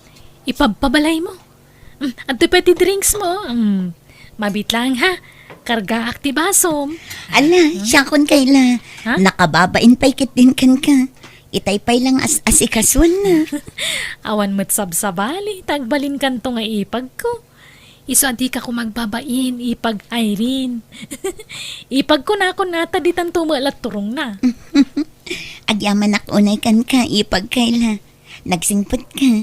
Ipagpabalay mo. Adto pa ti drinks mo. Mabit lang ha. Karga aktibasom. Ala, siya kon Kayla. Ha? Nakababain pa'y kit din kan ka. Itaypay lang asikaswan na. Awan mo't sabsabali. Tagbalin kanto nga ipag ko. Iso di ka ko magbabain. Ipag Irene. Ipag ko na ako nata di tanto malat turong na. Agyaman unay kan ka, ipag Kayla. Nagsingput ka.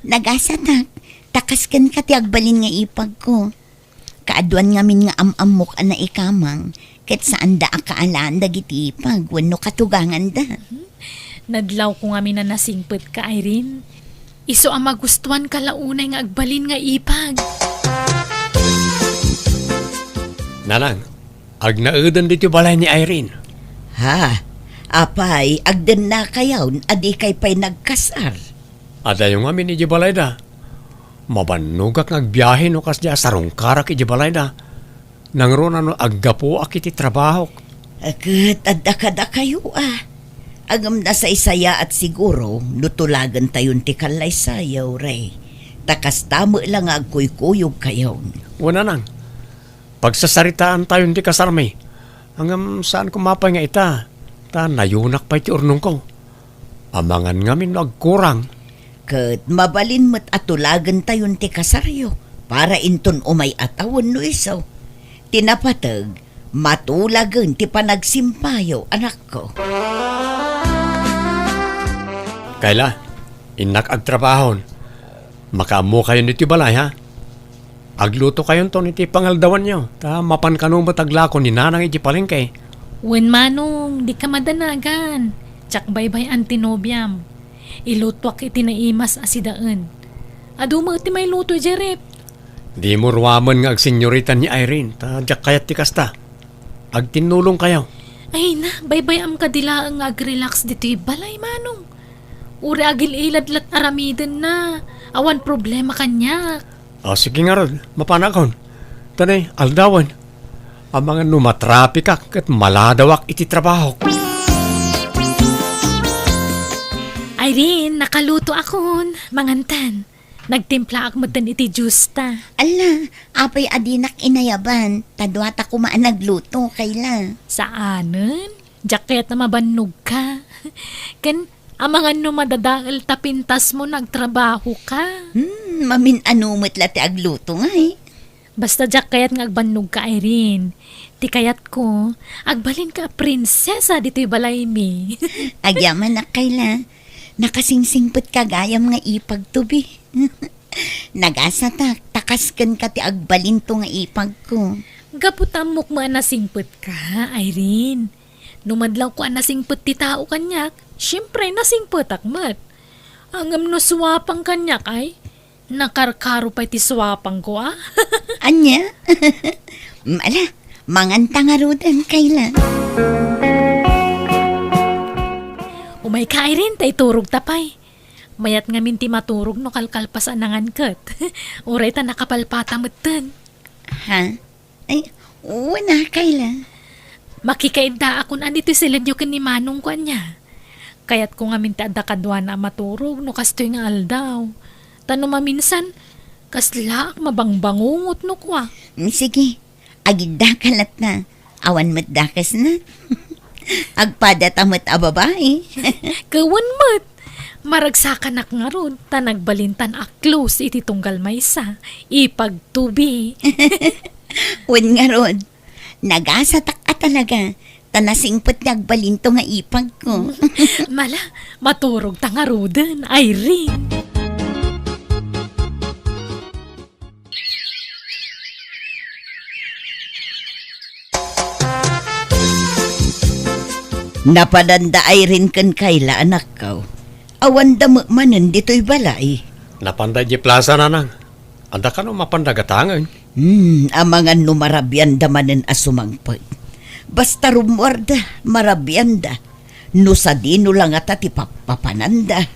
Nagasatak. Takas kan ka ti agbalin nga ipag ko. Kaaduan ngamin nga amok na ikamang. Ket saan da akaalaan dagiti ipag. Wano katugangan da. Nadlaw ko nga na nasingput ka, Irene. Iso ang magustuhan ka launay nga agbalin nga ipag. Nanang, agnaudan dito balay ni Irene. Ha? Apay, agdan na kayaw, adi kay pa'y nagkasar. Ada yung amin ni balay da. Mabanugak ngagbiyahe no kas diya sarong karak iti balay da. Nangro na no aggapo akiti trabaho. Agad, adda kayo Agam na sa isaya at siguro, nutulagan tayon ti kalay sayaw, Ray. Takas tamo lang nga agkuy-kuyog kayo. Una nang. Pagsasaritaan tayo hindi kasarmay. Hanggang saan kumapay nga ita. Ta nayunak pa iti urnong ko. Amangan ngamin nagkurang. Kat mabalin mo't atulagan tayon ti kasaryo para inton umay atawon no isaw. Tinapatag, matulagan ti panagsimpayo, anak ko. Kaila, inak agtrabahon. Makaamu kayo niti balay ha. Agluto kayon to niti pangaldawan nyo. Ta mapan kanong bataglako ni nanang iti palengke. Wen manong, di ka madanagan. Tsak baybay antinobyam. Ilutwak iti naimas asidaan. Aduma iti may luto, Jerep. Di mo ruwaman nga agsenyorita ni Irene. Ta jak kayat ti kasta. Agtinulong kayo. Ay na, baybay am kadila ang ag-relax dito balay manong. Uri agil iladlat aramiden na. Awan problema kanya. O sige nga rod, mapanakon. Tanay, aldawan. Ang mga numatrapik at maladawak iti trabaho. Irene, nakaluto akon. Mangantan. Nagtimpla ak matan iti justa. Ala, apay adinak inayaban, tadwata kumaan nagluto, kaila. Saanen? Jacket na mabannog ka. Kan, amangan no madadaal tapintas mo nagtrabaho ka. Mamin ano mo't lati agluto nga eh. Basta jacket nga agbannog ka, Irene. Ti kayat ko, agbalin ka prinsesa dito'y balay mi. Agyaman na kaila, nakasingsingput kagayam nga ipagtubi. Nagasatak, takasken ka ti agbalin to nga ipag ko. Gaputamok mo anasingput ka, Irene. Numadlaw ko anasingput ti tao kanyak, syempre nasingput akmat. Angam no swapang kanyak ay, nakarkaro pa ti swapang ko ah. Anya? Ala, manganta nga rudan kaila. Umay ka, Irene, tay turog tapay. Mayat nga minti maturog no kalkalpasan nangan kat. Uray ta nakapalpata matan. Ha? Ay, wala kaila. Makikainda akon anito siladyo kan ni Manong ko niya. Kayat ko nga minti adda kadwa na maturog no kastoy nga aldaw. Tano maminsan, kasla mabangbangungot no kwa. Sige, agida kalat na. Awan mo't dakas na. Agpadatamot a babae. Kawan mat. Maragsakan ak nga ron, tanagbalintan ak close iti tunggal maysa. Ipagtubi. Wen nga ron, nagasatak at talaga. Tanasingpot nagbalinto nga ipag ko. Mala, maturog ta nga rodan, Irene. Napadanda ay rin kan kaila anak ko. Awan damo manen dito'y balay. Napanday di plaza na nang. Anda ka no mapandagatangan. Amangan no marabyan da manen asumangpag. Basta rumwarda, marabyan no sa dino lang at ati papananda.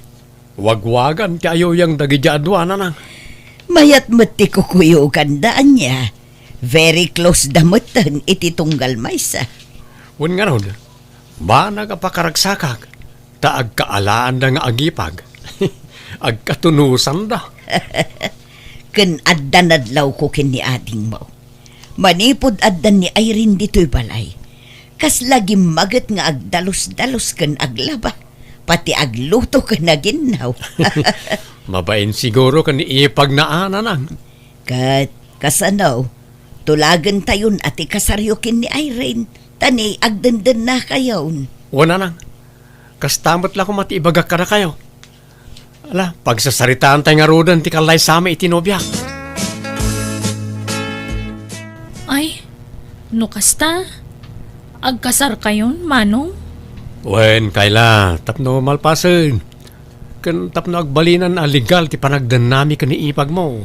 Wagwagan kayo yung dagidyaadwa na nang. Mayat mati kukuyugan daan niya. Very close damutan iti tunggal maysa. Wen nga ron, ba nagapakaragsakak? Ta agkaalaan da nga agipag. Agkatunusan da. Ken addan adlaw ko ken ni ading mo. Manipod addan ni Irene dito'y balay. Kas lagi magat nga agdalos-dalos ken aglaba. Pati agluto ken naginaw. Mabain siguro kan ipag na ananang. Kat kasanaw, tulagan tayon ati kasaryo ken ni Irene. Tani agdandan na kayon. Wala nang. Kastamot lang kung matibagak ka na kayo. Ala, pagsasaritaan tayo nga rodan, ti kalay sama itinobyak. Ay, no kasta? Agkasar kayon, Manong? Wen, kaila, tapno malpasen. Kan tapno agbalinan legal ti panagdanami ka ni ipag mo.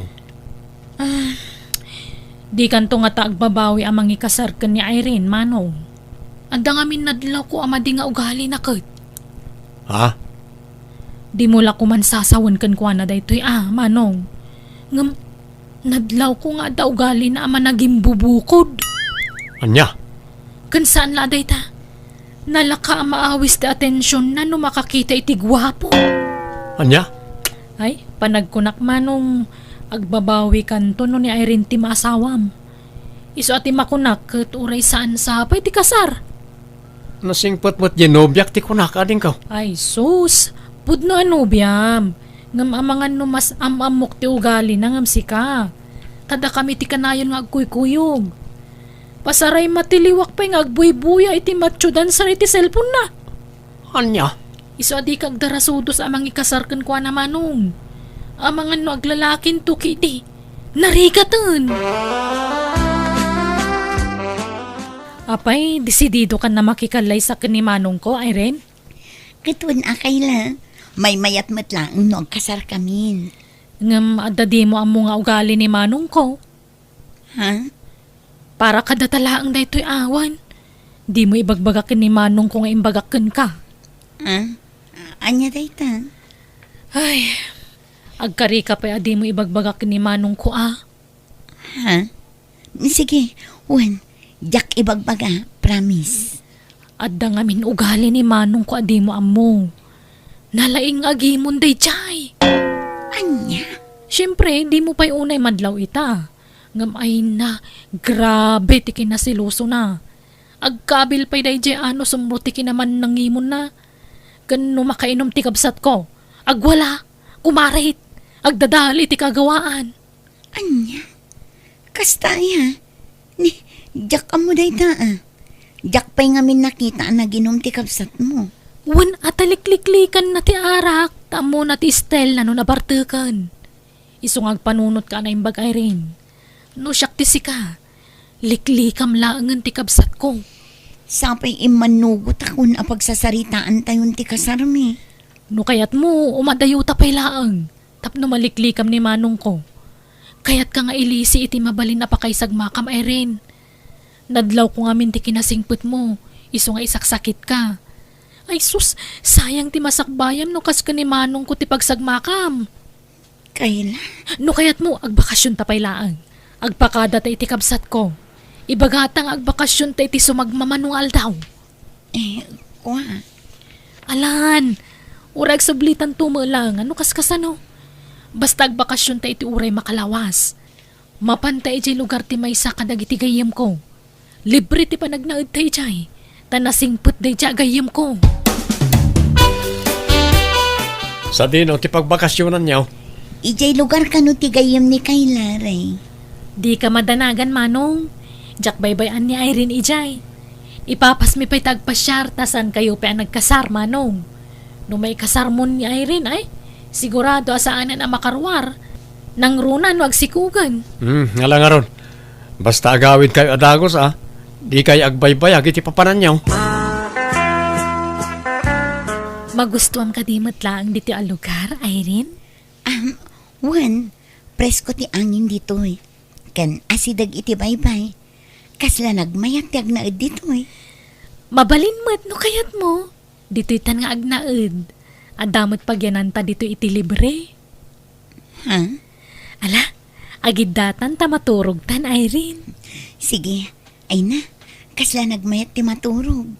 Di kanto nga ta agbabawi amang ikasar ka ni Irene, Manong. Anda nga minadlaw ko amadi nga ugali na kat. Ha? Di mo la ko man sasawan kan kwa na daytoy Manong. Ngam, nadlaw ko nga daw ugali na ama naging bubukod. Anya? Kan saan la dayta? Nalaka maawis da atensyon na no makakita iti gwapo. Anya? Ay, Panagkunak manong agbabawi kanto no ni Irene ti maasawam. Iso ati makunak ket uray saan sa pay ti kasar. Nasingpot-pot ginobyak ti kunak ading ka. Ay sus, pudno ano biyam. Ngam amangan no mas amamok ti ugali na ngam sika. Tada kami ti kanayon nga agkuykuyog. Pasaray matiliwak pa'y nga agbuy-buya iti matsyudan sa iti cellphone na. Anya? Iso adi kag darasudos amang ikasarkan kwa na manong. Amangan no aglalakin to kiti. Narigatan. Apay, desidido ka na makikalay sa kanimanong ko, Irene? Katun akay la. May mayat matlaang no agkasar kamin. Ngam adadi mo ang mga ugali ni manong ko. Ha? Para kadatalaang daytoy awan. Di mo ibagbagakin ni manong ko nga imbagakin ka. Ha? Anya dayta? Ay, agkari ka pa adi mo ibagbagakin ni manong ko Ha? Sige, Juan. Jack ibagbaga, promise. Adda nga min ugali ni manong ko adi mo amo. Nalaing agimon day chay. Anya? Siyempre, di mo pa'y unay madlaw ita. Ngam ay na, grabe ti kinasiluso na. Agkabil pa'y day jay ano sumruti kinaman nangimon na. Gano makainom ti kabsat ko. Agwala, kumarit, agdadali ti kagawaan. Anya? Kastaya. Ni, Jack amo dayta Jack pa'y ngamin nakita na ginom ti kapsat mo. Wan atalikliklikan na ti arak, tamo na ti Estel na no nabartukan. Isong agpanunot ka na imbag Irene. No siyak ti sika, liklikam laangan ti kabsat ko. Sapay imanugot ako na pagsasaritaan tayon ti kasarmi. No kayat mo, umadayuta pa'y laang. Tapno maliklikam ni manong ko. Kayat ka nga ilisi iti mabalin na pakaysagmakam Irene. Nadlaw ko nga min ti kinasingput mo, iso nga isaksakit ka. Ay sus, sayang ti masakbayam no kas ka ni manong ko ti pagsagmakam. Kaila? No kayat mo, agbakasyon tapay laang. Agpakada ta iti kabsat ko. Ibagatang agbakasyon ta iti sumagmamanual daw. Kwa? Alan, urag sablitan tumalang, ano kaskasano? Basta agbakasyon ta iti uray makalawas. Mapantay iti lugar ti maysa kadag iti gayem ko. Libre ti panagnaid tayo jay. Tanasingput day jay gayem ko. Sa dino ti pagbakasyonan niyaw. Ijay lugar ka no ti gayem ni Kayla, Ray. Di ka madanagan manong. Jak baybayan ni Irene ijay. Ipapas mi pa'y tagpasyar tasan kayo pa nagkasar manong. No may kasar mo ni Irene ay, sigurado asaanan ang makarwar. Nang runan wag sikugan. Ngala nga ron. Basta agawid kayo adagos Di kayo agbaybay iti papanan niyaw. Magustuhan ka di matlaang dito ang lugar, Irene? Juan, presko ti angin dito Kan asidag iti baybay. Kasla nagmayat ti agnaed dito Mabalin mo't no kayat mo. Dito'y tan nga agnaed. Adamot pagyananta dito iti libre. Ha? Ala, agidatan ta maturog tan, Irene. Sige, ay na. Kasla nagmayat ti maturog.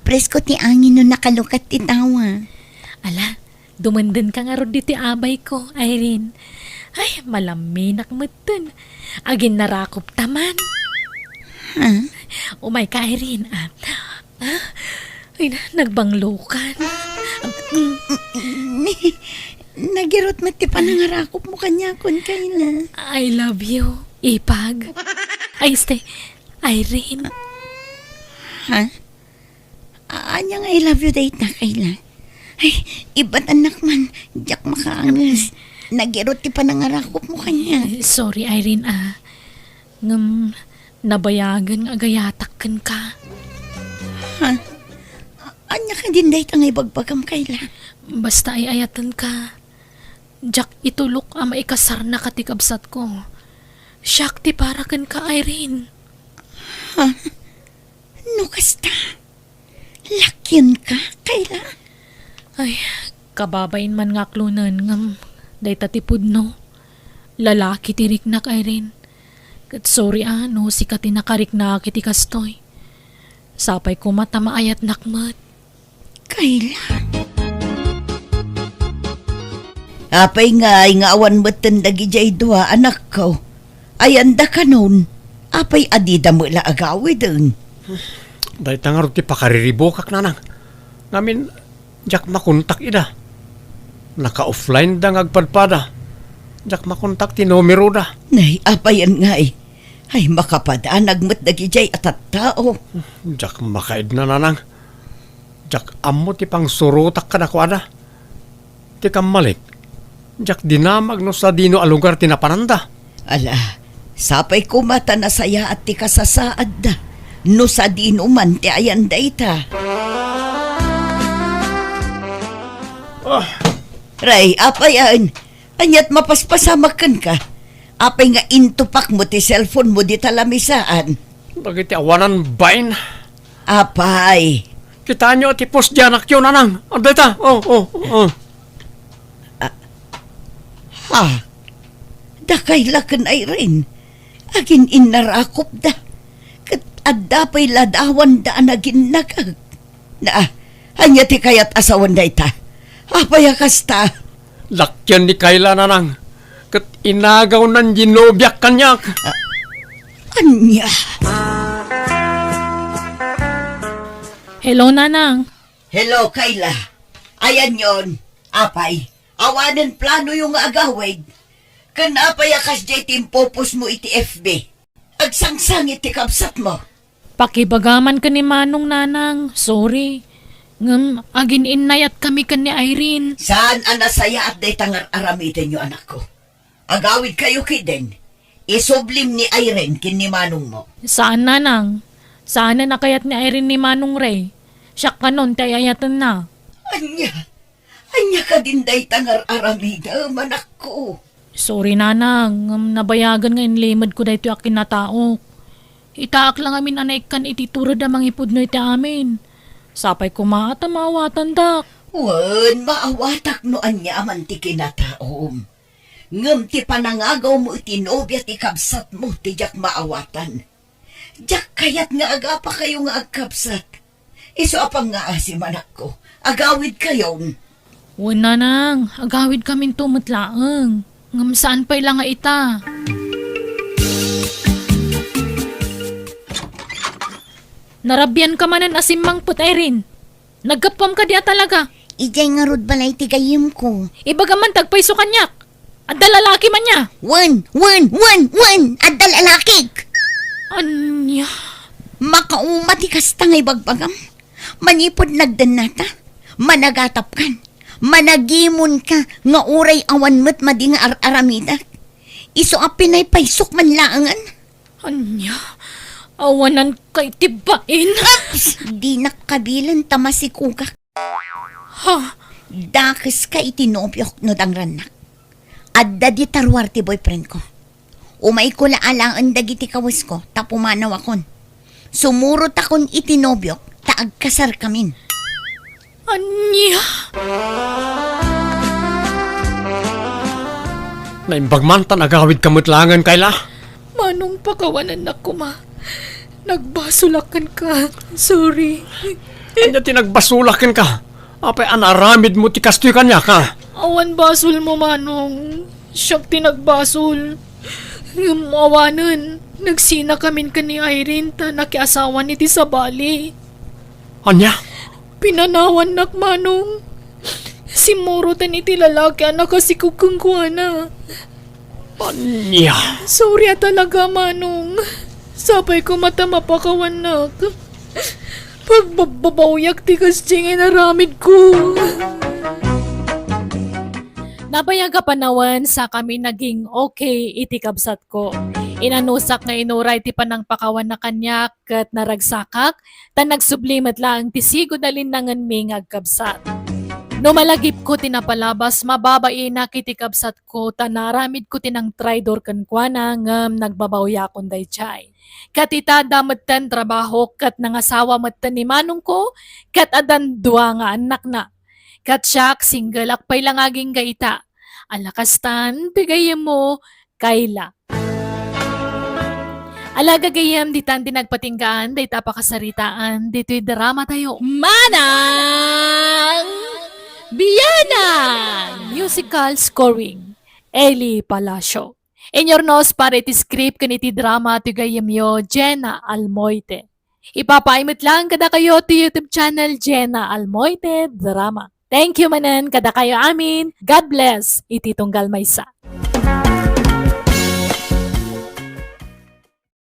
Presko ti angin no nakalukat ti tawa. Ala, dumandan ka nga ron dito abay ko, Irene. Ay, malaminak mo dun. Agin narakop taman. Ha? Umay ka, Irene. Ay, nagbanglukan. Nagirot mo ti panangarakop mo kanya kun Kayla. I love you, Ipag. Ay, stay. Irene. Ha? Anya nga I love you date na Kayla. Ay, iba't anak man. Jack makaangas. Nagirot ti panangarakop mo kanya. Sorry, Irene, nabayagan agayatakan ka. Ha? Anya ka din date ang ibagbagam Kayla. Basta ay ayatan ka. Jack, itulok ang maikasar na katikabsat ko. Siyak ti parakan ka, Irene. Ha? No kasta? Lakyan ka, Kayla? Ay, kababain man nga klunan ngam. Day tatipod no. Lalaki tirik na Irene. Kat sorry no, si katinakarik na kiti kastoy. Sapay ko mata maayat nakmat. Kayla? Apay nga awan matan dagi jay dua anak ko. Ayanda ka nun. Apay adida mo la agawi dun. Dahil tangar ti pakariribokak nanang. Ngamin, jak makontak ida. Naka-offline da ngagpadpada. Jak makontak ti numero da. Nay, apayan nga eh. Ay makapadanag mat dagi jay atat tao. Jak makaid na nanang. Jak amo ti pang surutak ka na ko ada. Ti kamalik. Jak dinamag no sa dino a lugar tinapananda. Ala, sapay ko mata na saya at ti kasasaad da. No sa dinuman ti ayan da ita. Ray, apayan. Anyat mapaspasamakan ka. Apay nga intupak mo ti cellphone mo di talamisaan. Bagay ti awanan bain. Apay. Kita nyo ti post dianak yun nanang. Ano ta? Oh. Ha? Dakay lakan ay rin. Agin inarakop da. Kat adapay ladawan da anagin nagag. Na, anya ti kayat asawan da ita. Apay akasta. Lakyan ni Kayla nanang. Kat inagaw ng ginobyak kanyak. Anya. Hello, Nanang. Hello, Kayla. Ayan yon. Apay. Awanan plano yung agawid. Kanapay akas jay timpopos mo iti FB. Agsangsang iti kapsat mo. Pakibagaman ka ni Manong, Nanang. Sorry. Agin inayat kami ka ni Irene. Saan anasaya at day tangar aramitin nyo anak ko? Agawid kayo kiden. Isublim ni Irene kin ni Manong mo. Saan, Nanang? Saan na nakayat ni Irene ni Manong Ray? Siya ka nun, tayayatan na. Anya ka din day tangar aramida, manak ko. Sorry, Nanang. Nabayagan nga inlimad ko dahito akin na tao. Itaak lang amin anay kan ititurad na mangipod no iti amin. Sapay kumata maawatan dak. Wan, maawatak no anya aman ti kinataom. Ngam ti panangagaw mo iti nobya ti kabsat mo ti jak maawatan. Jak kayat nga aga pa kayo nga agkabsat. Iso apang nga asim anak ko. Agawid kayon. Wan, Nanang. Agawid kamin tumutlaang. Ngam saan pa'y lang nga ita. Narabyan ka manan asimang put Irene. Nagkapam ka diya talaga. Ijay nga rod balay ti gayim ko. Ibaga man tagpaiso kanyak. At dalalaki man niya. Wan! At dalalakik! Anya. Makaumati kasta ngay bagbagam. Manipod nagdanata. Managatap kan. Managimon ka nga uray awan mo't madi nga aramidak. Iso apinay paisok man laangan. Anya. Awanan kay tibain. Di nakabilan tamasikugak. Ha? Dakis ka itinobyok no dangranak. Adda di tarwar ti boyfriend ko. Umay ko laalaan dagiti kawas ko, tapumanaw akon. Sumurot akon itinobyok, taagkasar kamin. Anya. Naimbagmantan agawid kamutlangan Kayla. Manong pakawanan na kuma. Nagbasulakan ka. Sorry. Anya tinagbasulakin ka. Apay anaramid mo ti kastoy kanya ka. Awan basol mo, Manong. Siyak tinagbasol. Yung awanan. Nagsina kamin ka ni Irene ta nakiasawa ni ti sa Bali. Anya? Pinanawan nak, Manong. Si Moro tan iti lalaki anak kasi kukungkuana. Anya? Sorry talaga, Manong. Sapay ko mata mapakawan nak. Pagbabawyak ti kasjingin naramid ko. Nabayaga panawan sa kami naging okay iti kabsat ko. Inanusak nga inuray ti panang pakawan na kanya kat naragsakak, tan nagsublimat lang ti sigo dalin nangan mi ngagkabsat. No malagip ko tinapalabas, mababae na kiti kabsat ko, tan naramid ko tinang traidor kankwana ngam nagbabawya kon daychay. Katita damat trabaho kat nangasawa matan ni Manong ko, kat adan dua nga anak na. Kat siyak single akpay lang aging gaita. Alakastan, bigayem mo, Kayla. Alaga gayam, ditan dinagpatinggaan, day tapakasaritaan, dito'y drama tayo. Manang! Biyana! Music! Musical scoring, Eli Palacio. Inyornos para iti script kaniti drama ti gayemyo Jenna Almoite. Ipapaimot lang kada kayo ti YouTube channel Jenna Almoite Drama. Thank you manan kada kayo amin. God bless. Iti tunggal maysa.